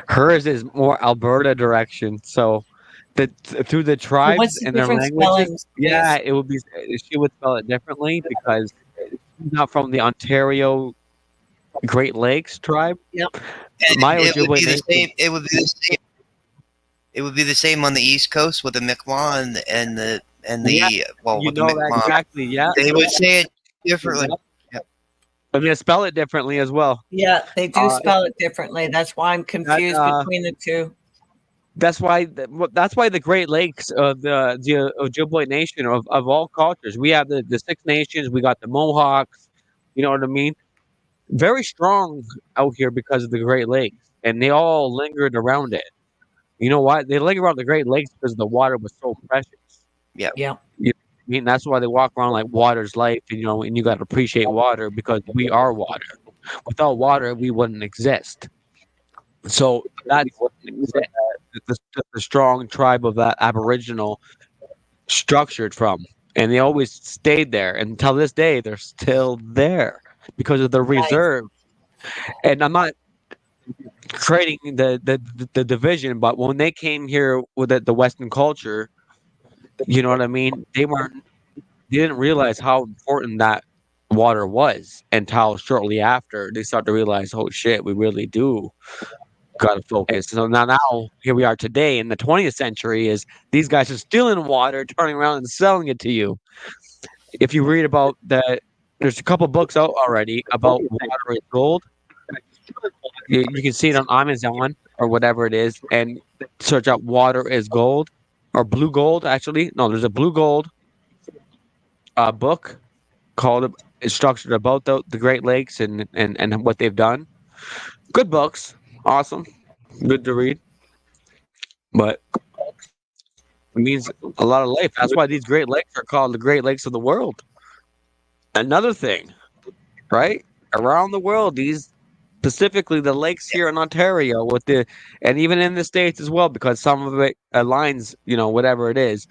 Hers is more Alberta direction. So through the So tribes what's the and their different languages, spellings, yeah, please? it would be. She would spell it differently because she's not from the Ontario Great Lakes tribe. Yep. My It would Ojibwe be the nation. same. It would be the same. It would be the same on the East Coast with the Mi'kmaq and the Yeah, with the that Mi'kmaq. exactly. Yeah, They would say it differently. yeah. I'm gonna spell it differently as well. Yeah, they do Uh, spell it differently. That's why I'm that confused between the two. that's why the Great Lakes of the Ojibwe nation of all cultures. We have the Six Nations. We got the Mohawks. You know what I mean? Very strong out here because of the Great Lakes, and they all lingered around it. You know why? They linger around the Great Lakes because the water was so precious. Yeah. Yeah. You, I mean, that's why they walk around like water's life, and you got to appreciate water because we are water. Without water, we wouldn't exist. So that's the strong tribe of that Aboriginal structured from. And they always stayed there. And until this day, they're still there because of the reserve. And I'm not creating the division, but when they came here with the Western culture, you know what I mean? They didn't realize how important that water was until shortly after they start to realize, oh shit, we really do gotta focus. So now here we are today in the 20th century is these guys are stealing water, turning around and selling it to you. If you read about there's a couple books out already about water is gold. You can see it on Amazon or whatever it is, and search up "water is gold" or "blue gold." Actually, no, there's a blue gold book called it's structured about the Great Lakes and what they've done. Good books, awesome, good to read, but it means a lot of life. That's why these Great Lakes are called the Great Lakes of the world. Another thing, right? Around the world, these specifically the lakes here in Ontario and even in the States as well, because some of it aligns, whatever it is.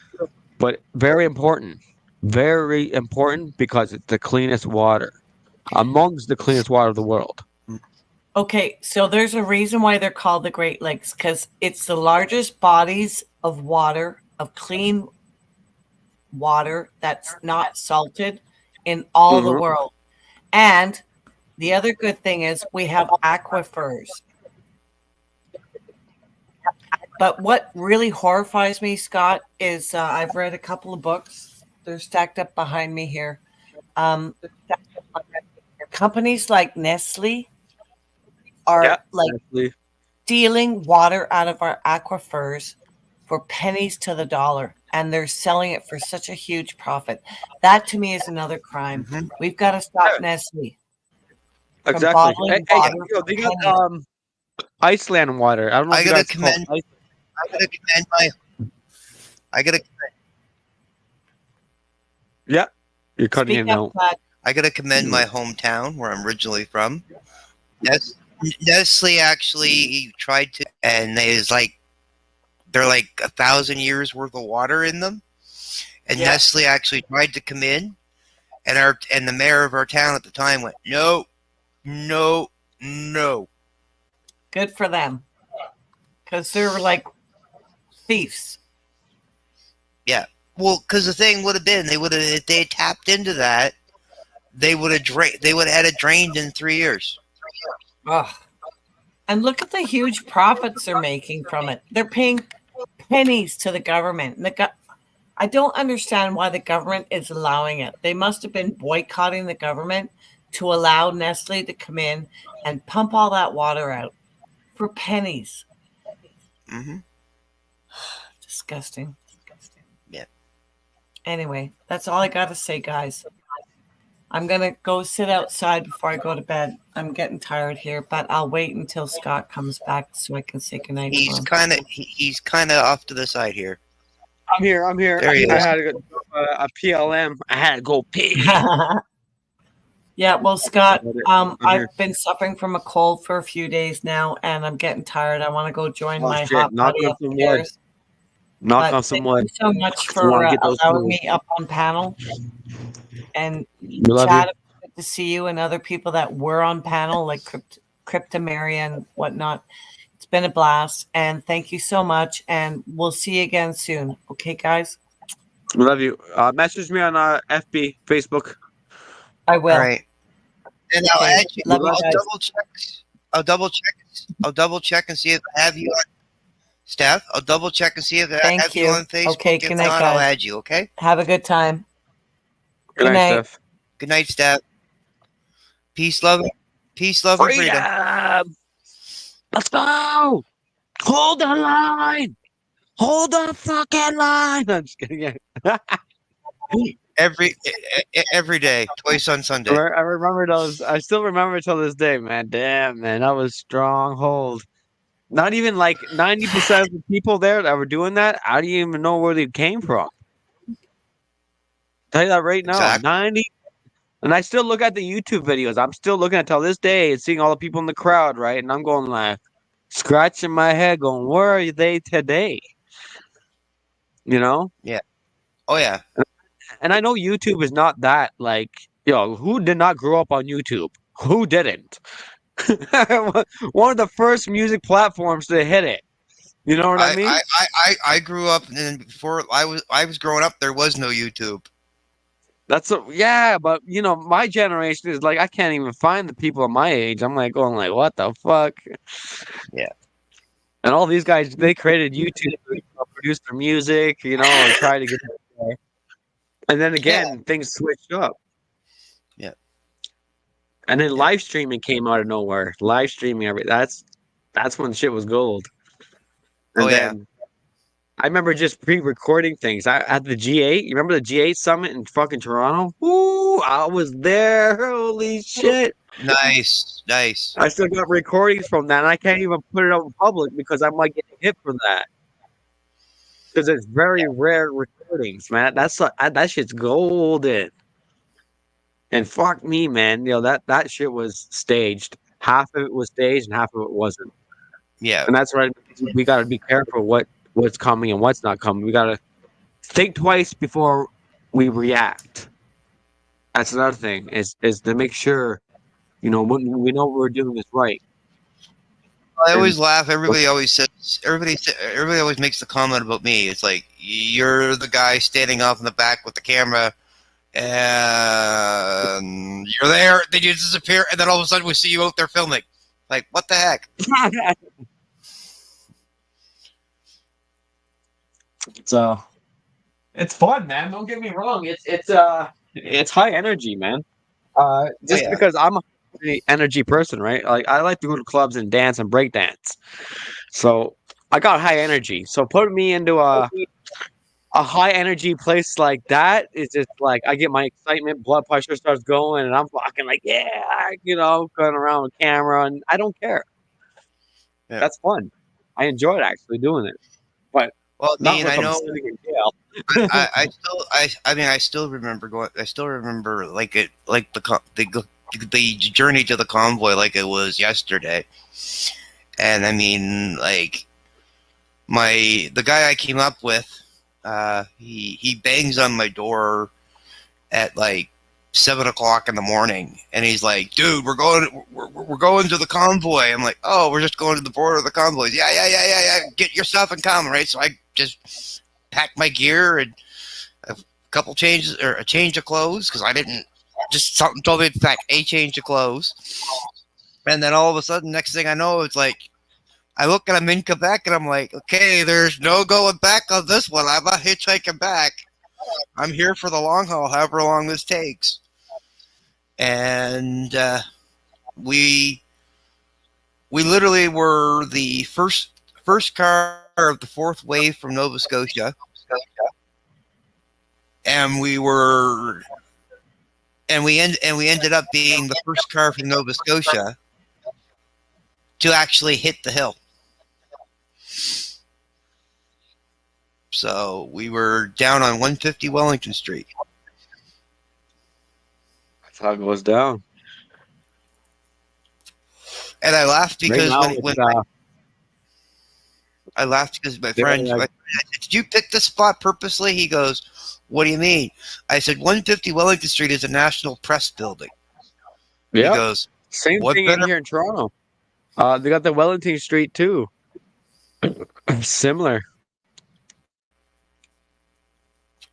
But very important because it's the cleanest water, amongst the cleanest water of the world. Okay, so there's a reason why they're called the Great Lakes, because it's the largest bodies of water, of clean water that's not salted in all the world. And the other good thing is we have aquifers. But what really horrifies me, Scott, is I've read a couple of books. They're stacked up behind me here. Companies like Nestle are stealing water out of our aquifers for pennies to the dollar, and they're selling it for such a huge profit. That to me is another crime. We've got to stop Nestle. Exactly. They got Iceland water. I don't know. I gotta commend. Yeah, you're cutting it out. I gotta commend my hometown where I'm originally from. Nestle actually tried to, and they're like 1,000 years worth of water in them. And Nestle actually tried to come in, and the mayor of our town at the time went, no. Good for them, because they're like thieves. Yeah, well, because the thing would have been if they had tapped into that, they would have had it drained in 3 years. Ugh. And look at the huge profits they're making from it. They're paying pennies to the government. I don't understand why the government is allowing it. They must have been boycotting the government to allow Nestle to come in and pump all that water out for pennies. Disgusting. Yeah. Anyway, that's all I got to say, guys. I'm going to go sit outside before I go to bed. I'm getting tired here, but I'll wait until Scott comes back so I can say goodnight. He's kind of off to the side here. I'm here. There he is. I had to go a PLM. I had to go pee. Yeah, well, Scott, I've been suffering from a cold for a few days now, and I'm getting tired. I want to go join my hot buddy upstairs. Knock on some wood. Thank you so much for allowing me up on panel. And Chad, good to see you and other people that were on panel, like Cryptomaria and whatnot. It's been a blast, and thank you so much, and we'll see you again soon. Okay, guys? Love you. Message me on FB, Facebook. I will. All right. And I'll add you. I'll double check and see if I have you on. Steph, I'll double check and see if I have you on Facebook. Okay, good night, guys. I'll add you, okay? Have a good time. Good night, Steph. Good night, Steph. Peace, love, and freedom. Let's go. Hold the line. Hold the fucking line. I'm just kidding. Every day, twice on Sunday. I remember those. I still remember till this day, man. Damn, man, that was stronghold. Not even like 90% of the people there that were doing that, I didn't even know where they came from. Tell you that right now. Exactly. 90. And I still look at the YouTube videos. I'm still looking at till this day and seeing all the people in the crowd, right? And I'm going like, scratching my head, going, where are they today? You know? Yeah. Oh yeah. And I know YouTube is not that like, who did not grow up on YouTube? Who didn't? One of the first music platforms to hit it. You know what I mean? I grew up, and before I was growing up, there was no YouTube. Yeah, but my generation is like I can't even find the people of my age. I'm like going like, what the fuck? Yeah. And all these guys, they created YouTube to produce their music, or try to get it there. And then again, things switched up. Yeah. And then live streaming came out of nowhere. Live streaming, that's when shit was gold. And then I remember just pre-recording things. I at the G8. You remember the G8 summit in fucking Toronto? Ooh, I was there. Holy shit! Nice. I still got recordings from that, and I can't even put it out in public because I might get hit for that. Because it's very rare recordings, man. That shit's golden. And fuck me, man. That shit was staged. Half of it was staged, and half of it wasn't. Yeah. And that's right. We got to be careful what's coming and what's not coming. We got to think twice before we react. That's another thing is to make sure, when we know what we're doing is right. I always laugh. Everybody always makes the comment about me. It's like, you're the guy standing off in the back with the camera, and you're there, then you disappear, and then all of a sudden we see you out there filming. Like, what the heck? So it's fun, man. Don't get me wrong. It's high energy, man. Because I'm a high energy person, right? Like I like to go to clubs and dance and break dance. So I got high energy. So putting me into a high energy place like that is just like I get my excitement, blood pressure starts going, and I'm fucking like, going around with camera, and I don't care. Yeah. That's fun. I enjoyed actually doing it. But well, not I know. Sitting in jail. I still remember going. I still remember the journey to the convoy like it was yesterday. And I mean, like the guy I came up with, he bangs on my door at like 7 o'clock in the morning, and he's like, "Dude, we're going to the convoy." I'm like, "Oh, we're just going to the border of the convoys." Yeah. Get your stuff and come, right? So I just packed my gear and a couple changes or a change of clothes because I didn't. Just something told me to pack a change of clothes, and then all of a sudden, next thing I know, it's like I look and I'm in Quebec, and I'm like, "Okay, there's no going back on this one. I'm not hitchhiking back. I'm here for the long haul, however long this takes." And we literally were the first car of the fourth wave from Nova Scotia, and we ended up being the first car from Nova Scotia to actually hit the hill. So we were down on 150 Wellington Street. That's how it goes down. And I laughed because right I laughed because my friend, I said, "Did you pick this spot purposely?" He goes, "What do you mean?" I said, 150 Wellington Street is a National Press building. Yeah. He goes, same thing in here in Toronto. They got the Wellington Street too. Similar.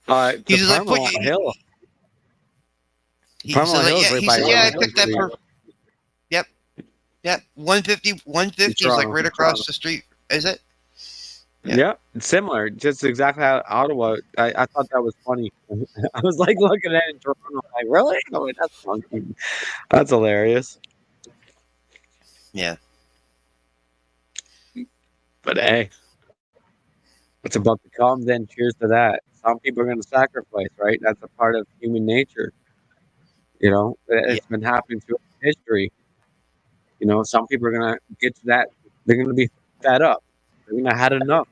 He says, "I put you." Hill. He said, I picked that per. Yep. 150 is like right across the street. Is it? Yeah, it's similar. Just exactly how Ottawa. I thought that was funny. I was like looking at it in Toronto, like, really? Oh, that's funky. That's hilarious. Yeah. But hey, it's about to come. Then cheers to that. Some people are going to sacrifice, right? That's a part of human nature. It's been happening throughout history. Some people are going to get to that. They're going to be fed up. They're going to have had enough.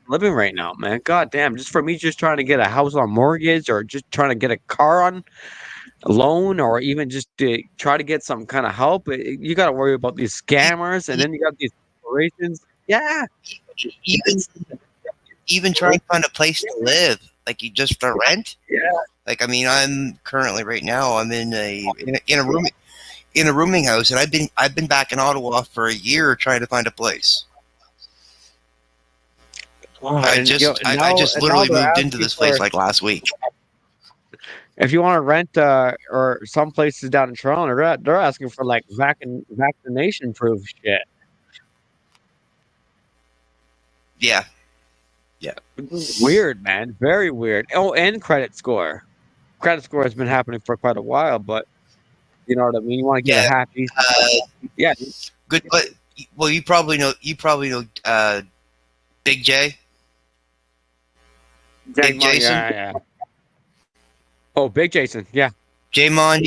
living right now, man. God damn, just for me, just trying to get a house on mortgage, or just trying to get a car on loan, or even just to try to get some kind of help. You got to worry about these scammers, and then you got these corporations. Yeah, even even trying to find a place to live, like you just for rent. yeah. Like, I mean, I'm currently right now I'm in a rooming house, and I've been back in Ottawa for a year trying to find a place. I just literally moved into this place like last week. If you want to rent, or some places down in Toronto, they're asking for like vaccination proof shit. Yeah. Weird, man. Very weird. Oh, and credit score. Credit score has been happening for quite a while, but you know what I mean. You want to get a happy. Yeah. Good. But well, you probably know Big J. Big Jason. Yeah. Oh, Big Jason. Yeah. J-Mon.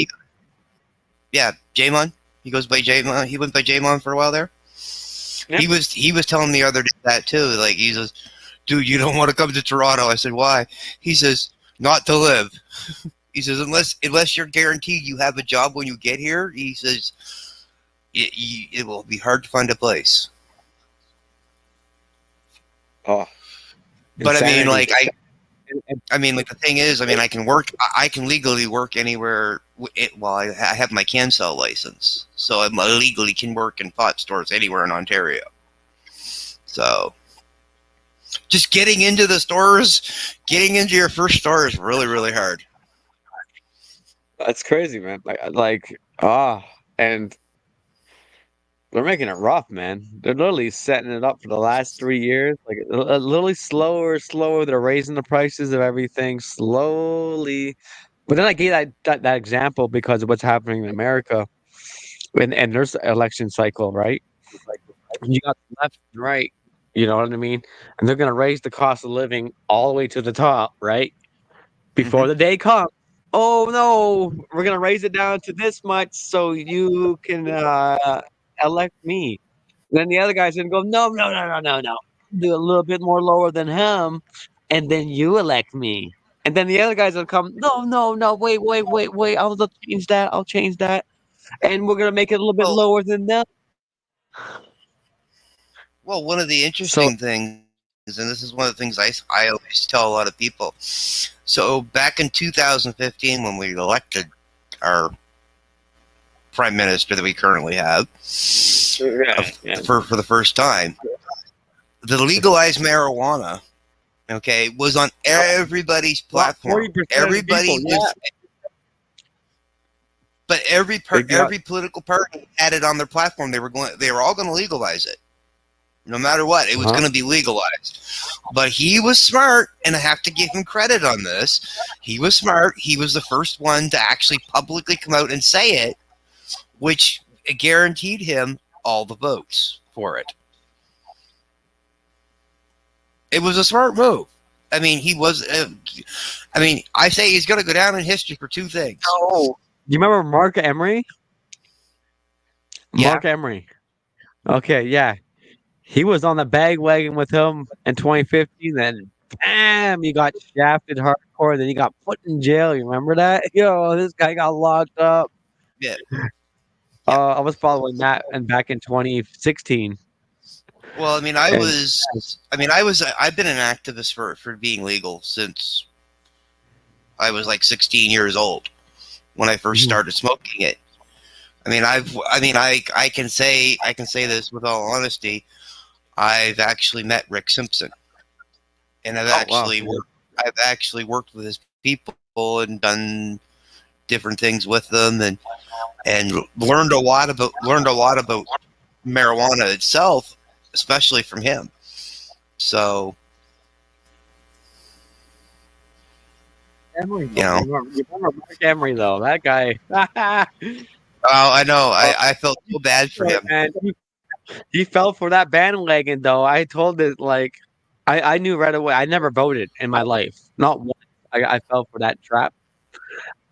J-Mon. He goes by J-Mon. He went by J-Mon for a while there. Yep. He was telling me the other day that too. Like, he says, dude, you don't want to come to Toronto. I said, why? He says, not to live. He says, unless you're guaranteed you have a job when you get here, he says, it will be hard to find a place. Oh. But insanity. I mean, like the thing is, I mean, I can legally work anywhere. Well, I have my CanCell license, so I legally can work in pot stores anywhere in Ontario. So, just getting into the stores, getting into your first store is really, really hard. That's crazy, man. And they're making it rough, man. They're literally setting it up for the last 3 years. Like, literally slower. They're raising the prices of everything slowly. But then I gave that example because of what's happening in America. And there's an election cycle, right? You got left and right. You know what I mean? And they're going to raise the cost of living all the way to the top, right? Before the day comes. Oh, no, we're going to raise it down to this much so you can elect me. Then the other guy's gonna go, no. Do a little bit more lower than him, and then you elect me. And then the other guys will come, no, wait. I'll change that. And we're gonna make it a little bit lower than them. Well, one of the interesting things, and this is one of the things I always tell a lot of people. So back in 2015, when we elected our prime minister that we currently have, for the first time, the legalized marijuana, was on everybody's platform. Everybody was, but every political party had it on their platform. They were all going to legalize it, no matter what. It was going to be legalized. But he was smart, and I have to give him credit on this. He was smart. He was the first one to actually publicly come out and say it, which guaranteed him all the votes for it. It was a smart move. I mean, I say he's going to go down in history for two things. Oh, you remember Mark Emery? Mark Emery. Okay, yeah. He was on the bagwagon with him in 2015. Then, bam, he got shafted hardcore. Then he got put in jail. You remember that? Yo, this guy got locked up. Yeah. I was following that, and back in 2016. Well, I mean, I've been an activist for being legal since I was like 16 years old when I first started smoking it. I mean, I can say this with all honesty. I've actually met Rick Simpson, and I've actually worked with his people and done different things with them, and learned a lot about marijuana itself, especially from him. So, Emery, you remember Mark Emery, though? That guy. Oh, I know. I felt so bad for him. Man, he fell for that bandwagon, though. I told it, like, I knew right away. I never voted in my life. Not once. I fell for that trap.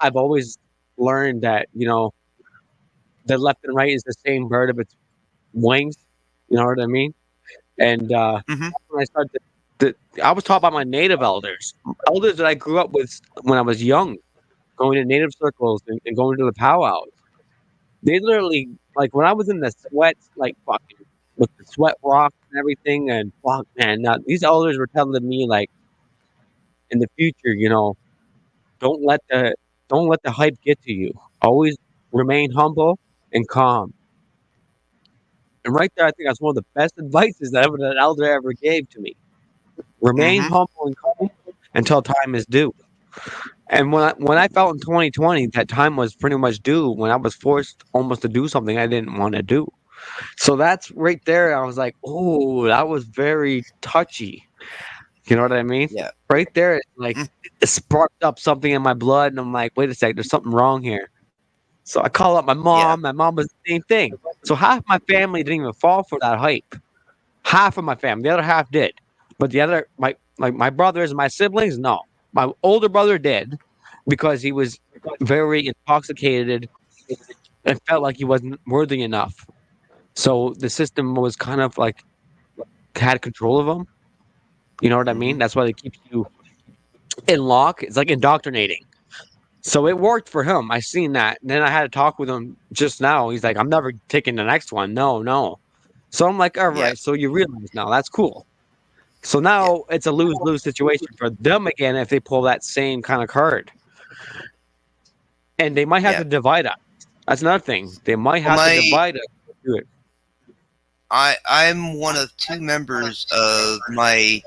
I've always learned that, the left and right is the same bird of its wings. You know what I mean? And when I started I was taught by my native elders that I grew up with when I was young, going to native circles and going to the powwows. They literally, like, when I was in the sweats, like, fucking with the sweat rock and everything, and fuck, man, now these elders were telling me, like, in the future, don't let the don't let the hype get to you. Always remain humble and calm. And right there, I think that's one of the best advices that an elder ever gave to me. Remain Mm-hmm. humble and calm until time is due. And when I felt in 2020 that time was pretty much due, when I was forced almost to do something I didn't want to do. So that's right there. I was like, oh, that was very touchy. You know what I mean? Yeah. Right there, it sparked up something in my blood, and I'm like, wait a sec, there's something wrong here. So I call up my mom. Yeah. My mom was the same thing. So half my family didn't even fall for that hype. Half of my family, the other half did, but the other, my brothers and my siblings, no. My older brother did because he was very intoxicated and felt like he wasn't worthy enough. So the system was kind of like had control of him. You know what I mean? That's why they keep you in lock. It's like indoctrinating. So it worked for him. I seen that. And then I had to talk with him just now. He's like, I'm never taking the next one. No, no. So I'm like, all Yeah. right. So you realize now that's cool. So now it's a lose-lose situation for them again if they pull that same kind of card. And they might have Yeah. to divide us. That's another thing. They might Well, have to divide us to do it. I'm one of two members of my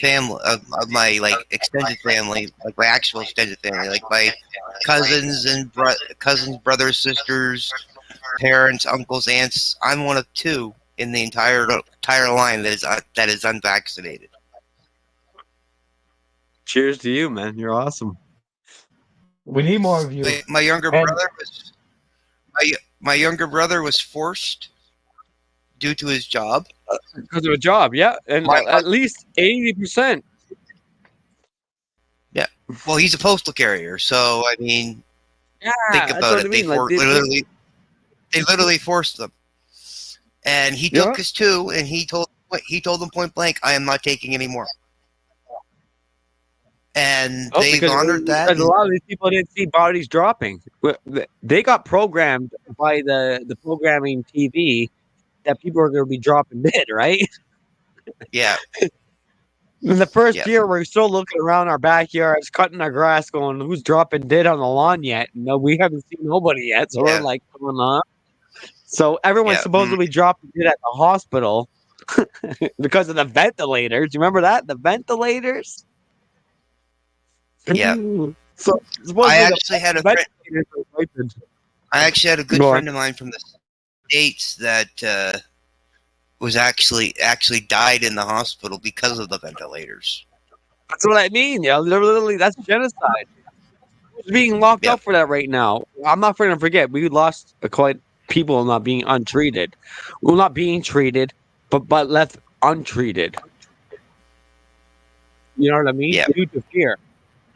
family, of my like extended family, like my actual extended family, like my cousins and cousins, brothers, sisters, parents, uncles, aunts. I'm one of two in the entire line that is unvaccinated. Cheers to you, man. You're awesome. We need more of you. My younger brother was my younger brother was forced due to his job. Because of a job, yeah. And at least 80%. Yeah. Well, he's a postal carrier, so I mean, think that's about what it. I mean. Like, They literally forced them, and he took his two, and he told them point blank, "I am not taking any more." And they've honored that. Because a lot of these people didn't see bodies dropping. They got programmed by the programming TV that people are going to be dropping dead, right? Yeah. In the first year, we're still looking around our backyards, cutting our grass, going, "Who's dropping dead on the lawn yet?" No, we haven't seen nobody yet. So we're like, "Going on." So everyone's supposedly dropping dead at the hospital because of the ventilators. You remember that? The ventilators. Yeah. So I actually had a good friend of mine from the States that was actually died in the hospital because of the ventilators. That's what I mean. Yeah, literally, that's genocide. Who's being locked up for that right now? I'm not going to forget. We lost quite people not being untreated. Well, not being treated, but left untreated. You know what I mean? Yeah. Due to fear.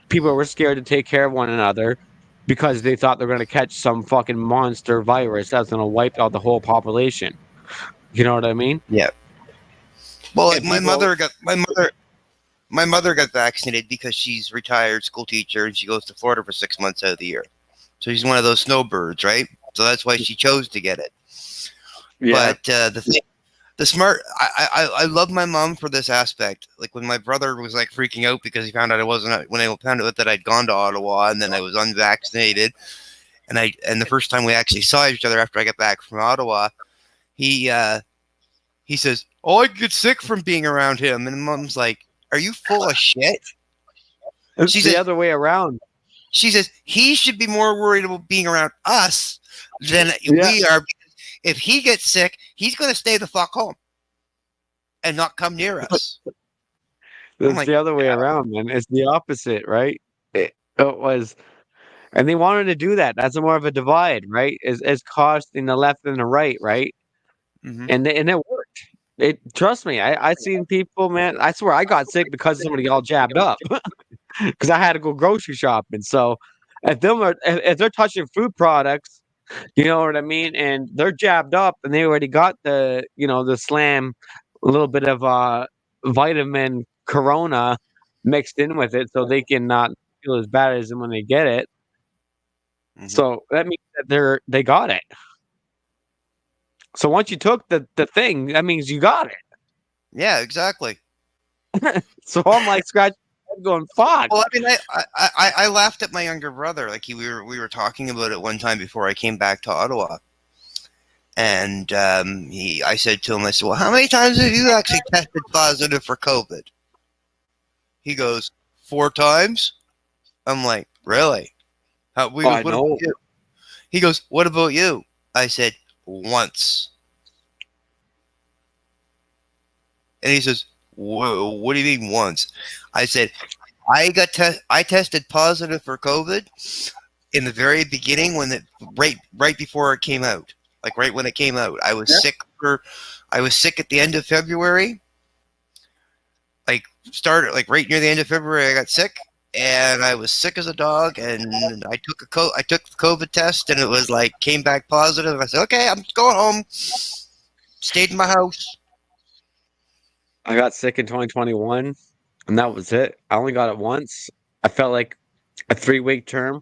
People were scared to take care of one another because they thought they're going to catch some fucking monster virus that's going to wipe out the whole population. You know what I mean? Yeah. Well, my mother got vaccinated because she's retired school teacher and she goes to Florida for 6 months out of the year. So she's one of those snowbirds, right? So that's why she chose to get it. Yeah. But I love my mom for this aspect. Like when my brother was like freaking out because he found out when I found out that I'd gone to Ottawa and then I was unvaccinated, and the first time we actually saw each other after I got back from Ottawa, he says, "Oh, I get sick from being around him," and Mom's like, "Are you full of shit?" It's the other way around. She says he should be more worried about being around us than we are. If he gets sick, he's going to stay the fuck home and not come near us. It's the other way around, man. It's the opposite, right? It was, and they wanted to do that. That's more of a divide, right? It's costing the left and the right, right? Mm-hmm. And it worked. Trust me, I seen people, man. I swear I got sick because somebody all jabbed up because I had to go grocery shopping. So if they're touching food products, you know what I mean, and they're jabbed up and they already got the slam, a little bit of vitamin corona mixed in with it, so they can not feel as bad as when they get it. So that means that they got it. So once you took the thing, that means you got it. Yeah, exactly. So I'm like scratching my head going, fuck. Well, I mean, I laughed at my younger brother. Like we were talking about it one time before I came back to Ottawa, and I said to him, I said, "Well, how many times have you actually tested positive for COVID?" He goes, 4 times. I'm like, really? What about you? He goes, what about you? I said, once. And he says, what do you mean once? I said, I tested positive for COVID in the very beginning when right before it came out. Like right when it came out. I was sick at the end of February. Like right near the end of February I got sick. And I was sick as a dog, and I took the COVID test, and it was like came back positive. I said, "Okay, I'm going home." Stayed in my house. I got sick in 2021, and that was it. I only got it once. I felt like a 3-week term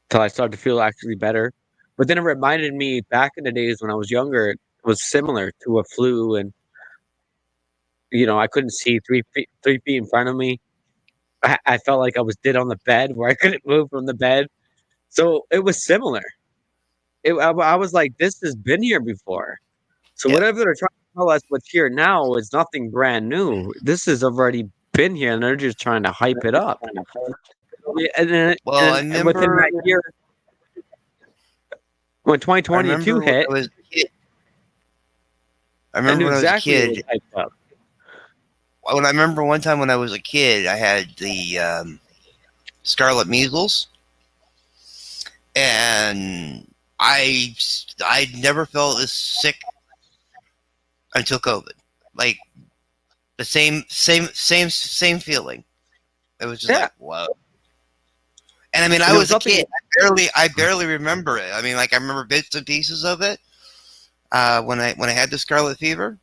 till I started to feel actually better. But then it reminded me back in the days when I was younger, it was similar to a flu, and I couldn't see 3 feet in front of me. I felt like I was dead on the bed where I couldn't move from the bed. So it was similar. I was like, this has been here before. So whatever they're trying to tell us what's here now is nothing brand new. This has already been here, and they're just trying to hype it up. And then and within that year, when 2022 hit, I remember when I was a kid. I remember one time when I was a kid, I had the scarlet measles, and I never felt as sick until COVID. Like the same feeling. It was just like, wow. And I mean, I was a kid. I barely remember it. I mean, like I remember bits and pieces of it when I had the scarlet fever,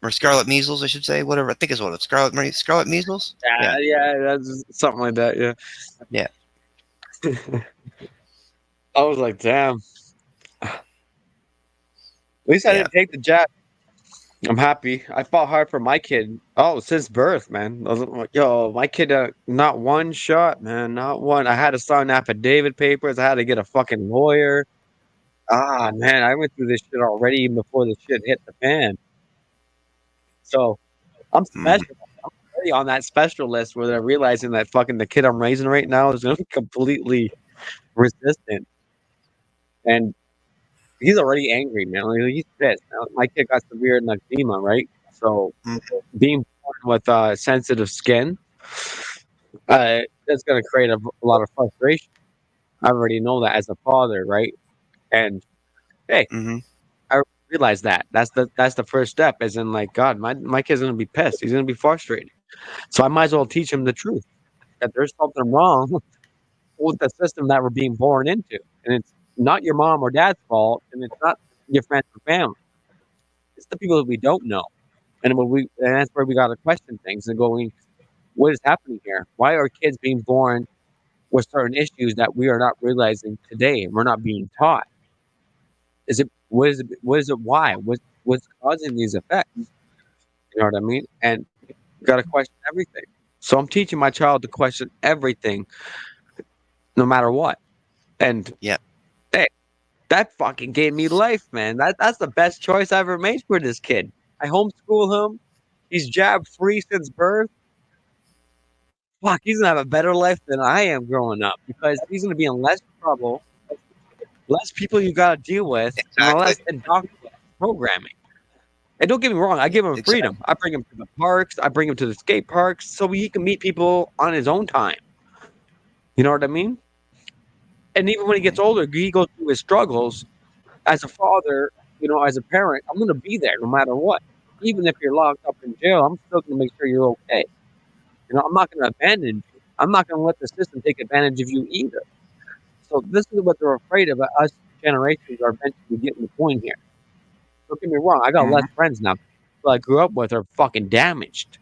or scarlet measles, I should say. Whatever. I think it's what it's scarlet measles. Yeah, that's something like that. Yeah. I was like, damn. At least I didn't take the jab. I'm happy. I fought hard for my kid. Oh, since birth, man. I was like, yo, my kid, not one shot, man. Not one. I had to sign affidavit papers. I had to get a fucking lawyer. Ah, man, I went through this shit already even before the shit hit the fan. So I'm special. I'm already on that special list where they're realizing that fucking the kid I'm raising right now is going to be completely resistant. And he's already angry, man. Like, he's pissed. My kid got severe eczema, right? So being born with sensitive skin, that's going to create a lot of frustration. I already know that as a father, right? And hey, I realize that. That's the first step. As in, like, God, my kid's going to be pissed. He's going to be frustrated. So I might as well teach him the truth that there's something wrong with the system that we're being born into, and it's not your mom or dad's fault, and it's not your friends or family. It's the people that we don't know, and that's where we got to question things and going, what is happening here? Why are kids being born with certain issues that we are not realizing today, and we're not being taught? What is it? Why? What's causing these effects? You know what I mean? And you got to question everything. So I'm teaching my child to question everything, no matter what. And hey, that fucking gave me life, man. That's the best choice I ever made for this kid. I homeschool him. He's jab free since birth. Fuck, he's gonna have a better life than I am growing up because he's gonna be in less trouble, less people you gotta deal with, and less indoctrinated programming. And don't get me wrong, I give him freedom. I bring him to the parks, I bring him to the skate parks, so he can meet people on his own time. You know what I mean? And even when he gets older, he goes through his struggles. As a father, as a parent, I'm going to be there no matter what. Even if you're locked up in jail, I'm still going to make sure you're okay. I'm not going to abandon you. I'm not going to let the system take advantage of you either. So this is what they're afraid of. Us generations are eventually getting the point here. Don't get me wrong. I got less friends now. people I grew up with are fucking damaged.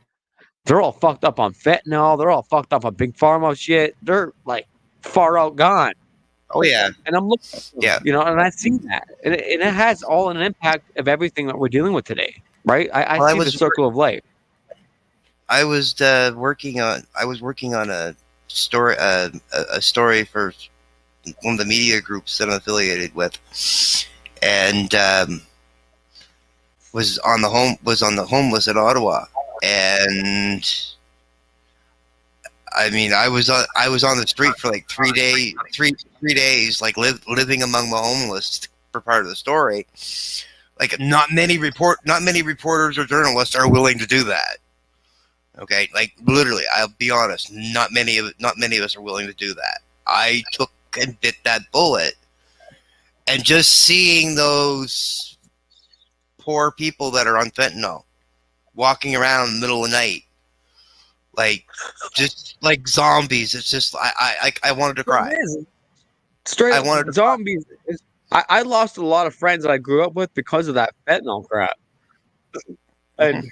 They're all fucked up on fentanyl. They're all fucked up on big pharma shit. They're like far out gone. Oh yeah, And I'm looking at them, yeah. you know, and I see that, and it has all an impact of everything that we're dealing with today, right? I Well, see the circle of life. I was working on a story for one of the media groups that I'm affiliated with, and was on the homeless in Ottawa, and I mean I was on the street for like 3 days, like living among the homeless for part of the story. Like not many reporters or journalists are willing to do that. Okay, like literally, I'll be honest, not many of us are willing to do that. I took and bit that bullet, and just seeing those poor people that are on fentanyl walking around in the middle of the night, like just like zombies. It's just I wanted to cry. Straight I up wanted to zombies. I lost a lot of friends that I grew up with because of that fentanyl crap. And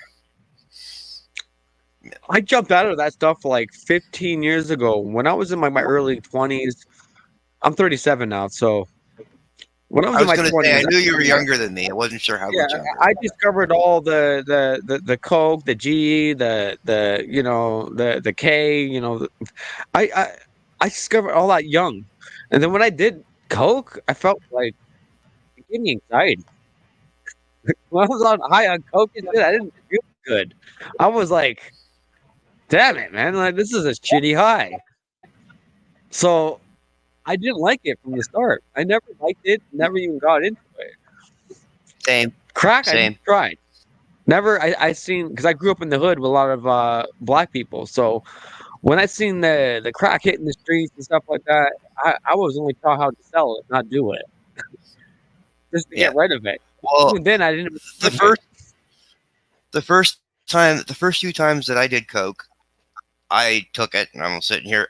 I jumped out of that stuff like 15 years ago when I was in my early 20s. I'm 37 now, so when I was I in was my going to 20s, say I knew you were younger than me. I wasn't sure how much younger. I discovered all the Coke, the G, the you know the K, you know, I discovered all that young, and then when I did Coke, I felt like it gave me anxiety. When I was on high on Coke and shit, I didn't feel good. I was like, damn it, man, like this is a shitty high. So I didn't like it from the start. I never liked it, never even got into it. Same. Crack, Same. I tried. Never, I seen, because I grew up in the hood with a lot of black people. So when I seen the crack hitting the streets and stuff like that, I was only taught how to sell it, not do it. Just to get rid of it. Well, even then, I didn't. The first few times that I did Coke, I took it, and I'm sitting there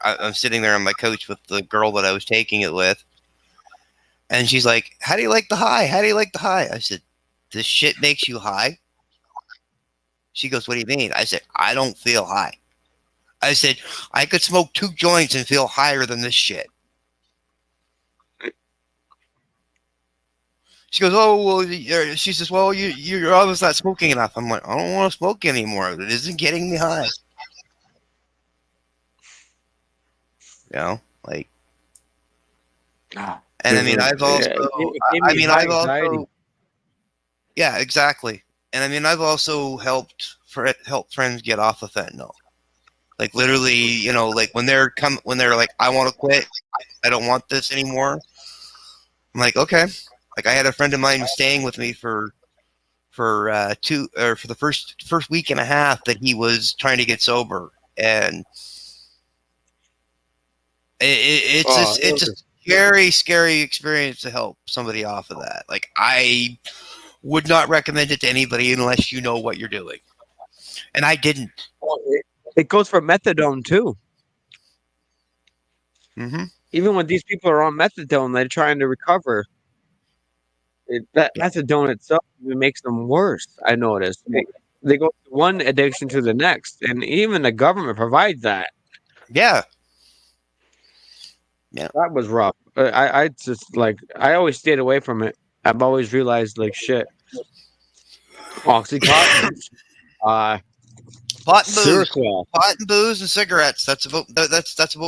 on my couch with the girl that I was taking it with, and she's like, "How do you like the high? How do you like the high?" I said, "This shit makes you high?" She goes, "What do you mean?" I said, "I don't feel high." I said, "I could smoke 2 joints and feel higher than this shit." She goes, "Oh, well," she says, "Well, you're always not smoking enough." I'm like, "I don't want to smoke anymore. It isn't getting me high." You know, like, and I mean, I've also, yeah, exactly. And I mean, I've also helped friends get off of fentanyl. Like literally, you know, like when they're like, "I want to quit. I don't want this anymore." I'm like, "Okay." Like I had a friend of mine staying with me for the first week and a half that he was trying to get sober, and it's a scary experience to help somebody off of that. Like I would not recommend it to anybody unless you know what you're doing, and I didn't. It goes for methadone too. Mm-hmm. Even when these people are on methadone, they're trying to recover. That methadone itself even makes them worse. I noticed they go from one addiction to the next, and even the government provides that. Yeah. That was rough. I just like I always stayed away from it. I've always realized like shit. Oxycontin, pot and booze and cigarettes. That's about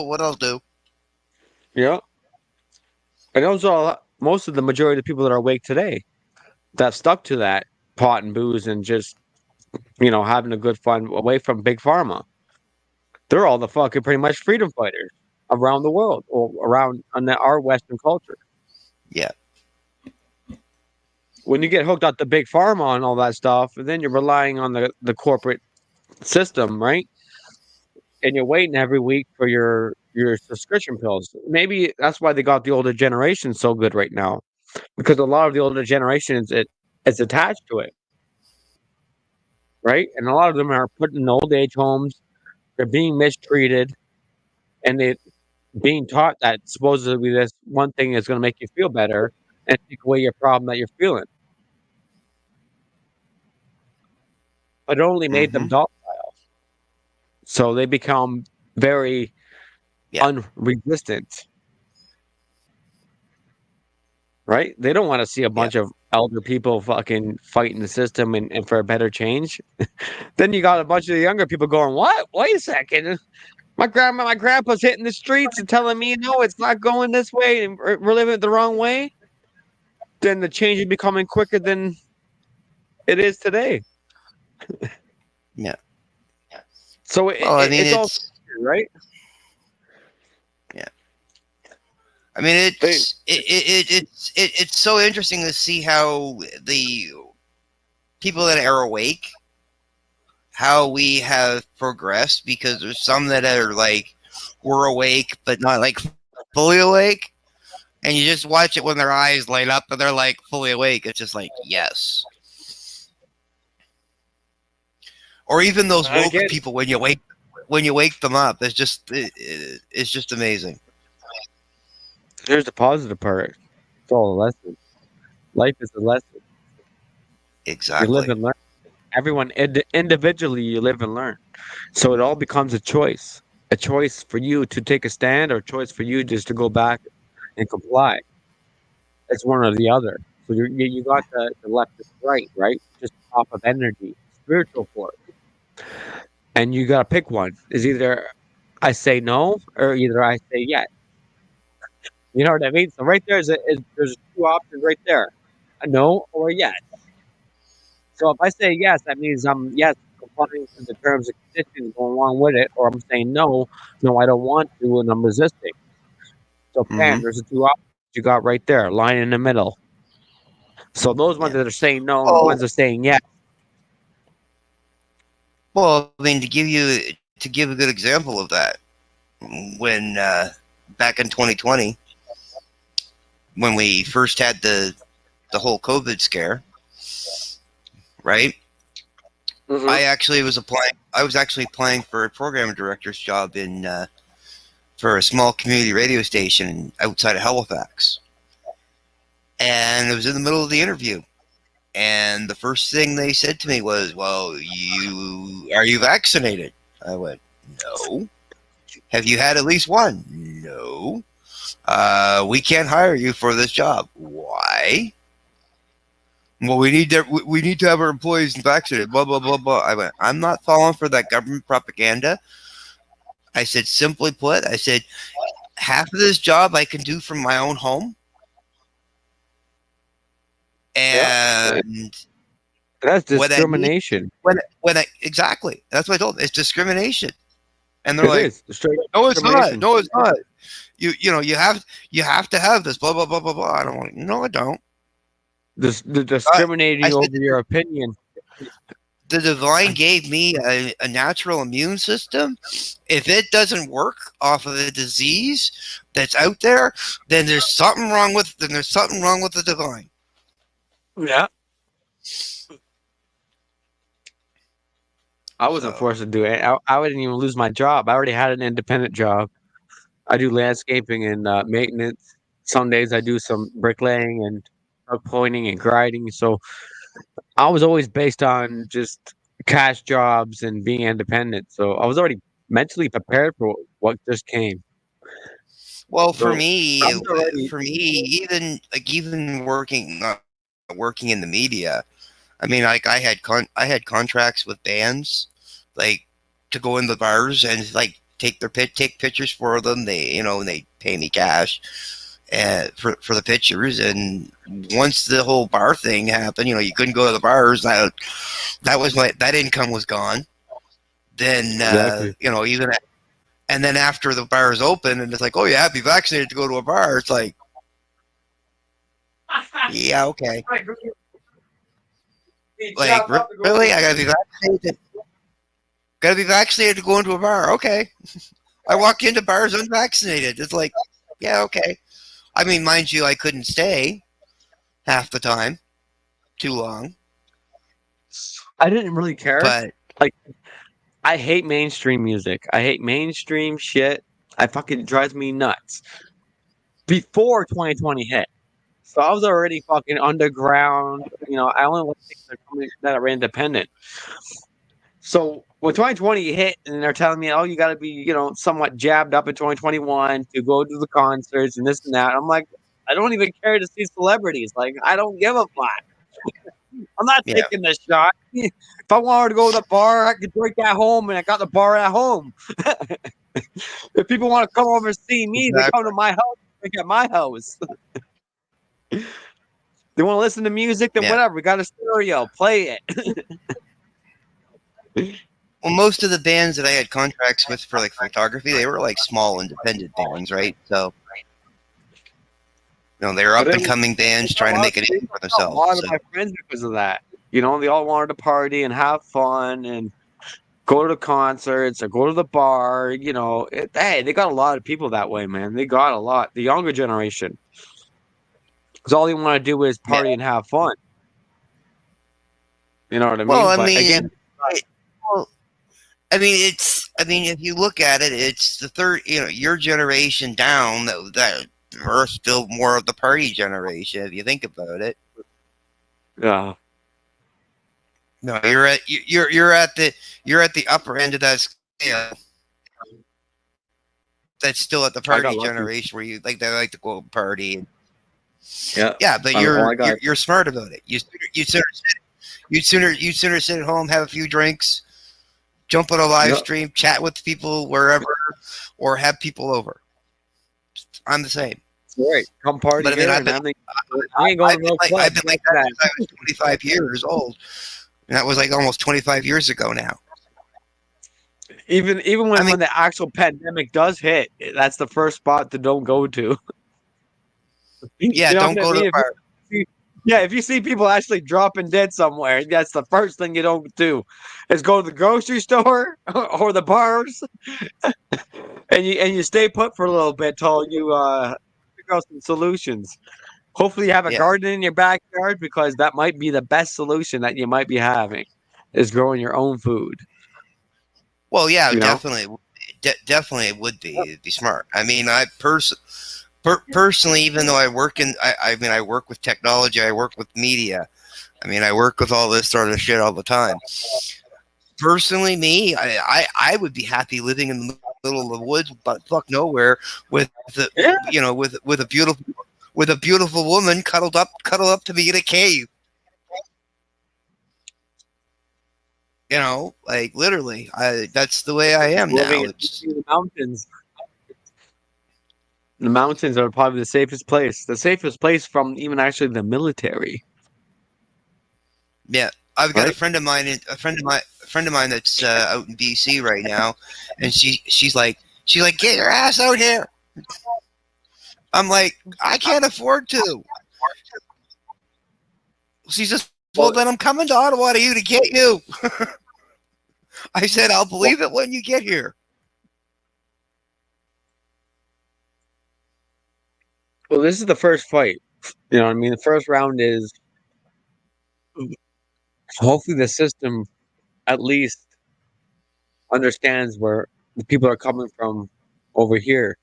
what I'll do. Yeah, and those are most of the majority of the people that are awake today that stuck to that pot and booze and just having a good fun away from big pharma. They're all the fucking pretty much freedom fighters around the world or around our Western culture. Yeah. When you get hooked up to big pharma and all that stuff, and then you're relying on the corporate system, right? And you're waiting every week for your subscription pills. Maybe that's why they got the older generation so good right now, because a lot of the older generation is attached to it, right? And a lot of them are put in old age homes. They're being mistreated, and they're being taught that supposedly this one thing is going to make you feel better and take away your problem that you're feeling. but it only made them Mhm. docile. So they become very unresistant. Right? They don't want to see a bunch of elder people fucking fighting the system and for a better change. Then you got a bunch of the younger people going, "What? Wait a second. My grandma, my grandpa's hitting the streets and telling me, no, it's not going this way, and we're living it the wrong way." Then the change is becoming quicker than it is today. Yeah. So Well, I mean, it's all it's right. yeah. I mean, it's so interesting to see how the people that are awake, how we have progressed, because there's some that are like, we're awake but not like fully awake, and you just watch it when their eyes light up and they're like fully awake. It's just like, yes. Or even those woke people, when you wake them up, it's just amazing. Here's the positive part. It's all a lesson. Life is a lesson. Exactly. You live and learn. Everyone individually, you live and learn. So it all becomes a choice for you to take a stand, or a choice for you just to go back and comply. It's one or the other. So you got the left and right? Just off of energy, spiritual force, and you got to pick one. Is either I say no, or either I say yes. You know what I mean? So right there's two options right there, a no or a yes. So if I say yes, that means I'm complying to the terms and conditions, going along with it, or I'm saying no, I don't want to, and I'm resisting. So bam, there's the two options you got right there, line in the middle. So those ones that are saying no, and the ones that are saying yes. Well, I mean, to give a good example of that, when back in 2020, when we first had the whole COVID scare, right? Mm-hmm. I was actually applying for a program director's job for a small community radio station outside of Halifax, and it was in the middle of the interview. And the first thing they said to me was, "Well, are you vaccinated?" I went, "No." "Have you had at least one?" "No." We can't hire you for this job." "Why?" "Well, we need to have our employees vaccinated, blah, blah, blah, blah." I went, "I'm not falling for that government propaganda." I said, simply put, I said, half of this job I can do from my own home. And that's discrimination. Exactly. That's what I told them. It's discrimination. And they're It like, is. Straight "No, it's not. discrimination. No, it's not. You have to have this, blah, blah, blah, blah, blah." I don't like, no, I don't. The discriminating over your opinion. The divine gave me a natural immune system. If it doesn't work off of the disease that's out there, then there's something wrong with the divine. Yeah. I wasn't forced to do it. I wouldn't even lose my job. I already had an independent job. I do landscaping and maintenance. Some days I do some bricklaying and truck pointing and grinding. So I was always based on just cash jobs and being independent. So I was already mentally prepared for what just came. Well, So for me, I was already, even working in the media, I mean, like I had contracts with bands, like to go in the bars and like take pictures for them. They pay me cash for the pictures. And once the whole bar thing happened, you couldn't go to the bars. That income was gone. Then exactly. even. And then after the bars open, and it's like, "Oh, you have to be vaccinated to go to a bar." It's like, yeah, okay. Like, really? I gotta be vaccinated. Gotta be vaccinated to go into a bar. Okay. I walk into bars unvaccinated. It's like, yeah, okay. I mean, mind you, I couldn't stay half the time. Too long. I didn't really care. But like, I hate mainstream music. I hate mainstream shit. I fucking drives me nuts. Before 2020 hit. So I was already fucking underground. I only want things that are independent. So when 2020 hit and they're telling me, oh, you got to be, somewhat jabbed up in 2021 to go to the concerts and this and that. I'm like, I don't even care to see celebrities. Like, I don't give a fuck. I'm not taking this shot. If I wanted to go to the bar, I could drink at home, and I got the bar at home. If people want to come over and see me, they come to my house, drink at my house. They want to listen to music, then whatever. We got a stereo. Play it. Well, most of the bands that I had contracts with for like photography, they were like small independent bands, right? So, they were up and coming bands trying to make it in for themselves. A lot of my friends because of that. They all wanted to party and have fun and go to concerts or go to the bar. Hey, they got a lot of people that way, man. They got a lot. The younger generation. Because all they want to do is party and have fun. You know what I mean? Well, if you look at it, it's the third, your generation down that are still more of the party generation. If you think about it, yeah. No, you're at the upper end of that scale. That's still at the party generation where you like to go party. Yeah, but you're smart about it. You'd sooner sit at home, have a few drinks, jump on a live stream, chat with people wherever, or have people over. I'm the same. Right, come party. But I've been like that since I was 25 years old. And that was like almost 25 years ago now. Even when the actual pandemic does hit, that's the first spot to don't go to. Yeah, don't go to the bar. If you see people actually dropping dead somewhere, that's the first thing you don't do, is go to the grocery store or the bars, and you stay put for a little bit till you figure out some solutions. Hopefully you have a garden in your backyard, because that might be the best solution that you might be having, is growing your own food. Well, yeah, definitely it would be. It'd be smart. I mean, I personally, even though I work I work with technology, I work with media. I mean, I work with all this sort of shit all the time. Personally, me, I would be happy living in the middle of the woods, but fuck nowhere, with with a beautiful woman cuddled up to me in a cave. Like literally, that's the way I am now. It's in the mountains. The mountains are probably the safest place. The safest place from even actually the military. Yeah, I've got a friend of mine that's out in BC right now, and she's like, get your ass out here. I'm like, I can't afford to. She says, well, then I'm coming to Ottawa to get you. I said, I'll believe it when you get here. Well, this is the first fight. You know what I mean? The first round is hopefully the system at least understands where the people are coming from over here.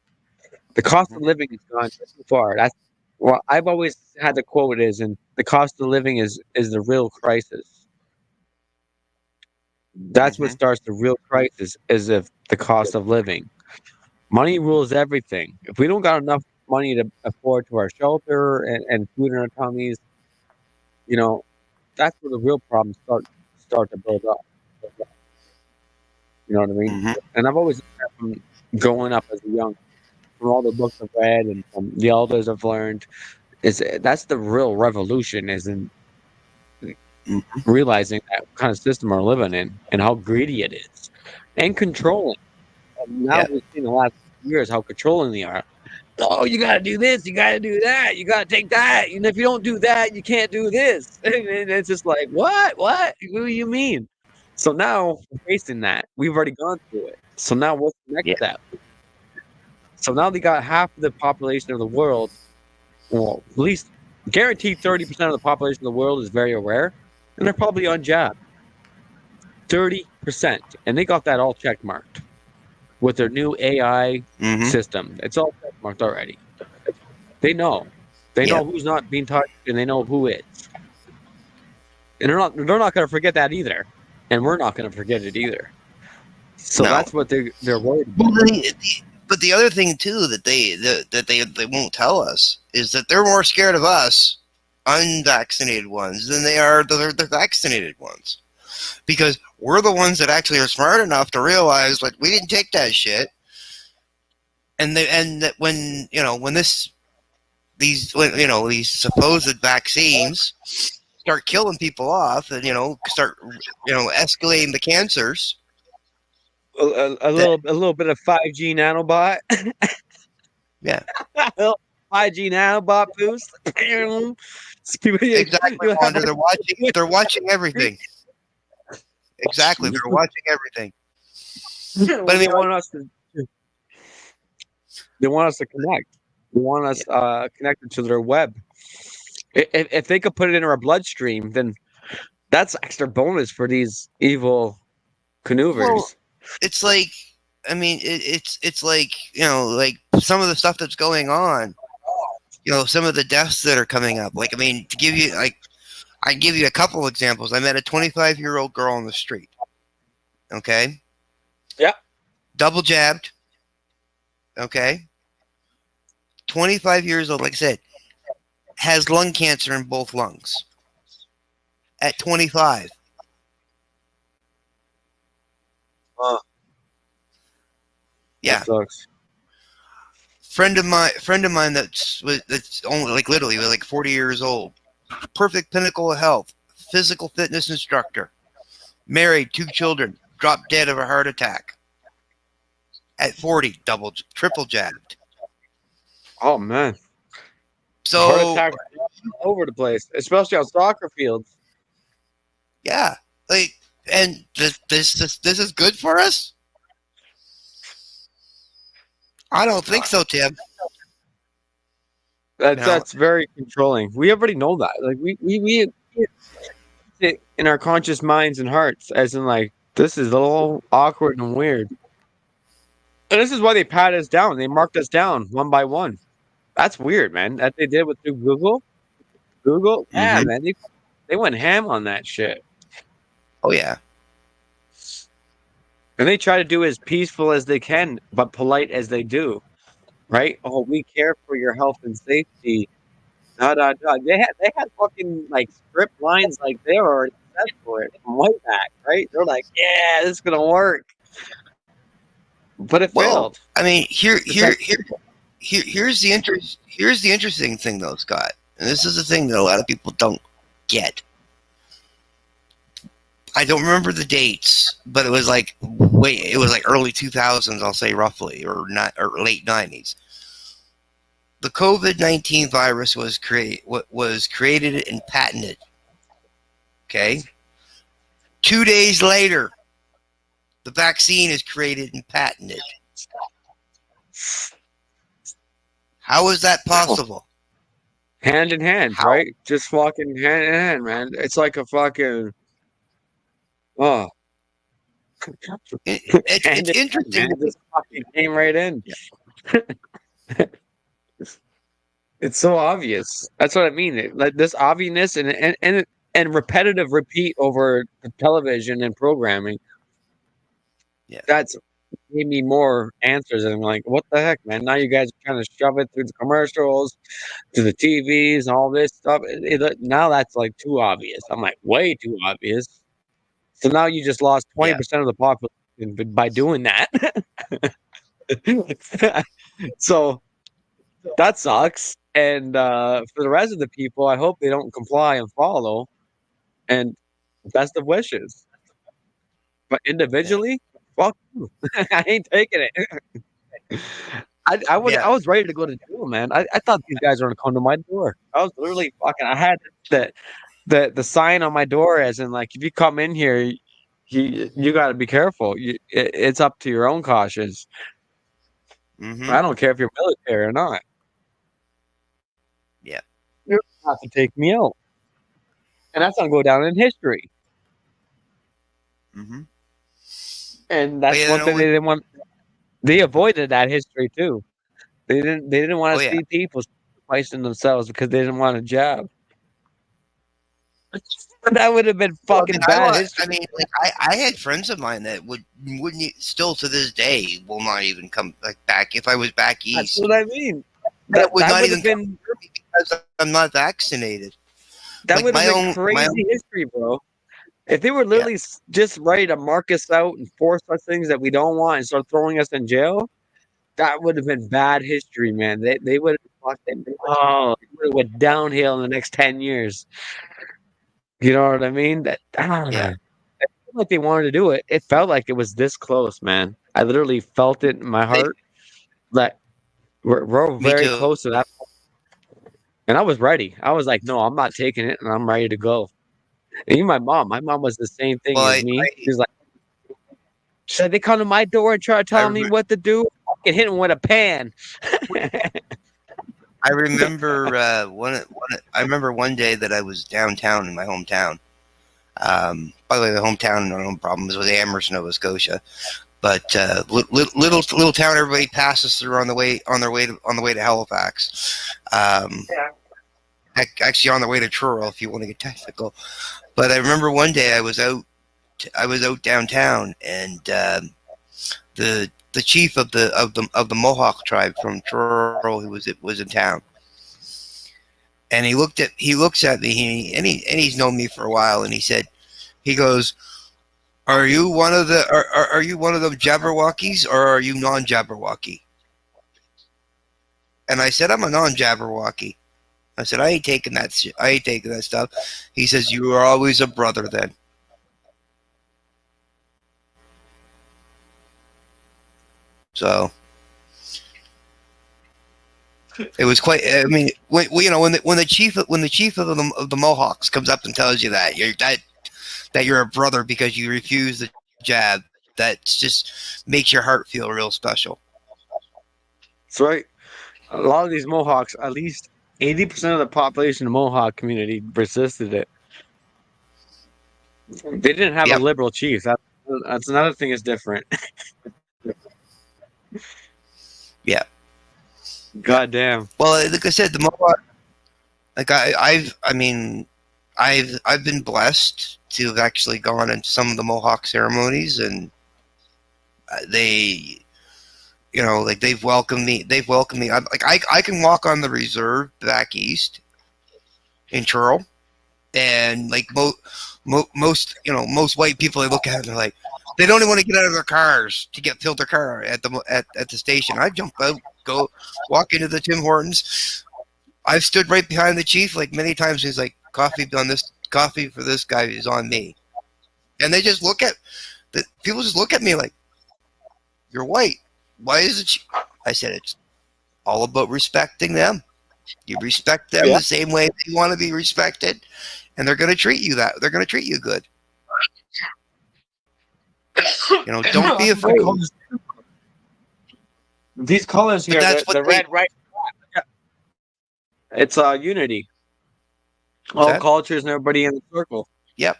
The cost of living has gone too far. That's what I've always had the quote is, and the cost of living is the real crisis. That's what starts the real crisis, is if the cost of living. Money rules everything. If we don't got enough money to afford to our shelter and food in our tummies, that's where the real problems start to build up. You know what I mean? And I've always from growing up as a young, from all the books I've read and from the elders I've learned, that's the real revolution, is in realizing that kind of system we're living in and how greedy it is and controlling. And now we've seen the last years how controlling they are. Oh, you got to do this, you got to do that, you got to take that, and if you don't do that, you can't do this. And it's just like, what? What do you mean? So now we're facing that. We've already gone through it. So now what's the next step? So now they got half of the population of the world, well, at least guaranteed 30% of the population of the world is very aware, and they're probably unjabbed. 30%. And they got that all check marked with their new AI system. It's all check marked already. They know. They know who's not being touched, and they know who is. And they're not going to forget that either. and we're not going to forget it either. So No. that's what they're worried about. Well, but the other thing too that they won't tell us is that they're more scared of us, unvaccinated ones, than they are the vaccinated ones, because we're the ones that actually are smart enough to realize like we didn't take that shit, and that when these supposed vaccines start killing people off and start escalating the cancers. A little bit of 5G nanobot. Yeah. 5G nanobot boost. Exactly, Wanda. They're watching everything. Exactly, they're watching everything. But I mean, they want us to connect. They want us connected to their web. If they could put it in our bloodstream, then that's extra bonus for these evil canoovers. Well, it's like, I mean, it's like like some of the stuff that's going on. Some of the deaths that are coming up. Like, I mean, to give you I give you a couple examples. I met a 25-year-old girl on the street. Okay. Yeah. Double jabbed. Okay. 25 years old, like I said, has lung cancer in both lungs. At 25. Yeah. That sucks. Friend of mine that's only literally was 40 years old. Perfect pinnacle of health. Physical fitness instructor. Married, 2 children. Dropped dead of a heart attack. At 40, triple jabbed. Oh man. So heart attacks all over the place, especially on soccer fields. Yeah. And this is good for us? I don't think so, Tim. That's very controlling. We already know that. Like we it in our conscious minds and hearts, as in this is a little awkward and weird. And this is why they pat us down. They marked us down one by one. That's weird, man. That they did with Google. Yeah, man. They went ham on that shit. Oh yeah. And they try to do as peaceful as they can, but polite as they do. Right? Oh, we care for your health and safety. They had fucking script lines they were already set for it from way back, right? They're like, yeah, this is gonna work. But it failed. I mean, here's the interesting thing though, Scott. And this is the thing that a lot of people don't get. I don't remember the dates, but it was early 2000s, I'll say roughly, or late 90s. The COVID-19 virus was created and patented. Okay? 2 days later, the vaccine is created and patented. How is that possible? Hand in hand, right? Just fucking hand in hand, man. It's like a fucking it's interesting. Man. This fucking came right in. It's so obvious. That's what I mean. This obviousness and repetitive repeat over the television and programming. Yeah, that's gave me more answers. And I'm like, what the heck, man? Now you guys are trying to shove it through the commercials, to the TVs, and all this stuff. Now that's too obvious. I'm like, way too obvious. So now you just lost 20% of the population by doing that. So that sucks. And for the rest of the people, I hope they don't comply and follow. And best of wishes. But individually, fuck you. I ain't taking it. I was ready to go to jail, man. I thought these guys were gonna come to my door. I was literally fucking. I had the sign on my door as in if you come in here, you got to be careful. It's up to your own cautions. I don't care if you're military or not. Yeah, you don't have to take me out, and that's gonna go down in history. And that's one thing they didn't want. They avoided that history too. They didn't want to see people sacrificing themselves because they didn't want a job. That would have been fucking bad history. I mean, like I had friends of mine that wouldn't still to this day will not even come back if I was back east. That's what I mean. That would that not would even have been because I'm not vaccinated. that Like, would have my been own- crazy history, bro. If they were literally just ready to mark us out and force us things that we don't want and start throwing us in jail, that would have been bad history, man. They would have it would have went downhill in the next 10 years. You know what I mean? It felt like they wanted to do it. It felt like it was this close, man. I literally felt it in my heart that we're very too. close to that. And I was ready. I was like, no, I'm not taking it, and I'm ready to go. And even my mom was the same thing Well, as me. She's like, said they come to my door and try to tell me what to do. I can hit them with a pan. I remember I remember one day that I was downtown in my hometown. By the way, the hometown, no problems with Amherst, Nova Scotia, but little town everybody passes through on their way to Halifax. Actually, on the way to Truro, if you want to get technical. But I remember one day I was out downtown, and the chief of the Mohawk tribe from Truro who was in town, and he looks at me, and he's known me for a while, and he goes, are you one of the Jabberwockies, or are you non-Jabberwocky? And I said, I'm a non-Jabberwocky. I said, I ain't taking that stuff. He says, you are always a brother then. So it was quite. I mean, when the chief of the Mohawks comes up and tells you that you're a brother because you refuse the jab, that just makes your heart feel real special. That's right. A lot of these Mohawks, at least 80% of the population of the Mohawk community resisted it. They didn't have a liberal chief. That's another thing that's different. Yeah. God damn. Well, like I said, the Mohawk. Like I've been blessed to have actually gone into some of the Mohawk ceremonies, and they, like they've welcomed me. I can walk on the reserve back east in Truro, and like most white people, they look at it and they're like, they don't even want to get out of their cars to fill their car at the station. I jump out, go walk into the Tim Hortons. I've stood right behind the chief like many times. He's like, coffee for this guy is on me. And they just people just look at me like, you're white. Why is it? I said, it's all about respecting them. You respect them the same way they want to be respected, and they're going to treat you they're going to treat you good. Don't be afraid. These colors here, the red, right? It's unity. All cultures and everybody in the circle. Yep.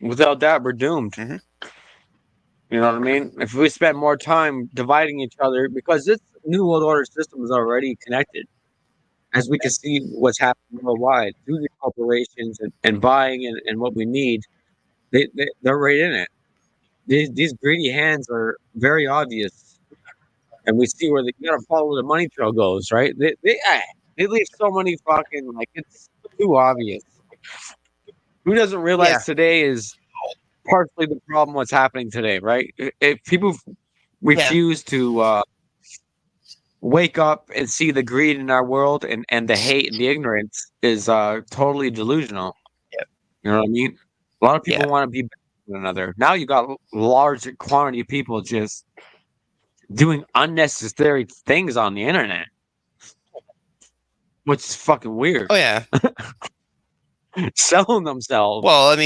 Without that, we're doomed. Mm-hmm. You know what I mean? If we spend more time dividing each other, because this New World Order system is already connected, as we can see what's happening worldwide through the corporations and buying and what we need, they're right in it. These greedy hands are very obvious, and we see where you gotta follow the money trail goes, right? They leave so many fucking, like, it's too obvious. Who doesn't realize today is partially the problem what's happening today, right? If people refuse to wake up and see the greed in our world and the hate and the ignorance is totally delusional. You know what I mean? A lot of people want to be better than one another. Now you got large quantity of people just doing unnecessary things on the internet, which is fucking weird. Oh yeah. Selling themselves. Well, for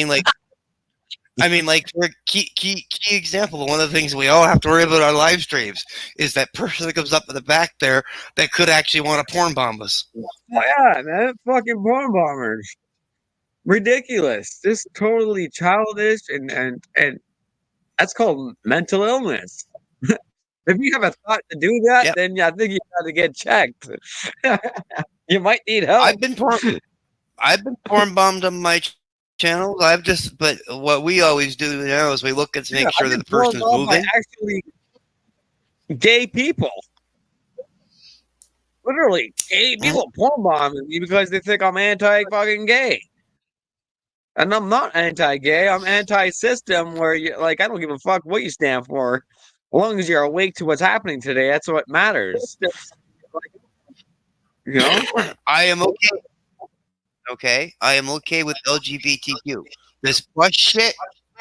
key example, one of the things we all have to worry about on live streams is that person that comes up in the back there that could actually want to porn bomb us. Oh yeah, man, fucking porn bombers. Ridiculous. Just totally childish and that's called mental illness. If you have a thought to do that, then I think you got to get checked. You might need help. I've been porn bombed on my channels. But what we always do now is we look at to make sure that the person is moving. Actually, gay people. Literally, gay people porn bombing me because they think I'm anti-fucking gay. And I'm not anti-gay. I'm anti-system. Where you like, I don't give a fuck what you stand for, as long as you're awake to what's happening today. That's what matters. You know, I am okay. Okay, I am okay with LGBTQ. This plus shit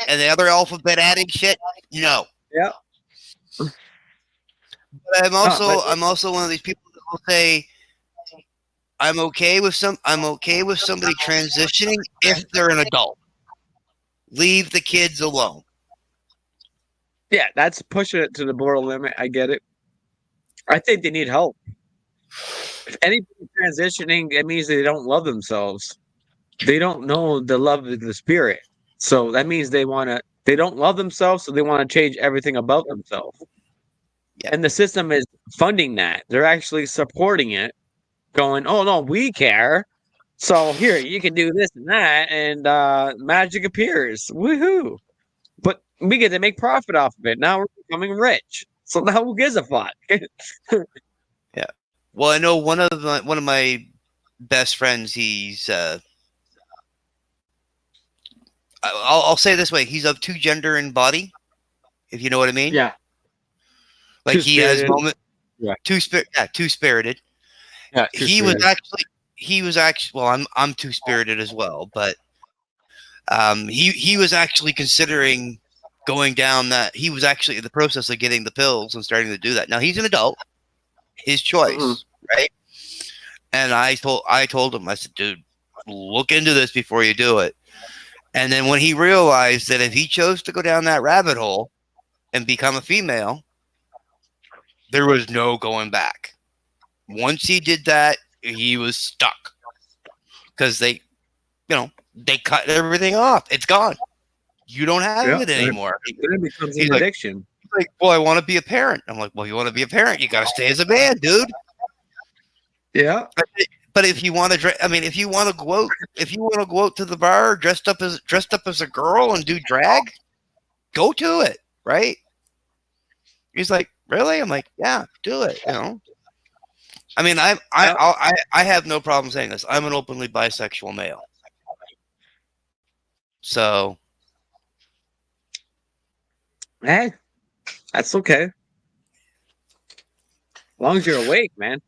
and the other alphabet adding shit. No. Yeah. But I'm also one of these people that will say I'm okay with somebody transitioning if they're an adult. Leave the kids alone. Yeah, that's pushing it to the border limit. I get it. I think they need help. If anybody's transitioning, it means they don't love themselves. They don't know the love of the spirit. So that means they don't love themselves, so they want to change everything about themselves. Yeah. And the system is funding that. They're actually supporting it, going, oh no, we care. So here, you can do this and that, and magic appears. Woohoo. But we get to make profit off of it. Now we're becoming rich. So now who gives a fuck? Yeah. Well, I know one of my best friends. He's I'll say it this way: he's of two gender and body, if you know what I mean. Yeah. Like he has moment. Yeah. Two-spirited. Yeah. He was actually. Well, I'm two-spirited as well, but he was actually considering going down that. He was actually in the process of getting the pills and starting to do that. Now he's an adult. His choice, right? And I told him, I said, dude, look into this before you do it. And then when he realized that if he chose to go down that rabbit hole and become a female, there was no going back. Once he did that, he was stuck because they cut everything off. It's gone. You don't have it anymore. It becomes an addiction. Like, well, I want to be a parent. I'm like, well, you want to be a parent, you got to stay as a man, dude. Yeah. But if you want to, if you want to go out to the bar dressed up as a girl and do drag, go to it, right? He's like, really? I'm like, yeah, do it. You know. I mean, I have no problem saying this. I'm an openly bisexual male. So, hey, that's okay. As long as you're awake, man.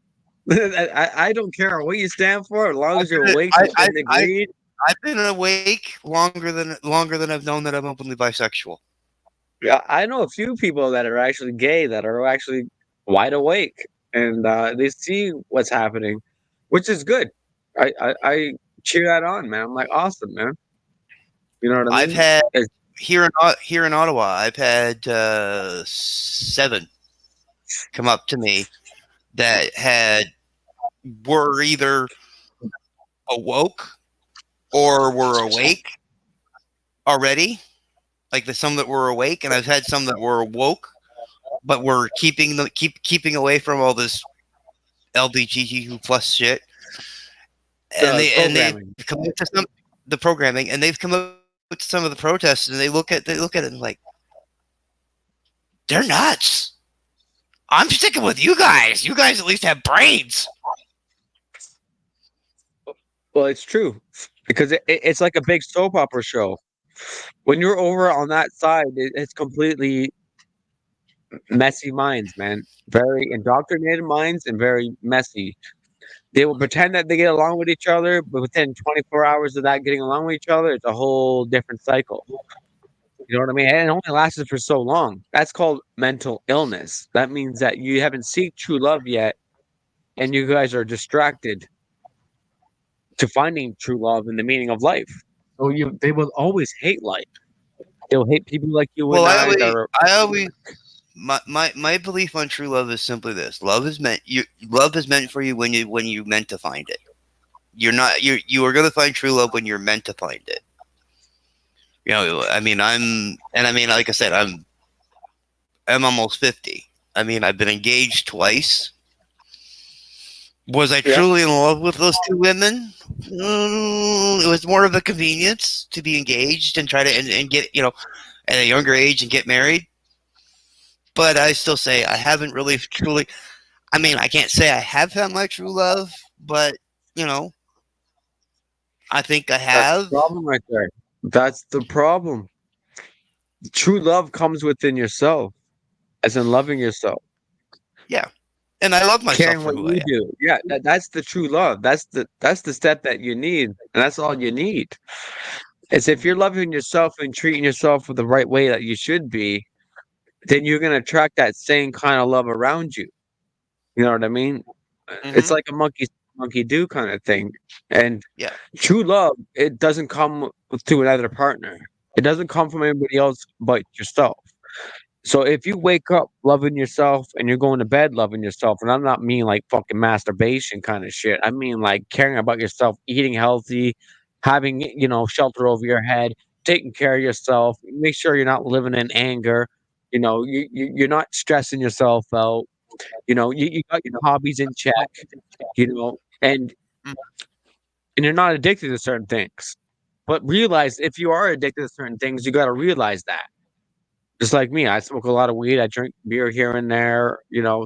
I don't care what you stand for. As long as you're awake, I've been awake longer than I've known that I'm openly bisexual. Yeah, I know a few people that are actually gay that are actually wide awake and they see what's happening, which is good. I cheer that on, man. I'm like, awesome, man. You know what I mean? I've had here in Ottawa, I've had 7 come up to me that were either awoke or were awake already. Like some that were awake, and I've had some that were woke, but were keeping away from all this LGBTQ plus shit. And they've come up to the programming, and they've come up to some of the protests, and they look at it and like, they're nuts. I'm sticking with you guys. You guys at least have brains. Well, it's true because it's like a big soap opera show. When you're over on that side, it's completely messy minds, man. Very indoctrinated minds and very messy. They will pretend that they get along with each other, but within 24 hours of that getting along with each other, it's a whole different cycle. You know what I mean? And it only lasts for so long. That's called mental illness. That means that you haven't seen true love yet, and you guys are distracted to finding true love and the meaning of life. So they will always hate life. They'll hate people like you and my belief on true love is simply this: love is meant for you when you meant to find it. You are going to find true love when you're meant to find it. You know, like I said, I'm almost 50. I mean, I've been engaged twice. Was I truly in love with those two women? It was more of a convenience to be engaged and try to and get, at a younger age and get married. But I still say I haven't really truly. I mean, I can't say I have found my true love, but I think I That's have. the problem right there. That's the problem. True love comes within yourself, as in loving yourself, Yeah, and I love myself caring for what who I you am. do. Yeah, that's the true love. That's the step that you need, and that's all you need. Is if you're loving yourself and treating yourself the right way that you should be, then you're gonna attract that same kind of love around you. You know what I mean? It's Mm-hmm. like a monkey do kind of thing. And Yeah. true love, it doesn't come through another partner. It doesn't come from anybody else but yourself. So if you wake up loving yourself and you're going to bed loving yourself, and I'm not mean like fucking masturbation kind of shit. I mean like caring about yourself, eating healthy, having, shelter over your head, taking care of yourself, make sure you're not living in anger. You're not stressing yourself out. You got your hobbies in check, and Mm. you're not addicted to certain things. But realize if you are addicted to certain things, you got to realize that. Just like me, I smoke a lot of weed. I drink beer here and there.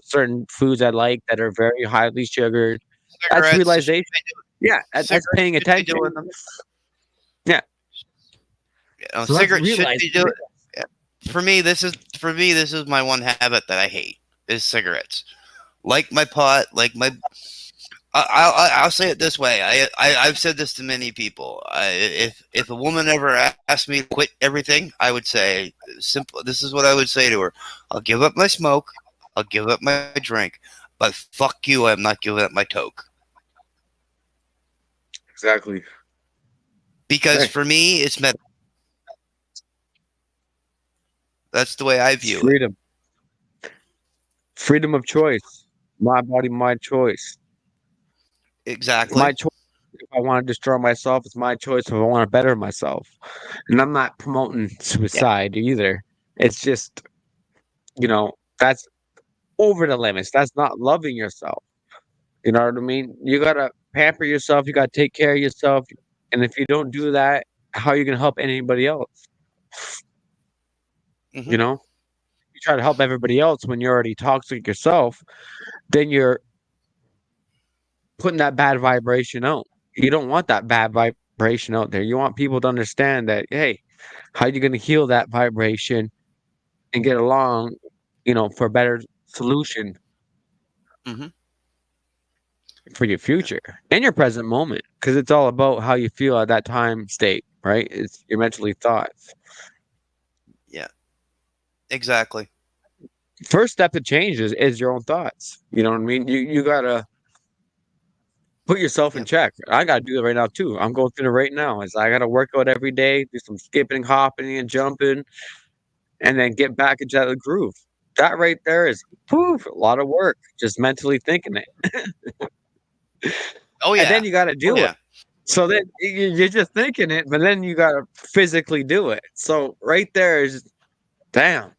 Certain foods I like that are very highly sugared. That's Cigarettes. You realization. Yeah, that's cigarettes paying should be attention. doing them. Yeah. So that's Cigarettes should realizing. be doing. Yeah. For me, this is my one habit that I hate is cigarettes. Like my pot, like my. I'll say it this way. I've said this to many people. If a woman ever asked me to quit everything, I would say simple. This is what I would say to her: I'll give up my smoke, I'll give up my drink, but fuck you, I'm not giving up my toke. Exactly. Because Hey. for me, it's med. That's the way I view it. Freedom. Freedom of choice. My body, my choice. Exactly. My choice. If I want to destroy myself, it's my choice. If I want to better myself, and I'm not promoting suicide either. It's just, that's over the limits. That's not loving yourself. You know what I mean? You gotta pamper yourself. You gotta take care of yourself. And if you don't do that, how are you gonna help anybody else? Mm-hmm. You try to help everybody else when you're already toxic yourself, then you're putting that bad vibration out. You don't want that bad vibration out there. You want people to understand that, hey, how are you gonna heal that vibration and get along, for a better solution Mm-hmm. for your future and your present moment, because it's all about how you feel at that time state, right? It's your mentally thoughts. Yeah. Exactly. First step to change is your own thoughts. You know what I mean? You gotta put yourself in check. I gotta do it right now too. I'm going through it right now. Is I gotta work out every day, do some skipping, hopping, and jumping, and then get back into the groove. That right there is a lot of work. Just mentally thinking it. Oh yeah. And then you gotta do it. So then you're just thinking it, but then you gotta physically do it. So right there is, damn,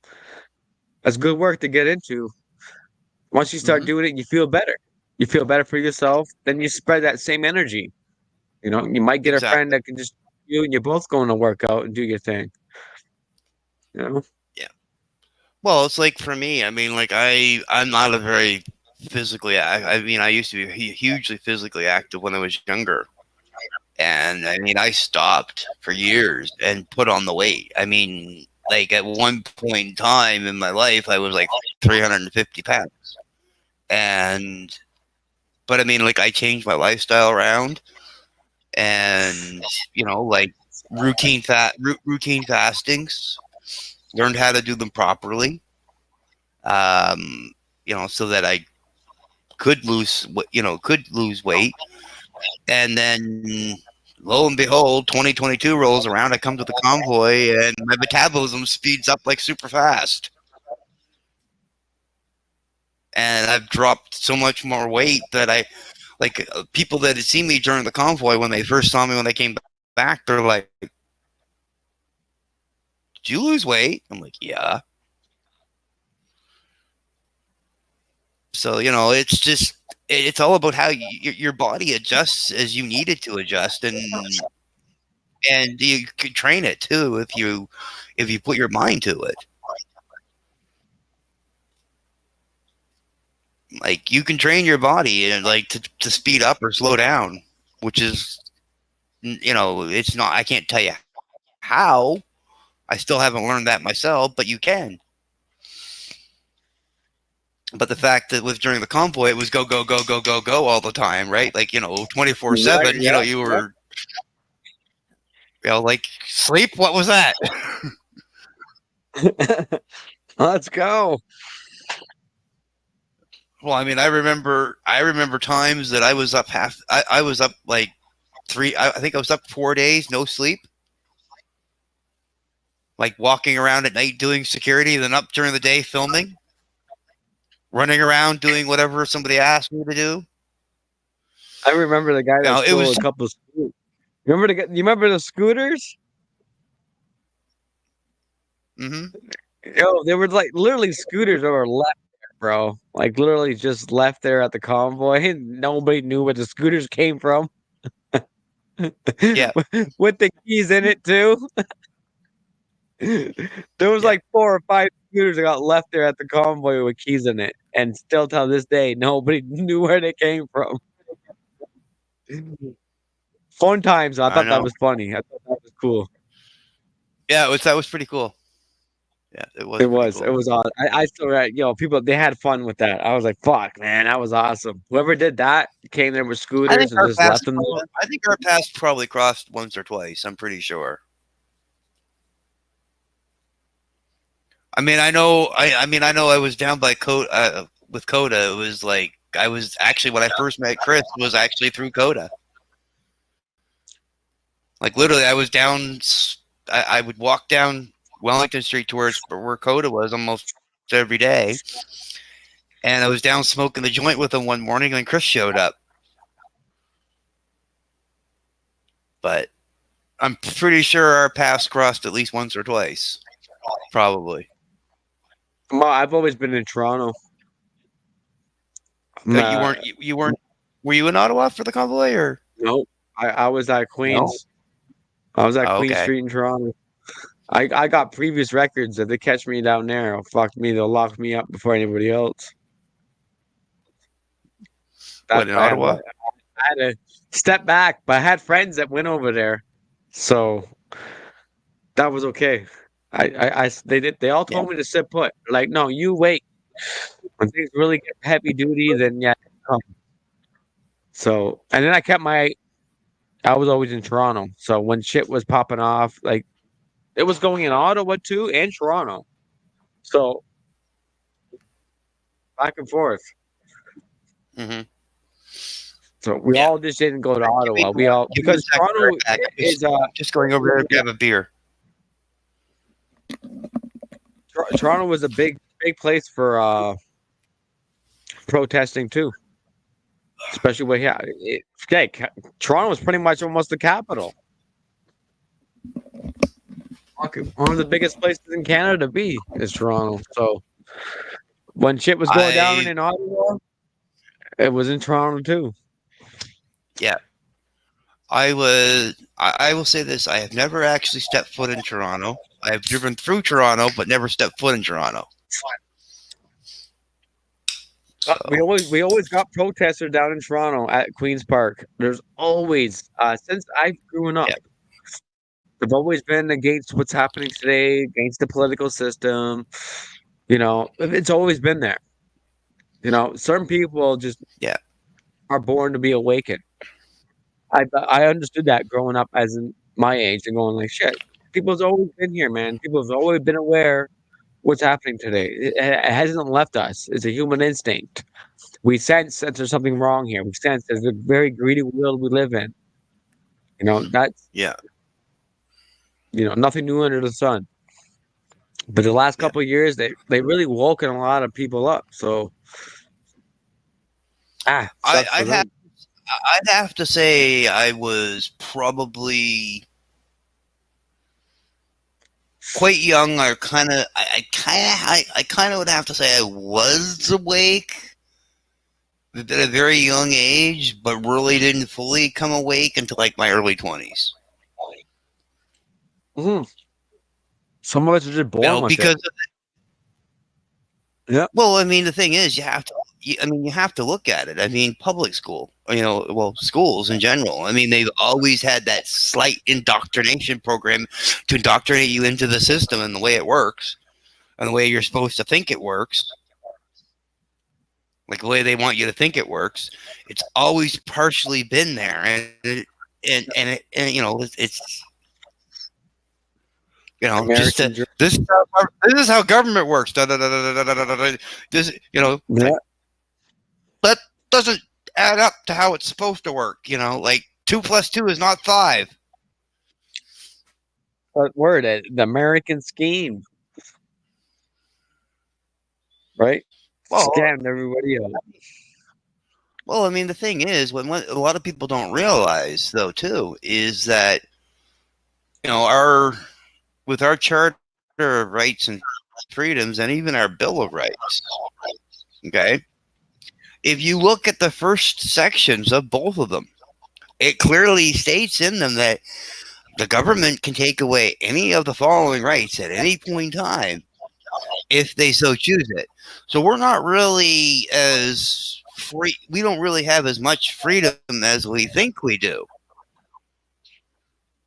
that's good work to get into. Once you start doing it, you feel better. You feel better for yourself. Then you spread that same energy. You might get a friend that can just you and you're both going to work out and do your thing. Yeah. Well, it's like for me. I mean, like I'm not a very physically. I mean, I used to be hugely physically active when I was younger, and I mean, I stopped for years and put on the weight. I mean, like at one point in time in my life, I was like 350 pounds, but I mean, like I changed my lifestyle around, and like routine fastings, learned how to do them properly, so that I could lose weight, and then lo and behold, 2022 rolls around. I come to the convoy, and my metabolism speeds up like super fast, and I've dropped so much more weight that people that had seen me during the convoy when they first saw me when they came back, they're like, "Did you lose weight?" I'm like, "Yeah." So it's just it's all about how your body adjusts as you need it to adjust, and you can train it too if you put your mind to it. Like, you can train your body and like to speed up or slow down, which is, it's not, I can't tell you how. I still haven't learned that myself, but you can. But the fact that during the convoy, it was go, go, go, go, go, go all the time, right? Like, 24/7, Right, yeah, you were, like, sleep? What was that? Let's go. Well, I mean, I remember times that I was up I was up like I think I was up 4 days, no sleep. Like, walking around at night doing security, then up during the day filming, running around doing whatever somebody asked me to do. I remember the guy that stole a couple of scooters. You remember the scooters? Mm-hmm. Yo, they were like literally scooters that were left there, bro. Like, literally just left there at the convoy. Nobody knew where the scooters came from. Yeah. With the keys in it too. There was like 4 or 5 scooters that got left there at the convoy with keys in it, and still till this day, nobody knew where they came from. Fun times. I thought that was funny. I thought that was cool. Yeah, that was pretty cool. Yeah, it was. It was. Cool. It was awesome. I still, people, they had fun with that. I was like, fuck, man, that was awesome. Whoever did that came there with scooters and just left them. I think our paths probably crossed once or twice. I'm pretty sure. I mean, I know. I was down by with Koda. It was like, I was actually, when I first met Chris, was actually through Koda. Like, literally, I was down. I would walk down Wellington Street towards where Koda was almost every day, and I was down smoking the joint with him one morning, and Chris showed up. But I'm pretty sure our paths crossed at least once or twice, probably. Well, I've always been in Toronto. No, you weren't. Were you in Ottawa for the convoy, or? Nope. I was at Queens. No. I was at Queen Street in Toronto. I got previous records. If they catch me down there, they'll lock me up before anybody else. What, in Ottawa? I had to step back, but I had friends that went over there, so that was okay. They all told me to sit put. They're like, no, you wait. When things really get heavy duty, then yeah, come. So, and then I was always in Toronto. So when shit was popping off, like, it was going in Ottawa too and Toronto. So back and forth. Mm-hmm. So we all just didn't go to Ottawa. We all, because Toronto is just going over there to grab a beer. Toronto was a big place for protesting too, especially Toronto was pretty much almost the capital. One of the biggest places in Canada to be is Toronto. So when shit was going down in Ottawa, it was in Toronto too. Yeah. I will say this: I have never actually stepped foot in Toronto. I have driven through Toronto, but never stepped foot in Toronto. We always got protesters down in Toronto at Queen's Park. There's always, since I've grown up, they've always been against what's happening today, against the political system. It's always been there. Certain people just are born to be awakened. I understood that growing up as in my age and going like, shit, people's always been here, man. People have always been aware what's happening today. It hasn't left us. It's a human instinct. We sense that there's something wrong here. We sense there's a very greedy world we live in. That's nothing new under the sun. But the last couple of years, they really woken a lot of people up. So, I'd have to say I was probably quite young. I kind of would have to say I was awake. at a very young age, but really didn't fully come awake until like my early 20s. Mm-hmm. Some of us are just born with because it. Yeah. Well, I mean, the thing is, you have to look at it. I mean, public school, schools in general. I mean, they've always had that slight indoctrination program to indoctrinate you into the system and the way it works and the way you're supposed to think it works. Like the way they want you to think it works. It's always partially been there. And it's just this is how government works. This, that doesn't add up to how it's supposed to work. Like 2 + 2 is not 5. What word? The American scheme, right? Well, Scammed everybody else. Well, I mean, the thing is, what a lot of people don't realize, though, too, is that with our Charter of Rights and Freedoms, and even our Bill of Rights, okay, if you look at the first sections of both of them, it clearly states in them that the government can take away any of the following rights at any point in time if they so choose it. So we're not really as free. We don't really have as much freedom as we think we do.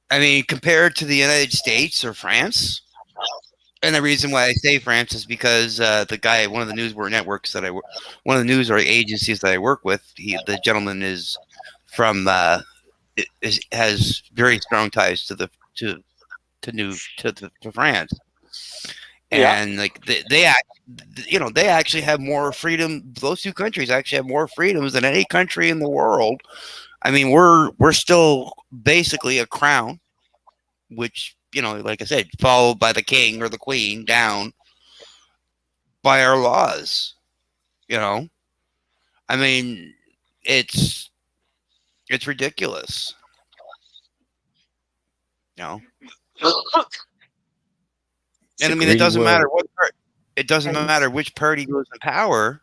I mean, compared to the United States or France. And the reason why I say France is because the guy, one of the news networks that one of the news or agencies that I work with, the gentleman is from has very strong ties to France, and like they actually have more freedom. Those two countries actually have more freedoms than any country in the world. I mean, we're still basically a crown, which, like I said, followed by the king or the queen down by our laws. I mean, it's ridiculous. And I mean, it doesn't matter matter which party goes in power.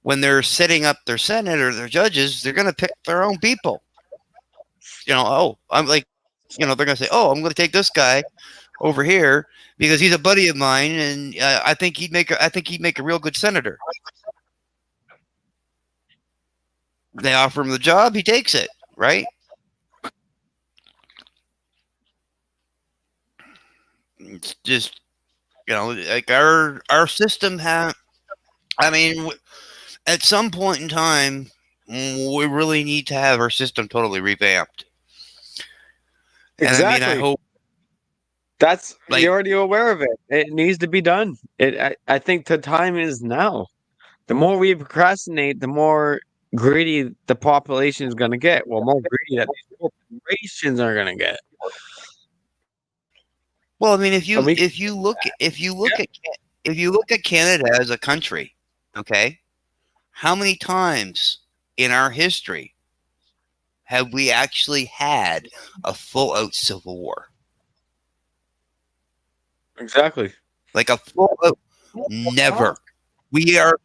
When they're setting up their Senate or their judges, they're going to pick their own people. I'm like, they're going to say, I'm going to take this guy over here because he's a buddy of mine, and I think he'd make a real good senator. They offer him the job, he takes it, right? It's just, like our system I mean, at some point in time, we really need to have our system totally revamped. Exactly. And I mean, I hope you're already aware of it. It needs to be done. I think the time is now. The more we procrastinate, the more greedy the population is going to get. Well, more greedy that these corporations are going to get. Well, I mean, if you look at Canada as a country, okay, how many times in our history have we actually had a full-out civil war? Exactly. Like a full-out, never. We are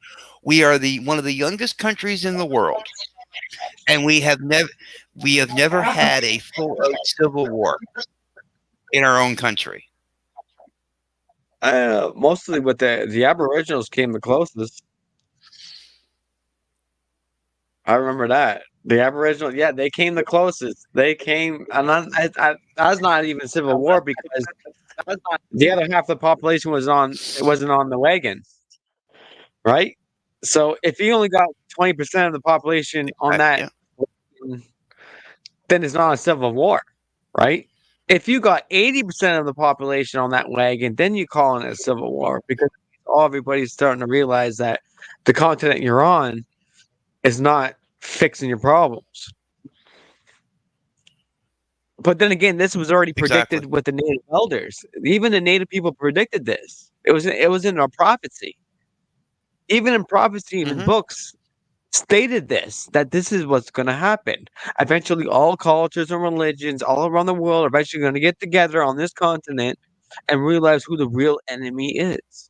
one of the youngest countries in the world, and we have never had a full-out civil war in our own country. Mostly with the Aboriginals came the closest. I remember that. The Aboriginal, they came the closest. They came, and that was not even civil war because the other half of the population wasn't on the wagon, right? So if you only got 20% of the population on that, then it's not a civil war, right? If you got 80% of the population on that wagon, then you call it a civil war because everybody's starting to realize that the continent you're on is not fixing your problems. But then again, this was already predicted with the native elders. Even the native people predicted this. It was in our prophecy. Even in prophecy, even books stated that this is what's going to happen. Eventually, all cultures and religions all around the world are eventually going to get together on this continent and realize who the real enemy is.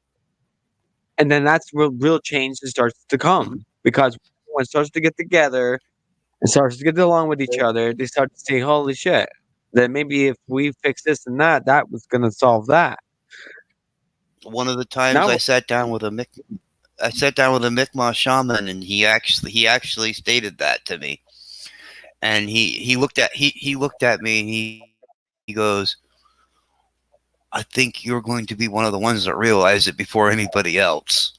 And then that's where real change starts to come because everyone starts to get together and starts to get along with each other, they start to say, "Holy shit! Then maybe if we fix this and that, that was gonna solve that." One of the times Now, I sat down with a Mi'kmaq shaman, and he actually stated that to me. And he looked at me, and he goes, "I think you're going to be one of the ones that realize it before anybody else."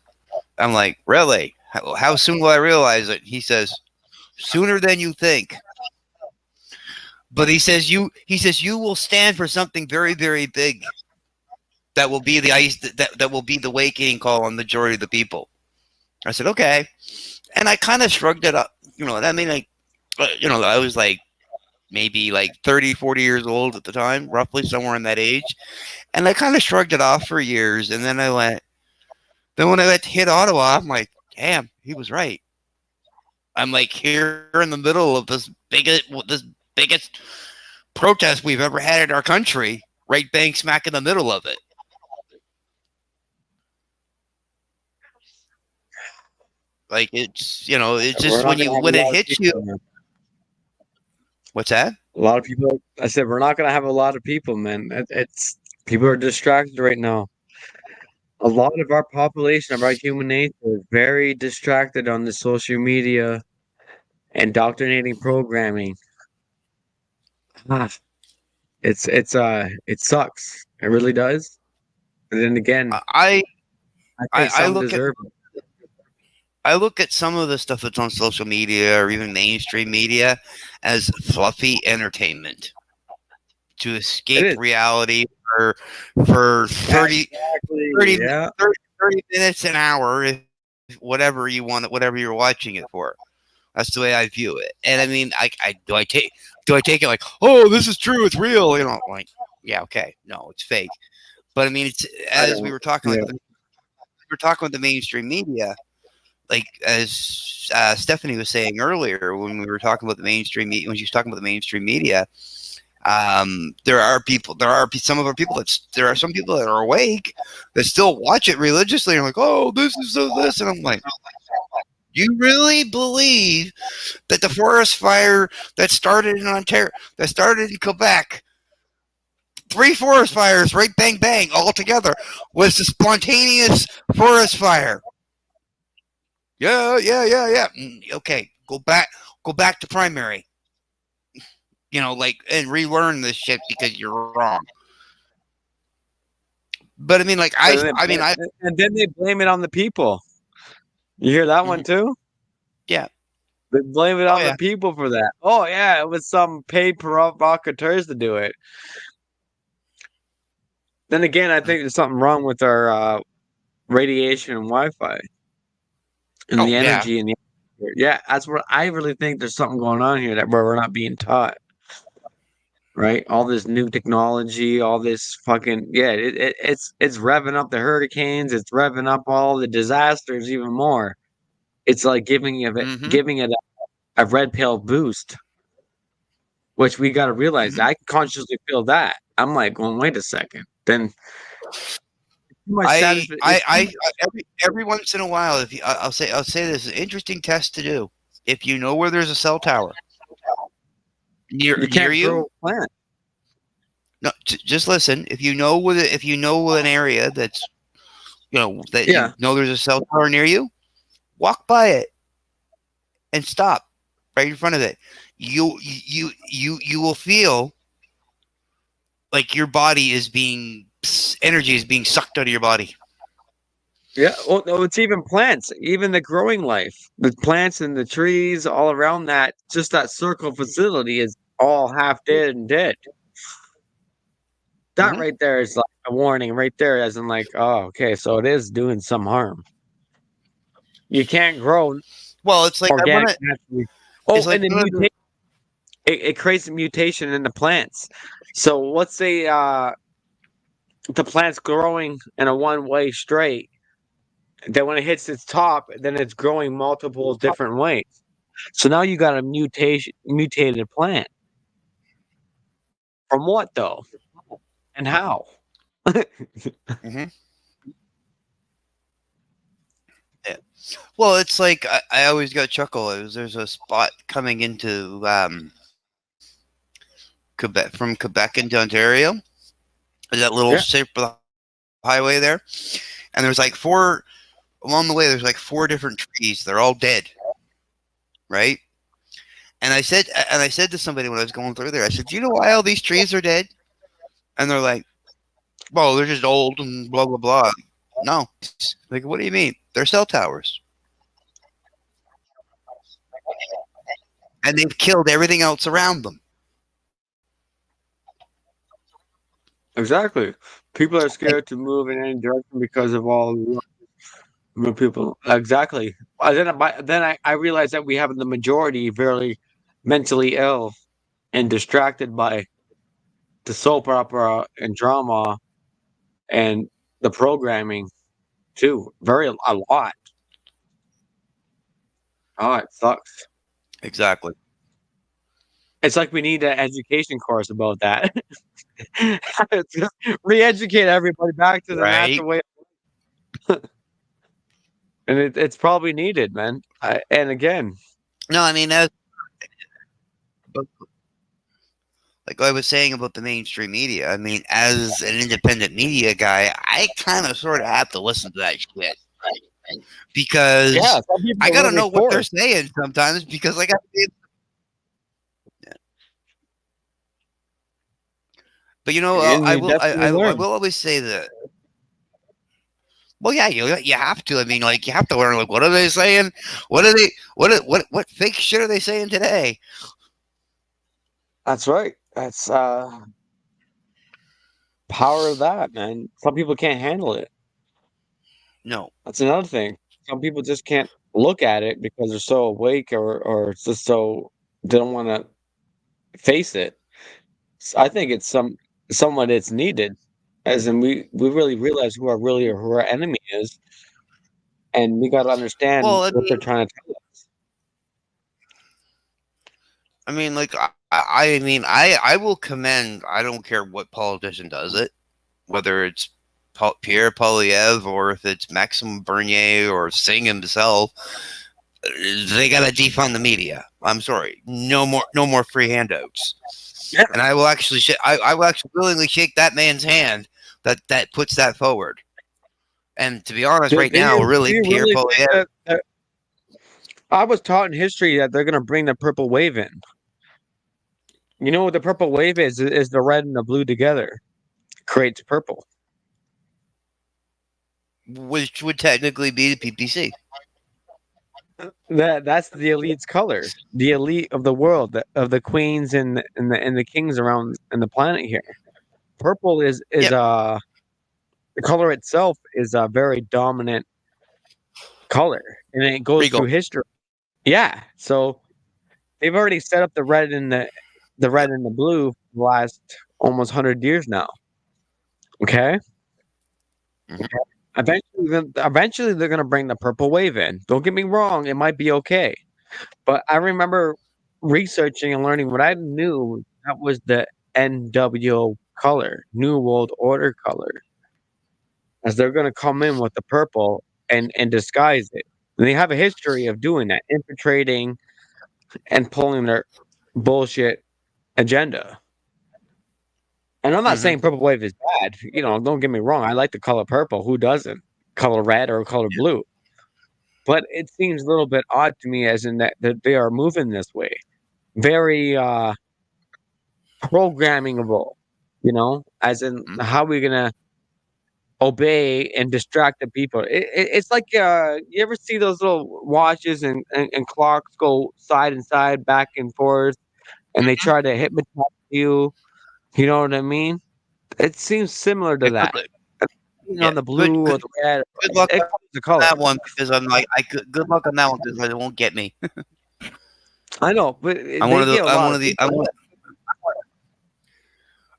I'm like, "Really? How soon will I realize it?" He says, "Sooner than you think." But he says you will stand for something very, very big. That will be that will be the awakening call on the majority of the people. I said, "Okay," and I kind of shrugged it up. I mean, like, I was like maybe like 30, 40 years old at the time, roughly somewhere in that age, and I kind of shrugged it off for years. And then when I went to hit Ottawa, I'm like, "Damn, he was right." I'm like here in the middle of this biggest protest we've ever had in our country, right bang smack in the middle of it. Like it's just when it hits you. What's that? A lot of people. I said we're not gonna have a lot of people, man. It's people are distracted right now. A lot of our population, of our human nature, is very distracted on the social media, indoctrinating programming. Ah, it sucks. It really does. But then again, I think some look deserve it. I look at some of the stuff that's on social media or even mainstream media as fluffy entertainment to escape reality for 30, 30, yeah. 30 minutes, an hour, if whatever you want, whatever you're watching it for. That's the way I view it. And I mean, do I take it like, oh, this is true, it's real? Like, yeah, okay, no, it's fake. But I mean, it's as we were talking, we were talking with the mainstream media. Like as Stephanie was saying earlier, when we were talking about the mainstream media, when she was talking about the mainstream media, there are some of our people there are some people that are awake that still watch it religiously and are like, oh, this is this, and I'm like, you really believe that the forest fire that started in Ontario, that started in Quebec, 3 forest fires, right, bang bang, all together, was a spontaneous forest fire? Yeah. Okay, go back to primary. And relearn this shit because you're wrong. But I mean, like, and then they blame it on the people. You hear that one too? Yeah. They blame it on the people for that. Oh yeah, it was some paid provocateurs to do it. Then again, I think there's something wrong with our radiation and Wi-Fi and the energy and the yeah. That's where I really think there's something going on here where we're not being taught. Right, all this new technology, all this fucking it's revving up the hurricanes, it's revving up all the disasters even more. It's like giving it a red pill boost, which we got to realize. I can consciously feel that. I'm like, going, wait a second. Then every once in a while, if I'll say this is an interesting test to do. If you know where there's a cell tower near you, no, just listen. If you know an area that's you know there's a cell tower near you, walk by it and stop right in front of it. You will feel like your body energy is being sucked out of your body. Yeah, well, no, it's even plants, even the growing life, the plants and the trees all around that. Just that circle facility is all half dead and dead. That right there is like a warning right there, as in like, oh, okay, so it is doing some harm. You can't grow. Well, it's like organic. And the it creates a mutation in the plants. So let's say the plant's growing in a one-way straight. Then when it hits its top, then it's growing multiple different ways. So now you got a mutated plant. From what though? And how? Yeah. Well, it's like I always got a chuckle. There's a spot coming into Quebec from Quebec into Ontario. That little shape of the highway there, and there's like four along the way. There's like four different trees. They're all dead, right? And I said to somebody when I was going through there, I said, "Do you know why all these trees are dead?" And they're like, "Well, they're just old and blah blah blah." No, like, what do you mean? They're cell towers, and they've killed everything else around them. Exactly. People are scared to move in any direction because of all the people. Exactly. Then I realized that we have the majority very mentally ill and distracted by the soap opera and drama and the programming too. A lot. Oh, it sucks. Exactly. It's like we need an education course about that. Just re-educate everybody back to the Right. natural way. And it's probably needed, man. And again, No, I mean, like I was saying about the mainstream media. I mean, as an independent media guy, I kind of sort of have to listen to that shit because some people I are got to really know what they're forced. saying sometimes because I got to be. Yeah. But you know, And I you will. definitely I learn. will always say that. Well, yeah, you have to. I mean, like you have to learn. Like, what are they saying? What are they? What fake shit are they saying today? That's right. That's power of that, man. Some people can't handle it. No. That's another thing. Some people just can't look at it because they're so awake or it's just so they don't want to face it. I think it's somewhat it's needed, as in we really realize who our enemy is, and we got to understand Well, what they're trying to tell us. I mean, like I will commend. I don't care what politician does it, whether it's Pierre Poilievre or if it's Maxime Bernier or Singh himself. They got to defund the media. I'm sorry, no more free handouts. Yeah. And I will actually, I will actually willingly shake that man's hand that puts that forward. And to be honest, right now, really, do you Pierre really think Poilievre. that I was taught in history that they're going to bring the purple wave in. You know what the purple wave is? Is the red and the blue together creates purple. Which would technically be the PPC. That's the elite's color. The elite of the world, of the queens and the kings around in the planet here. Purple is the color itself is a very dominant color, and it goes Regal. through history. Yeah, so they've already set up the red and the red and the blue for the last almost 100 years now. Okay. Mhm. Eventually, they're gonna bring the purple wave in. Don't get me wrong; it might be okay, but I remember researching and learning what I knew that was the NWO color, New World Order color, as they're gonna come in with the purple and disguise it. And they have a history of doing that, infiltrating and pulling their bullshit agenda. And I'm not saying purple wave is bad. Don't get me wrong. I like the color purple. Who doesn't? Color red or color blue. But it seems a little bit odd to me, as in that they are moving this way. Very programmable, as in how we're gonna obey and distract the people. It's like you ever see those little watches and clocks go side and side, back and forth, and they try to hypnotize you. You know what I mean? It seems similar to that. On the blue or the red. Good luck It on comes the color. that one because I'm like, good luck on that one because it won't get me. I know, but I'm one of the.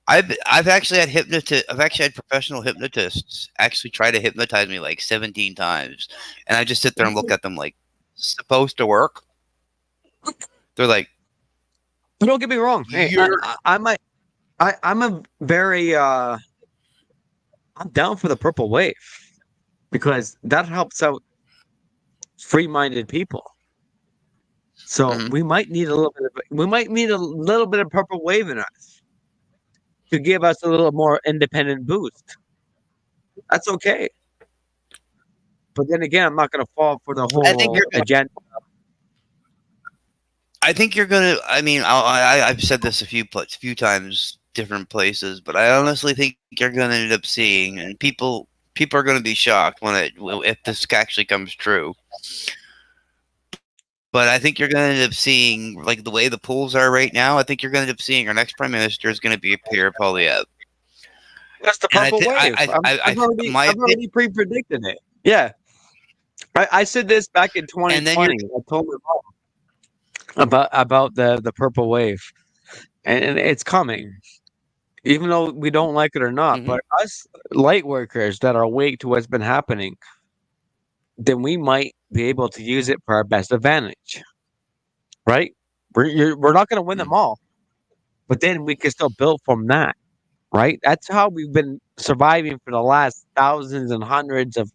I've actually had professional hypnotists actually try to hypnotize me like 17 times, and I just sit there and look at them like, supposed to work. They're like, don't get me wrong. Hey, I'm a very I'm down for the purple wave because that helps out free-minded people. So we might need a little bit of purple wave in us to give us a little more independent boost. That's okay. But then again, I'm not going to fall for the whole agenda. I think you're gonna. I mean, I've said this a few times, different places, but I honestly think you're gonna end up seeing, and people are gonna be shocked if this actually comes true. But I think you're going to end up seeing, like the way the polls are right now, I think you're going to end up seeing our next prime minister is going to be Pierre Poilievre. That's the purple wave. I've already pre-predicted it. Yeah. I said this back in 2020. I told my mom about the purple wave. And it's coming. Even though we don't like it or not. But us light workers that are awake to what's been happening, then we might be able to use it for our best advantage, right? We're not going to win them all, but then we can still build from that, right? That's how we've been surviving for the last thousands and hundreds of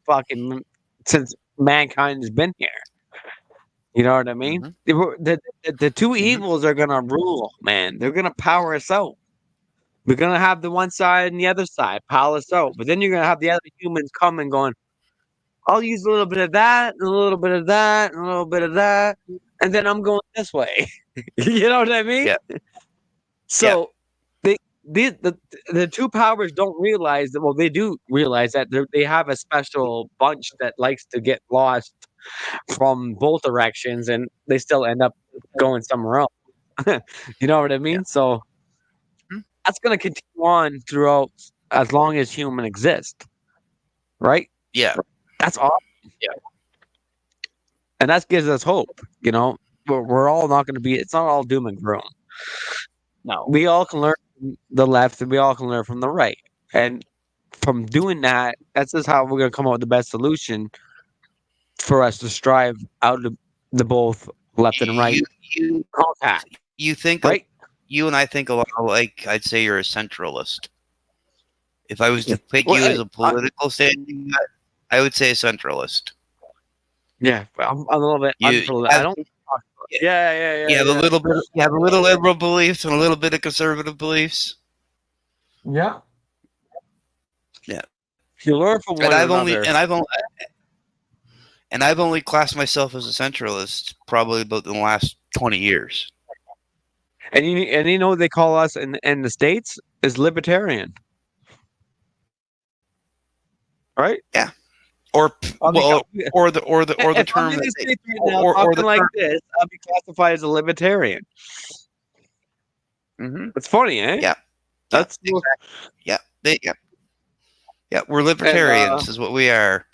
since mankind has been here. You know what I mean? The two evils are going to rule, man. They're going to power us out. We're going to have the one side and the other side power us out, but then you're going to have the other humans come and going, I'll use a little bit of that, and a little bit of that, and a little bit of that, and then I'm going this way. You know what I mean? Yeah. So the two powers don't realize that. Well, they do realize that they have a special bunch that likes to get lost from both directions, and they still end up going somewhere else. You know what I mean? So that's going to continue on throughout as long as human exists, right? Yeah. That's awesome. Yeah. And that gives us hope, you know. We're all not going to be, it's not all doom and gloom. No. We all can learn from the left and we all can learn from the right. And from doing that, that's just how we're going to come up with the best solution for us to strive out of the both left and right contact. You think, right? You and I think a lot alike. I'd say you're a centralist. If I was to pick you as a political standing, I would say a centralist. Yeah, I'm a little bit. I don't. Yeah. You have a little bit. You have a little liberal beliefs and a little bit of conservative beliefs. Yeah. Yeah. You learn from one another. I've only classed myself as a centralist probably about in the last 20 years. And you know what they call us in the States is libertarian. Right? Yeah. Or the term like this, I'll be classified as a libertarian. It's funny, eh? Yeah. That's exactly. Yeah. We're libertarians, is what we are.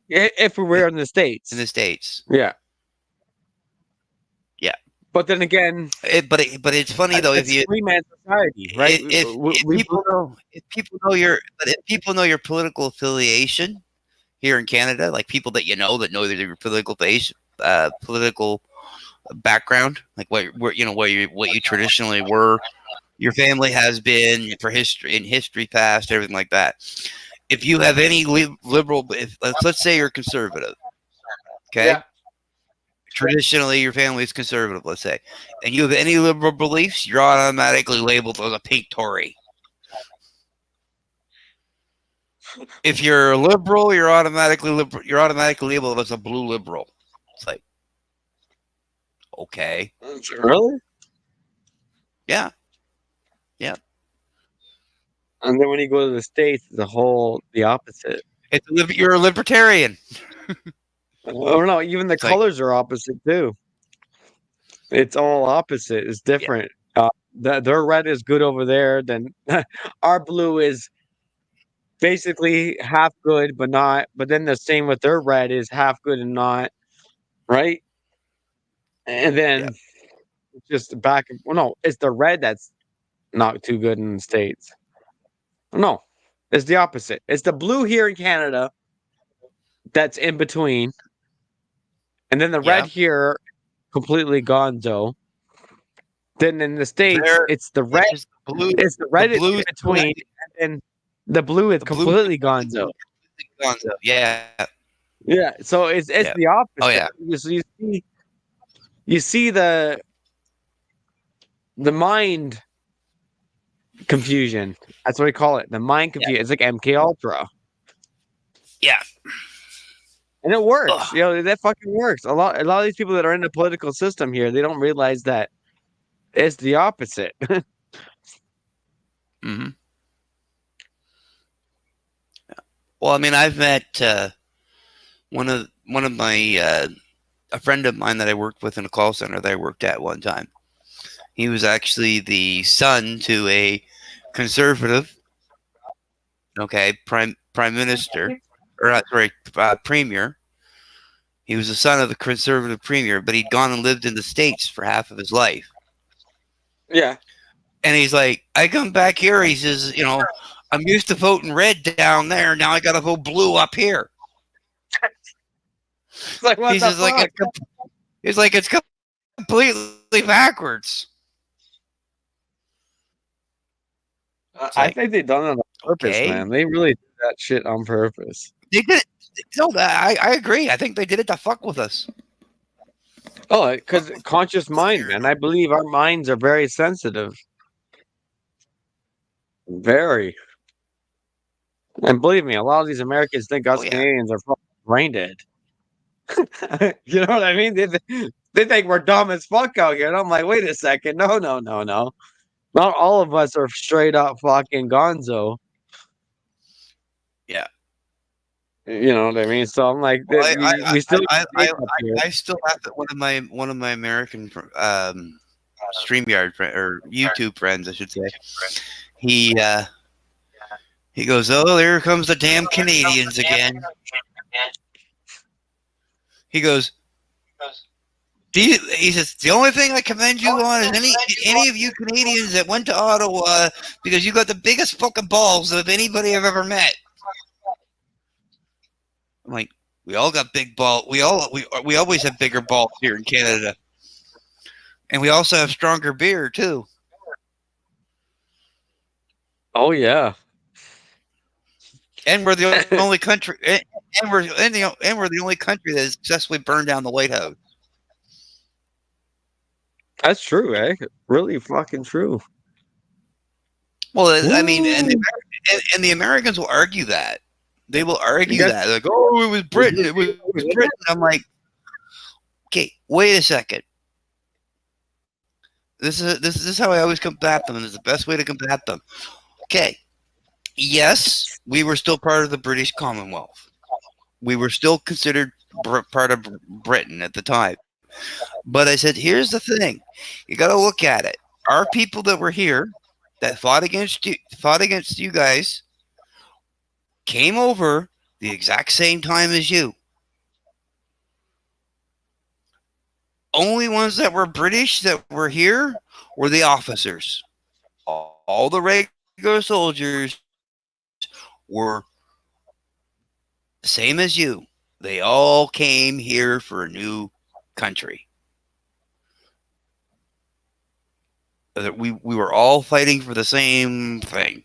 If we were in the States. In the States. Yeah. Yeah. But then again, but it's funny though, if you free man society, right? If people know your political affiliation here in Canada, like people that know your political background, like what you traditionally were, your family has been for history past, everything like that. If you have any liberal, let's say you're conservative, okay. Yeah. Traditionally, your family is conservative, let's say, and you have any liberal beliefs, you're automatically labeled as a pink Tory. If you're a liberal, you're automatically labeled as a blue liberal. It's like, okay, really? Yeah. And then when you go to the States, it's the opposite. You're a libertarian. Oh no, even the colors are opposite too. It's all opposite. It's different. Yeah. Their red is good over there. Then our blue is basically half good, but not. But then the same with their red is half good and not. Right. And then just back. Well, no, it's the red that's not too good in the States. No, it's the opposite. It's the blue here in Canada that's in between. And then the red here, completely gonzo. Then in the States, it's the red. It's the red is in between, and the blue is completely gonzo. Gonzo, yeah. Yeah, so it's Yeah. the opposite. Oh yeah. You see the mind confusion. That's what we call it. The mind confusion. It's like MK Ultra. Yeah. And it works. Ugh. You know, that fucking works. A lot of these people that are in the political system here, they don't realize that it's the opposite. Mm-hmm. Well, I mean, I've met one of my a friend of mine that I worked with in a call center that I worked at one time. He was actually the son to a conservative, prime minister, or not sorry, premier. He was the son of the conservative premier, but he'd gone and lived in the States for half of his life. Yeah. And he's like, I come back here. He says, you know, I'm used to voting red down there. Now I got to vote blue up here. It's like, what he the says, fuck? It's completely backwards. I think they done it on purpose, okay. man. They really did that shit on purpose. They did it. No, I agree. I think they did it to fuck with us. Oh, because conscious mind, man. I believe our minds are very sensitive. Very. And believe me, a lot of these Americans think us Canadians are fucking brain dead. You know what I mean? They think we're dumb as fuck out here. And I'm like, wait a second. No. Not all of us are straight up fucking gonzo. Yeah. You know what I mean? So I'm like, well, we still I still have one of my American StreamYard or YouTube friends, I should say. He goes, oh, there comes the damn Canadians again. He goes, he says, the only thing I commend you on is any of you Canadians that went to Ottawa because you got the biggest fucking balls of anybody I've ever met. I'm like, we all got big balls. We always have bigger balls here in Canada, and we also have stronger beer too. Oh yeah, and we're the only country, and we're the only country that has successfully burned down the White House. That's true, eh? Really fucking true. Well, I mean, and the Americans will argue that. They will argue that. They're like, oh, it was Britain. It was Britain. I'm like, okay, wait a second. This is how I always combat them, and it's the best way to combat them. Okay, yes, we were still part of the British Commonwealth. We were still considered part of Britain at the time. But I said, here's the thing. You got to look at it. Our people that were here that fought against you guys came over the exact same time as you. Only ones that were British that were here were the officers. All the regular soldiers were the same as you. They all came here for a new country. We were all fighting for the same thing.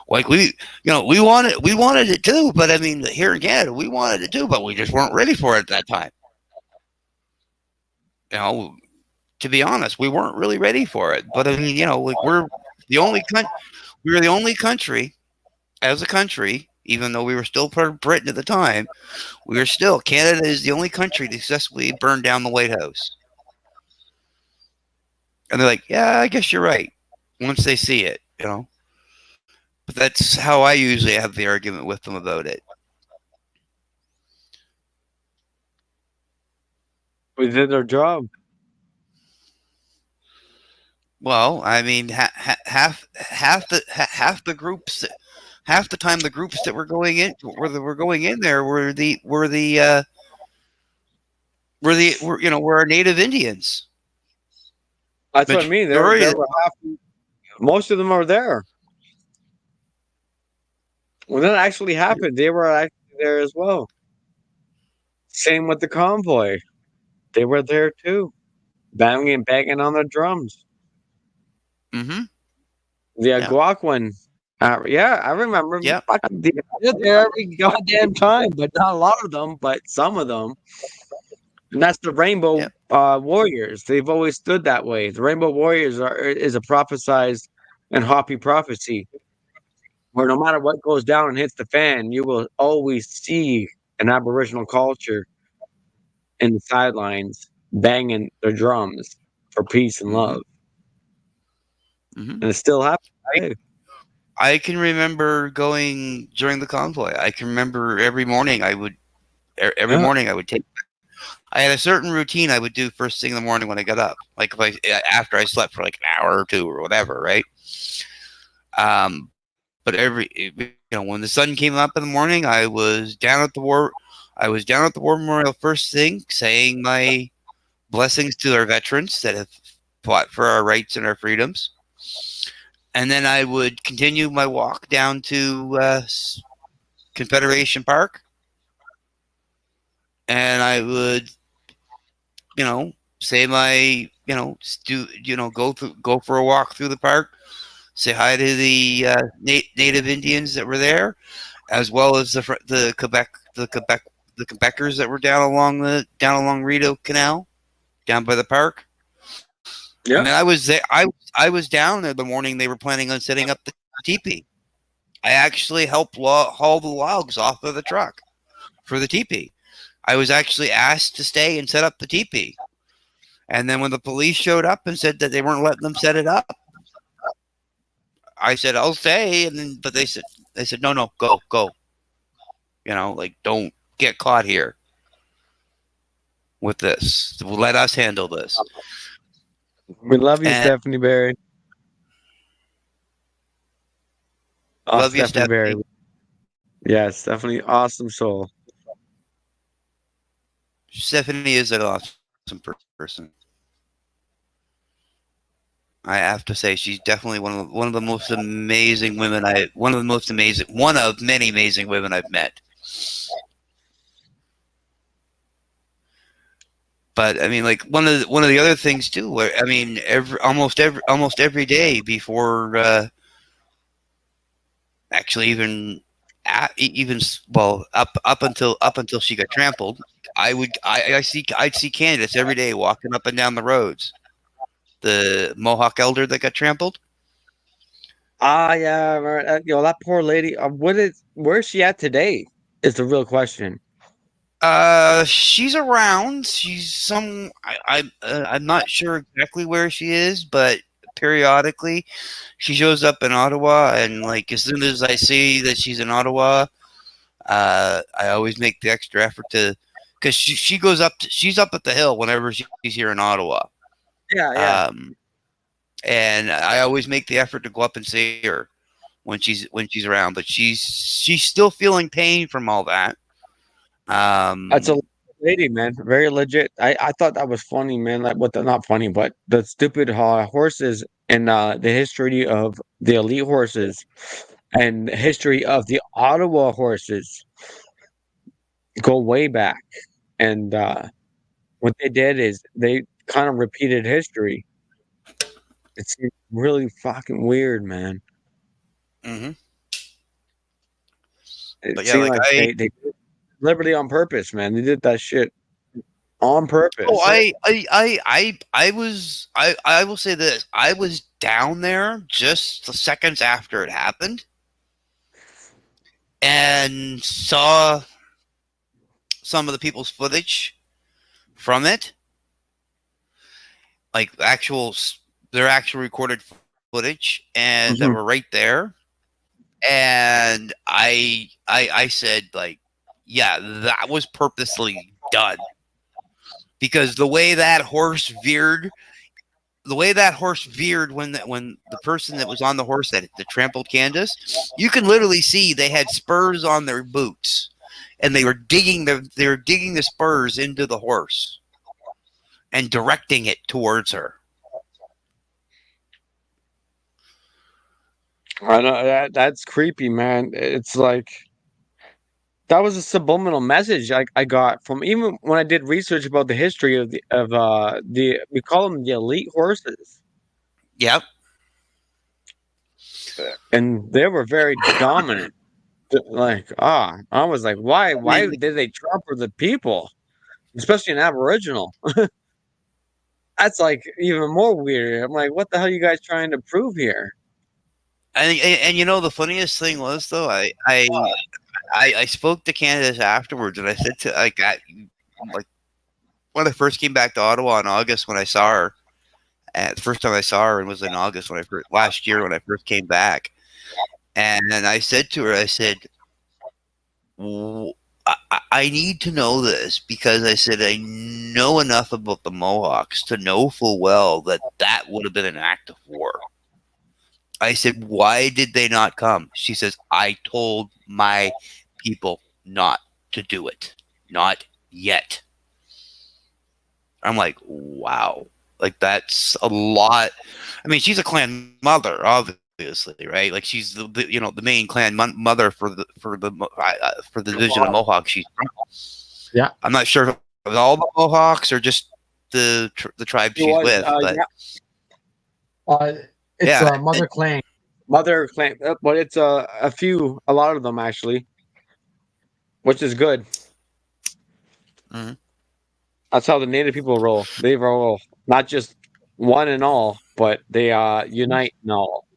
Like we wanted it too, but I mean, here in Canada, we wanted it too, but we just weren't ready for it at that time. You know, to be honest, we weren't really ready for it. But I mean, you know, like we were the only country as a country, even though we were still part of Britain at the time, Canada is the only country to successfully burn down the White House. And they're like, yeah, I guess you're right. Once they see it, you know. But that's how I usually have the argument with them about it. We did our job. Well, I mean, half the groups, half the time the groups that were going in there were our native Indians. That's what I mean. Most of them are there. When that actually happened, they were actually there as well. Same with the convoy. They were there too. Banging on the drums. Mm-hmm. The Algonquin Yeah, I remember. Yeah. Fucking they're there every goddamn time, but not a lot of them, but some of them. And that's the Rainbow Warriors. They've always stood that way. The Rainbow Warriors is a prophesized and hoppy prophecy, where no matter what goes down and hits the fan, you will always see an Aboriginal culture in the sidelines banging their drums for peace and love. And it still happens today. I can remember going during the convoy. I can remember every morning I would take. I had a certain routine I would do first thing in the morning when I got up. Like after I slept for like an hour or two or whatever, right? But when the sun came up in the morning, I was down at the war memorial first thing, saying my blessings to our veterans that have fought for our rights and our freedoms. And then I would continue my walk down to Confederation Park, and I would, say my, go for a walk through the park, say hi to the native Indians that were there, as well as the Quebecers that were down along Rideau Canal, down by the park. Yeah. And then I was there. I was down there the morning they were planning on setting up the teepee. I actually helped haul the logs off of the truck for the teepee. I was actually asked to stay and set up the teepee. And then when the police showed up and said that they weren't letting them set it up, I said, I'll stay. But they said, no, go. Don't get caught here with this. Let us handle this. We love you, Stephanie Barry. Love you, Stephanie Barry. Yes, definitely awesome soul. Stephanie is an awesome person. I have to say, she's definitely one of the most amazing women one of many amazing women I've met. But I mean, like one of the other things too, where I mean, almost every day before, actually even up until she got trampled, I'd see candidates every day walking up and down the roads. The Mohawk elder that got trampled. Yeah, that poor lady. Where is she at today? Is the real question. She's around. She's I'm not sure exactly where she is, but periodically she shows up in Ottawa, and like as soon as I see that she's in Ottawa, I always make the extra effort because she goes up. She's up at the hill whenever she's here in Ottawa. Yeah. And I always make the effort to go up and see her when she's around, but she's still feeling pain from all that. That's a lady, man. Very legit. I thought that was funny, man. Like not funny, but the stupid horses and the history of the elite horses and the history of the Ottawa horses go way back. And what they did is they kind of repeated history. It's really fucking weird, man. Mm-hmm. It seemed like they did deliberately on purpose, man. They did that shit on purpose. Oh, I will say this. I was down there just the seconds after it happened and saw some of the people's footage from it. Like their actual recorded footage, and that were right there. And I said, like, yeah, that was purposely done, because the way that horse veered when the person that was on the horse that trampled Candace, you can literally see they had spurs on their boots, and they were digging the spurs into the horse and directing it towards her. I know that's creepy, man. It's like that was a subliminal message I got from, even when I did research about the history of the we call them the elite horses. Yep. and they were very dominant. Like, I was like, why did they trample the people, especially an Aboriginal? That's like even more weird. I'm like, what the hell are you guys trying to prove here? And you know, the funniest thing was though, I spoke to Candace afterwards, and I said to like when I first came back to Ottawa in August, when I saw her, the first time I saw her, and was in August last year when I first came back, and I said to her, I said, I need to know this, because I said I know enough about the Mohawks to know full well that that would have been an act of war. I said, why did they not come? She says, I told my people not to do it. Not yet. I'm like, wow. Like, that's a lot. I mean, she's a clan mother, obviously, right? Like, she's the main clan mother for the division of Mohawks she's from. Yeah. I'm not sure if it was all the Mohawks or just the tribe she's with. But It's Mother Clan. Mother Clan, but it's a lot of them actually, which is good. Mm-hmm. That's how the Native people roll. They roll not just one and all, but they unite in all.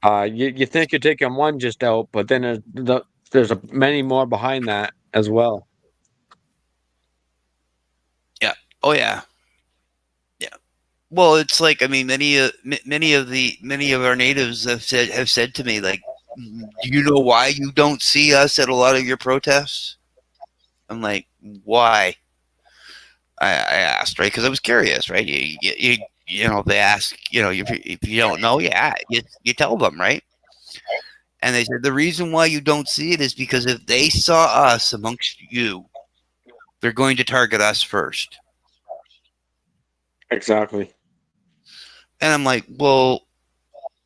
You think you're taking one just out, but then there's many more behind that as well. Yeah. Oh yeah. Well, it's like, I mean, many of our natives have said to me, like, do you know why you don't see us at a lot of your protests? I'm like, why? I asked, right? Because I was curious, right? You know, they ask, you know, if you don't know, you tell them, right? And they said the reason why you don't see it is because if they saw us amongst you, they're going to target us first. Exactly. And I'm like, well,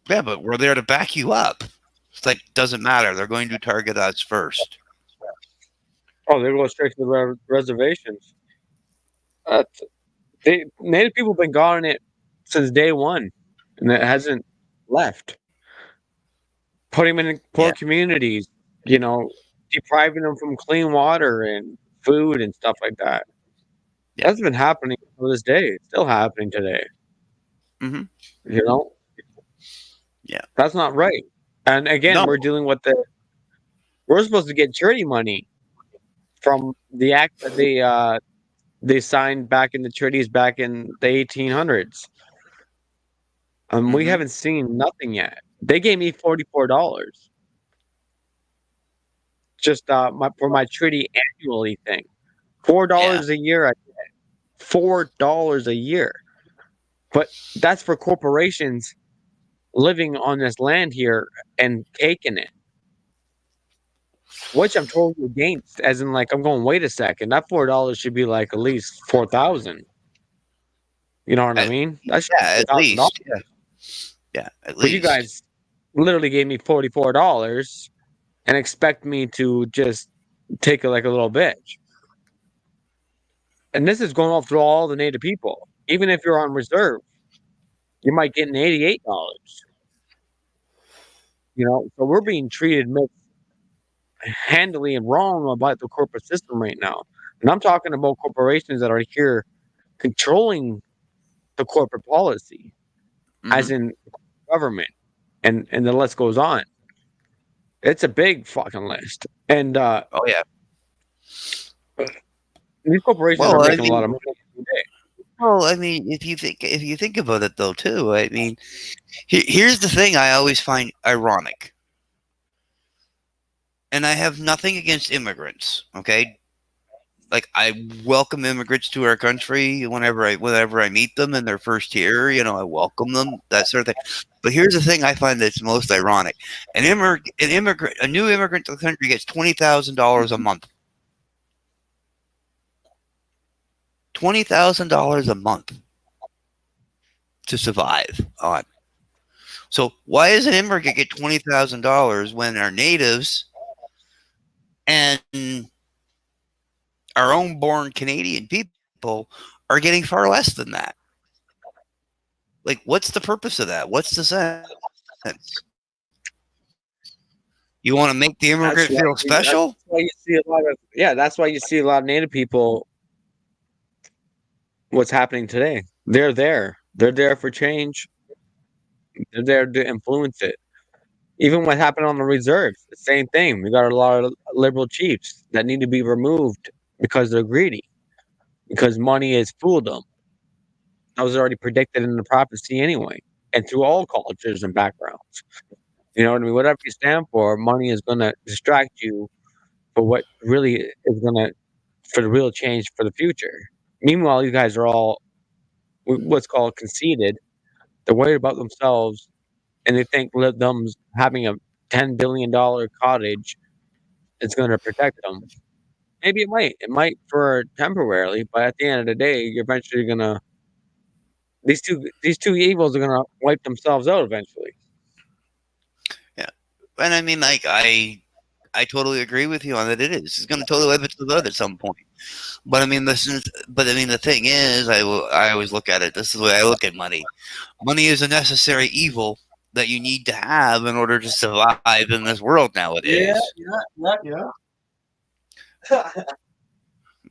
yeah, but we're there to back you up. It's like, doesn't matter. They're going to target us first. Oh, they go straight to the reservations. Native people have been gone it since day one, and it hasn't left. Putting them in poor communities, you know, depriving them from clean water and food and stuff like that. Yeah. That's been happening to this day. It's still happening today. Mm-hmm. You know? Yeah. That's not right. And again, No. we're dealing with we're supposed to get charity money from the act that they signed back in the treaties back in the 1800s. We haven't seen nothing yet. They gave me $44. Just for my treaty annually thing. $4 a year I get. $4 a year. But that's for corporations living on this land here and taking it. Which I'm totally against, as in like I'm going, wait a second, that $4 should be like at least 4,000. You know what I mean? That should be at $4,000. least. Yeah, at least. But you guys literally gave me $44 and expect me to just take it like a little bitch. And this is going off through all the Native people. Even if you're on reserve, you might get an $88. You know, so we're being treated handily and wrong about the corporate system right now. And I'm talking about corporations that are here controlling the corporate policy, as in government, and the list goes on. It's a big fucking list. And oh yeah, these corporations are making a lot of money today. Well, I mean, if you think about it though, too, I mean, here's the thing I always find ironic, and I have nothing against immigrants. Okay, like I welcome immigrants to our country whenever I meet them and they're first here. You know, I welcome them, that sort of thing. But here's the thing I find that's most ironic: a new immigrant to the country gets $20,000 a month. $20,000 a month to survive on. So why does an immigrant get $20,000 when our natives and our own born Canadian people are getting far less than that? Like, what's the purpose of that? What's the sense? You want to make the immigrant feel special? That's why you see a lot of that's why you see a lot of Native people. What's happening today? They're there. They're there for change. They're there to influence it. Even what happened on the reserves, the same thing. We got a lot of liberal chiefs that need to be removed because they're greedy, because money has fooled them. That was already predicted in the prophecy anyway, and through all cultures and backgrounds. You know what I mean? Whatever you stand for, money is going to distract you for what really is going to, for the real change for the future. Meanwhile, you guys are all what's called conceited. They're worried about themselves, and they think them having a $10 billion cottage is going to protect them. Maybe it might. It might for temporarily, but at the end of the day, you're eventually gonna these two evils are gonna wipe themselves out eventually. Yeah, and I mean, like I totally agree with you on that. It's going to totally wipe itself out at some point. But I mean, the thing is, I always look at it. This is the way I look at money. Money is a necessary evil that you need to have in order to survive in this world nowadays. Yeah.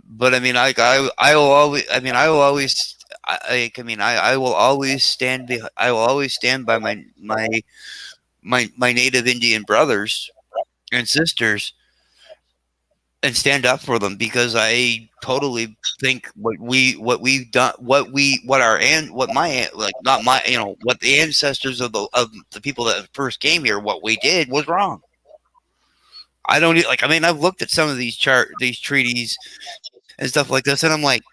But I mean, like I will always. I mean, I will always. I will always stand. I will always stand by my native Indian brothers and sisters and stand up for them, because I totally think what the ancestors of the people that first came here, what we did was wrong. I don't like. I mean, I've looked at some of these treaties and stuff like this, and I'm like,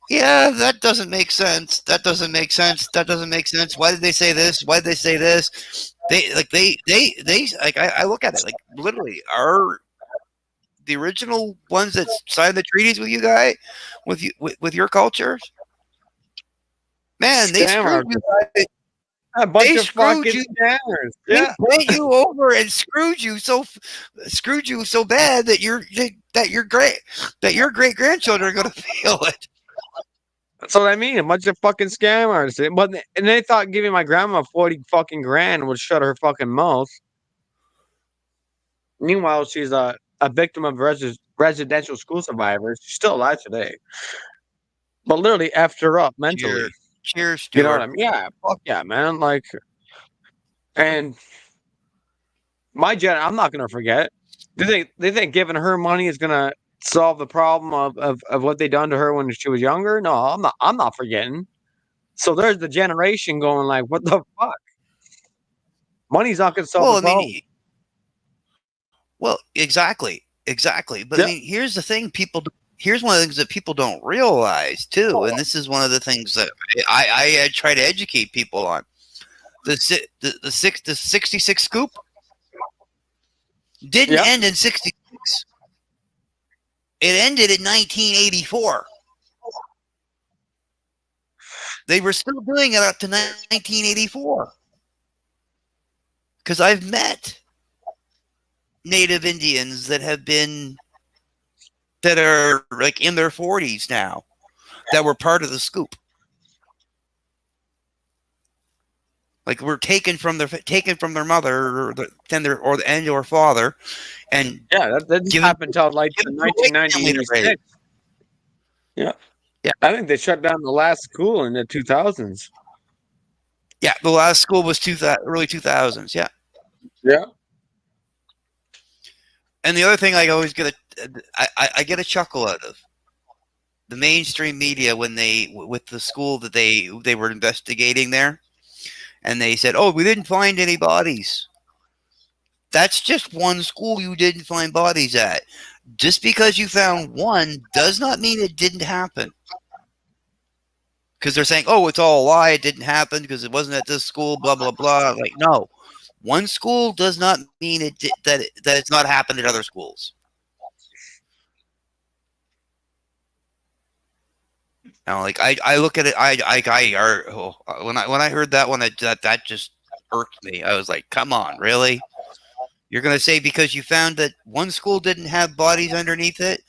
yeah, that doesn't make sense. That doesn't make sense. That doesn't make sense. Why did they say this? Why did they say this? I look at it like literally the original ones that signed the treaties with you guys, with your cultures. Man, they screwed you guys. A bunch of fucking scammers. Yeah. They went you over and screwed you so bad that your great grandchildren are going to feel it. That's what I mean. A bunch of fucking scammers. And they thought giving my grandma 40 fucking grand would shut her fucking mouth. Meanwhile, she's a victim of residential school survivors. She's still alive today. But literally effed her up mentally. Cheers to you know her. what I mean? Yeah, fuck yeah, man. Like, and I'm not gonna forget. They think giving her money is gonna solve the problem of what they done to her when she was younger? No, I'm not forgetting. So there's the generation going like, what the fuck? Money's not gonna solve the problem. Well, exactly. But I mean, here's the thing, here's one of the things that people don't realize too, and this is one of the things that I try to educate people on. The 66 scoop didn't end in 66. It ended in 1984. They were still doing it up to 1984. Because I've met Native Indians that are like in their 40s now, that were part of the scoop. Like, were taken from their mother or father, and that didn't happen until like 1996. Yeah. I think they shut down the last school in the 2000s. Yeah, the last school was early 2000s. Yeah. Yeah. And the other thing I always get I get a chuckle out of the mainstream media with the school that they were investigating there, and they said, "Oh, we didn't find any bodies." That's just one school you didn't find bodies at. Just because you found one does not mean it didn't happen. Because they're saying, "Oh, it's all a lie. It didn't happen because it wasn't at this school." Blah blah blah. Like, no. One school does not mean that it's not happened at other schools. Now, like I look at it, when I heard that one, that just irked me. I was like, come on, really? You're gonna say because you found that one school didn't have bodies underneath it,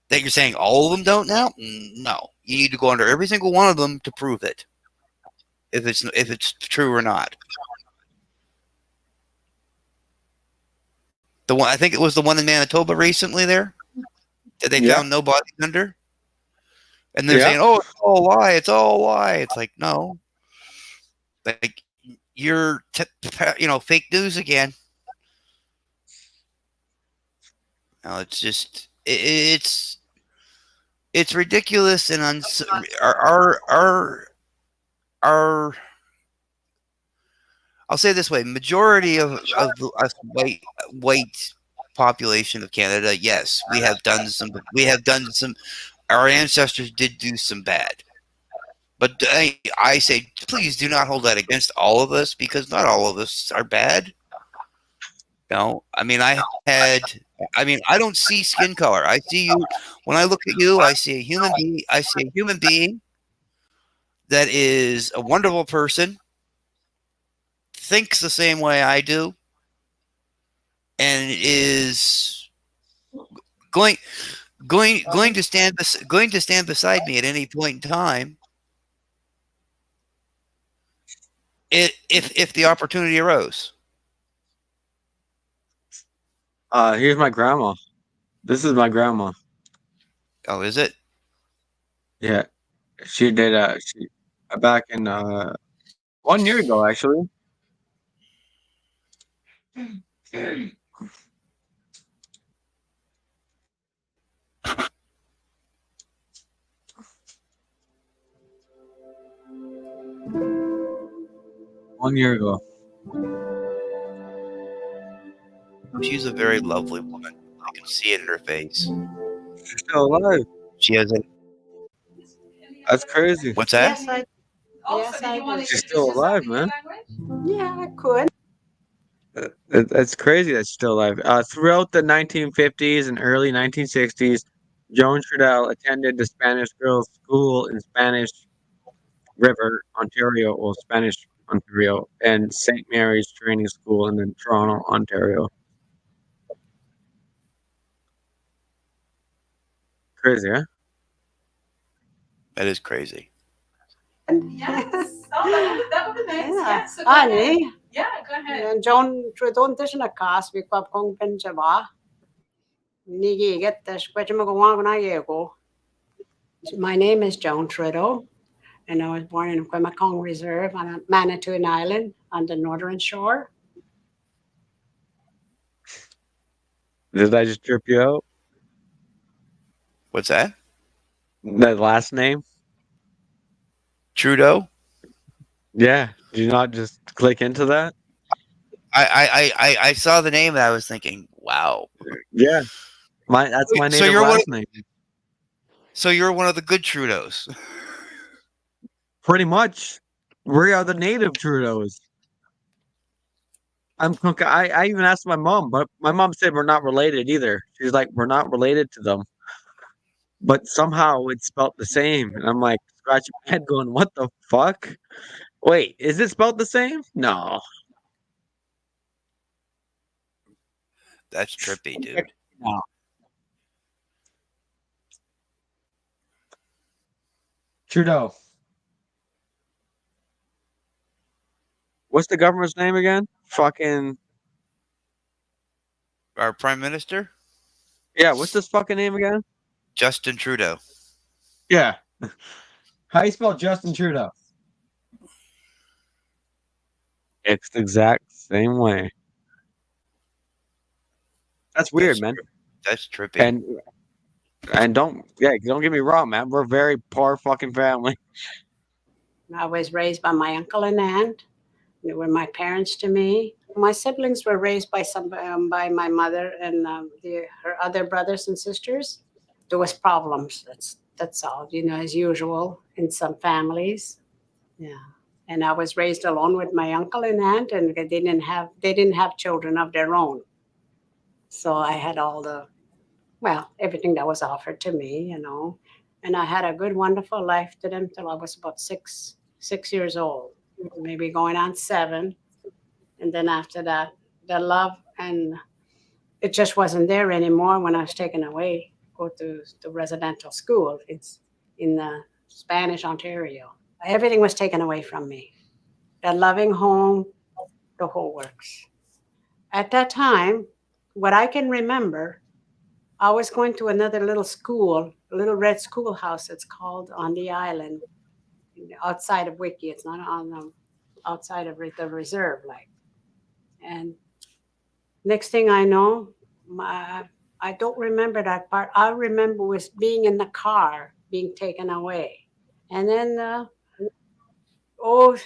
that you're saying all of them don't now? No, you need to go under every single one of them to prove it, if it's true or not. The one, I think it was the one in Manitoba recently there that they found no bodies under. And they're saying, "Oh, it's all a lie. It's all a lie." It's like, no, like you're, fake news again. No, it's just it's ridiculous and our I'll say it this way: majority of the us white population of Canada, yes, we have done some. Our ancestors did do some bad. But I say, please do not hold that against all of us, because not all of us are bad. No, I mean, I don't see skin color. I see you. When I look at you, I see a human being. I see a human being that is a wonderful person, thinks the same way I do, and is going to stand beside me at any point in time, if the opportunity arose. Here's my grandma. This is my grandma. Oh, is it? Yeah, she did. She back in 1 year ago, actually. One year ago. She's a very lovely woman. I can see it in her face. She's still alive. She has a. That's crazy. What's that? Yes, I do. She's still alive, man. Yeah, I could. That's crazy that she's still alive. Throughout the 1950s and early 1960s, Joan Trudell attended the Spanish Girls' School in Spanish River, Ontario, or Spanish Ontario, and St. Mary's Training School in Toronto, Ontario. Crazy, huh? That is crazy. Yes. Oh, that would be nice. Yeah. So Ani. Yeah, go ahead. John Trudon tishna kas we kwap kong penjava. Nigi get the yego. My name is Joan Trudeau, and I was born in Quemacong Reserve on Manitoulin Island on the northern shore. Did I just trip you out? What's that? That last name? Trudeau? Yeah. Did you not just click into that? I saw the name and I was thinking, wow. Yeah. That's my native last name. So you're one of the good Trudeaus. Pretty much. We are the native Trudeaus. I even asked my mom, but my mom said we're not related either. She's like, we're not related to them. But somehow it's spelled the same. And I'm like, scratching my head going, what the fuck? Wait, is it spelled the same? No. That's trippy, dude. No. Trudeau. What's the government's name again? Fucking. Our prime minister? Yeah, what's his fucking name again? Justin Trudeau. Yeah. How you spell Justin Trudeau? It's the exact same way. That's weird, man. That's trippy. And don't get me wrong, man. We're a very poor fucking family. I was raised by my uncle and aunt. They were my parents to me. My siblings were raised by by my mother and her other brothers and sisters. There was problems. That's all, as usual in some families. Yeah. And I was raised alone with my uncle and aunt, and they didn't have children of their own. So I had everything that was offered to me, and I had a good, wonderful life to them till I was about six years old, maybe going on 7. And then after that, the love, and it just wasn't there anymore when I was taken away, go to the residential school. It's in Spanish Ontario. Everything was taken away from me. The loving home, the whole works. At that time, what I can remember, I was going to another little school, a little red schoolhouse. It's called on the island, outside of Wiki. It's not on the outside of the reserve, like. And next thing I know, I don't remember that part. I remember was being in the car, being taken away, and then oh,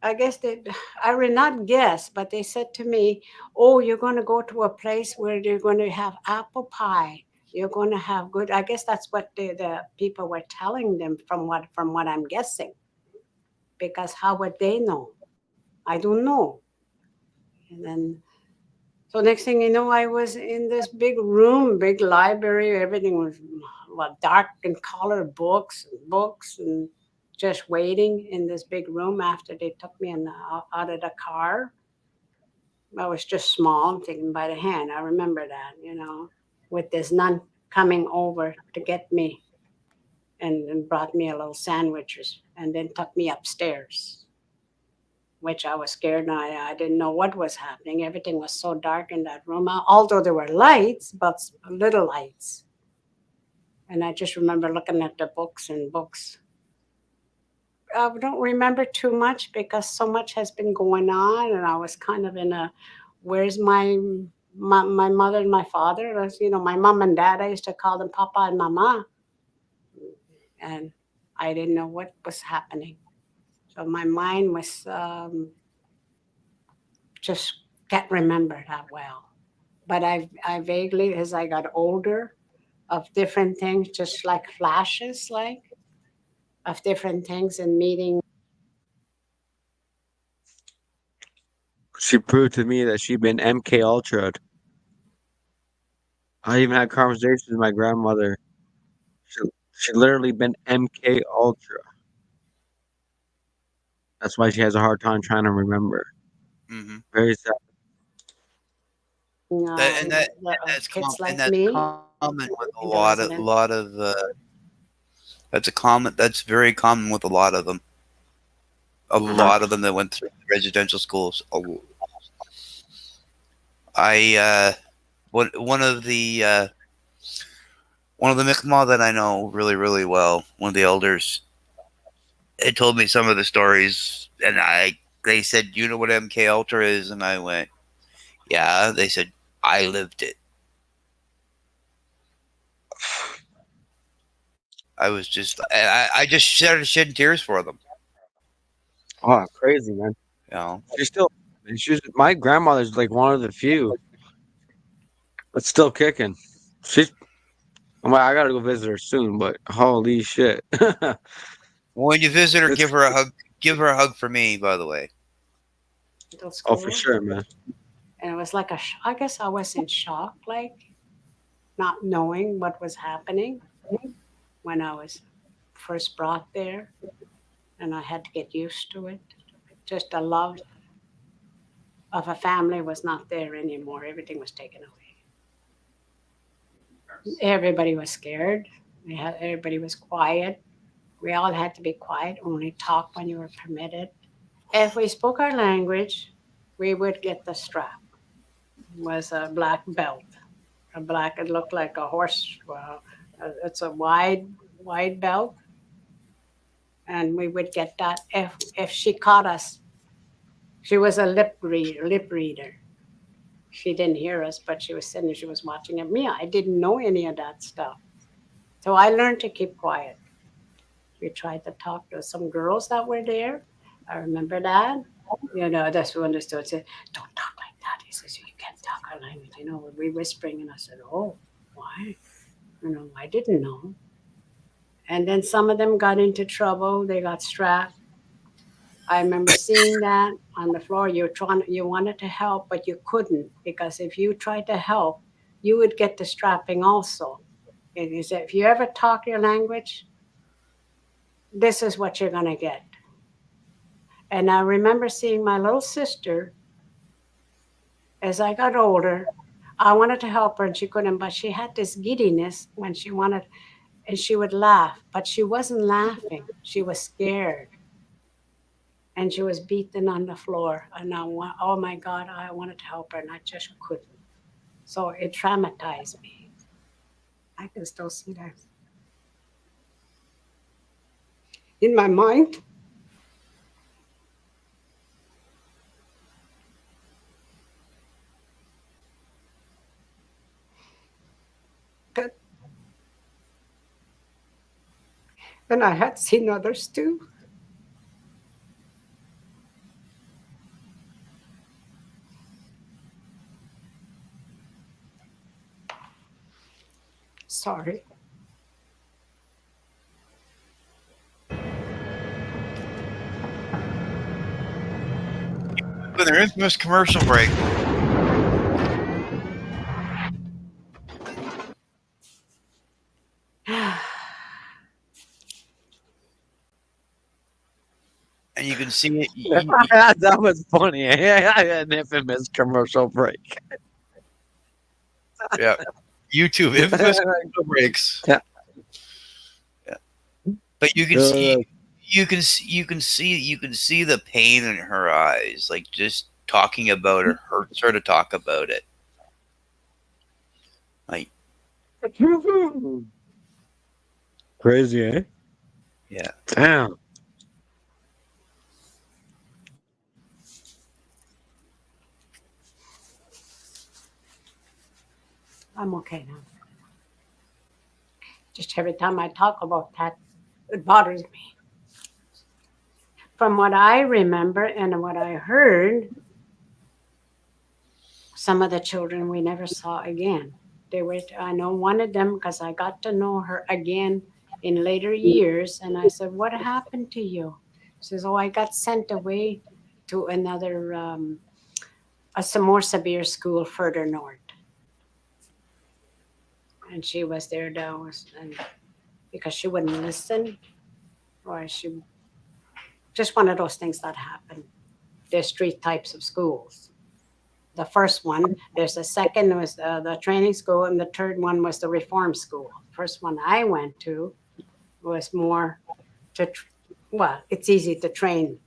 I guess they, I will not guess, but they said to me, "Oh, you're going to go to a place where you're going to have apple pie. You're going to have good." I guess that's what the people were telling them from what I'm guessing, because how would they know? I don't know. And then, so next thing you know, I was in this big room, big library. Everything was dark and colored books, and just waiting in this big room after they took me out of the car. I was just small, taken by the hand. I remember that, with this nun coming over to get me and brought me a little sandwiches and then took me upstairs, which I was scared and I didn't know what was happening. Everything was so dark in that room, although there were lights, but little lights. And I just remember looking at the books and books. I don't remember too much because so much has been going on, and I was kind of in a, where's my mother and my father? It was, my mom and dad. I used to call them Papa and Mama, and I didn't know what was happening. So my mind was just can't remember that well. But I vaguely, as I got older, of different things, just like flashes, like of different things and meeting. She proved to me that she'd been MK Ultra. I even had conversations with my grandmother. She, she literally been MK Ultra. That's why she has a hard time trying to remember. Mm-hmm. Very sad. And that's kids like that's me, common with a the lot resident. of that's very common with a lot of them. A lot of them that went through residential schools. One of the Mi'kmaq that I know really, really well, one of the elders, they told me some of the stories, and they said, "You know what MK Ultra is?" And I went, "Yeah." They said, "I lived it." I just started shedding tears for them. Oh, crazy, man. My grandmother's like one of the few that's still kicking. I gotta go visit her soon, but holy shit. When you visit her, give her a hug. Give her a hug for me, by the way. Oh, for sure, man. And it was like I guess I was in shock, like not knowing what was happening when I was first brought there, and I had to get used to it. Just the love of a family was not there anymore. Everything was taken away. Everybody was scared. Everybody was quiet. We all had to be quiet, only talk when you were permitted. If we spoke our language, we would get the strap. It was a black belt. It looked like a horse. Well, it's a wide belt. And we would get that if she caught us. She was a lip reader. She didn't hear us, but she was sitting there, she was watching at me. I didn't know any of that stuff. So I learned to keep quiet. We tried to talk to some girls that were there. I remember that. That's who understood. Said, "Don't talk like that." He says, "You can't talk our language." We whispering, and I said, "Oh, why?" I didn't know. And then some of them got into trouble. They got strapped. I remember seeing that on the floor. You wanted to help, but you couldn't, because if you tried to help, you would get the strapping also. It is, if you ever talk your language, this is what you're gonna get. And I remember seeing my little sister as I got older. I wanted to help her and she couldn't, but she had this giddiness when she wanted, and she would laugh, but she wasn't laughing. She was scared. And she was beaten on the floor. And oh my God, I wanted to help her and I just couldn't. So it traumatized me. I can still see that in my mind. But and I had seen others too. Sorry. With their infamous commercial break. And you can see it. That was funny. An infamous commercial break. Yeah. YouTube infamous commercial breaks. Yeah. Yeah. But you can see you can see the pain in her eyes. Like just talking about it hurts her to talk about it. Like crazy, eh? Yeah. Damn. I'm okay now. Just every time I talk about that, it bothers me. From what I remember and what I heard, some of the children we never saw again. They were, I know one of them because I got to know her again in later years. And I said, "What happened to you?" She says, "Oh, I got sent away to another, some more severe school further north." And she was there though, and because she wouldn't listen, or she just one of those things that happen. There's three types of schools. The first one, there's a second was the training school, and the third one was the reform school. First one I went to was more to, well, it's easy to train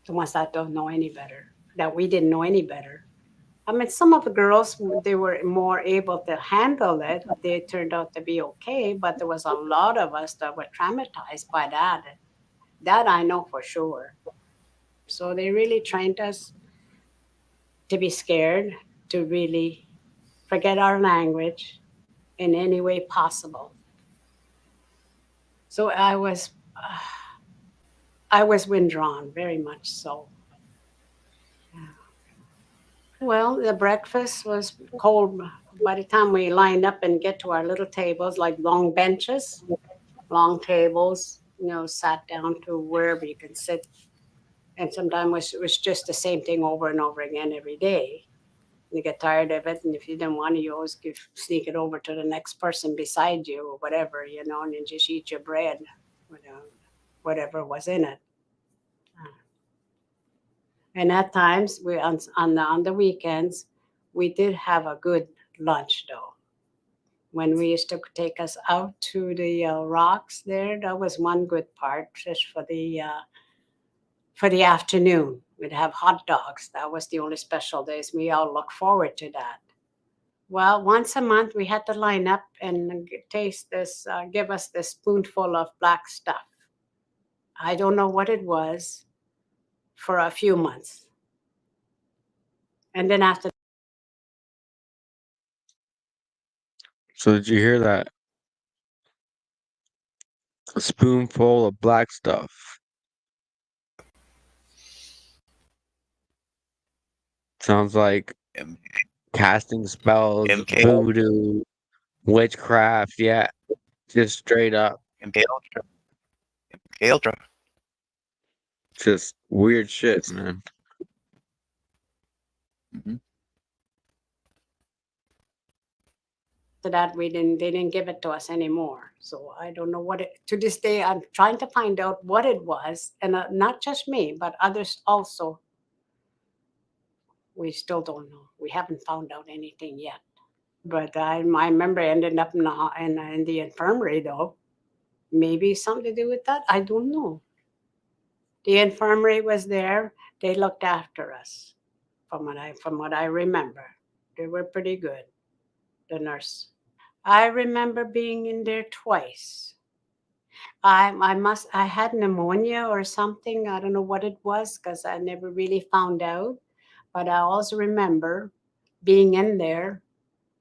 the ones that don't know any better, that we didn't know any better. I mean, some of the girls, they were more able to handle it. They turned out to be okay, but there was a lot of us that were traumatized by that. That I know for sure. So they really trained us to be scared, to really forget our language in any way possible. So I was withdrawn, very much so. Well, the breakfast was cold by the time we lined up and get to our little tables, like long benches, long tables, sat down to wherever you can sit. And sometimes it was just the same thing over and over again every day. You get tired of it, and if you didn't want to, you always sneak it over to the next person beside you or whatever, and then just eat your bread, whatever was in it. And at times, we on the weekends, we did have a good lunch though. When we used to take us out to the rocks there, that was one good part, just for the afternoon. We'd have hot dogs. That was the only special days. We all look forward to that. Well, once a month we had to line up and taste this, give us this spoonful of black stuff. I don't know what it was for a few months. And then after. So did you hear that? A spoonful of black stuff. Sounds like casting spells, voodoo, witchcraft. Yeah, just straight up. Just weird shit, man. Mm-hmm. To that they didn't give it to us anymore. So I don't know what it, to this day I'm trying to find out what it was, and not just me but others also. We still don't know. We haven't found out anything yet. But I remember ending up in the infirmary though. Maybe something to do with that, I don't know. The infirmary was there. They looked after us, from what I remember. They were pretty good, the nurse. I remember being in there twice. I had pneumonia or something. I don't know what it was because I never really found out. But I also remember being in there,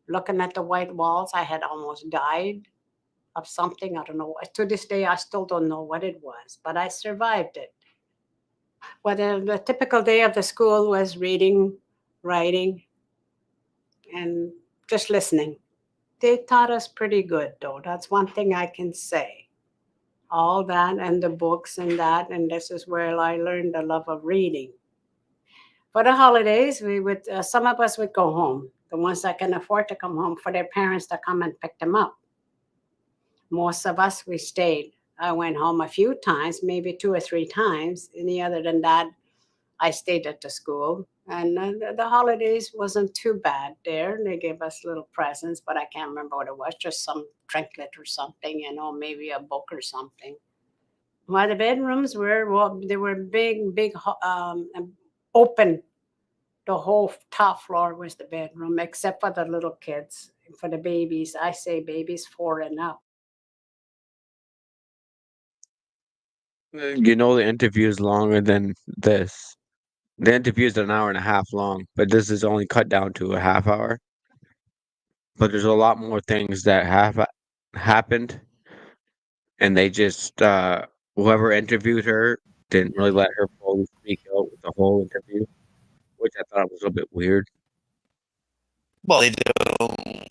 looking at the white walls. I had almost died of something. I don't know. To this day, I still don't know what it was, but I survived it. But the typical day of the school was reading, writing, and just listening. They taught us pretty good, though. That's one thing I can say. All that and the books and that, and this is where I learned the love of reading. For the holidays, we would some of us would go home. The ones that can afford to come home for their parents to come and pick them up. Most of us we stayed. I went home a few times, maybe 2 or 3 times. Any other than that, I stayed at the school. And the holidays wasn't too bad there. They gave us little presents, but I can't remember what it was. Just some trinket or something, maybe a book or something. Well, the bedrooms were, well, they were big, open. The whole top floor was the bedroom, except for the little kids. For the babies, I say babies 4 and up. The interview is longer than this. The interview is an hour and a half long, but this is only cut down to a half hour. But there's a lot more things that have happened, and they just whoever interviewed her didn't really let her fully speak out with the whole interview, which I thought was a little bit weird. Well, they don't.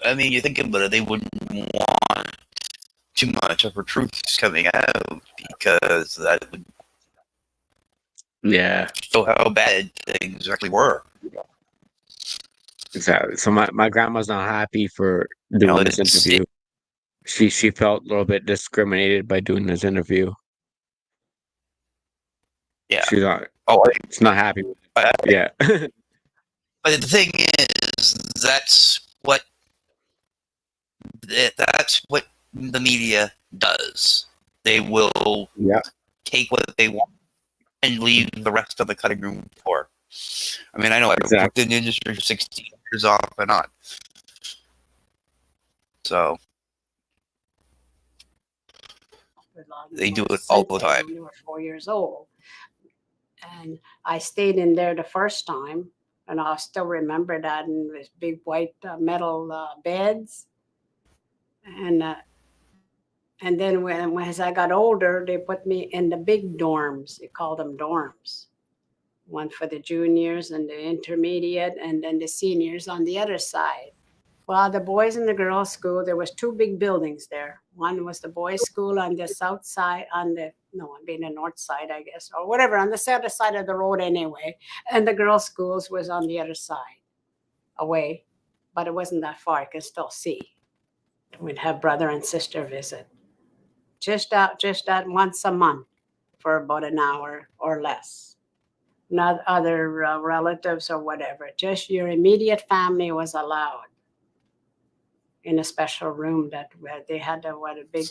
I mean, you think about it, they wouldn't want too much of her truths coming out because that would show how bad things actually were. Exactly. So my grandma's not happy for doing this interview. She felt a little bit discriminated by doing this interview. Yeah. She's not. She's not happy with it. Yeah. But the thing is, that's what the media does. They will take what they want and leave the rest of the cutting room floor. I mean, I know I've worked in the industry for 16 years off and on. So they do it all the time. We were 4 years old. And I stayed in there the first time, and I still remember that in this big white metal beds. And then as I got older, they put me in the big dorms. They called them dorms. One for the juniors and the intermediate, and then the seniors on the other side. Well, the boys and the girls' school, there was 2 big buildings there. One was the boys' school on the south side, the north side, I guess, or whatever, on the other side of the road anyway. And the girls' schools was on the other side, away, but it wasn't that far. I could still see. We'd have brother and sister visit. Just that once a month for about an hour or less. Not other relatives or whatever. Just your immediate family was allowed in a special room where they had a big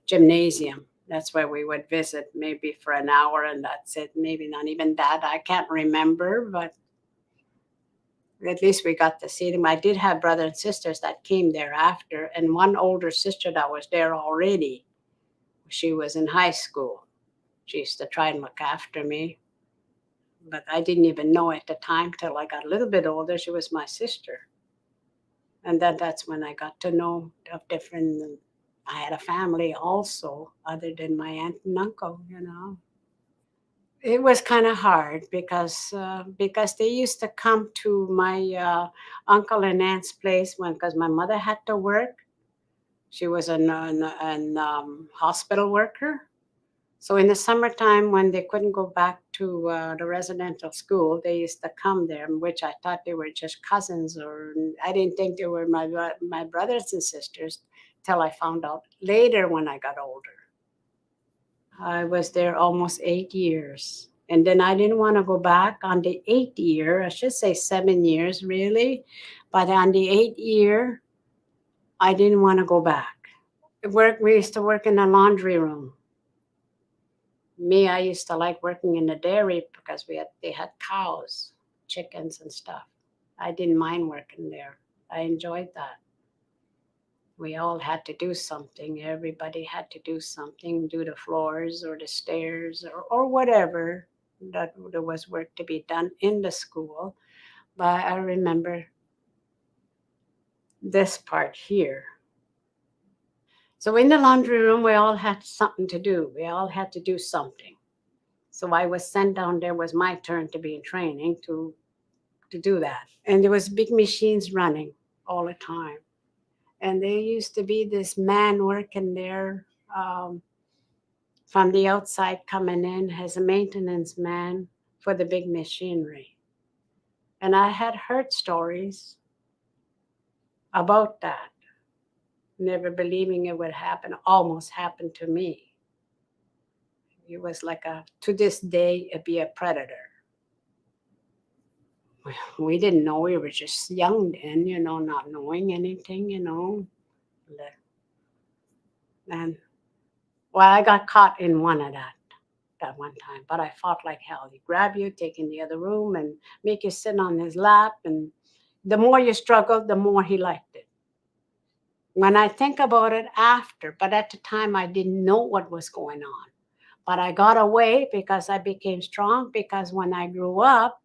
gymnasium. That's where we would visit maybe for an hour, and that's it. Maybe not even that. I can't remember, but at least we got to see them. I did have brothers and sisters that came there after, and one older sister that was there already. She was in high school. She used to try and look after me. But I didn't even know at the time till I got a little bit older. She was my sister. And that's when I got to know of different. I had a family also, other than my aunt and uncle. It was kind of hard because they used to come to my uncle and aunt's place because my mother had to work. She was a hospital worker. So in the summertime, when they couldn't go back to the residential school, they used to come there, which I thought they were just cousins, or I didn't think they were my brothers and sisters till I found out later when I got older. I was there almost 8 years. And then I didn't want to go back on the 8th year. I should say 7 years, really. But on the 8th year, I didn't want to go back. We used to work in the laundry room. Me, I used to like working in the dairy because they had cows, chickens and stuff. I didn't mind working there. I enjoyed that. We all had to do something. Everybody had to do something, do the floors or the stairs or whatever that there was work to be done in the school. But I remember this part here. So in the laundry room, we all had something to do. We all had to do something. So I was sent down there. It was my turn to be in training to do that. And there was big machines running all the time. And there used to be this man working there from the outside coming in as a maintenance man for the big machinery. And I had heard stories about that, never believing it would happen. Almost happened to me. It was like to this day, it'd be a predator. We didn't know. We were just young then, not knowing anything, And well, I got caught in one of that one time, but I fought like hell. He grab you, take in the other room, and make you sit on his lap. And the more you struggled, the more he liked it. When I think about it after, but at the time I didn't know what was going on. But I got away because I became strong, because when I grew up,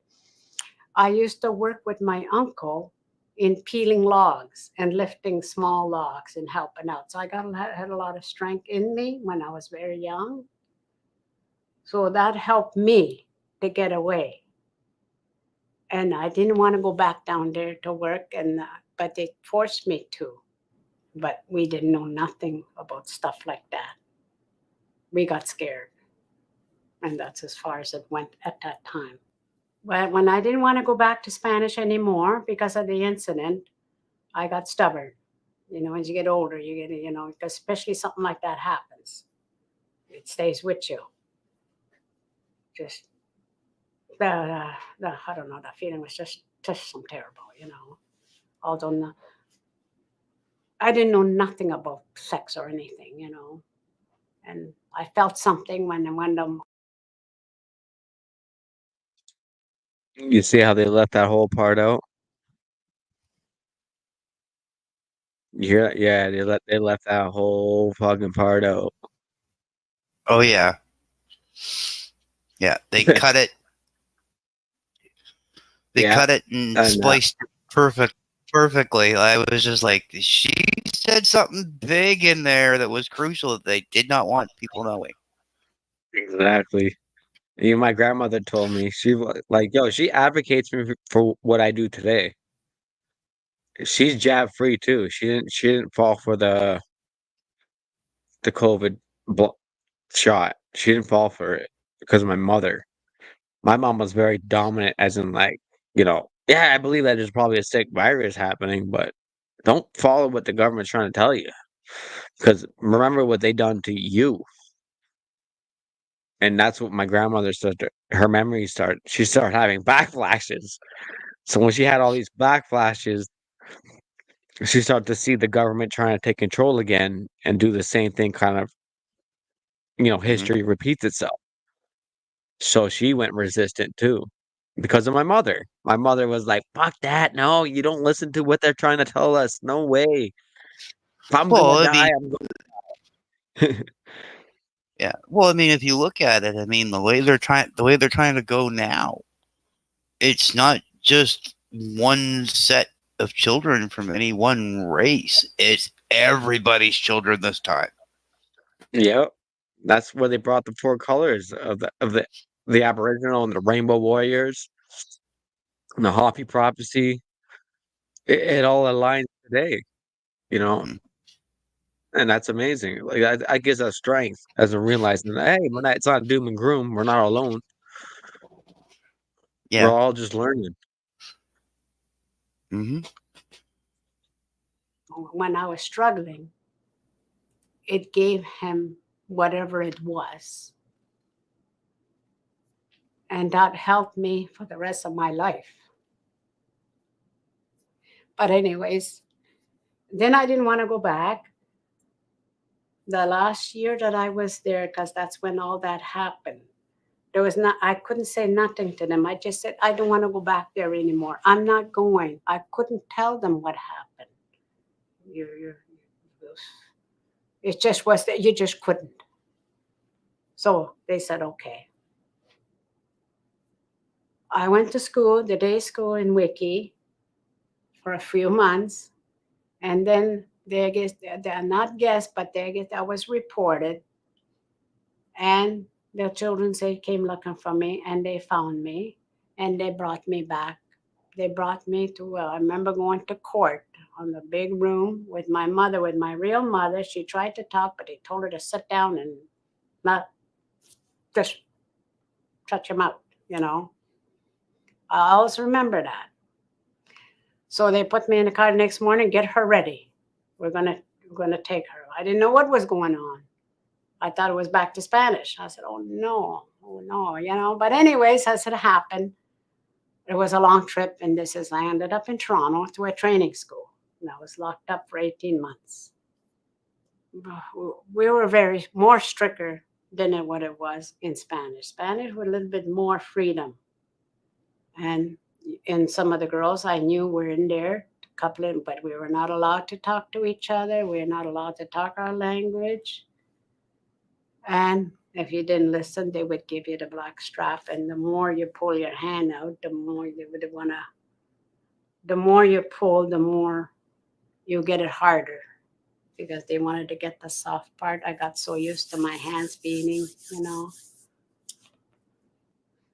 I used to work with my uncle in peeling logs and lifting small logs and helping out. So I had a lot of strength in me when I was very young. So that helped me to get away. And I didn't want to go back down there to work, but they forced me to. But we didn't know nothing about stuff like that. We got scared. And that's as far as it went at that time. But when I didn't want to go back to Spanish anymore because of the incident, I got stubborn. As you get older, you get, especially something like that happens. It stays with you. Just I don't know, that feeling was just some terrible, Although I didn't know nothing about sex or anything, and I felt something when You see how they left that whole part out? You hear that? Yeah, they left that whole fucking part out. Oh yeah. Yeah, they cut it. They cut it and spliced it perfectly. I was just like, she said something big in there that was crucial that they did not want people knowing. Exactly. Even my grandmother told me, she she advocates for what I do today. She's jab free too. She didn't fall for the COVID shot. She didn't fall for it because of my mother. My mom was very dominant, as in yeah, I believe that there's probably a sick virus happening, but don't follow what the government's trying to tell you. Because remember what they done to you. And that's what my grandmother started. Her memory she started having backflashes. So when she had all these backflashes, she started to see the government trying to take control again and do the same thing. Kind of, history repeats itself. So she went resistant too, because of my mother. My mother was like, "Fuck that! No, you don't listen to what they're trying to tell us. No way. If I'm gonna die, I'm going." Yeah. Well, I mean, if you look at it, I mean, the way they're trying to go now, it's not just one set of children from any one race. It's everybody's children this time. Yep. That's where they brought the 4 colors of the Aboriginal and the Rainbow Warriors and the Hopi prophecy. It all aligns today, and that's amazing. Like that gives us strength as we're realizing that, hey, it's not doom and gloom. We're not alone. Yeah. We're all just learning. When I was struggling, it gave him whatever it was. And that helped me for the rest of my life. But anyways, then I didn't want to go back. The last year that I was there, because that's when all that happened, there was not, I couldn't say nothing to them. I just said, I don't want to go back there anymore. I'm not going. I couldn't tell them what happened. It just was that you just couldn't. So they said, okay. I went to school, the day school in Wiki for a few months. And then they're not guests, but I was reported. And the children say came looking for me, and they found me, and they brought me back. They brought me to, I remember going to court on the big room with my mother, with my real mother. She tried to talk, but they told her to sit down and not just shut your mouth, you know. I always remember that. So they put me in the car the next morning, get her ready. We're gonna take her. I didn't know what was going on. I thought it was back to Spanish. I said, oh no, you know. But anyways, as it happened, it was a long trip, and I ended up in Toronto to a training school. And I was locked up for 18 months. We were very more stricter than what it was in Spanish. Spanish with a little bit more freedom. And some of the girls I knew were in there, coupling, but we were not allowed to talk to each other. We were not allowed to talk our language. And if you didn't listen, they would give you the black strap. And the more you pull your hand out, the more they would wanna. The more you pull, the more you get it harder, because they wanted to get the soft part. I got so used to my hands beating, you know.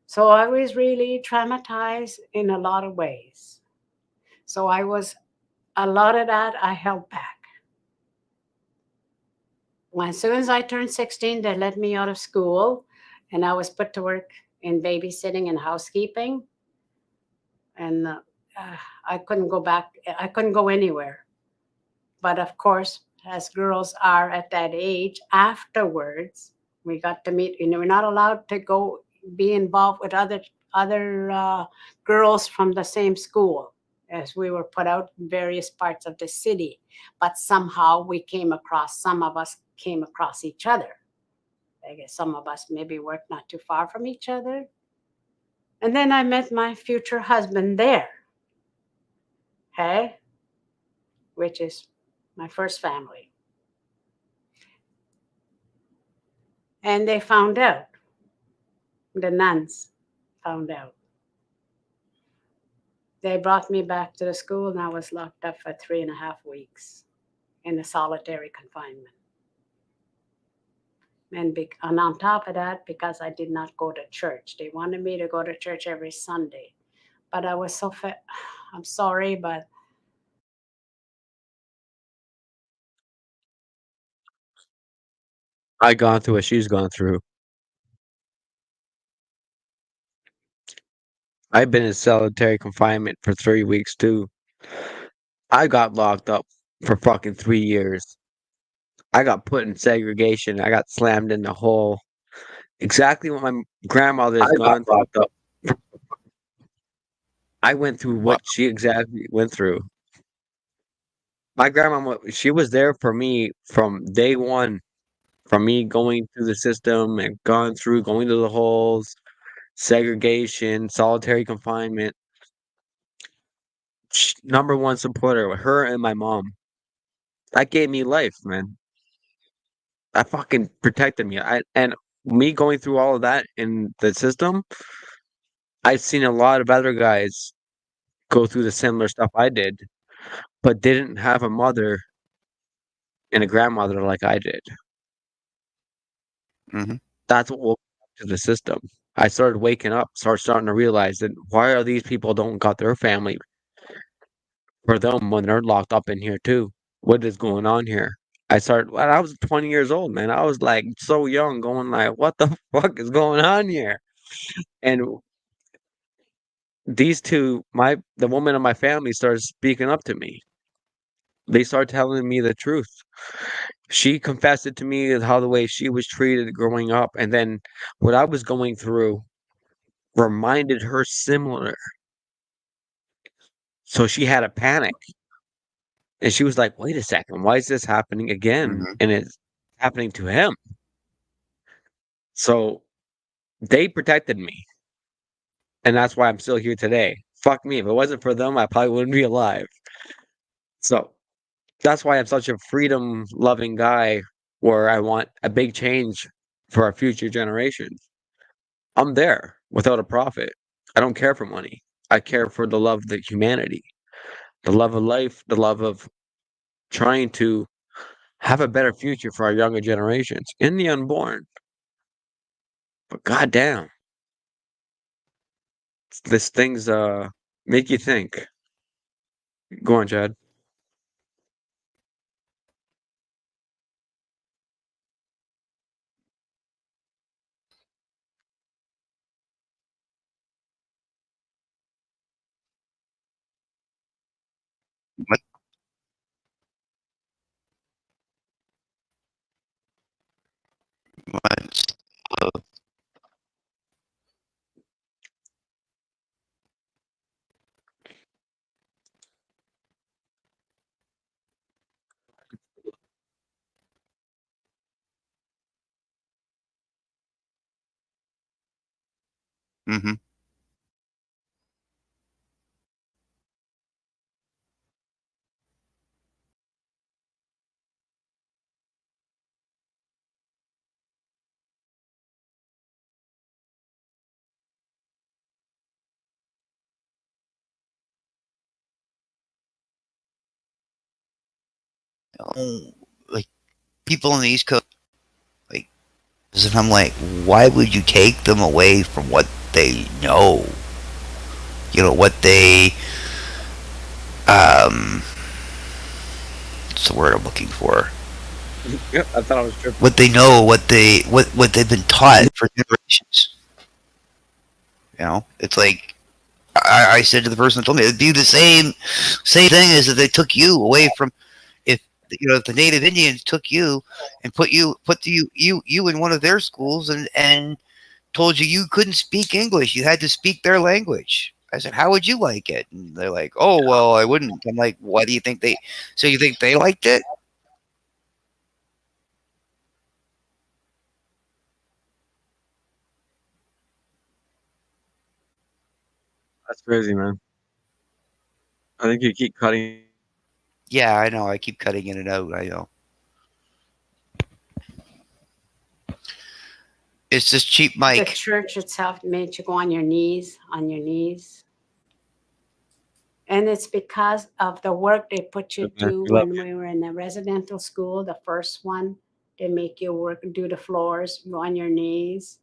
So I was really traumatized in a lot of ways. So a lot of that I held back. As soon as I turned 16, they let me out of school, and I was put to work in babysitting and housekeeping. And I couldn't go back. I couldn't go anywhere. But of course, as girls are at that age, afterwards, we got to meet. You know, we're not allowed to go be involved with other girls from the same school, as we were put out in various parts of the city. But somehow some of us came across each other. I guess some of us maybe worked not too far from each other. And then I met my future husband there. Okay? Which is my first family. And they found out. The nuns found out. They brought me back to the school, and I was locked up for 3.5 weeks in a solitary confinement. And on top of that, because I did not go to church, they wanted me to go to church every Sunday. But I was so fat. I'm sorry, but I gone through what she's gone through. I've been in solitary confinement for 3 weeks too. I got locked up for fucking 3 years. I got put in segregation. I got slammed in the hole. Exactly what my grandmother has gone through. I went through what she exactly went through. My grandma, she was there for me from day one, from me going through the system and going to the holes, segregation, solitary confinement. Number one supporter, her and my mom. That gave me life, man. That fucking protected me. And me going through all of that in the system, I've seen a lot of other guys go through the similar stuff I did, but didn't have a mother and a grandmother like I did. Mm-hmm. That's what woke me up to the system. I started waking up, starting to realize that why are these people don't got their family for them when they're locked up in here too? What is going on here? When I was 20 years old, man. I was like so young, going like, what the fuck is going on here? And these two, the woman in my family started speaking up to me. They started telling me the truth. She confessed it to me how the way she was treated growing up, and then what I was going through reminded her similar. So she had a panic. And she was like, wait a second, why is this happening again? Mm-hmm. And it's happening to him. So They protected me, and that's why I'm still here today. Fuck me. If it wasn't for them, I probably wouldn't be alive. So that's why I'm such a freedom-loving guy, where I want a big change for our future generations. I'm there without a profit. I don't care for money. I care for the love of humanity, the love of life, the love of trying to have a better future for our younger generations and the unborn. But goddamn, this thing's make you think. Go on, Chad. What? What? Mm-hmm. Like people on the East Coast, like, and I'm like, why would you take them away from what they know? You know what they what's the word I'm looking for? Yep, I thought I was tripping. What they know, what they've been taught for generations. You know, it's like I said to the person that told me, it'd be the same thing as if they took you away from, if if the Native Indians took you and put you in one of their schools and told you couldn't speak English, you had to speak their language. I said, how would you like it? And they're like, oh well, I wouldn't. I'm like, why do you think they? So you think they liked it? That's crazy, man. I think you keep cutting. Yeah, I know. I keep cutting in and out. I know. It's this cheap The mic. church itself made you go on your knees, And it's because of the work they put you to when we were in the residential school, the first one. They make you work, do the floors, go on your knees.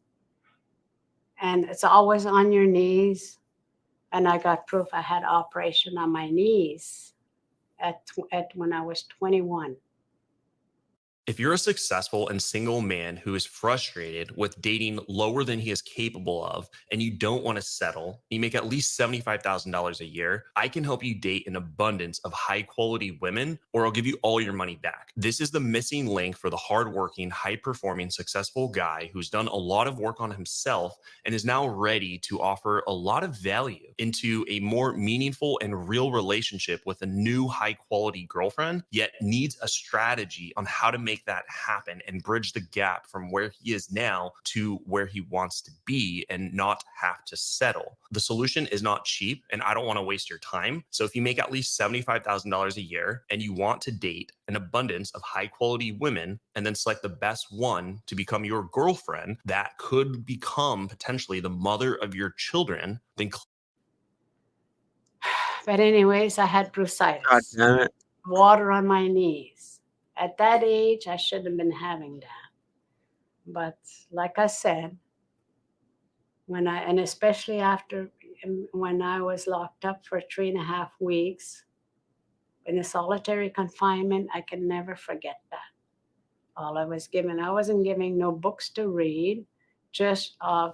And it's always on your knees. And I got proof I had operation on my knees at when I was 21. If you're a successful and single man who is frustrated with dating lower than he is capable of, and you don't want to settle, you make at least $75,000 a year, I can help you date an abundance of high quality women, or I'll give you all your money back. This is the missing link for the hardworking, high performing, successful guy who's done a lot of work on himself and is now ready to offer a lot of value into a more meaningful and real relationship with a new high quality girlfriend, yet needs a strategy on how to make that happen and bridge the gap from where he is now to where he wants to be and not have to settle. The solution is not cheap, and I don't want to waste your time. So if you make at least $75,000 a year and you want to date an abundance of high quality women and then select the best one to become your girlfriend that could become potentially the mother of your children, then But anyways, I had bursitis. God damn it. Water on my knees. At that age, I should have been having that. But like I said, and especially after when I was locked up for 3.5 weeks in a solitary confinement, I can never forget that. All I wasn't giving no books to read, just a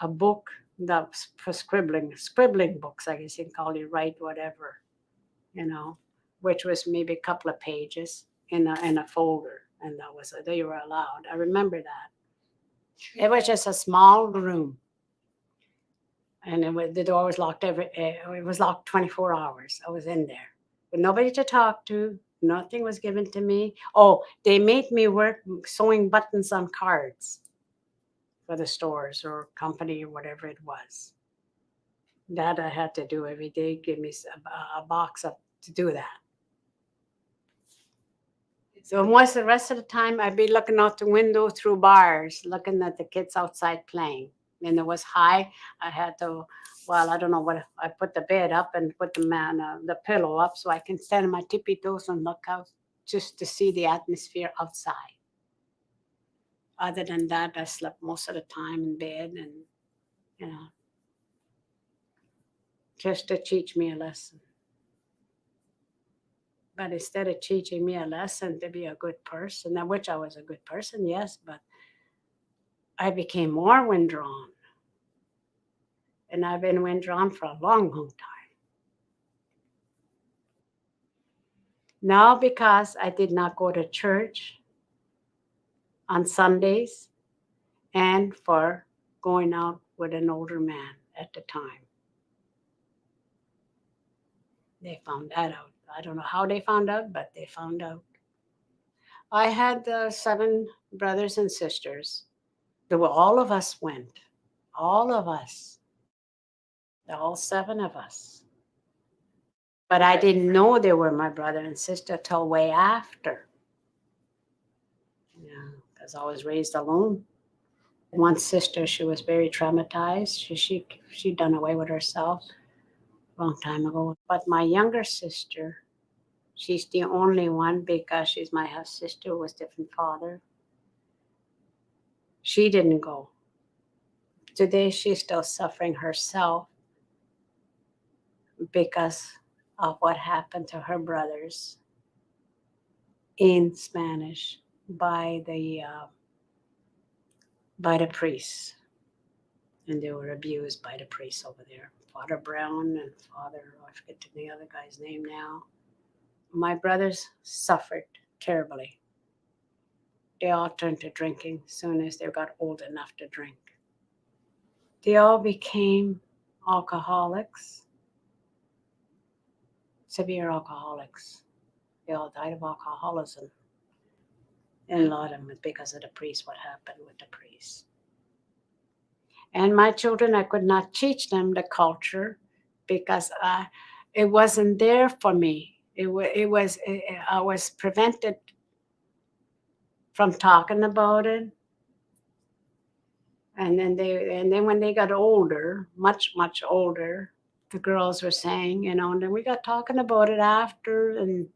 book that's for scribbling books, I guess you can call it, write whatever, which was maybe a couple of pages in a folder, and they were allowed. I remember that. It was just a small room, and the door was locked it was locked 24 hours. I was in there with nobody to talk to. Nothing was given to me. Oh, they made me work sewing buttons on cards for the stores or company or whatever it was. That I had to do every day, give me a box of to do that. So most the rest of the time, I'd be looking out the window through bars, looking at the kids outside playing. And it was high. I had to, well, I don't know what, I put the bed up and put the pillow up so I can stand on my tippy toes and look out just to see the atmosphere outside. Other than that, I slept most of the time in bed and, you know, just to teach me a lesson. But instead of teaching me a lesson to be a good person, which I was a good person, yes, but I became more withdrawn. And I've been withdrawn for a long, long time. Now, because I did not go to church on Sundays and for going out with an older man at the time. They found that out. I don't know how they found out, but they found out. I had 7 brothers and sisters. All of us went. All of us. All 7 of us. But I didn't know they were my brother and sister till way after. Yeah, because I was raised alone. One sister, she was very traumatized. She done away with herself a long time ago. But my younger sister, she's the only one because she's my half sister with different father. She didn't go. Today she's still suffering herself because of what happened to her brothers in Spanish by the priests. And they were abused by the priests over there. Father Brown and Father, I forget the other guy's name now. My brothers suffered terribly. They all turned to drinking as soon as they got old enough to drink. They all became alcoholics, severe alcoholics. They all died of alcoholism. And a lot of them because of the priest, what happened with the priest. And my children, I could not teach them the culture because it wasn't there for me. I was prevented from talking about it. And then when they got older, much older, the girls were saying, and then we got talking about it after, and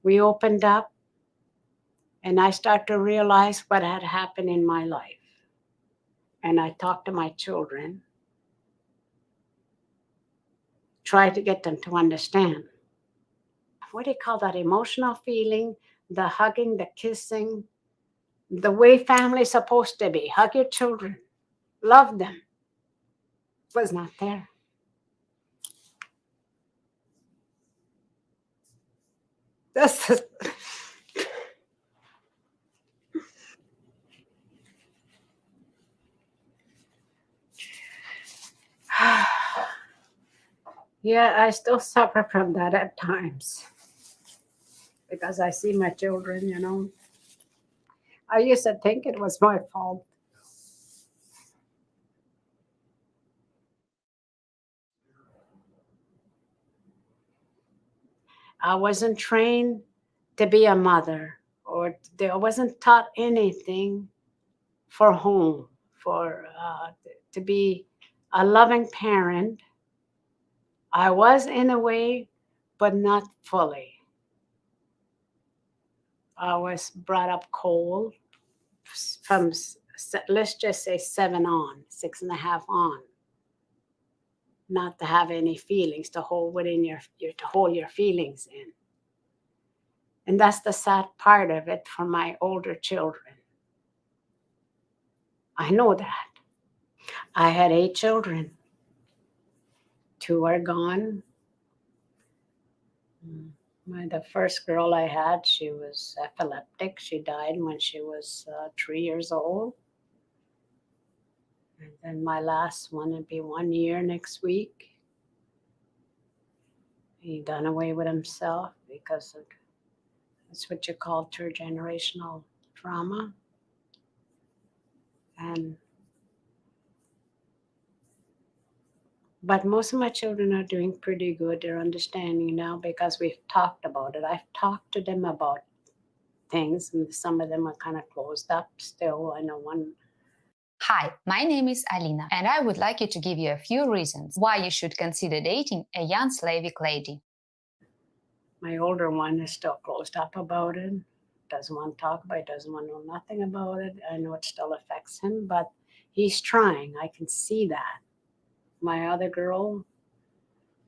we opened up, and I started to realize what had happened in my life. And I talked to my children, tried to get them to understand. What do you call that? Emotional feeling, the hugging, the kissing, the way family's supposed to be. Hug your children, love them. Was not there. That's just, yeah, I still suffer from that at times because I see my children, I used to think it was my fault. I wasn't trained to be a mother, or I wasn't taught anything for home, to be a loving parent. I was in a way, but not fully. I was brought up cold from, let's just say 7 on, 6.5 on. Not to have any feelings, to hold within to hold your feelings in. And that's the sad part of it for my older children. I know that. I had 8 children. 2 are gone. The first girl I had, she was epileptic. She died when she was 3 years old. And then my last one would be 1 year next week. He done away with himself because of, that's what you call intergenerational trauma. And But most of my children are doing pretty good. They're understanding now because we've talked about it. I've talked to them about things, and some of them are kind of closed up still. I know one. Hi, my name is Alina, and I would like you to give you a few reasons why you should consider dating a young Slavic lady. My older one is still closed up about it, doesn't want to talk about it, doesn't want to know nothing about it. I know it still affects him, but he's trying. I can see that. My other girl,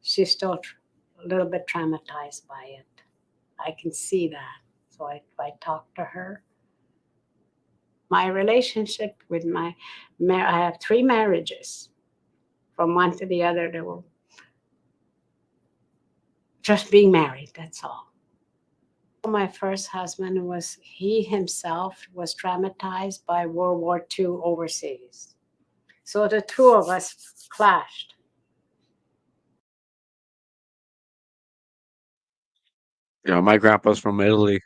she's still a little bit traumatized by it. I can see that. So if I talk to her, my relationship with I have 3 marriages. From one to the other, they were just being married, that's all. My first husband he himself was traumatized by World War II overseas. So the two of us clashed. You know, my grandpa's from Italy.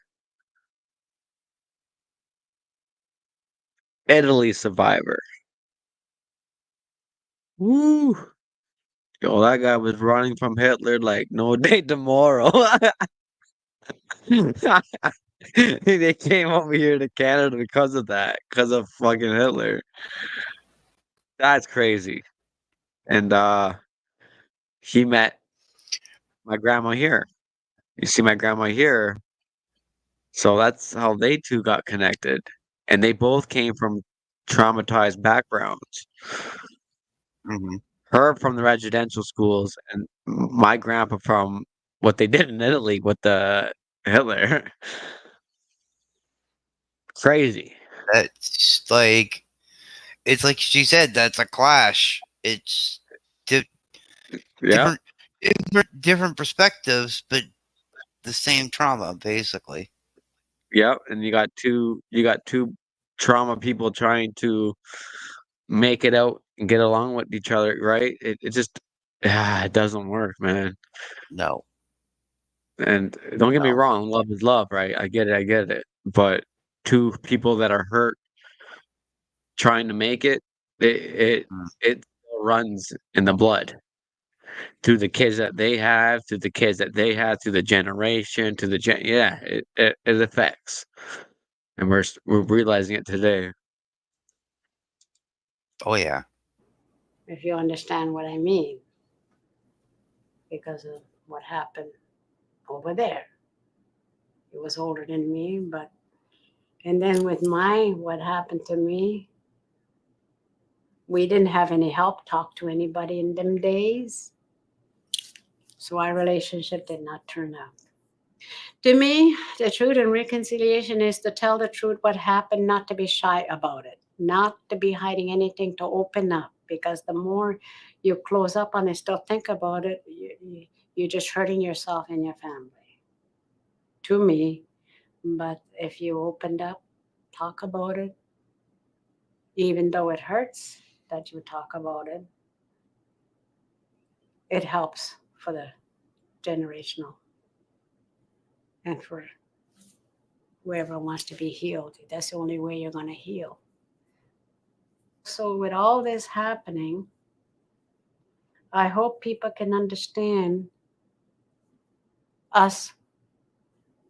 Italy survivor. Woo! Yo, that guy was running from Hitler like no day tomorrow. They came over here to Canada because of that, because of fucking Hitler. That's crazy. And he met my grandma here. You see my grandma here. So that's how they two got connected. And they both came from traumatized backgrounds. Mm-hmm. Her from the residential schools, and my grandpa from what they did in Italy with the Hitler. Crazy. That's like, it's like she said, that's a clash. It's Yeah. different perspectives, but the same trauma, basically. Yep. And you got two trauma people trying to make it out and get along with each other, right? It just it doesn't work, man. No. And don't get me wrong, love is love, right? I get it. But two people that are hurt trying to make it, it still runs in the blood. Through the kids that they have, through the kids that they have, through the generation, to the yeah, it affects. And we're realizing it today. Oh yeah. If you understand what I mean. Because of what happened over there. He was older than me, but and then with what happened to me, we didn't have any help, talk to anybody in them days. So our relationship did not turn out. To me, the truth and reconciliation is to tell the truth what happened, not to be shy about it, not to be hiding anything, to open up. Because the more you close up on it, still think about it, you're just hurting yourself and your family. To me, but if you opened up, talk about it, even though it hurts that you talk about it, it helps for the generational and for whoever wants to be healed. That's the only way you're going to heal. So with all this happening, I hope people can understand us,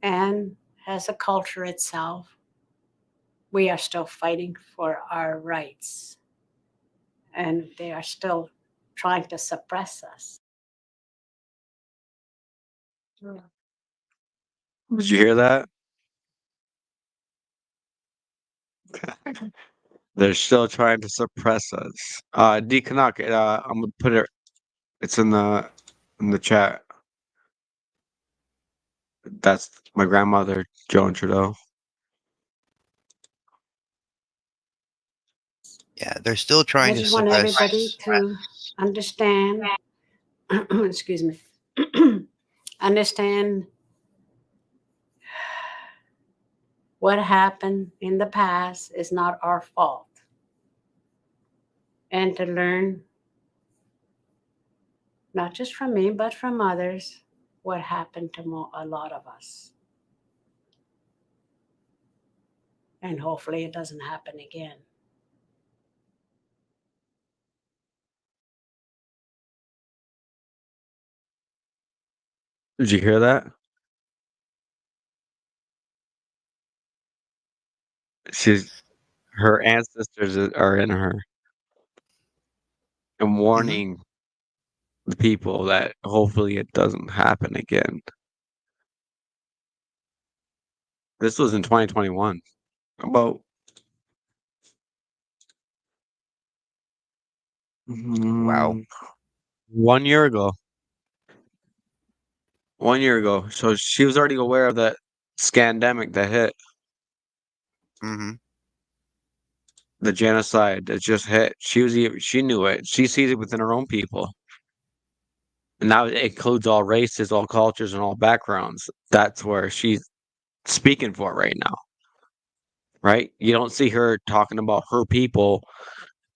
and as a culture itself, we are still fighting for our rights, and they are still trying to suppress us. Did you hear that? They're still trying to suppress us. D Canuck, I'm gonna put it. It's in the chat. That's my grandmother, Joan Trudeau. Yeah, they're still trying I to just want suppress. everybody to understand, excuse me, understand what happened in the past is not our fault. And to learn, not just from me, but from others, what happened to a lot of us. And hopefully it doesn't happen again. Did you hear that? Her ancestors are in her and warning the people that hopefully it doesn't happen again. This was in 2021. About Wow. 1 year ago. 1 year ago. So she was already aware of that scandemic that hit. Mm-hmm. The genocide that just hit. She knew it. She sees it within her own people. And now it includes all races, all cultures, and all backgrounds. That's where she's speaking for right now. Right? You don't see her talking about her people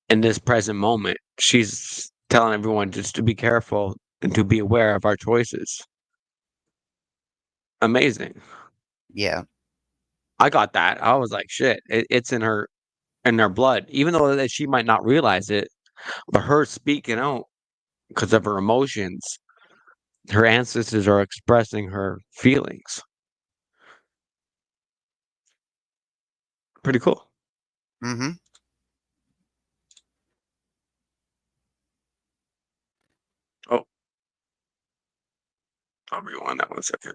in this present moment. She's telling everyone just to be careful and to be aware of our choices. Amazing. Yeah. I got that. I was like, shit, it's in their blood, even though that she might not realize it. But her speaking out because of her emotions, her ancestors are expressing her feelings. Pretty cool. Mm-hmm. Oh, I'll rewind that 1 second.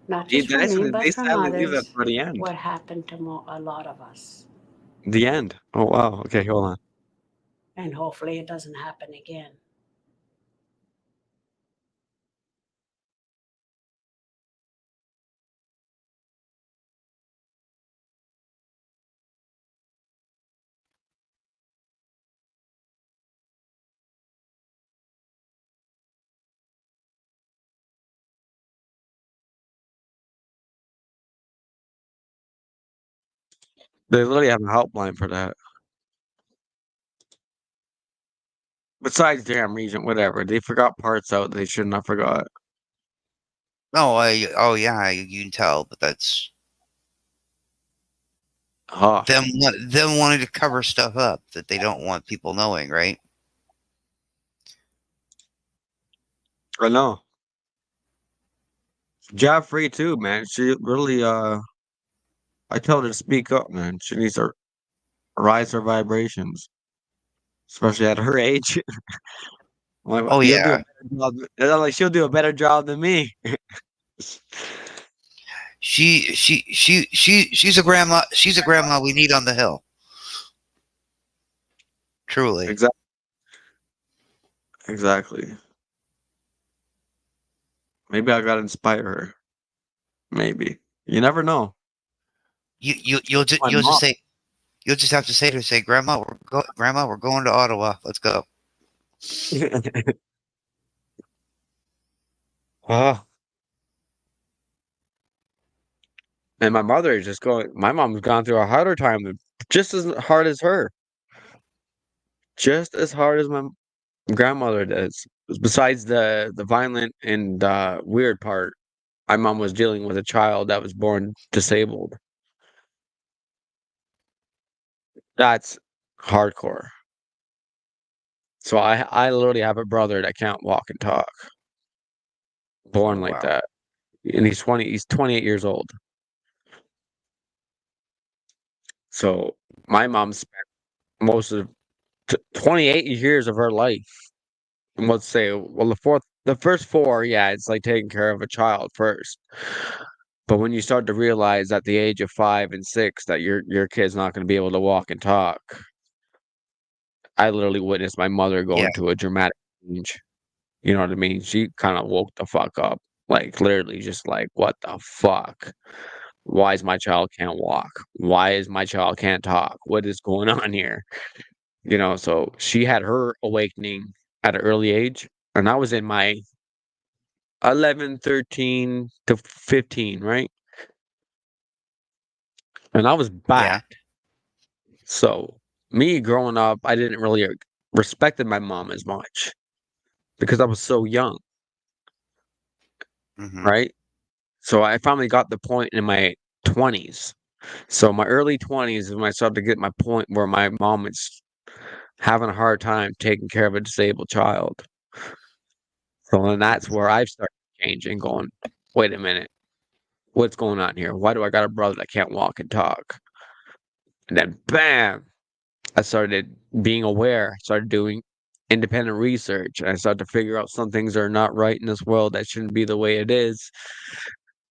Not just for me, but They from sadly leave that others. for the end. What happened to a lot of us. The end. Oh wow. Okay, hold on. And hopefully it doesn't happen again. They literally have a helpline for that. Besides damn Regent, whatever. They forgot parts out they shouldn't have forgot. Oh, yeah, you can tell, but that's them wanting to cover stuff up that they don't want people knowing, right? I know. Job free too, man. She really I told her to speak up, man. She needs to rise her vibrations. Especially at her age. Like, Oh you'll do a yeah. better job. They're like she'll do a better job than me. She's a grandma. She's a grandma we need on the hill. Truly. Exactly. Exactly. Maybe I gotta inspire her. Maybe. You never know. You'll just My mom. say you'll just have to say to her, say, Grandma, we're going to Ottawa. Let's go. Oh. And my mother is just going. My mom's gone through a harder time, just as hard as her, just as hard as my grandmother does. Besides the violent and weird part, my mom was dealing with a child that was born disabled. That's hardcore. So I literally have a brother that can't walk and talk, born Oh, like wow. that, and he's 20. He's 28 years old. So my mom spent most of 28 years of her life. And let's say, well, the first four, yeah, it's like taking care of a child first. But when you start to realize at the age of 5 and 6 that your kid's not going to be able to walk and talk, I literally witnessed my mother go Yeah. into a dramatic change. You know what I mean? She kind of woke the fuck up, like literally, just like, what the fuck? Why is my child can't walk? Why is my child can't talk? What is going on here? You know, so she had her awakening at an early age, and I was in my 11, 13 to 15, right? And I was Yeah. bad. So, me growing up, I didn't really respected my mom as much because I was so young, Mm-hmm. right? So I finally got the point in my 20s. So my early 20s is when I started to get my point where my mom is having a hard time taking care of a disabled child. So and that's where I've started changing, going, wait a minute, what's going on here? Why do I got a brother that can't walk and talk? And then bam, I started being aware, started doing independent research, and I started to figure out some things are not right in this world that shouldn't be the way it is.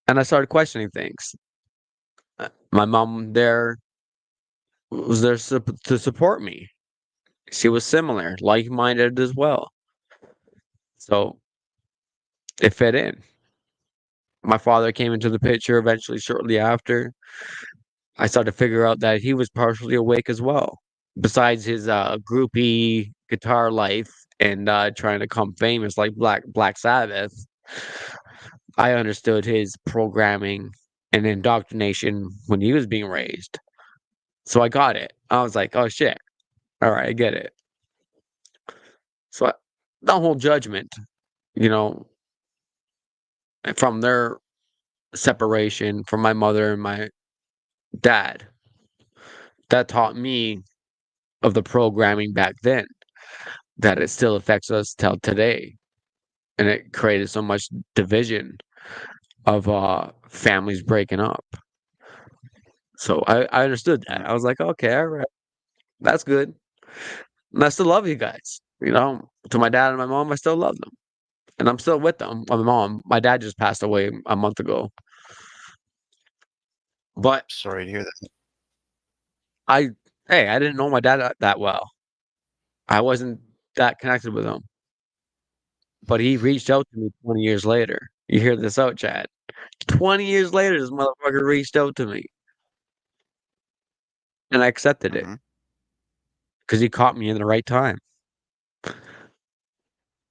And I started questioning things. My mom there was there to support me. She was similar, like-minded as well. So it fit in. My father came into the picture eventually shortly after. I started to figure out that he was partially awake as well. Besides his groupie guitar life and trying to become famous like Black Sabbath, I understood his programming and indoctrination when he was being raised. So I got it. I was like, oh shit. All right, I get it. So the whole judgment, you know, from their separation from my mother and my dad, that taught me of the programming back then that it still affects us till today. And it created so much division of families breaking up. So I understood that. I was like, okay, all right, that's good. And I still love you guys. You know, to my dad and my mom, I still love them. And I'm still with them. My mom, my dad just passed away a month ago. But sorry to hear that. I didn't know my dad that well. I wasn't that connected with him. But he reached out to me 20 years later. You hear this out, Chad. 20 years later, this motherfucker reached out to me. And I accepted it. Because he caught me in the right time.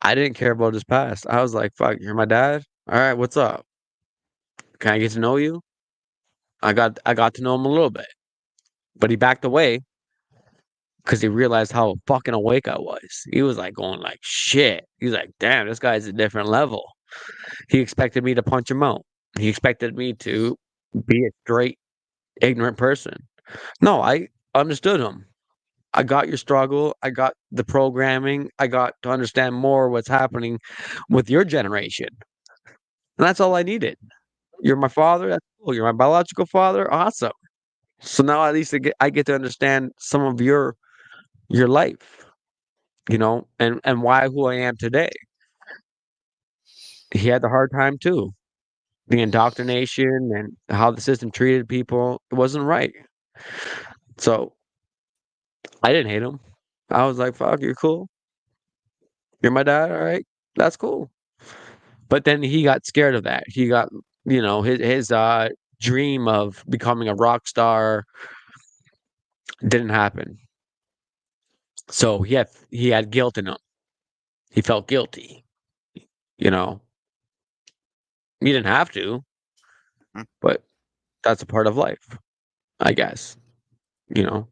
I didn't care about his past. I was like, fuck, you're my dad? All right, what's up? Can I get to know you? I got to know him a little bit. But he backed away because he realized how fucking awake I was. He was like going like shit. He's like, damn, this guy's a different level. He expected me to punch him out. He expected me to be a straight, ignorant person. No, I understood him. I got your struggle. I got the programming. I got to understand more what's happening with your generation. And that's all I needed. You're my father. That's cool. You're my biological father. Awesome. So now at least I get to understand some of your life, you know, and why who I am today. He had the hard time too. The indoctrination and how the system treated people, it wasn't right. So I didn't hate him. I was like, fuck, you're cool. You're my dad, all right? That's cool. But then he got scared of that. He got, you know, his dream of becoming a rock star didn't happen. So he had guilt in him. He felt guilty. You know. He didn't have to, but that's a part of life, I guess. You know.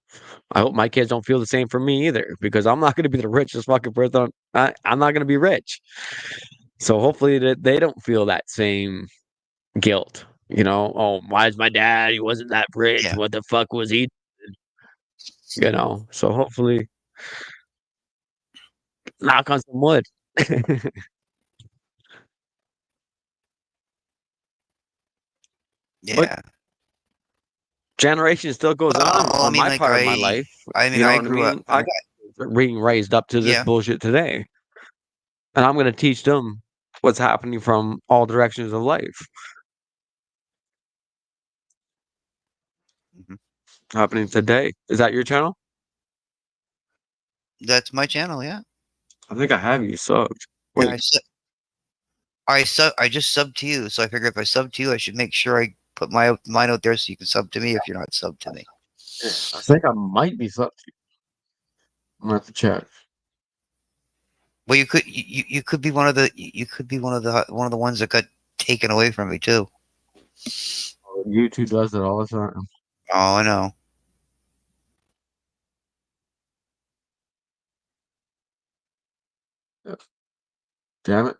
I hope my kids don't feel the same for me either, because I'm not going to be the richest fucking person. I'm not going to be rich. So hopefully that they don't feel that same guilt. You know, oh, why is my dad? He wasn't that rich. Yeah. What the fuck was he doing? You know, so hopefully, knock on some wood. Yeah. But generation still goes on mean, my like, part of my life. I mean, You know I what I grew up. mean? I got being raised up to this Yeah. bullshit today. And I'm going to teach them what's happening from all directions of life. Happening today. Is that your channel? That's my channel, yeah. I think I have you subbed. Yeah, Wait, I just subbed to you, so I figure if I sub to you, I should make sure I put mine out there so you can sub to me if you're not subbed to me. I think I might be subbed to you. I'm going to have to check. Well, you could be one of the ones that got taken away from me too. YouTube does it all the time. Oh, I know. Damn it.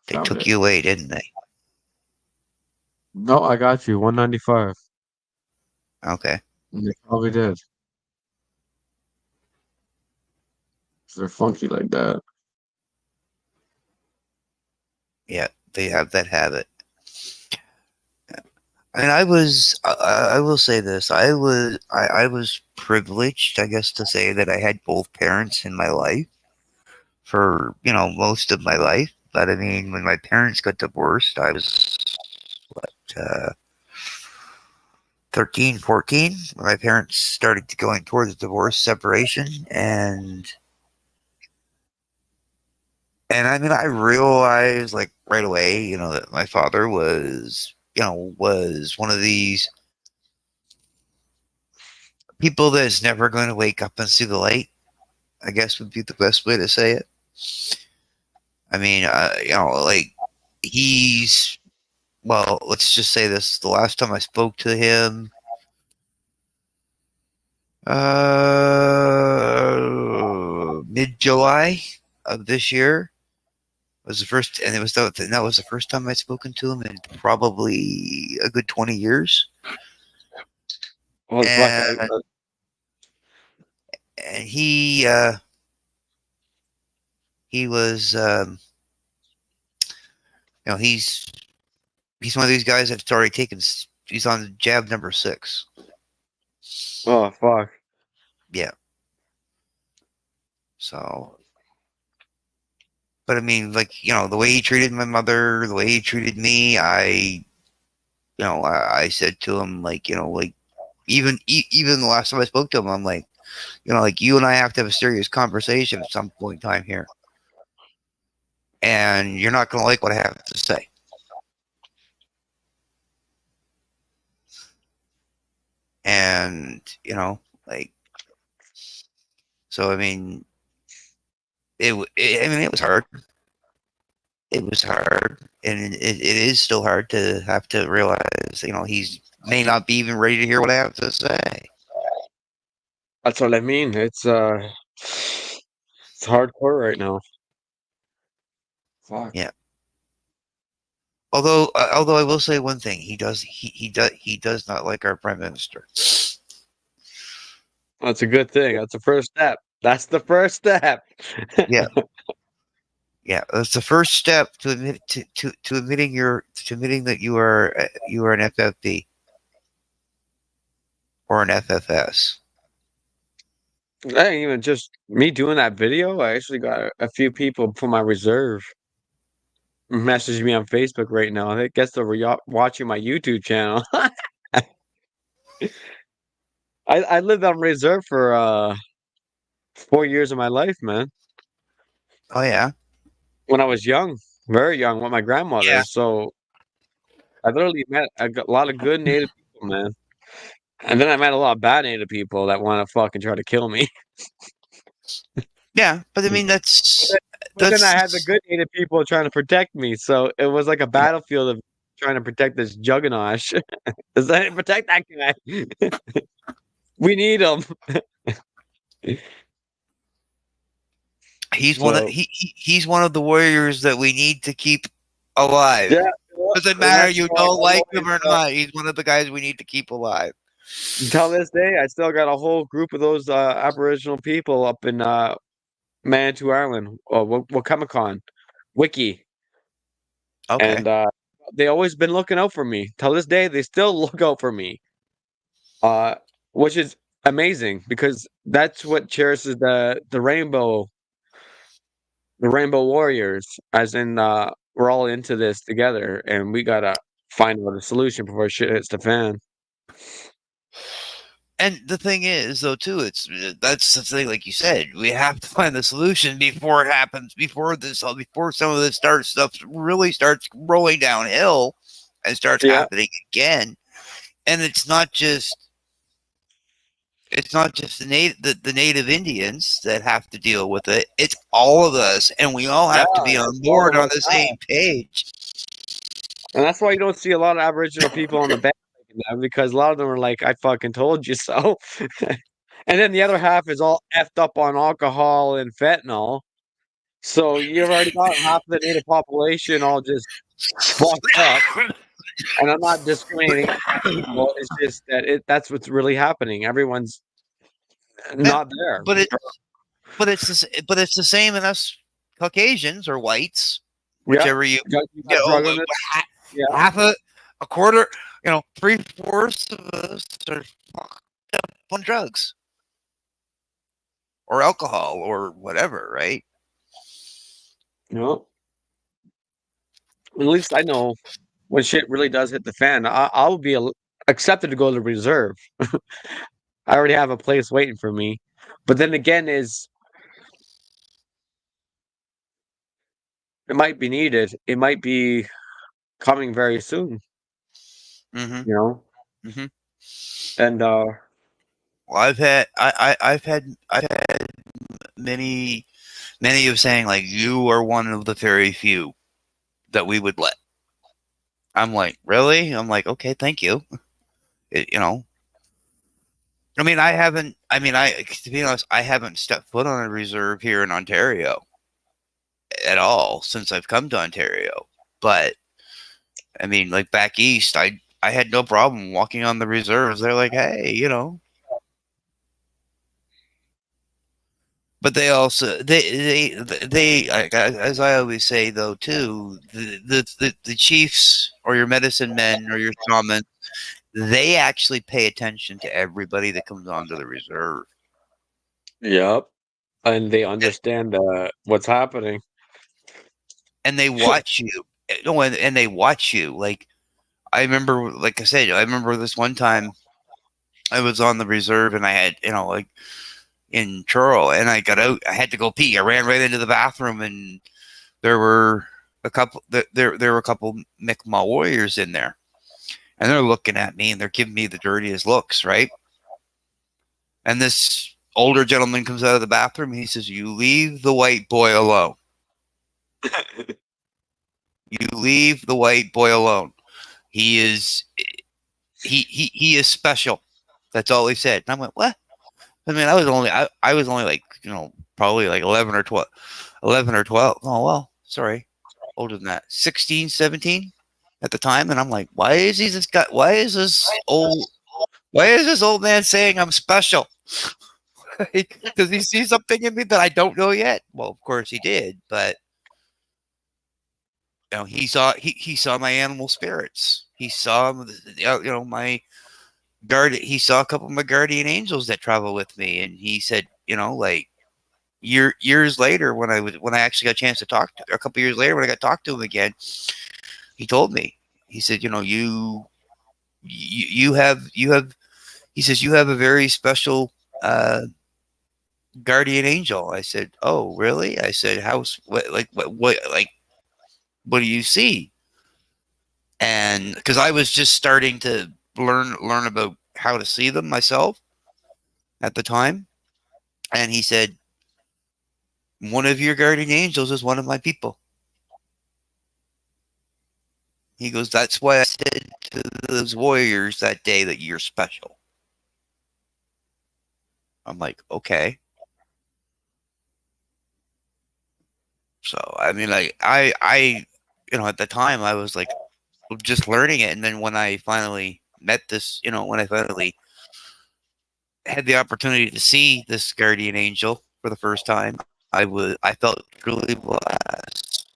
They Found took it. you away, didn't they? No, I got you. 195. Okay. They probably did. They're funky like that. Yeah, they have that habit. And I will say this, I was privileged, I guess, to say that I had both parents in my life for, most of my life. But I mean, when my parents got divorced, I was, what, 13, 14. My parents started going towards divorce, separation, and I mean, I realized like right away, that my father was one of these people that's never going to wake up and see the light, I guess would be the best way to say it. I mean, like well, let's just say this. The last time I spoke to him, mid-July of this year was the first, and that was the first time I'd spoken to him in probably a good 20 years. Well, And he was, he's one of these guys that's already taken. He's on jab number 6. Oh fuck. Yeah. So, but I mean, like, the way he treated my mother, the way he treated me, I said to him, like, even the last time I spoke to him, I'm like, like, you and I have to have a serious conversation at some point in time here, and you're not going to like what I have to say. And like, so I mean, it was hard. It was hard, and it is still hard to have to realize, he's may not be even ready to hear what I have to say. That's what I mean. It's hardcore right now. Fuck. Yeah. Although I will say one thing, he does not like our prime minister. That's a good thing. That's the first step. That's the first step. Yeah. Yeah, that's the first step to admitting that you are an FFP or an FFS. Hey, even just me doing that video, I actually got a few people from my reserve message me on Facebook right now. I guess they're watching my YouTube channel. I lived on reserve for 4 years of my life, man. Oh yeah. When I was young, very young, with my grandmother. Yeah. So I literally met a lot of good Native people, man. And then I met a lot of bad Native people that want to fucking try to kill me. Yeah, but I mean But then I had the that's good Native people trying to protect me. So it was like a yeah. battlefield of trying to protect this juggernaut. Does that protect that guy? We need him. He's So he's one of the warriors that we need to keep alive. yeah, Doesn't and matter that's you why don't I'm like him always or not. He's one of the guys we need to keep alive. until this day, I still got a whole group of those Aboriginal people up in Manitou Island, Wakamikon, Wiki, Okay. and they always been looking out for me. Till this day, they still look out for me, uh, which is amazing because that's what cherishes the rainbow warriors. As in, we're all into this together, and we gotta find out a solution before shit hits the fan. And the thing is, though, too, that's the thing. Like you said, we have to find the solution before it happens. Before some of this stuff really starts rolling downhill and starts Yeah, happening again. And it's not just the native Indians that have to deal with it. It's all of us, and we all yeah, have to be on it's all board of on us the now. same page. And that's why you don't see a lot of Aboriginal people on the bandwagon now, because a lot of them are like, "I fucking told you so." And then the other half is all effed up on alcohol and fentanyl. So you've already got half of the native population all just fucked up. And I'm not discriminating people. It's just that that's what's really happening. Everyone's not there. But it's the same in us Caucasians or whites. whichever you got get drug on it. Yeah. half a quarter, 3/4 of us are fucked up on drugs or alcohol or whatever, right? No. At least I know when shit really does hit the fan, I'll be accepted to go to the reserve. I already have a place waiting for me. But then again, it might be needed. It might be coming very soon. Mm-hmm. You know. Mm-hmm. And well, I've had many of saying like you are one of the very few that we would let. I'm like, really? I'm like, okay, thank you. I mean, to be honest, I haven't stepped foot on a reserve here in Ontario at all since I've come to Ontario. But I mean, like back east, I had no problem walking on the reserves. They're like, hey, But they also they as I always say though too, the chiefs or your medicine men or your shamans, they actually pay attention to everybody that comes onto the reserve. Yep. And they understand what's happening. And they watch you. No, and they watch you. Like I remember, like I said, I remember this one time I was on the reserve and I had, like in Truro, and I got out. I had to go pee. I ran right into the bathroom, and there were a couple. There were a couple Mi'kmaq warriors in there, and they're looking at me and they're giving me the dirtiest looks, right? And this older gentleman comes out of the bathroom. And he says, "You leave the white boy alone. You leave the white boy alone. He is he is special." That's all he said. And I went, "What?" I mean, I was only like, probably like 11 or 12. 11 or 12. Oh, well, sorry. Older than that. 16, 17 at the time. And I'm like, why is this old man saying I'm special? Does he see something in me that I don't know yet? Well, of course he did, but he saw my animal spirits. He saw my guard. He saw a couple of my guardian angels that travel with me, and he said, like years later when I actually got a chance to talk to, a couple years later when I got to talk to him again, he told me, he said, you have he says you have a very special guardian angel. I said, oh really? I said, what do you see? And because I was just starting to learn about how to see them myself at the time, and he said, one of your guardian angels is one of my people. He goes, that's why I said to those warriors that day that you're special. I'm like, okay. So I mean, like I at the time I was like just learning it, and then when I finally met this, when I finally had the opportunity to see this guardian angel for the first time, I felt truly blessed.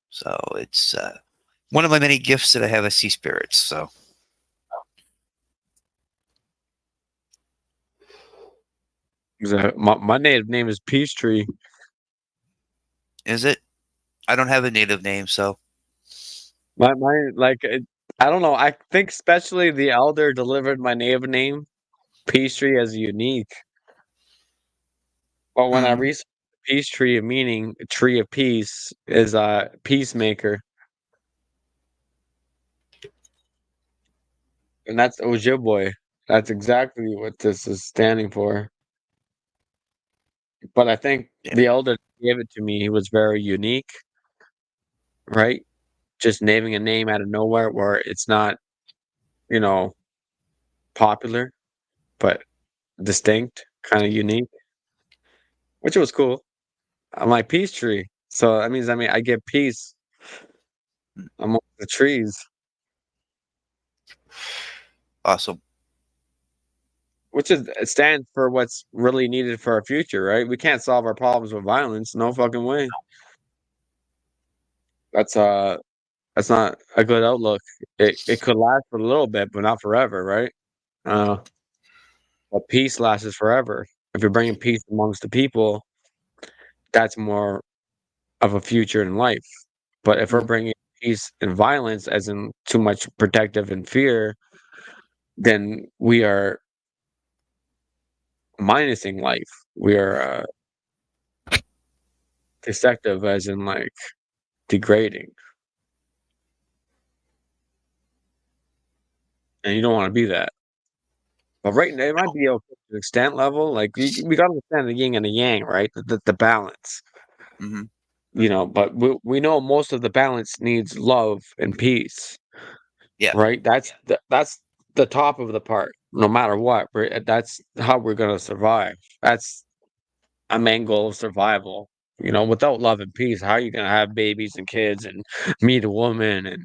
So it's one of my many gifts that I have as sea spirits. So exactly. My native name is Peachtree. is it? I don't have a native name, so My I don't know. I think especially the elder delivered my native name, Peachtree, as unique. But when I researched Peachtree, meaning tree of peace, is a peacemaker. And that's Ojibwe. That's exactly what this is standing for. But I think the elder gave it to me. He was very unique, right? Just naming a name out of nowhere where it's not, you know, popular, but distinct, kind of unique, which was cool. I'm like peace tree. So that means I get peace among the trees. Awesome. which is it stands for what's really needed for our future, right? We can't solve our problems with violence. No fucking way. That's not a good outlook. It could last for a little bit, but not forever, right? But peace lasts forever. If you're bringing peace amongst the people, that's more of a future in life. But if we're bringing peace and violence, as in too much protective and fear, then we are minusing life. We are destructive, as in like degrading, and you don't want to be that. But right now, it might be okay to an extent level. Like we got to understand the yin and the yang, right? The balance. You know, but we know most of the balance needs love and peace. Yeah. Right. That's the top of the part. No matter what, that's how we're gonna survive. That's a main goal of survival. You know, without love and peace, how are you gonna have babies and kids and meet a woman and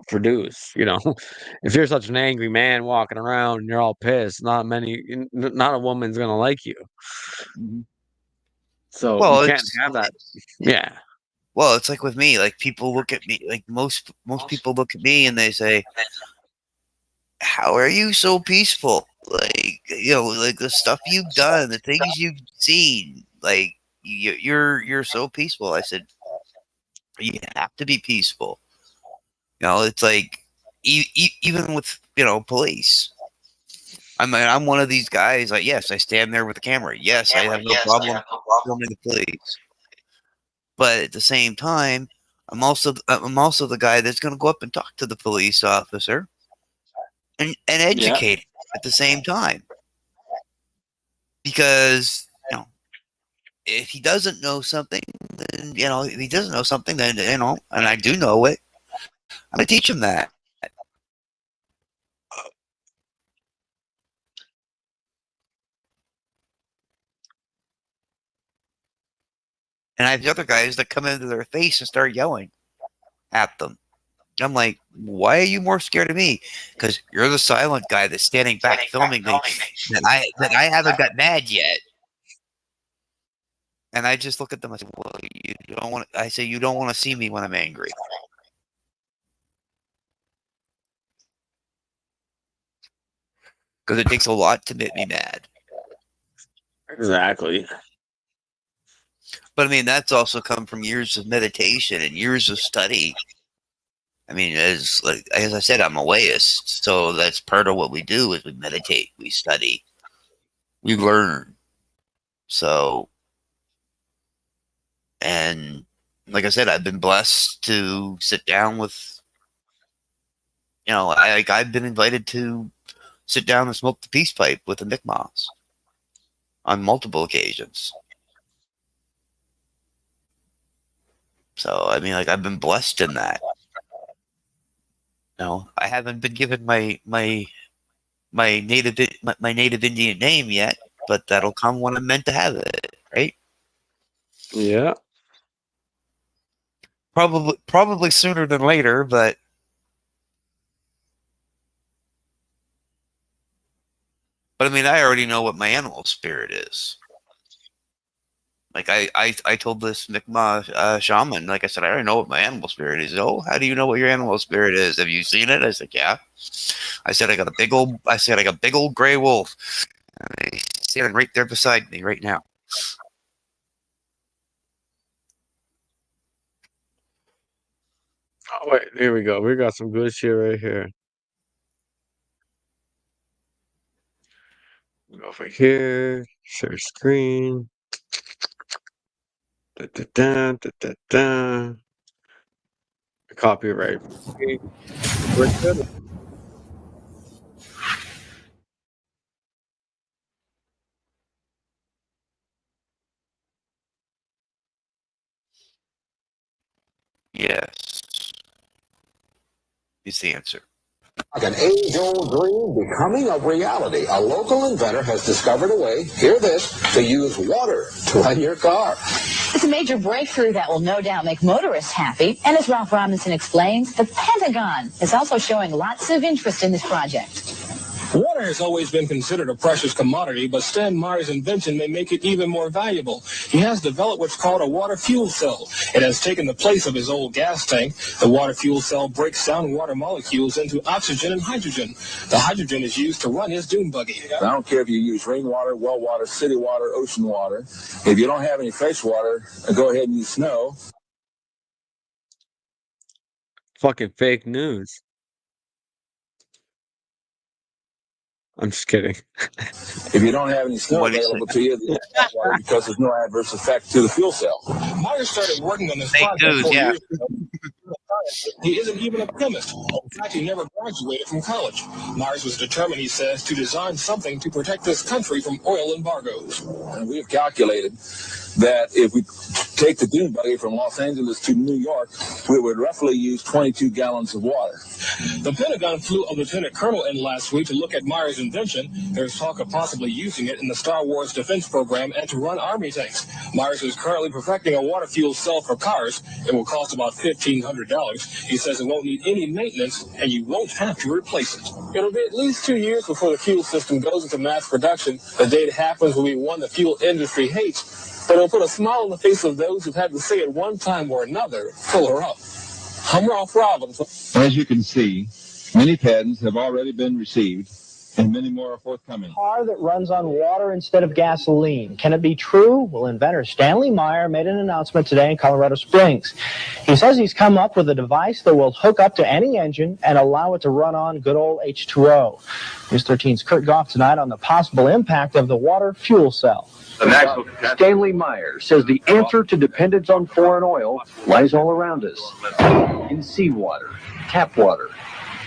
produce? If you're such an angry man walking around and you're all pissed, not a woman's gonna like you. So you Well, can't have that. Yeah. Well, it's like with me. Like people look at me. Like most people look at me and they say, "How are you so peaceful? Like like the stuff you've done, the things you've seen. Like you're so peaceful." I said, "You have to be peaceful." It's like even with police. I mean, I'm one of these guys. Like, yes, I stand there with the camera. Yes, I have no problem filming the police. But at the same time, I'm also the guy that's going to go up and talk to the police officer and educate him at the same time. Because if he doesn't know something, then if he doesn't know something, then and I do know it, I'm going to teach him that. And I have the other guys that come into their face and start yelling at them. I'm like, why are you more scared of me? Because you're the silent guy that's standing back filming me that I haven't got mad yet. And I just look at them. I say, well, you don't want to see me when I'm angry. Because it takes a lot to make me mad. Exactly. But I mean, that's also come from years of meditation and years of study. I mean, as I said, I'm a wayist, so that's part of what we do is we meditate, we study, we learn. So, and like I said, I've been blessed to sit down with, I've been invited to sit down and smoke the peace pipe with the Mi'kmaq on multiple occasions. So, I mean, I've been blessed in that. I haven't been given my native Indian name yet, but that'll come when I'm meant to have it, right? Yeah. Probably sooner than later, but I mean, I already know what my animal spirit is. Like I told this Mi'kmaq shaman, like I said, I already know what my animal spirit is. Oh, how do you know what your animal spirit is? Have you seen it? I said, yeah. I said, I got big old gray wolf. And he's standing right there beside me right now. Oh wait, here we go. We got some good shit right here. Go over here, share screen. Da, da, da, da, da, da. Copyright. We're good. Yes. Is the answer. Like an age-old dream becoming a reality. A local inventor has discovered a way, hear this, to use water to run your car. It's a major breakthrough that will no doubt make motorists happy. And as Ralph Robinson explains, the Pentagon is also showing lots of interest in this project. Water has always been considered a precious commodity, but Stan Meyer's invention may make it even more valuable. He has developed what's called a water fuel cell. It has taken the place of his old gas tank. The water fuel cell breaks down water molecules into oxygen and hydrogen. The hydrogen is used to run his dune buggy. I don't care if you use rainwater, well water, city water, ocean water. If you don't have any fresh water, go ahead and use snow. Fucking fake news. I'm just kidding. If you don't have any snow available to you, because there's no adverse effect to the fuel cell. Meyer started working on this project 4 years ago. He isn't even a chemist. In fact, he never graduated from college. Myers was determined, he says, to design something to protect this country from oil embargoes. And we've calculated that if we take the dune buggy from Los Angeles to New York, we would roughly use 22 gallons of water. The Pentagon flew a lieutenant colonel in last week to look at Myers' invention. There's talk of possibly using it in the Star Wars defense program and to run army tanks. Myers is currently perfecting a water fuel cell for cars. It will cost about $1,500. He says it won't need any maintenance, and you won't have to replace it. It'll be at least 2 years before the fuel system goes into mass production. The day it happens will be one the fuel industry hates, but it'll put a smile on the face of those who've had to say at one time or another, fill her up. I'm Ralph Robbins. As you can see, many patents have already been received, and many more are forthcoming. Car that runs on water instead of gasoline. Can it be true? Well, inventor Stanley Meyer made an announcement today in Colorado Springs. He says he's come up with a device that will hook up to any engine and allow it to run on good old H2O. News 13's Kurt Goff tonight on the possible impact of the water fuel cell. Stanley Meyer says the answer to dependence on foreign oil lies all around us, in seawater, tap water,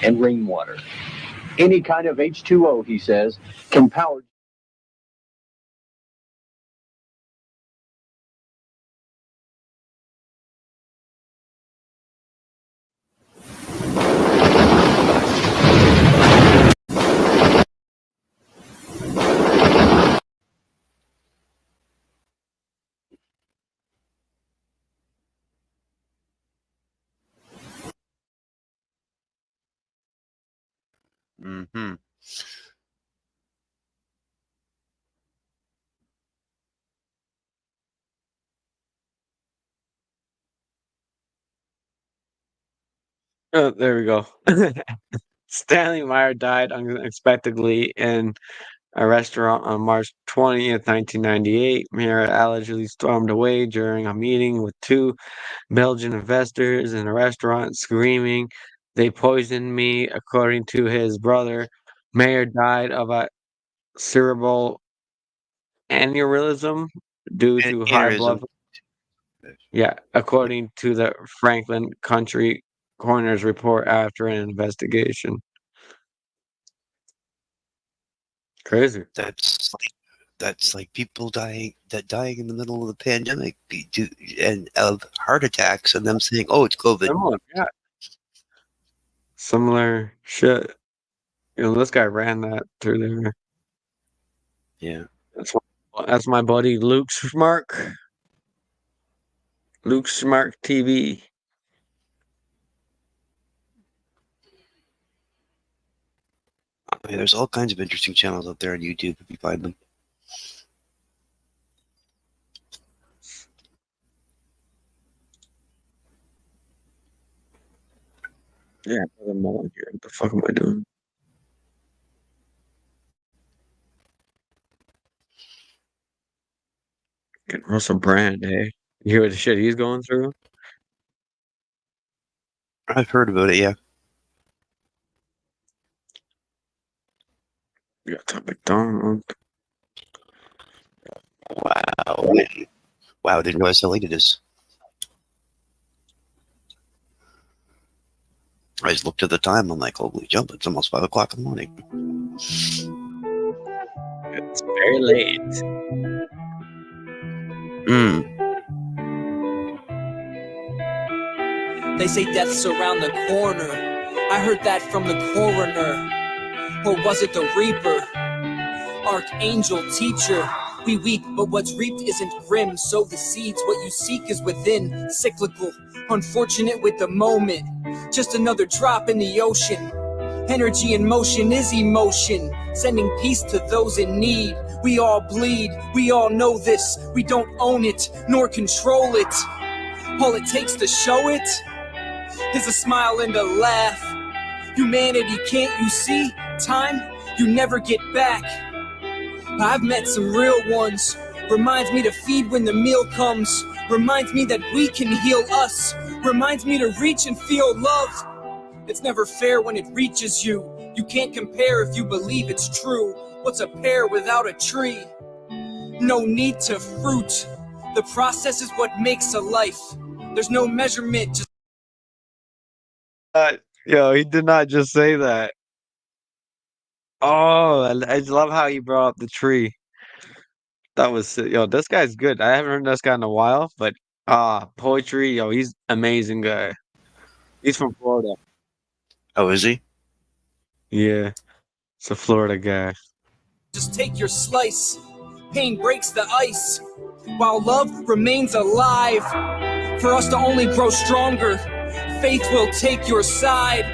and rainwater. Any kind of H2O, he says, can power. Mm-hmm. Oh, there we go. Stanley Meyer died unexpectedly in a restaurant on March 20th, 1998. Meyer allegedly stormed away during a meeting with two Belgian investors in a restaurant, screaming, "They poisoned me," according to his brother. Meyer died of a cerebral aneurysm due to high blood. Yeah, according to the Franklin County Coroner's report after an investigation. Crazy. That's like people dying in the middle of the pandemic and of heart attacks, and them saying, "Oh, it's COVID." Similar shit. You know, this guy ran that through there. Yeah. That's my buddy Luke Schmark. Luke Schmark TV. I mean, there's all kinds of interesting channels out there on YouTube if you find them. Yeah, I'm on here. What the fuck am I doing? Getting Russell Brand, eh? You hear what the shit he's going through? I've heard about it, yeah. You got Tom McDonald. Wow. Wow, didn't realize how late it is. I just looked at the time. I'm like, holy jump, it's almost 5 o'clock in the morning. It's very late. They say death's around the corner. I heard that from the coroner. Or was it the reaper? Archangel teacher. We weep, but what's reaped isn't grim. Sow the seeds, what you seek is within. Cyclical, unfortunate with the moment. Just another drop in the ocean. Energy in motion is emotion, sending peace to those in need. We all bleed, we all know this. We don't own it, nor control it. All it takes to show it is a smile and a laugh. Humanity, can't you see? Time, you never get back. I've met some real ones. Reminds me to feed when the meal comes. Reminds me that we can heal us. Reminds me to reach and feel love. It's never fair when it reaches you. You can't compare if you believe it's true. What's a pear without a tree? No need to fruit. The process is what makes a life. There's no measurement, just Yo, he did not just say that. Oh, I love how he brought up the tree. That was yo, this guy's good. I haven't heard this guy in a while, but poetry, yo, he's amazing guy. He's from Florida. Oh, is he? Yeah, it's a Florida guy. Just take your slice. Pain breaks the ice, while love remains alive. For us to only grow stronger, faith will take your side.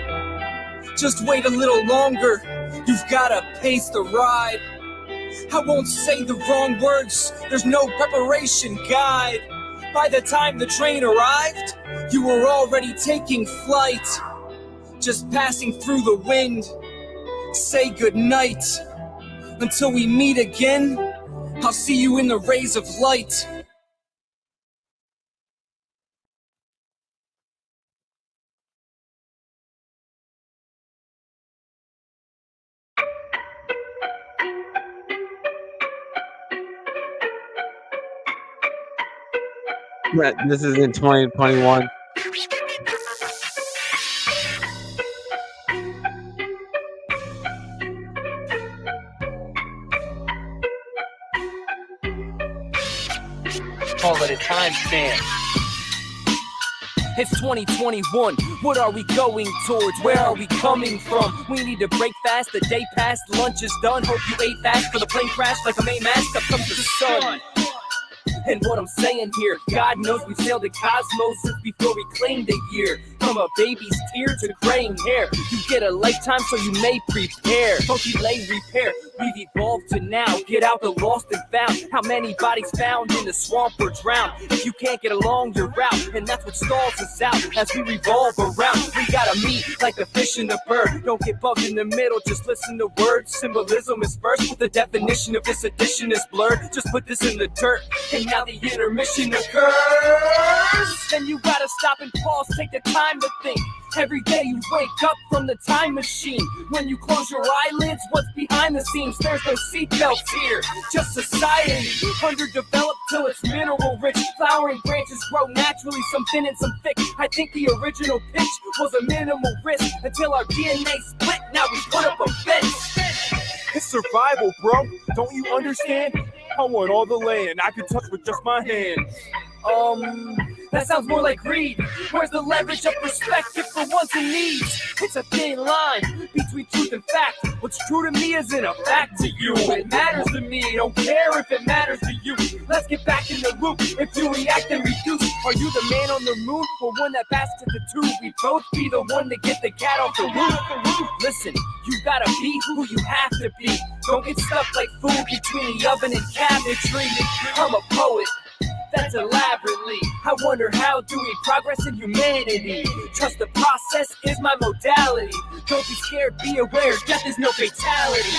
Just wait a little longer, you've gotta pace the ride. I won't say the wrong words, there's no preparation guide. By the time the train arrived, you were already taking flight. Just passing through the wind, say goodnight. Until we meet again, I'll see you in the rays of light. This is in 2021. Call it a timestamp. It's 2021. What are we going towards? Where are we coming from? We need to break fast. The day passed, lunch is done. Hope you ate fast for the plane crash like a main mast. Up comes the sun. And what I'm saying here, God knows we've sailed the cosmos since before we claimed a year. From a baby's tear to graying hair, you get a lifetime so you may prepare. Don't delay repair, we've evolved to now. Get out the lost and found. How many bodies found in the swamp or drowned? If you can't get along, you're out. And that's what stalls us out as we revolve around. We gotta meet like the fish and the bird. Don't get bugged in the middle, just listen to words. Symbolism is first, the definition of this addition is blurred. Just put this in the dirt, and now the intermission occurs. Then you gotta stop and pause, take the time to think. Every day you wake up from the time machine. When you close your eyelids, what's behind the scenes? There's no seatbelts here, just society. Underdeveloped till it's mineral rich. Flowering branches grow naturally, some thin and some thick. I think the original pitch was a minimal risk. Until our DNA split, now we put up a fence. It's survival, bro. Don't you understand? I want all the land I can touch with just my hands. That sounds more like greed. Where's the leverage of perspective for wants and needs? It's a thin line between truth and fact. What's true to me isn't a fact to you. It matters to me, don't care if it matters to you. Let's get back in the loop. If you react and reduce, are you the man on the moon or one that passed to the two? We'd both be the one to get the cat off the roof. Listen, you gotta be who you have to be. Don't get stuck like food between the oven and cabinetry. I'm a poet. That's elaborately. I wonder how do we progress in humanity? Trust the process is my modality. Don't be scared, be aware, death is no fatality.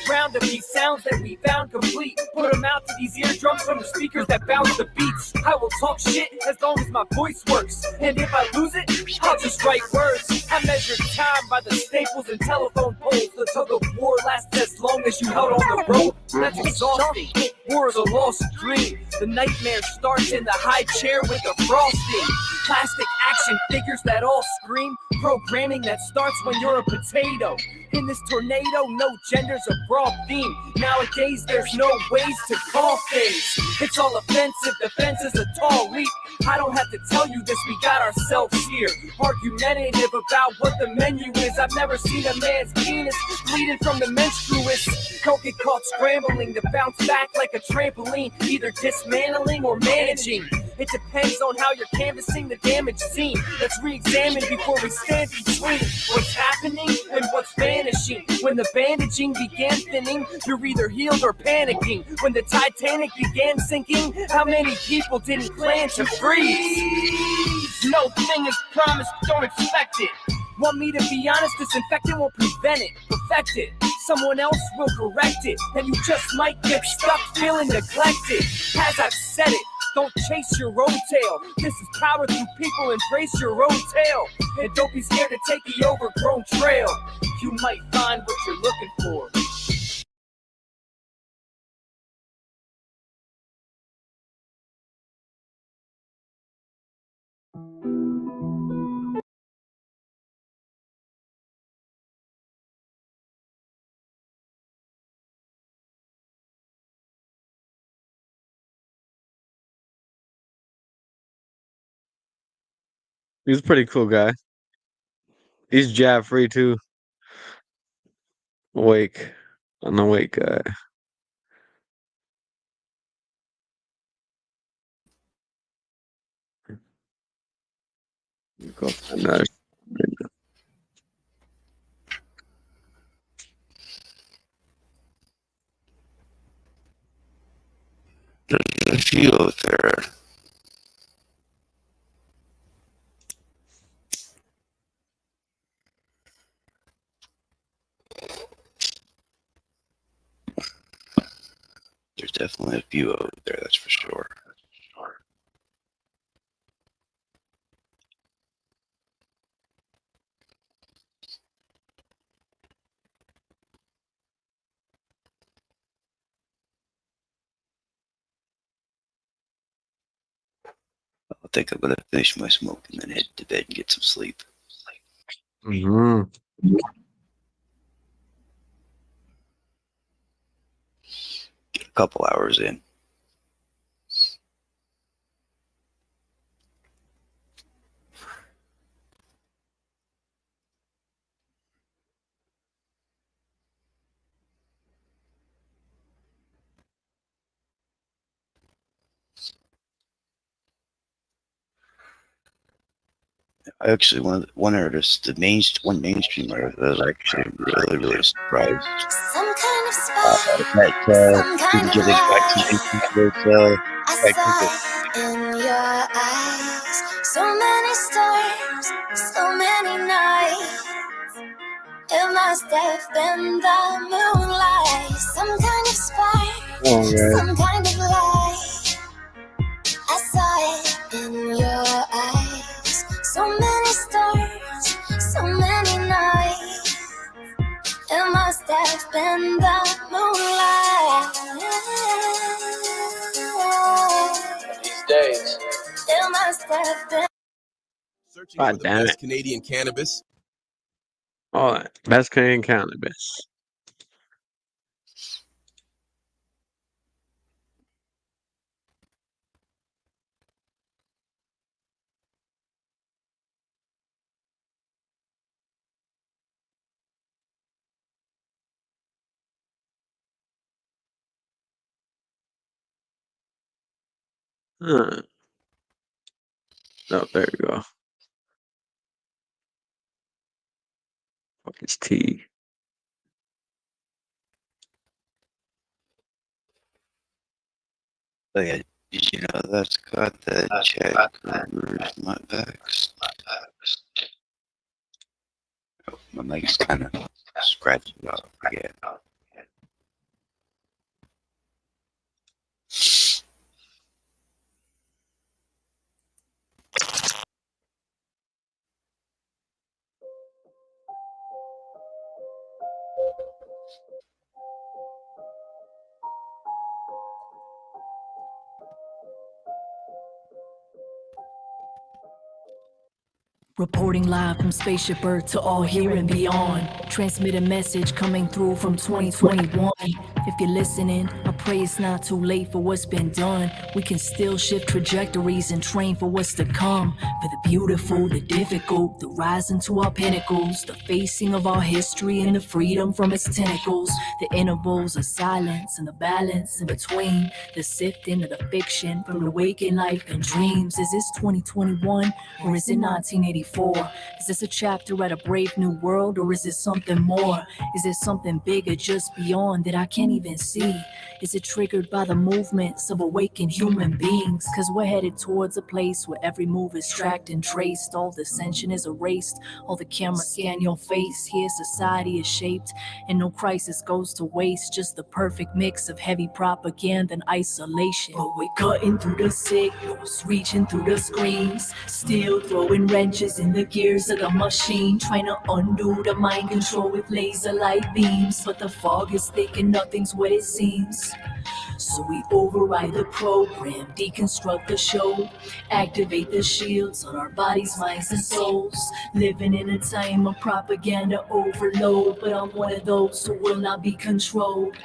Round up these sounds that we found complete. Put them out to these eardrums from the speakers that bounce the beats. I will talk shit as long as my voice works. And if I lose it, I'll just write words. I measure time by the staples and telephone poles. The tug of war lasts as long as you held on the rope. That's exhausting. War is a lost dream. The nightmare starts in the high chair with the frosting. Plastic action figures that all scream. Programming that starts when you're a potato. In this tornado, no gender's a broad theme. Nowadays, there's no ways to call things. It's all offensive, defense is a tall leap. I don't have to tell you this, we got ourselves here. Argumentative about what the menu is. I've never seen a man's penis bleeding from the menstruous. Don't get caught scrambling to bounce back like a trampoline. Either dismantling or managing. It depends on how you're canvassing the damage seen. Let's re-examine before we stand between what's happening and what's vanishing. When the bandaging began thinning, you're either healed or panicking. When the Titanic began sinking, how many people didn't plan to freeze? No thing is promised, don't expect it. Want me to be honest, disinfectant won't prevent it, perfect it. Someone else will correct it, and you just might get stuck feeling neglected. As I've said it, don't chase your own tail. This is power through people, embrace your own tale. And don't be scared to take the overgrown trail. You might find what you're looking for. He's a pretty cool guy. He's jab free too. Awake. An awake guy. Go find that. There's a few out there. There's definitely a few out there, that's for sure. I think I'm gonna finish my smoke and then head to bed and get some sleep. Mm-hmm. Get a couple hours in. I actually one artist, one mainstream artist that I was actually really surprised. Some kind of That didn't get his vaccination with I saw in your eyes so many stars, so many nights. It must have been the moonlight, some kind of spark, some kind of light. I saw it in your eyes, so many stars, so many nights. It must have been the moonlight. These days. It must have been. Searching God for the damn best it. Canadian cannabis. Oh, best Canadian cannabis. Huh. Oh, there you go. Fuck his tea. Oh yeah, did you know that's got that check covers my backs? Oh, my mic's kind of scratching off again. Reporting live from Spaceship Earth to all here and beyond. Transmit a message coming through from 2021. If you're listening, I pray it's not too late for what's been done. We can still shift trajectories and train for what's to come. For the beautiful, the difficult, the rising to our pinnacles, the facing of our history and the freedom from its tentacles, the intervals of silence and the balance in between, the sifting of the fiction from the waking life and dreams. Is this 2021 or is it 1984? Is this a chapter at a brave new world, or is it something more? Is it something bigger just beyond that I can't even see? Is it triggered by the movements of awakened human beings? Cause we're headed towards a place where every move is tracked and traced, all dissension is erased, all the cameras scan your face. Here society is shaped and no crisis goes to waste, just the perfect mix of heavy propaganda and isolation. But we're cutting through the signals, reaching through the screens, still throwing wrenches in the gears of the machine, trying to undo the mind control with laser light beams. But the fog is thick and nothing's what it seems. So we override the program, deconstruct the show, activate the shields on our bodies, minds, and souls. Living in a time of propaganda overload, but I'm one of those who will not be controlled.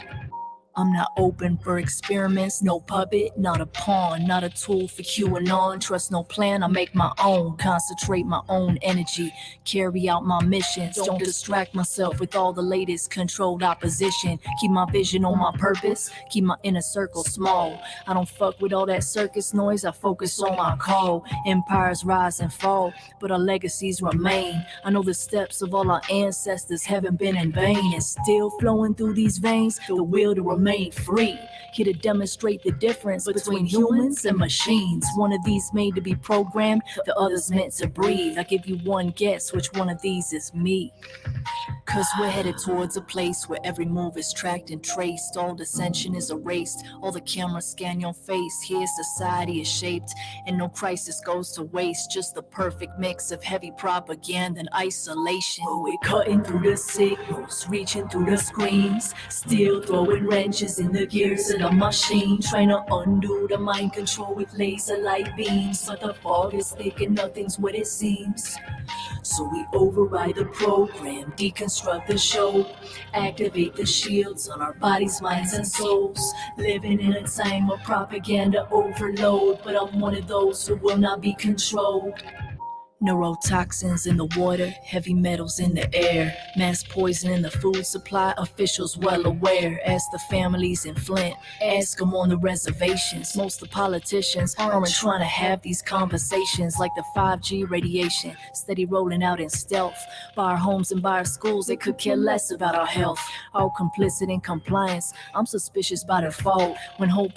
I'm not open for experiments, no puppet, not a pawn, not a tool for QAnon. Trust no plan, I make my own, concentrate my own energy, carry out my missions. Don't distract myself with all the latest controlled opposition. Keep my vision on my purpose, keep my inner circle small. I don't fuck with all that circus noise, I focus on my call. Empires rise and fall, but our legacies remain. I know the steps of all our ancestors haven't been in vain, and still flowing through these veins, the will to remain free. Here to demonstrate the difference between humans and machines. One of these made to be programmed, the other's meant to breathe. I give you one guess, which one of these is me? Cause we're headed towards a place where every move is tracked and traced, all dissension is erased, all the cameras scan your face. Here society is shaped and no crisis goes to waste, just the perfect mix of heavy propaganda and isolation. But we're cutting through the signals, reaching through the screens, still throwing wrenches in the gears of the machine, trying to undo the mind control with laser light beams. But the fog is thick and nothing's what it seems. So we override the program, deconstruct the show, activate the shields on our bodies, minds, and souls. Living in a time of propaganda overload, but I'm one of those who will not be controlled. Neurotoxins in the water, heavy metals in the air, mass poison in the food supply, officials well aware. Ask the families in Flint, ask them on the reservations. Most of the politicians aren't trying to have these conversations, like the 5G radiation, steady rolling out in stealth. By our homes and by our schools, they could care less about our health. All complicit in compliance, I'm suspicious by default. When whole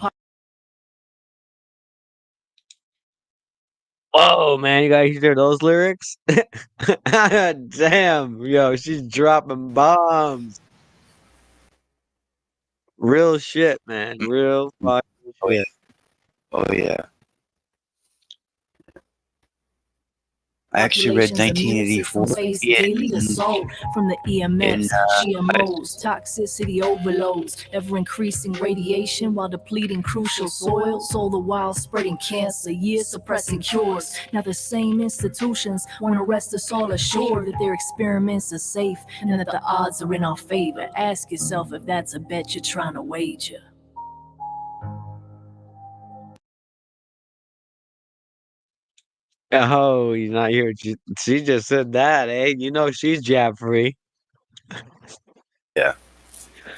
Whoa, man, you guys hear those lyrics? Damn, yo, she's dropping bombs. Real shit, man. Real fucking Oh shit. yeah. Oh yeah. I actually read 1984 daily assault from the EMFs, GMOs, toxicity overloads, ever increasing radiation while depleting crucial soils, all the while spreading cancer, years suppressing cures. Now the same institutions want to rest us all assured that their experiments are safe and that the odds are in our favor. Ask yourself if that's a bet you're trying to wager. Oh, he's not here. She just said that, eh? You know she's jab free. Yeah,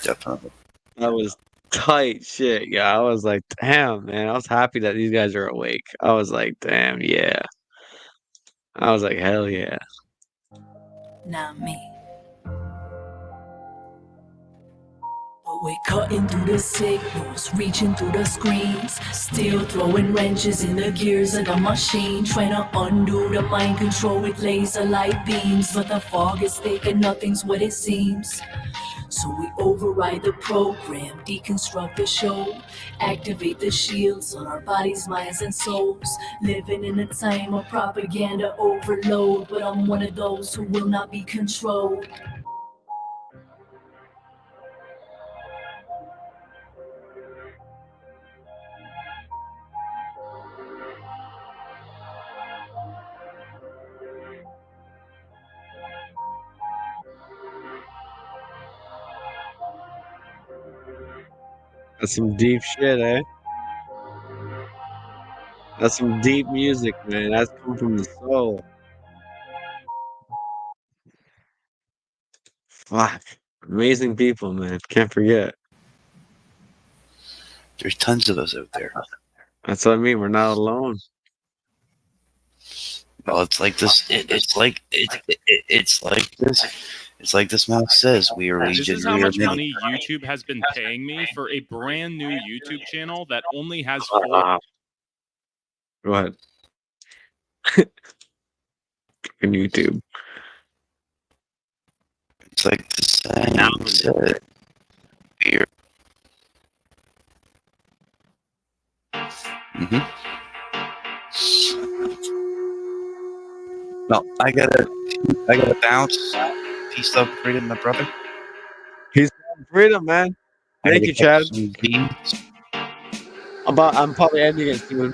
definitely. That was tight shit. Yeah, I was like, damn, man. I was happy that these guys are awake. I was like, damn, yeah. I was like, hell yeah. Not me. But we're cutting through the signals, reaching through the screens, still throwing wrenches in the gears of the machine, trying to undo the mind control with laser light beams. But the fog is thick and nothing's what it seems. So we override the program, deconstruct the show, activate the shields on our bodies, minds, and souls. Living in a time of propaganda overload, but I'm one of those who will not be controlled. That's some deep shit, eh? That's some deep music, man. That's coming from the soul. Fuck. Amazing people, man. Can't forget. There's tons of us out there. That's what I mean. We're not alone. Well, it's like this. It's like this. It's like this mouse says. We are This legion. is how We are much many. money YouTube has been paying me for a brand new YouTube channel that only has 4. Go ahead. In YouTube. It's like the saying said. We are. No, I gotta bounce. Peace, love, freedom, my brother. Peace and freedom, man. Thank you, Chad. I'm probably ending it soon.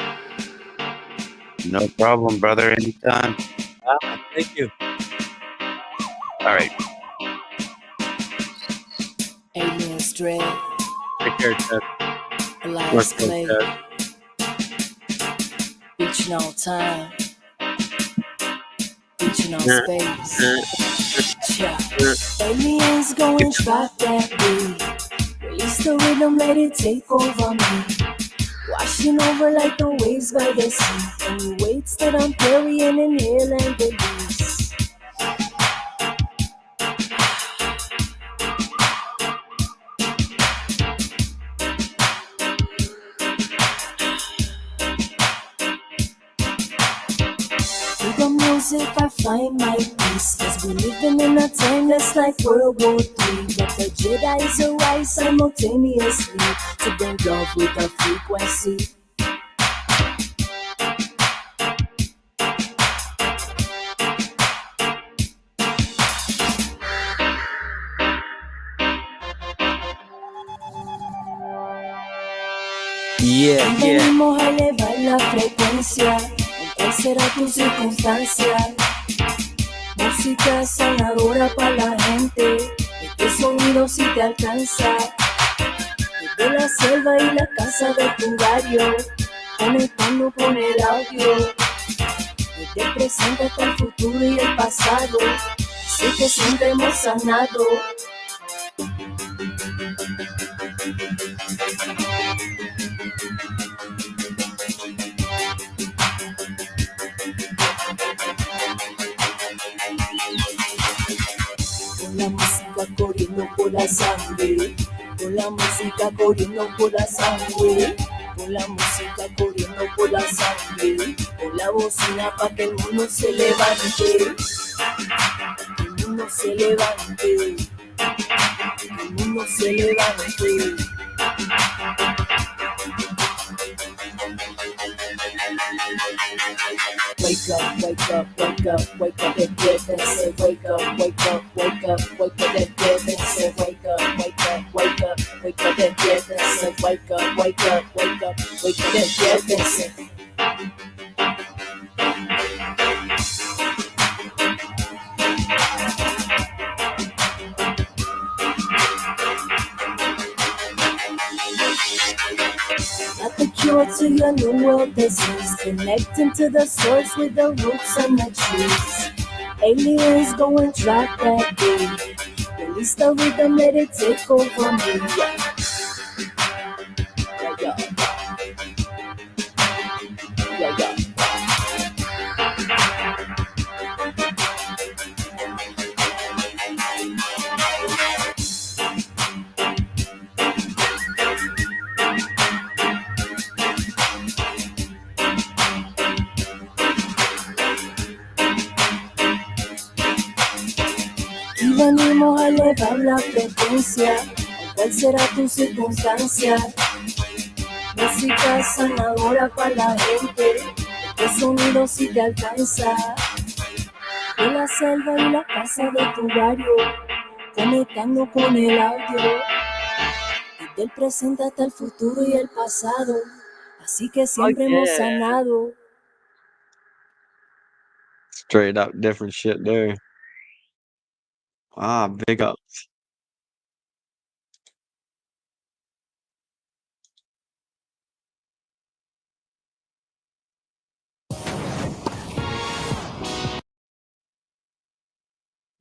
No problem, brother. Anytime. Thank you. All right. Alien Stray. Take care, Chad. Elias Much love, Clay. Chad. Reaching all time. Reaching all space. Yeah. Aliens going drop that beat. Release the rhythm, let it take over me. Washing over like the waves by the sea. And the weights that I'm carrying, inhale and release. Through the music I find my peace. Cause we're living in a time that's like World War III. But the Jedi's arise simultaneously to bring love with a frequency. Yeah, Venimos a elevar la frecuencia. ¿Cuál será tu circunstancia? Música sanadora para la gente. Este sonido si te alcanza. Desde la selva y la casa de tu hogario, conectando con el audio. Desde el presente hasta el futuro y el pasado. Así que siempre hemos sanado. Con la música corriendo por la sangre, con la música corriendo por la sangre, con la música corriendo por la sangre, con la bocina para que el mundo se levante, que el mundo se levante, que el mundo se levante. Wake up, wake up, wake up, wake up, that dead and say wake up, wake up, wake up, wake up, that dead and say wake up, wake up, wake up, wake up, that dead and say wake up, wake up, wake up, wake up, that dead and say. Not the cure to your new world disease. Connecting to the source with the roots and the trees. Aliens go and drop that beat. Release the rhythm, let it take over me. Yeah, yeah. Yeah, yeah. Y venimos a elevar la frecuencia. ¿Cuál será tu circunstancia? Música sanadora para la gente. Este sonido si te alcanza. De la selva y la casa de tu barrio, conectando con el audio. Desde el presente hasta el futuro y el pasado. Así que siempre hemos sanado. Straight up different shit there. Ah, big ups.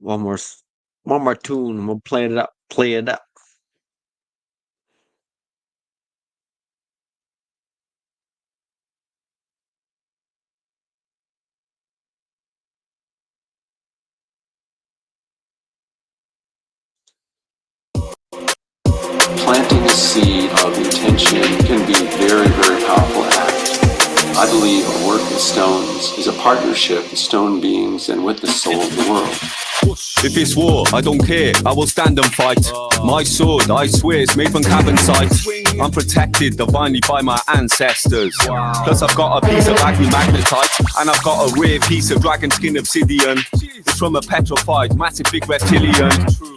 One more tune, and we'll play it up. Play it up. Planting a seed of intention can be a very, very powerful act. I believe a work with stones is a partnership with stone beings and with the soul of the world. If it's war, I don't care, I will stand and fight. My sword, I swear, is made from carbonite. I'm protected divinely by my ancestors. Plus I've got a piece of magnetite, and I've got a rare piece of dragon skin obsidian. It's from a petrified, massive big reptilian.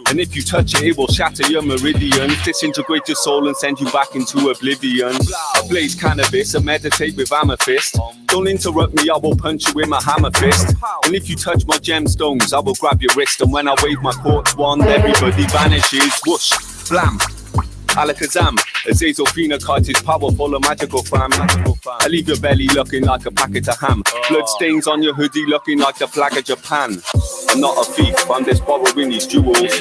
And if you touch it, it will shatter your meridian, disintegrate your soul and send you back into oblivion. I blaze cannabis and meditate with amethyst. Don't interrupt me, I will punch you with my hammer fist. And if you touch my gemstones, I will grab your wrist. And when I wave my quartz wand, everybody vanishes. Whoosh, blam, alakazam. Azazel phenocite is powerful, a magical fam. I leave your belly looking like a packet of ham. Blood stains on your hoodie looking like the flag of Japan. I'm not a thief, I'm just borrowing these jewels.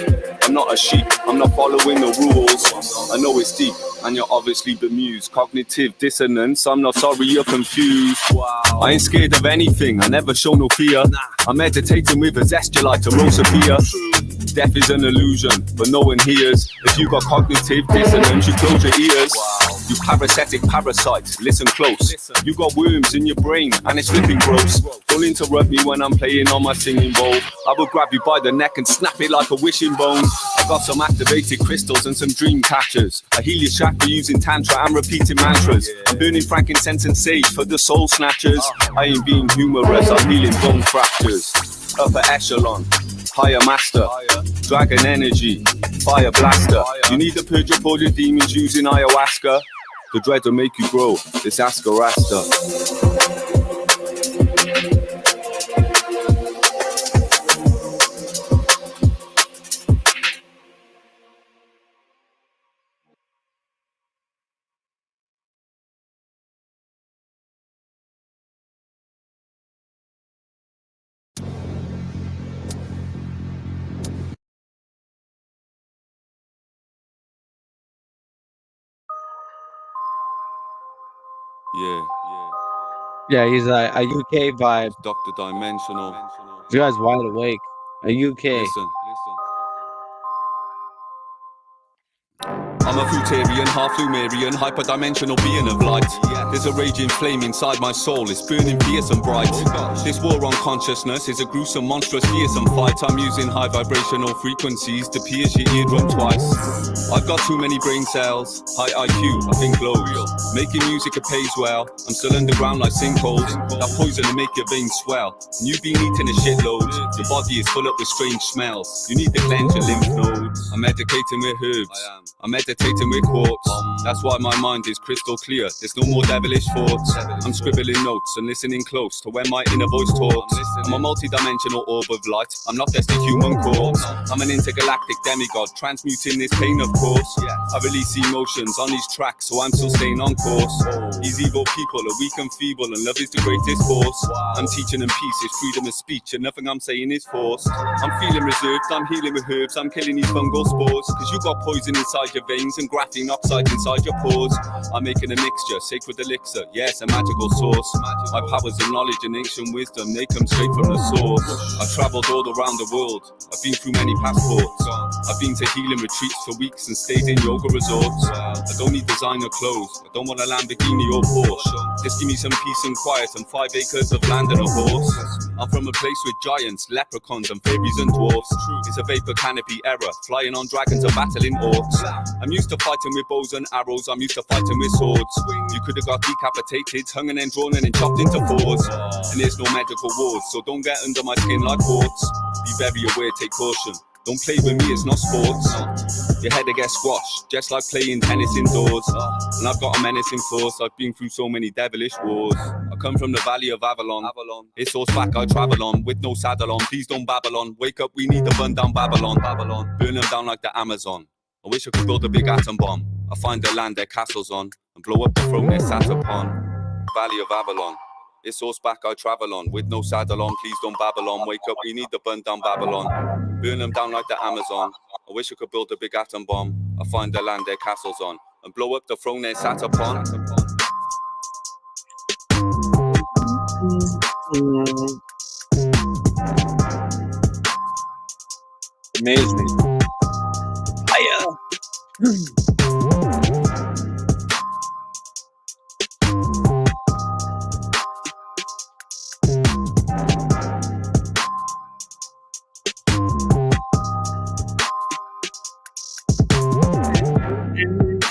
I'm not a sheep, I'm not following the rules. I know it's deep, and you're obviously bemused. Cognitive dissonance, I'm not sorry you're confused. I ain't scared of anything, I never show no fear. I'm meditating with a zest, you like to roll Sophia. Death is an illusion, but no one hears. If you got cognitive dissonance, you close your ears. You parasitic parasite, listen close. You got worms in your brain, and it's flipping gross. Don't interrupt me when I'm playing on my singing bowl. I will grab you by the neck and snap it like a wishing bone. I got some activated crystals and some dream catchers. I heal your chakra using tantra and repeating mantras. I'm burning frankincense and sage for the soul snatchers. I ain't being humorous, I'm healing bone fractures. Upper echelon, higher master, dragon energy, fire blaster. You need to purge up all your demons using ayahuasca. The dread will make you grow, it's Ascarasta. Yeah, he's a UK vibe. Dr. Dimensional. This guy's wide awake. A UK. Listen. I'm a Futarian, half Lumerian, hyperdimensional being of light. There's a raging flame inside my soul, it's burning fierce and bright. This war on consciousness is a gruesome, monstrous, fearsome fight. I'm using high vibrational frequencies to pierce your eardrum twice. I've got too many brain cells, high IQ, I think low. Making music, it pays well. I'm still underground like sinkholes. That poison will make your veins swell. And you've been eating a shitload. Your body is full up with strange smells. You need to cleanse your lymph nodes. I'm medicating with herbs. I'm meditating with quartz. That's why my mind is crystal clear. There's no more devilish thoughts. I'm scribbling notes and listening close to when my inner voice talks. I'm a multi-dimensional orb of light. I'm not just a human corpse. I'm an intergalactic demigod, transmuting this pain, of course. I release emotions on these tracks, so I'm still staying on course. These evil people are weak and feeble, and love is the greatest force. I'm teaching them peace, it's freedom of speech, and nothing I'm saying is forced. I'm feeling reserved, I'm healing with herbs, I'm killing these fungal spores. Cause you got poison inside your veins and graphene oxide inside your pores. I'm making a mixture, sacred elixir, yes, a magical source. My powers of knowledge and ancient wisdom, they come straight from the source. I've travelled all around the world, I've been through many passports. I've been to healing retreats for weeks and stayed in yoga resorts. I don't need designer clothes, I don't want a Lamborghini or Porsche. Just give me some peace and quiet and 5 acres of land and a horse. I'm from a place with giants, leprechauns and fairies and dwarfs. It's a vapor canopy era, flying on dragons and battling orcs. I'm used to fighting with bows and arrows, I'm used to fighting with swords. You could have got decapitated, hung and then drawn and then chopped into fours. And there's no magical wars, so don't get under my skin like warts. Be very aware, take caution. Don't play with me, it's not sports. Your head will get squashed, just like playing tennis indoors. And I've got a menacing force, I've been through so many devilish wars. I come from the valley of Avalon. It's horseback I travel on, with no saddle on. Please don't babble on. Wake up, we need to burn down Babylon. Burn them down like the Amazon. I wish I could build a big atom bomb. I find the land their castles on, and blow up the throne they're sat upon. Valley of Avalon. It's horseback I travel on, with no saddle on. Please don't babble on. Wake up, we need to burn down Babylon. burn them down like the Amazon. I wish I could build a big atom bomb. I find the land their castles on and blow up the throne they sat upon. Amaze me.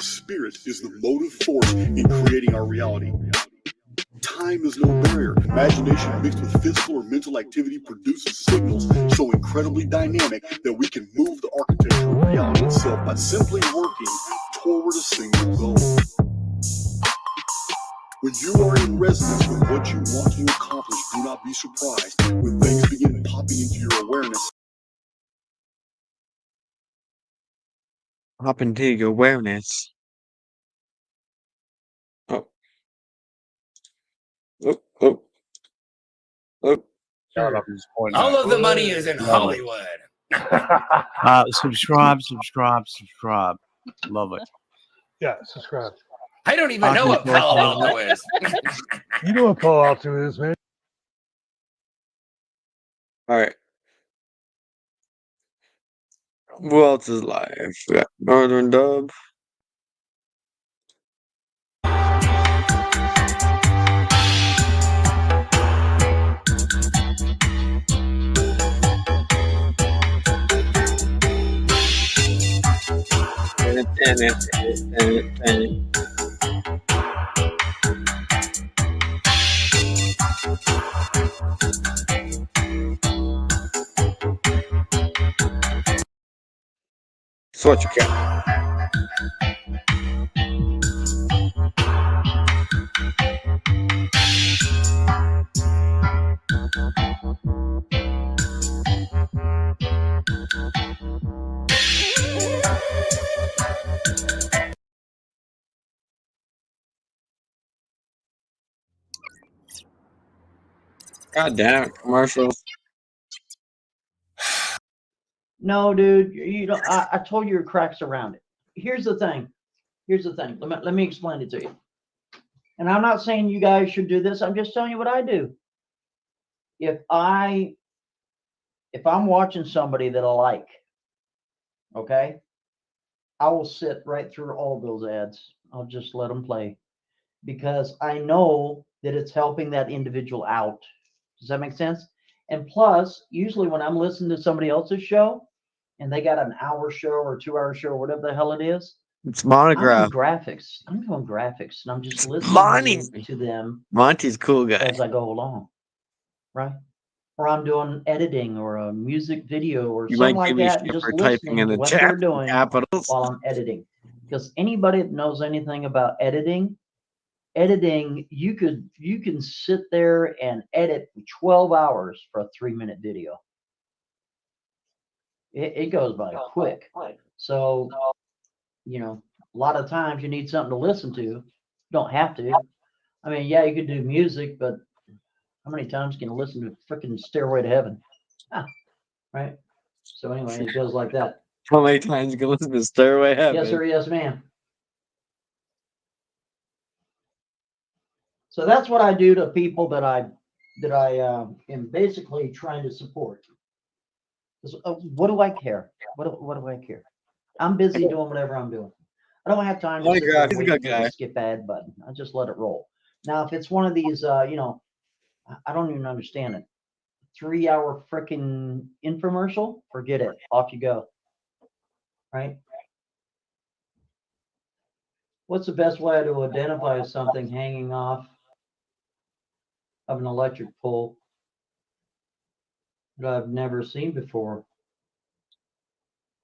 Spirit is the motive force in creating our reality. Time is no barrier. Imagination mixed with physical or mental activity produces signals so incredibly dynamic that we can move the architecture of reality itself by simply working toward a single goal. When you are in resonance with what you want to accomplish, do not be surprised when things begin popping into your awareness. Hop into your awareness. Oh. Oh. All of the money is in Hollywood. Subscribe. Love it. Yeah, subscribe. I don't even know what Palo Alto is. You know what Palo Alto is, man. All right. Who else is live? We got Northern Dub. So what you got? God damn it, commercials. No, dude, you know, I told you your cracks around it. Here's the thing. Let me explain it to you. And I'm not saying you guys should do this. I'm just telling you what I do. If I'm watching somebody that I like, okay, I will sit right through all those ads. I'll just let them play because I know that it's helping that individual out. Does that make sense? And plus, usually when I'm listening to somebody else's show and they got an hour show or 2 hour show or whatever the hell it is, It's Monograph. I'm doing graphics and I'm just listening to them. Monty's cool guy. As I go along, right? Or I'm doing editing or a music video or You something might like give me that, shit and just for typing listening in to the what chat they're doing capitals. while I'm editing. Because anybody that knows anything about editing, you can sit there and edit for 12 hours for a 3-minute video. It goes by quick. So, you know, a lot of times you need something to listen to. You don't have to. I mean, yeah, you could do music, but how many times can you listen to freaking Stairway to Heaven? Right? So anyway, it goes like that. How many times you can listen to Stairway Heaven? Yes, sir. Yes, ma'am. So that's what I do to people that I am basically trying to support. What do I care? What do I care? I'm busy doing whatever I'm doing. I don't have time to sit there and wait for the skip ad button. I just let it roll. Now, if it's one of these, you know, I don't even understand it. 3-hour freaking infomercial, forget it. Off you go. Right? What's the best way to identify something hanging off of an electric pole that I've never seen before?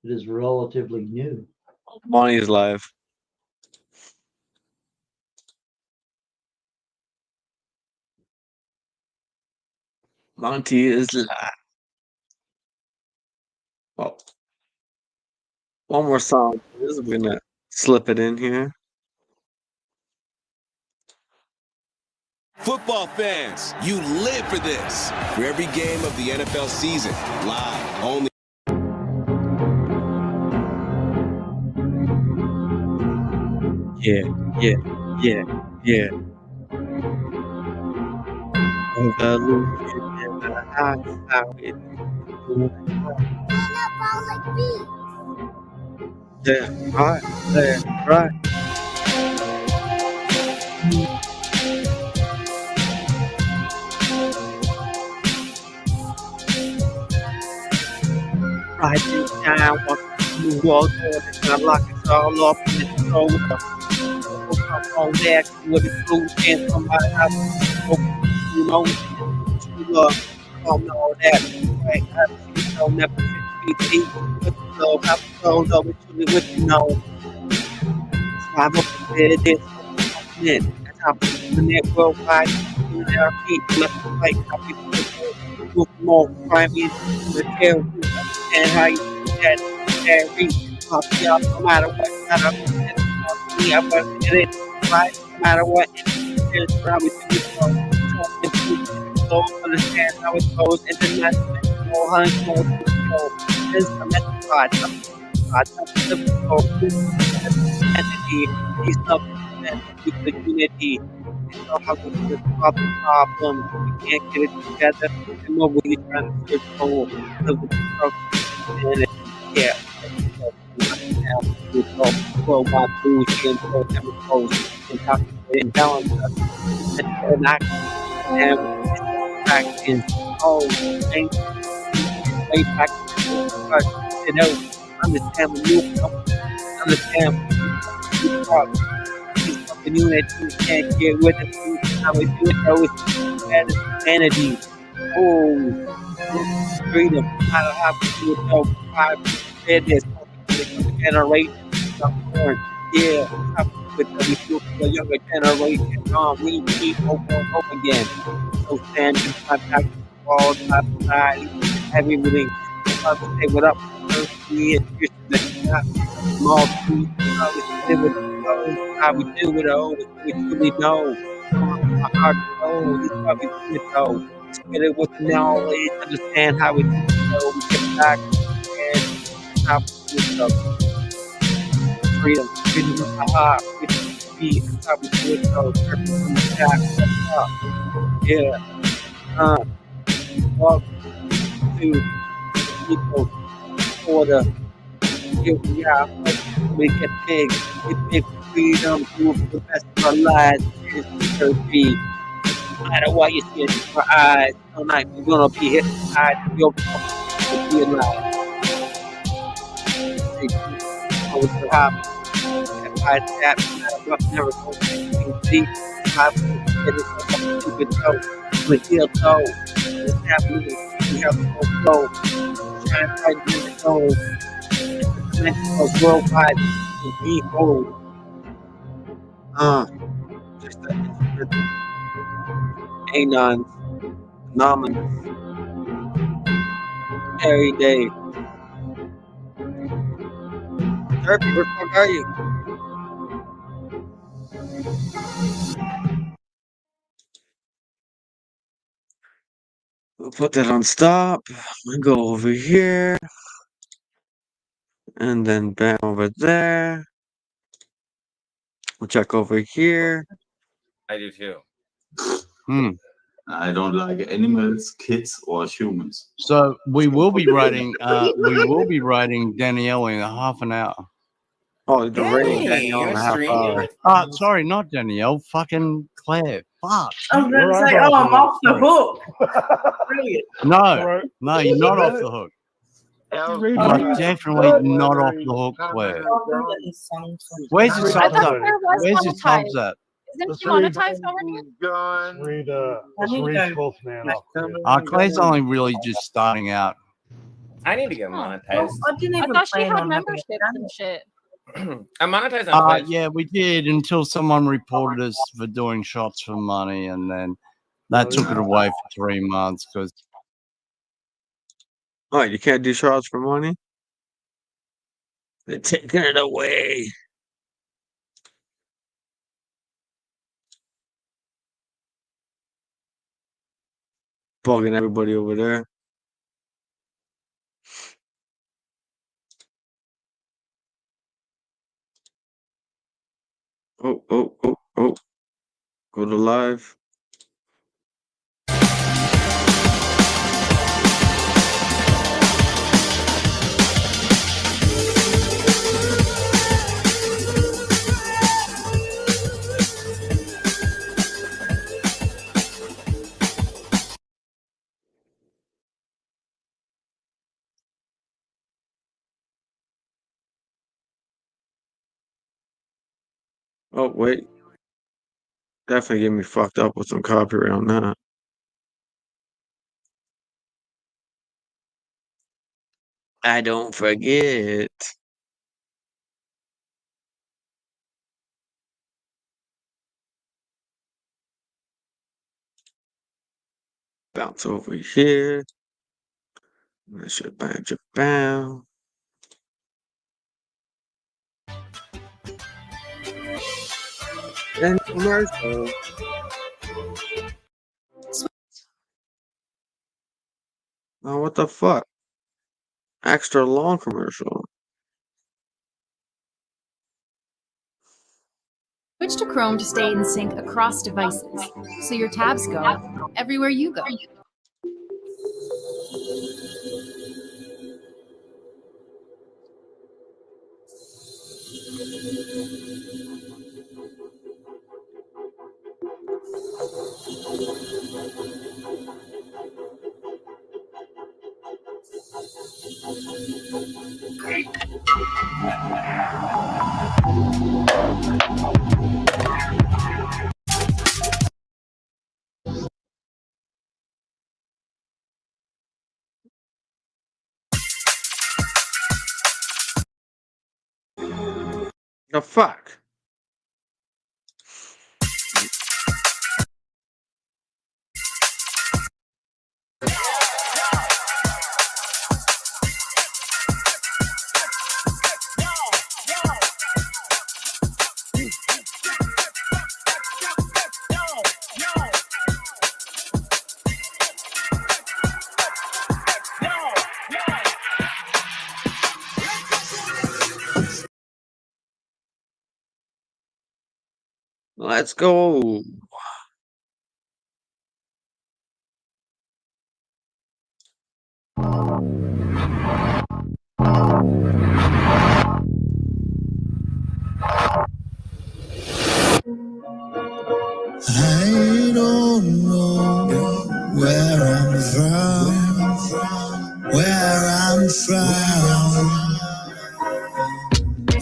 It is relatively new. Monty's live. Monty is live. Oh. One more song. We're gonna slip it in here. Football fans, you live for this. For every game of the NFL season, live, only. Yeah, yeah, yeah, yeah. Evolution and the hot how it doing. Yeah, right, yeah, right. Right in time, what the world order, kind of like it's all up in its shoulder. Come on back with the truth and somebody has to know true love. Come all that. Right, I see so never 6 feet deep. With the love, have the soul, love it truly with you know. Strive up to better this continent. That's how the net worldwide in our feet. Let's fight how we do it. Look more crime in the tail. And how you do that every pop you up no matter what, no matter what, me, I was in it, right? No matter what, it's how we do it, so so understand how it goes, international, hunting, this entity, these stuff, with the unity, it's all how we solve the problem, we can't get it together, and what we're trying to search for, of the and yeah, with robot boost and chemicals and toxic and balance and act and back in all things way back you know understand when you understand you talk something new that you can't get with it how we do it though it's humanity oh freedom how to have to do it though pride fairness generation born yeah how to do it though we do it for the younger generation we keep over and over again so stand in contact with all type of society everything how to say what up me and small trees, how we live with those, how we deal with those, we truly know. Our heart knows, this is how we do it though. Spit it with the knowledge, understand how we do it though. We get back and how we do it though. Freedom, freedom of the heart, freedom of the feet, that's how we do it though. Purpose from the back, what's up? Yeah, welcome to the people order. Here we are, we get big freedom, do it for the rest of our lives. Here's the be. No matter what you see in our eyes, tonight we're gonna be hypnotized. Your will be alive. Say, always so happy. Hypnotize that, no matter what, never go see. Five get it up, stupid toe. With heel toe. This happening, we have the whole flow. Shine bright in the soul. Dimensional worldwide. And behold. Just the instrument. Anons. Anonymous. Every day. Therapy, where the fuck are you? We'll put that on stop. We'll go over here. And then bam over there. We'll check over here. I do too. I don't like animals, kids, or humans. So we will be writing. Danielle in a half an hour. Oh, the rating Danielle in a half hour. Sorry, not Danielle. Fucking Claire. Fuck. I was going to say, oh, I'm off the hook. Brilliant. No, you're not off the hook. You're definitely not off the hook, Claire. Where's your subs at? Where's your subs at? Isn't she monetized already? Let's read both man off. Claire's only really just starting out. I need to get monetized. I thought she had memberships and shit. I'm monetized on Twitch. Yeah, we did until someone reported us for doing shots for money, and then that took it away for 3 months because. Oh, you can't do shots for money? They're taking it away. Bugging everybody over there. Oh. Go to live. Oh, wait. Definitely get me fucked up with some copyright on that. I don't forget. Bounce over here. I should bounce it down. And commercial. Oh, what the fuck? Extra long commercial. Switch to Chrome to stay in sync across devices, so your tabs go everywhere you go. The fuck? Let's go. I don't know where I'm from.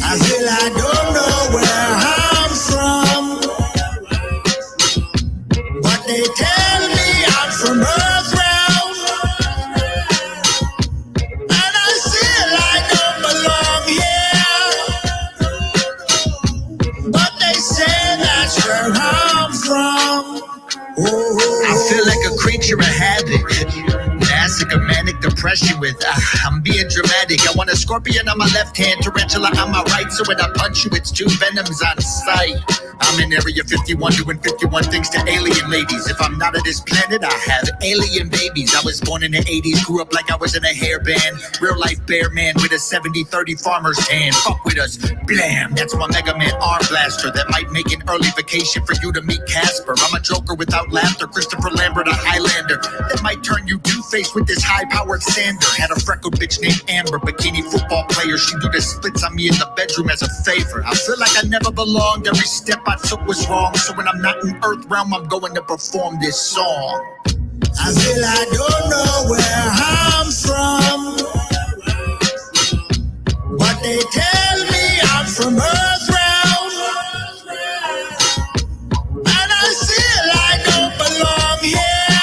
I feel I don't know where I'm from, but they tell me I'm from Earth round, and I feel I don't belong here, but they say that's where I'm from. I feel like a creature of habit, massive manic depression with I'm being dramatic. I want a scorpion on my left hand, tarantula on my right, so when I punch you it's two venoms on sight. I'm in Area 51 doing 51 things to alien ladies. If I'm not of this planet, I have alien babies. I was born in the 80s, grew up like I was in a hairband. Real life bear man with a 70-30 farmer's hand. Fuck with us, blam, that's my Mega Man arm blaster. That might make an early vacation for you to meet Casper. I'm a joker without laughter, Christopher Lambert, a Highlander. That might turn you two-faced with this high-powered sander. Had a freckled bitch named Amber, bikini football player. She do the splits on me in the bedroom as a favor. I feel like I never belonged. Every step I took was wrong. So when I'm not in Earth realm, I'm going to perform this song. I feel I don't know where I'm from, but they tell me I'm from Earth realm, and I feel I don't belong here,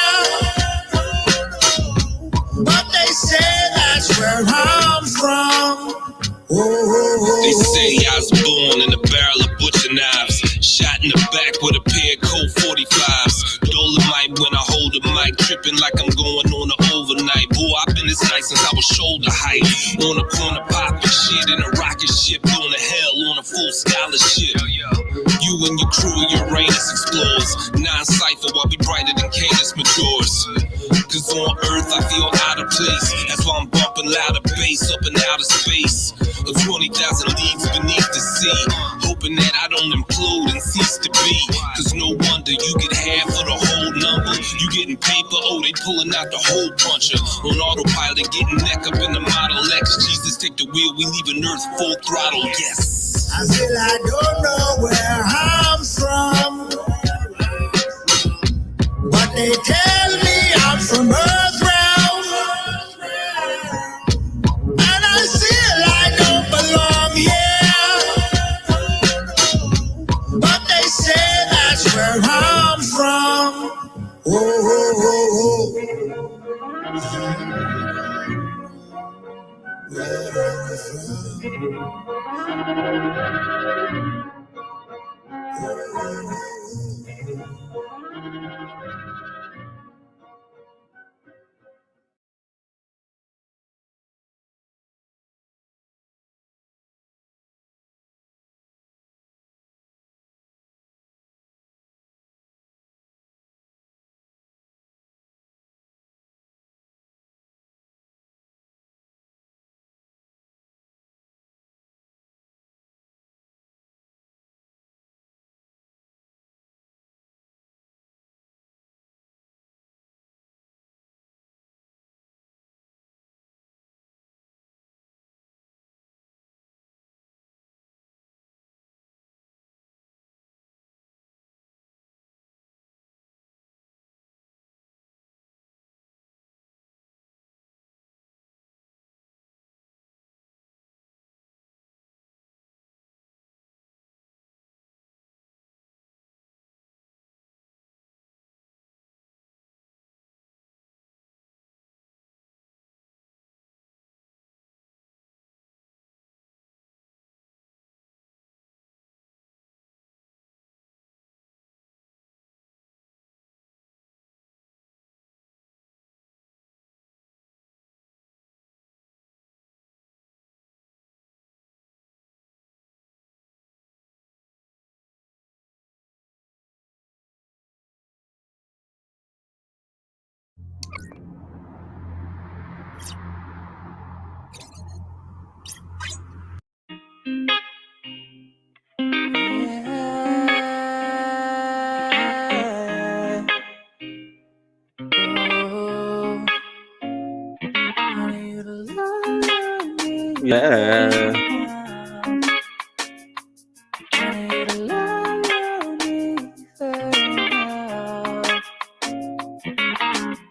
but they say that's where I'm from. They say I was born in a barrel of butcher knives, shot in the back with a pair of Colt 45s. Dolomite when I hold a mic, tripping like I'm going on an overnight. Boy, I've been this nice since I was shoulder height. On the corner popping shit in a rocket ship, going to hell on a full scholarship. You and your crew, Uranus explores. Non-cypher while we brighter than Cadence matures. Cause on Earth I feel out of place. That's why I'm bumping louder bass up in outer space. 20,000 leagues beneath the sea. Hoping that I don't implode getting paper? Oh, they pulling out the whole bunch of on autopilot, getting neck up in the Model X. Jesus, take the wheel, we leaving Earth full throttle. Yes. I feel I don't know where I'm from, but they tell me I'm from Earth round, and I feel I don't belong here, but they say that's where I'm from. Oh, oh, oh, Yeah.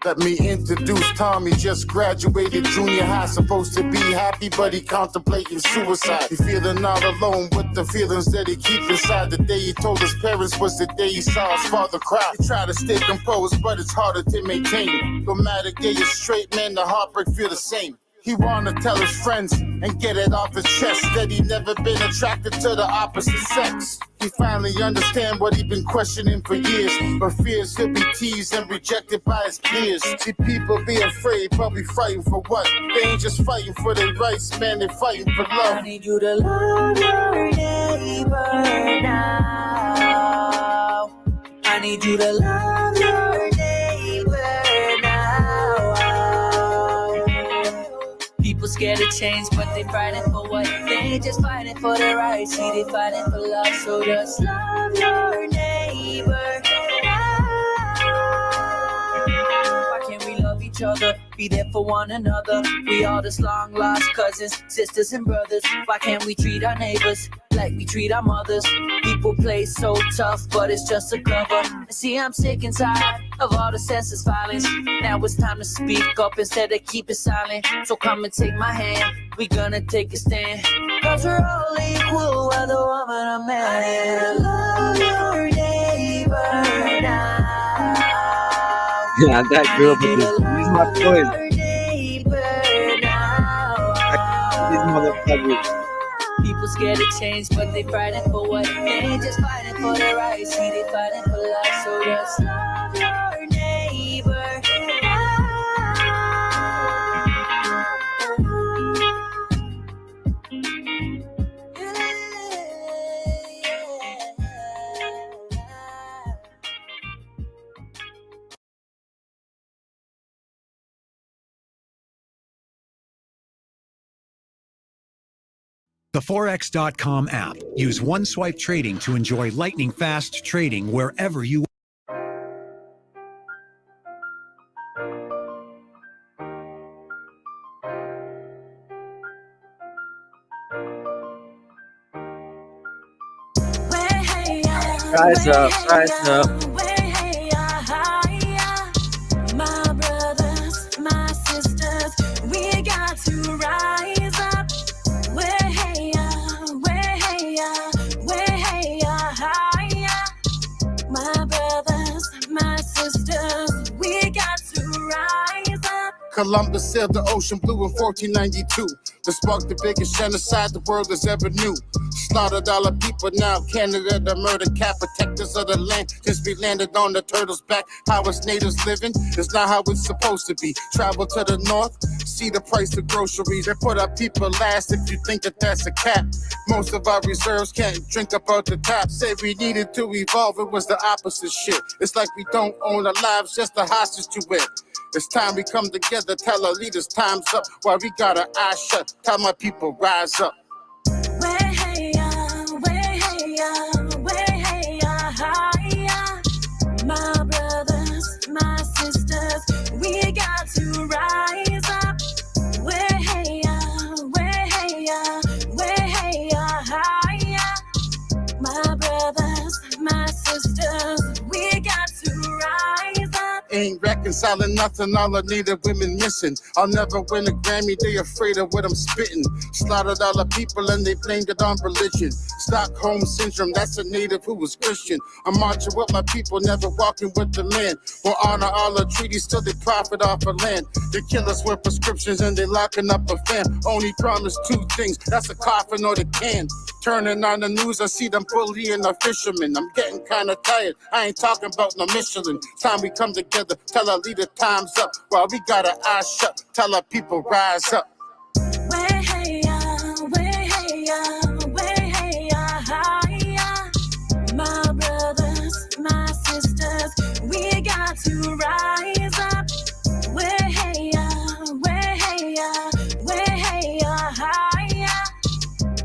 Let me introduce Tommy, just graduated junior high, supposed to be happy, but he contemplating suicide. He feeling all alone with the feelings that he keep inside. The day he told his parents was the day he saw his father cry. He tried to stay composed, but it's harder to maintain. No matter gay or straight, man, the heartbreak feel the same. He wanna tell his friends and get it off his chest that he never been attracted to the opposite sex. He finally understand what he been questioning for years, but fears he'll be teased and rejected by his peers. See, people be afraid, probably fighting for what? They ain't just fighting for their rights, man, they fighting for love. I need you to love your neighbor now. I need you to love your neighbor now. People scared of change, but they fighting for what? They ain't just fighting for their rights, see, they fighting for love. So just love your neighbor now. Why can't we love each other, be there for one another? We all just long lost cousins, sisters and brothers. Why can't we treat our neighbors like we treat our mothers? People play so tough, but it's just a cover. See, I'm sick and tired of all the senseless violence. Now it's time to speak up instead of keep it silent. So come and take my hand, we gonna take a stand. Cause we're all equal, whether woman or man. Love your neighbor now. Yeah, that girl, but these my boys. These motherfuckers. People scared to change, but they fighting for what? They ain't just fighting for their rights, see, they fighting for life. So just love your neighbor. The Forex.com app. Use one swipe trading to enjoy lightning fast trading wherever you Rise up, rise up. My brothers, my sisters, we got to rise up. My brothers, my sisters, we got to rise up. Columbus sailed the ocean blue in 1492 to spark the biggest genocide the world has ever knew. Slaughtered all the people, now Canada the murder cap, protectors of the land since we landed on the turtle's back. How its natives living is not how it's supposed to be. Travel to the north, see the price of groceries. They put our people last if you think that that's a cap. Most of our reserves can't drink up out the tap. Say we needed to evolve, it was the opposite shit. It's like we don't own our lives, just a hostage to it. It's time we come together, tell our leaders time's up. While we got our eyes shut, tell my people rise up. My brothers, my sisters, we got to rise up. My brothers, my sisters, we got to rise up. Ain't reconciling nothing, all the native women missing. I'll never win a Grammy, they afraid of what I'm spitting. Slaughtered all the people and they blamed it on religion. Stockholm syndrome, that's a native who was Christian. I'm marching with my people, never walking with the man. We'll honor all the treaties till they profit off of land. They kill us with prescriptions and they locking up a fam. Only promise two things, that's a coffin or the can. Turning on the news, I see them bullying the fishermen. I'm getting kinda tired, I ain't talking about no Michelin. Time we come together, tell our leader time's up. While we got our eyes shut, tell our people rise up. My brothers, my sisters, we got to rise up.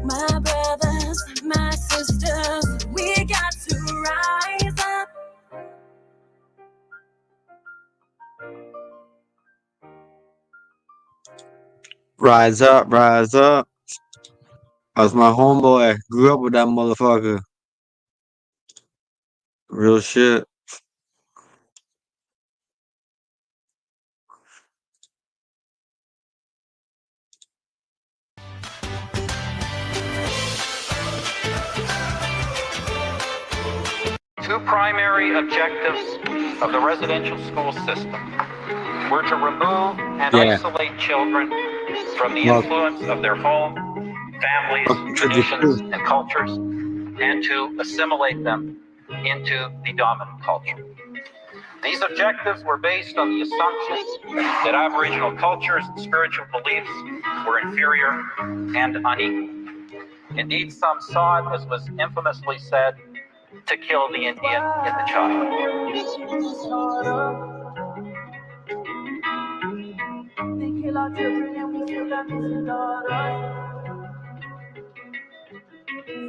My brothers, my sisters, we got to rise up. Rise up, rise up. That's my homeboy. Grew up with that motherfucker. Real shit. Two primary objectives of the residential school system were to remove and isolate children from the influence of their home, families, traditions, and cultures, and to assimilate them into the dominant culture. These objectives were based on the assumption that Aboriginal cultures and spiritual beliefs were inferior and unequal. Indeed, some saw it, as was infamously said, to kill the Indian in the child. They kill our children and we still got missing daughters.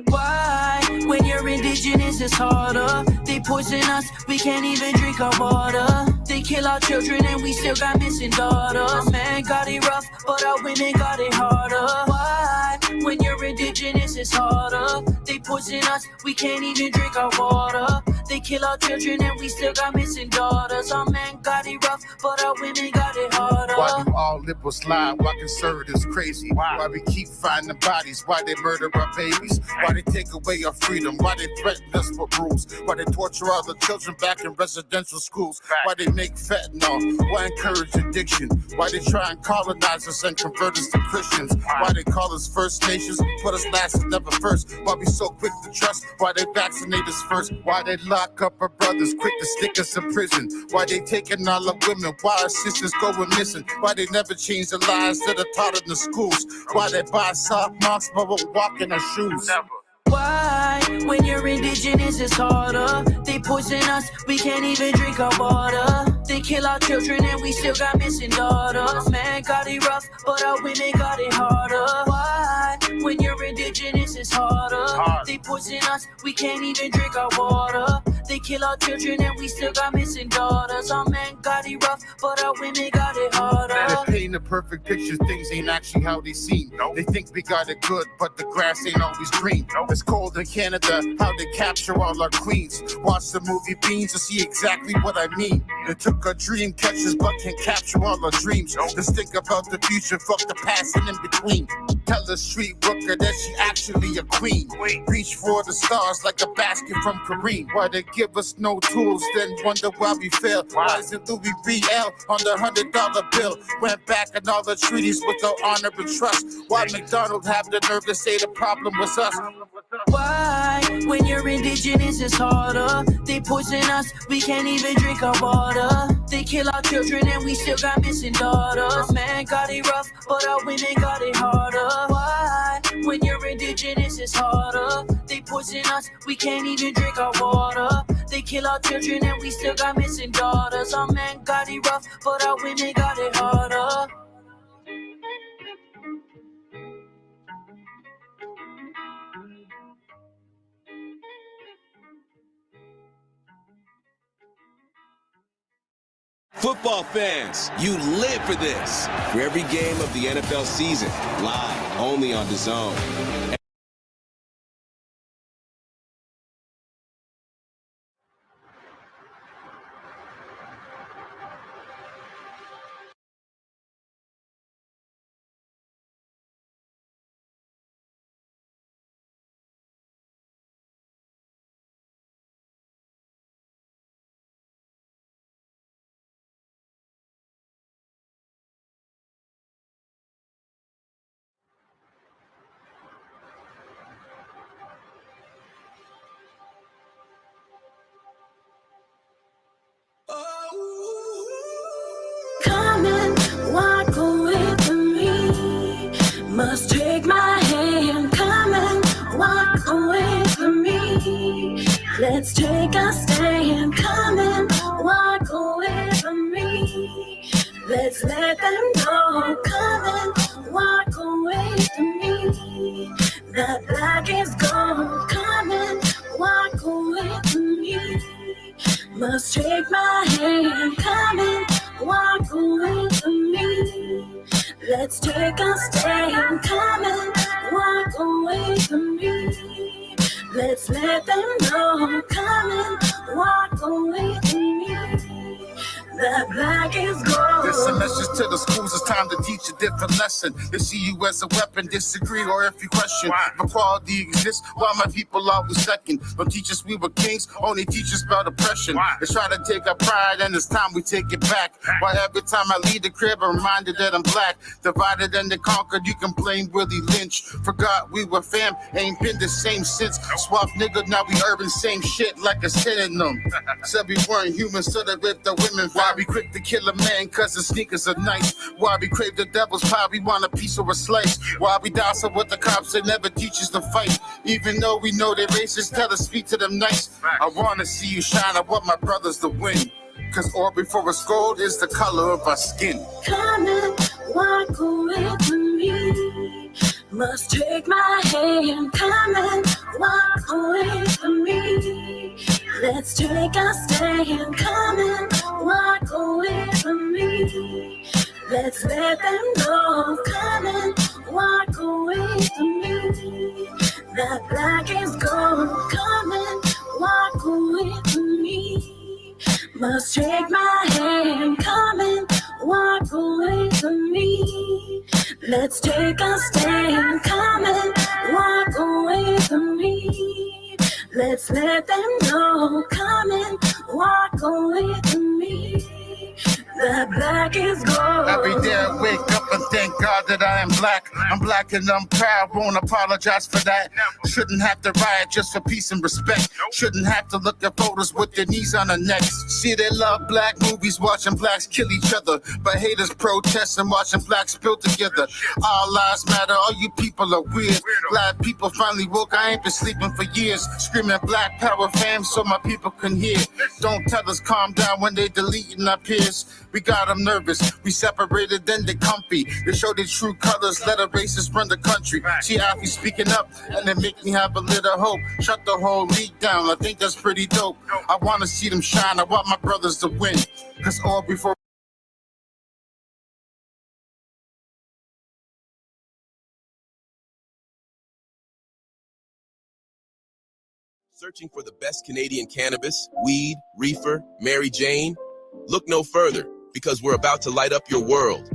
Why? When you're indigenous, it's harder. They poison us, we can't even drink our water. They kill our children and we still got missing daughters. Men got it rough, but our women got it harder. Why? When you're indigenous, it's harder. They poison us, we can't even drink our water. They kill our children and we still got missing daughters. Our men got it rough, but our women got it harder. Why do all liberals lie? Why conservatives crazy? Why we keep finding bodies? Why they murder our babies? Why they take away our freedom? Why they threaten us with rules? Why they torture all the children back in residential schools? Why they make fentanyl? Why encourage addiction? Why they try and colonize us and convert us to Christians? Why they call us First Nations? Put us last and never first. Why we so quick to trust? Why they vaccinate us first? Why they lock up our brothers quick to stick us in prison? Why they taking all the women? Why our sisters going missing? Why they never change the lies that are taught in the schools? Why they buy soft marks but won't walk in our shoes? Never. Why? When you're indigenous, it's harder. They poison us, we can't even drink our water. They kill our children and we still got missing daughters. Men got it rough, but our women got it harder. Why? When you're indigenous, it's harder. They poison us, we can't even drink our water. They kill our children and we still got missing daughters. Our men got it rough, but our women got it harder. They paint a perfect picture, things ain't actually how they seem. They think we got it good, but the grass ain't always green. It's cold in Canada, how they capture all our queens. Watch the movie Beans to see exactly what I mean. They took a dream catchers, but can't capture all our dreams. Just think about the future, fuck the past and in between. Tell the street worker that she actually a queen. Reach for the stars like a basket from Kareem. Why they give us no tools, then wonder why we fail. Why is it Louis BL on the $100 bill? Went back in all the treaties with no honor and trust. Why McDonald have the nerve to say the problem was us? Why, when you're indigenous, it's harder. They poison us, we can't even drink our water. They kill our children and we still got missing daughters. Man got it rough, but our women got it harder. Why, when you're indigenous, it's harder. They poison us, we can't even drink our water. They kill our children and we still got missing daughters. Our men got it rough, but our women got it harder. Football fans, you live for this. For every game of the NFL season, live only on DAZN. Come and walk with me. Must take my hand. Come and walk with me. Let's take a stand. Come and walk with me. Let's let them know. Come and walk with me. That black is gold. Come and walk with me. Must take my hand. Come and walk with me. Let's take a stand. Come and walk with me. Let's let them know. Come and walk with me. That black is gold. This a message to the schools, it's time to teach a different lesson. They see you as a weapon, disagree, or if you question if equality exists, why my people always second? Don't teach us we were kings, only teach us about oppression. They try to take our pride and it's time we take it back. Why every time I leave the crib I'm reminded that I'm black. Divided and then conquered, you can blame Willie Lynch. Forgot we were fam, ain't been the same since. Swap nigga, now we urban, same shit like a synonym. Said we weren't human, so they ripped the women. Why we quick to kill a man cause his sneakers are nice? Why we crave the devil's pie, we want a piece or a slice? Why we docile with the cops that never teach us to fight? Even though we know they're racist, tell us speak to them nice. I wanna see you shine, I want my brothers to win. Cause or before it's gold is the color of our skin. Come and walk with me. Must take my hand. Come and walk with me. Let's take a stand. Come and walk with me. Let's let them know. Come and walk with me. That black is gold. Come and walk with me. Must take my hand. Come and walk with me. Let's take a stand. Come and walk with me. Let's let them know. Come and walk with me. That black is gold. Every day I wake up and thank God that I am black. I'm black and I'm proud, won't apologize for that. Shouldn't have to riot just for peace and respect. Shouldn't have to look at photos with their knees on their necks. See, they love black movies, watching blacks kill each other. But haters protest and watching blacks build together. All lives matter, all you people are weird. Glad people finally woke, I ain't been sleeping for years. Screaming black power fam so my people can hear. Don't tell us calm down when they deleting our peers. We got them nervous. We separated, then they comfy. They show their true colors. Let a racist run the country. See athletes speaking up, and they make me have a little hope. Shut the whole league down. I think that's pretty dope. I want to see them shine. I want my brothers to win. Cause all before. Searching for the best Canadian cannabis, weed, reefer, Mary Jane? Look no further, because we're about to light up your world.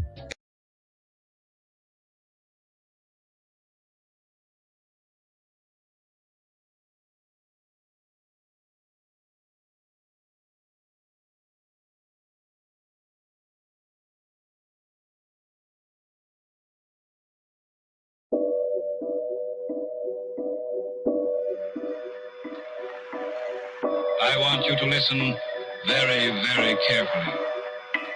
I want you to listen very, very carefully.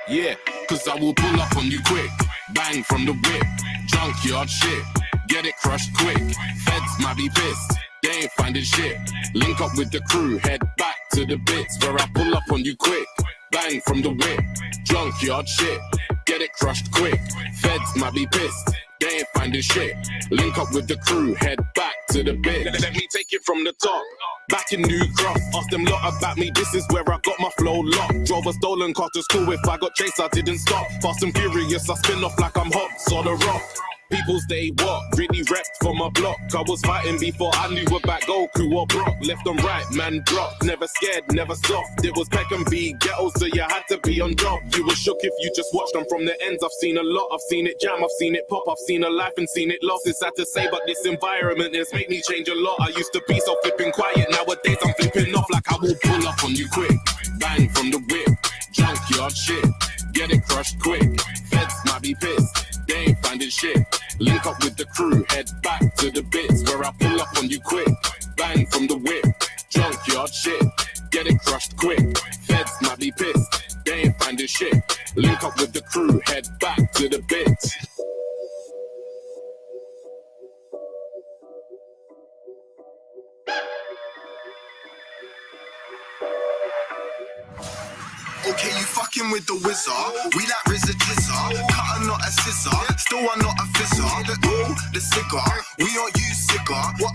Yeah, cause I will pull up on you quick. Bang from the whip. Junkyard shit. Get it crushed quick. Feds might be pissed. They ain't finding shit. Link up with the crew. Head back to the bits where I pull up on you quick. Bang from the whip. Junkyard shit. Get it crushed quick. Feds might be pissed. They ain't finding shit. Link up with the crew. Head back to the bit. Let me take it from the top. Back in New Cross, ask them lot about me, this is where I got my flow locked. Drove a stolen car to school, if I got chased I didn't stop. Fast and furious, I spin off like I'm Hobbs or the Rock. People's day what? Really repped for my block. I was fighting before I knew about Goku or Brock. Left and right, man dropped. Never scared, never soft. It was Peck and B ghetto, so you had to be on job. You were shook if you just watched them from the ends. I've seen a lot, I've seen it jam, I've seen it pop, I've seen a life and seen it lost. It's sad to say, but this environment has made me change a lot. I used to be so flipping quiet, nowadays I'm flipping off like I will pull up on you quick. Bang from the whip, junkyard shit. Get it crushed quick. Feds might be pissed. They ain't finding shit. Link up with the crew, head back to the bits where I pull up on you quick. Bang from the whip, junkyard shit. Get it crushed quick. Feds might be pissed. They ain't finding shit. Link up with the crew, head back to the bits. Okay, you fucking with the wizard. We like RZA Jizza. Cutter, not a scissor. Still I'm not a fizzer. The cigar. We don't use cigar. What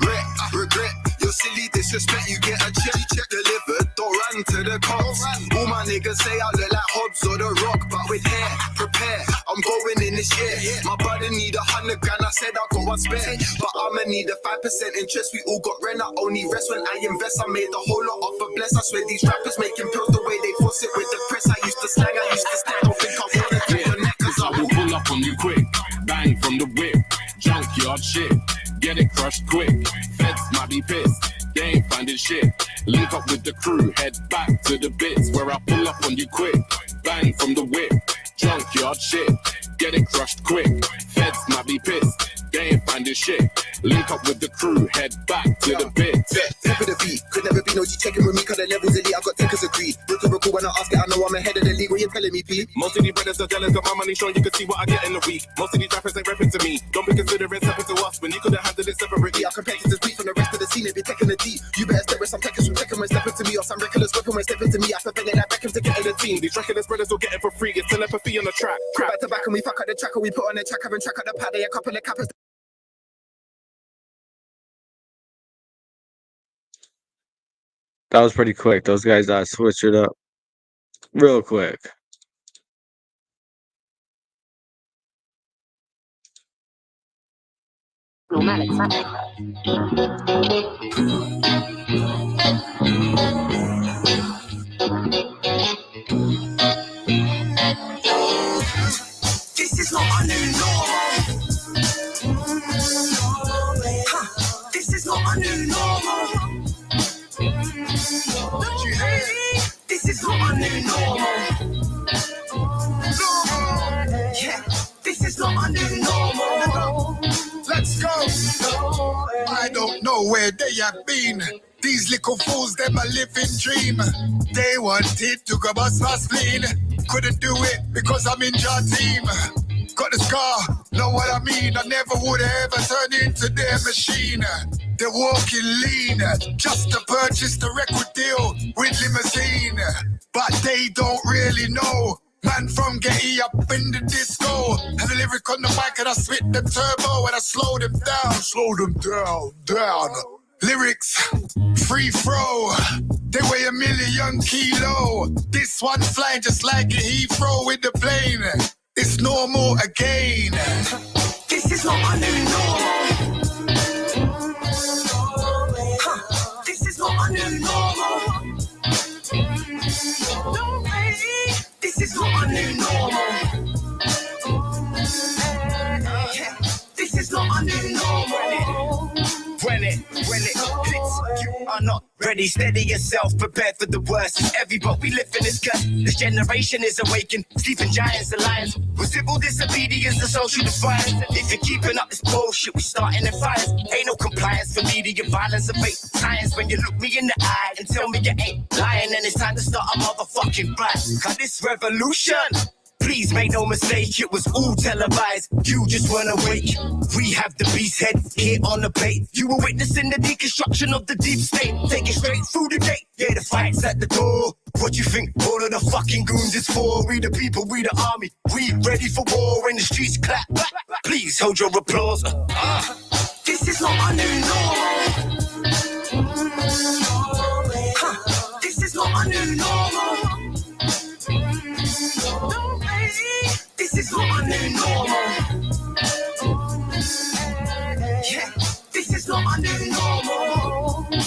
regret? You're silly disrespect. You get a check delivered. Don't run to the cops. All my niggas say I look like Hobbs or The Rock, but with hair, prepare. I'm going in this year. My brother need 100 grand. I said I'll go on spare, but I'ma need a 5% interest. We all got rent. I only rest when I invest. I made the whole lot off a bless. I swear these rappers making pills the way they force it with the press. I used to slang, I used to stand. Don't think I wanna do your neck, cause I will pull up on you quick. Bang from the whip. Junkyard shit. Get it crushed quick. Feds might be pissed. They ain't finding shit. Link up with the crew. Head back to the bits where I pull up on you quick. Bang from the whip. Junkyard shit. Get it crushed quick. Feds might be pissed. They ain't finding shit. Link up with the crew. Head back to the bits. Tip of the beat. Could never be no G checking with me, cause the levels elite. I got takers agreed. Real when I ask it, I know I'm ahead of the league. What you telling me, P? Most of these brothers are jealous, got my money showing you can see what I get in a week. Most of these rappers ain't rapping to me. Don't be considerate stepping to us when you could have handled it separately. I compare this beat from the rest of the scene. If you're taking the D, you better step with some takers from checking when stepping to me, or some reckless weapon when stepping to me. I prefer it like Beckham to get in the team. These reckless brothers will get it for free. It's telepathy on the track. Back to back and we fuck up the track, or we put on the track, having track up the pad. A couple of cappers. That was pretty quick. Those guys switched it up real quick. This is not a new normal. This is not a new normal. This is not a new normal. Yeah, this is not a new normal. Let's go. I don't know where they have been. These little fools, them a living dream. They wanted to grab us my spleen. Couldn't do it because I'm in your team. Got the scar, know what I mean? I never would have ever turned into their machine. They're walking lean, just to purchase the record deal with limousine. But they don't really know Man from Getty up in the disco. And the lyric on the mic and I spit the turbo and I slow them down. Lyrics, free throw. They weigh 1,000,000 kilo. This one flying just like a Heathrow with the plane. It's normal again. This is not my new normal. This is not my new normal. No way. This is not my new normal. This is not my new normal. When it hits, you are not ready. Steady yourself, prepared for the worst. Everybody live in this gut. This generation is awakened. Sleeping giants and lions. With civil disobedience and social defiance. If you're keeping up this bullshit, we starting in fires. Ain't no compliance for media violence and fake science. When you look me in the eye and tell me you ain't lying, then it's time to start a motherfucking fight. Cause this revolution, please make no mistake, it was all televised. You just weren't awake. We have the beast head here on the plate. You were witnessing the deconstruction of the deep state. Take it straight through the gate. Yeah, the fight's at the door. What you think all of the fucking goons is for? We the people, we the army. We ready for war when the streets clap. Please hold your applause. This is not my new normal. This is not my new normal. No way. This is not my new normal. Yeah, this is not my new normal. They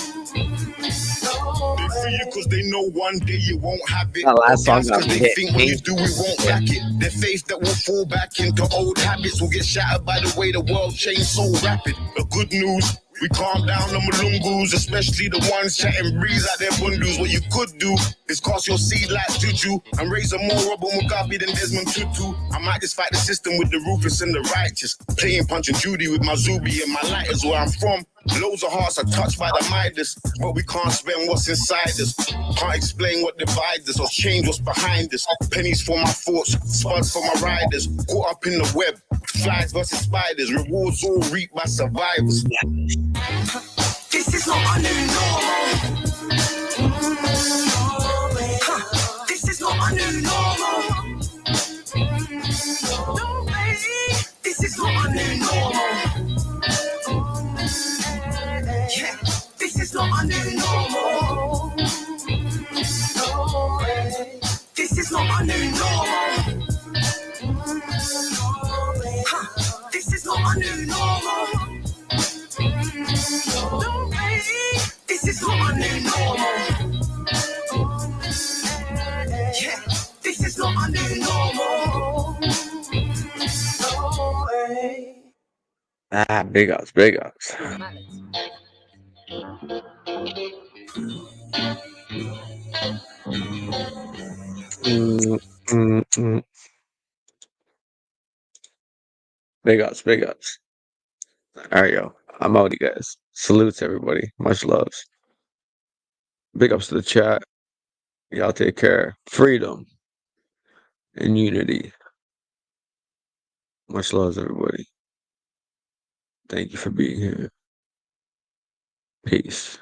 fear you cause they know one day you won't have it. That last song got Cause they hit. think when you do, we won't back it. Their faith that will fall back into old habits will get shattered by the way the world changed so rapid. The good news, we calm down the Malungus, especially the ones chatting breeze out their bundles. What you could do is cast your seed like Juju and raise a more Robert Mugabe than Desmond Tutu. I might just fight the system with the ruthless and the righteous. Playing Punch and Judy with my Zubi and my lighters. Where I'm from, loads of hearts are touched by the Midas, but we can't spend what's inside us. Can't explain what divides us or change what's behind us. Pennies for my thoughts, spuds for my riders. Caught up in the web, flies versus spiders. Rewards all reaped by survivors. This is not my new normal. This is not my new normal. No way. This is not my new normal. Yeah, this is not my new normal. No way. This is not my new normal. This is not my new normal. No way. This is not my new normal. Yeah, this is not my new normal. No way. Ah, big ups, big ups. Big ups, big ups. All right, yo. I'm out, you guys. Salutes, everybody. Much loves. Big ups to the chat. Y'all take care. Freedom and unity. Much loves, everybody. Thank you for being here. Peace.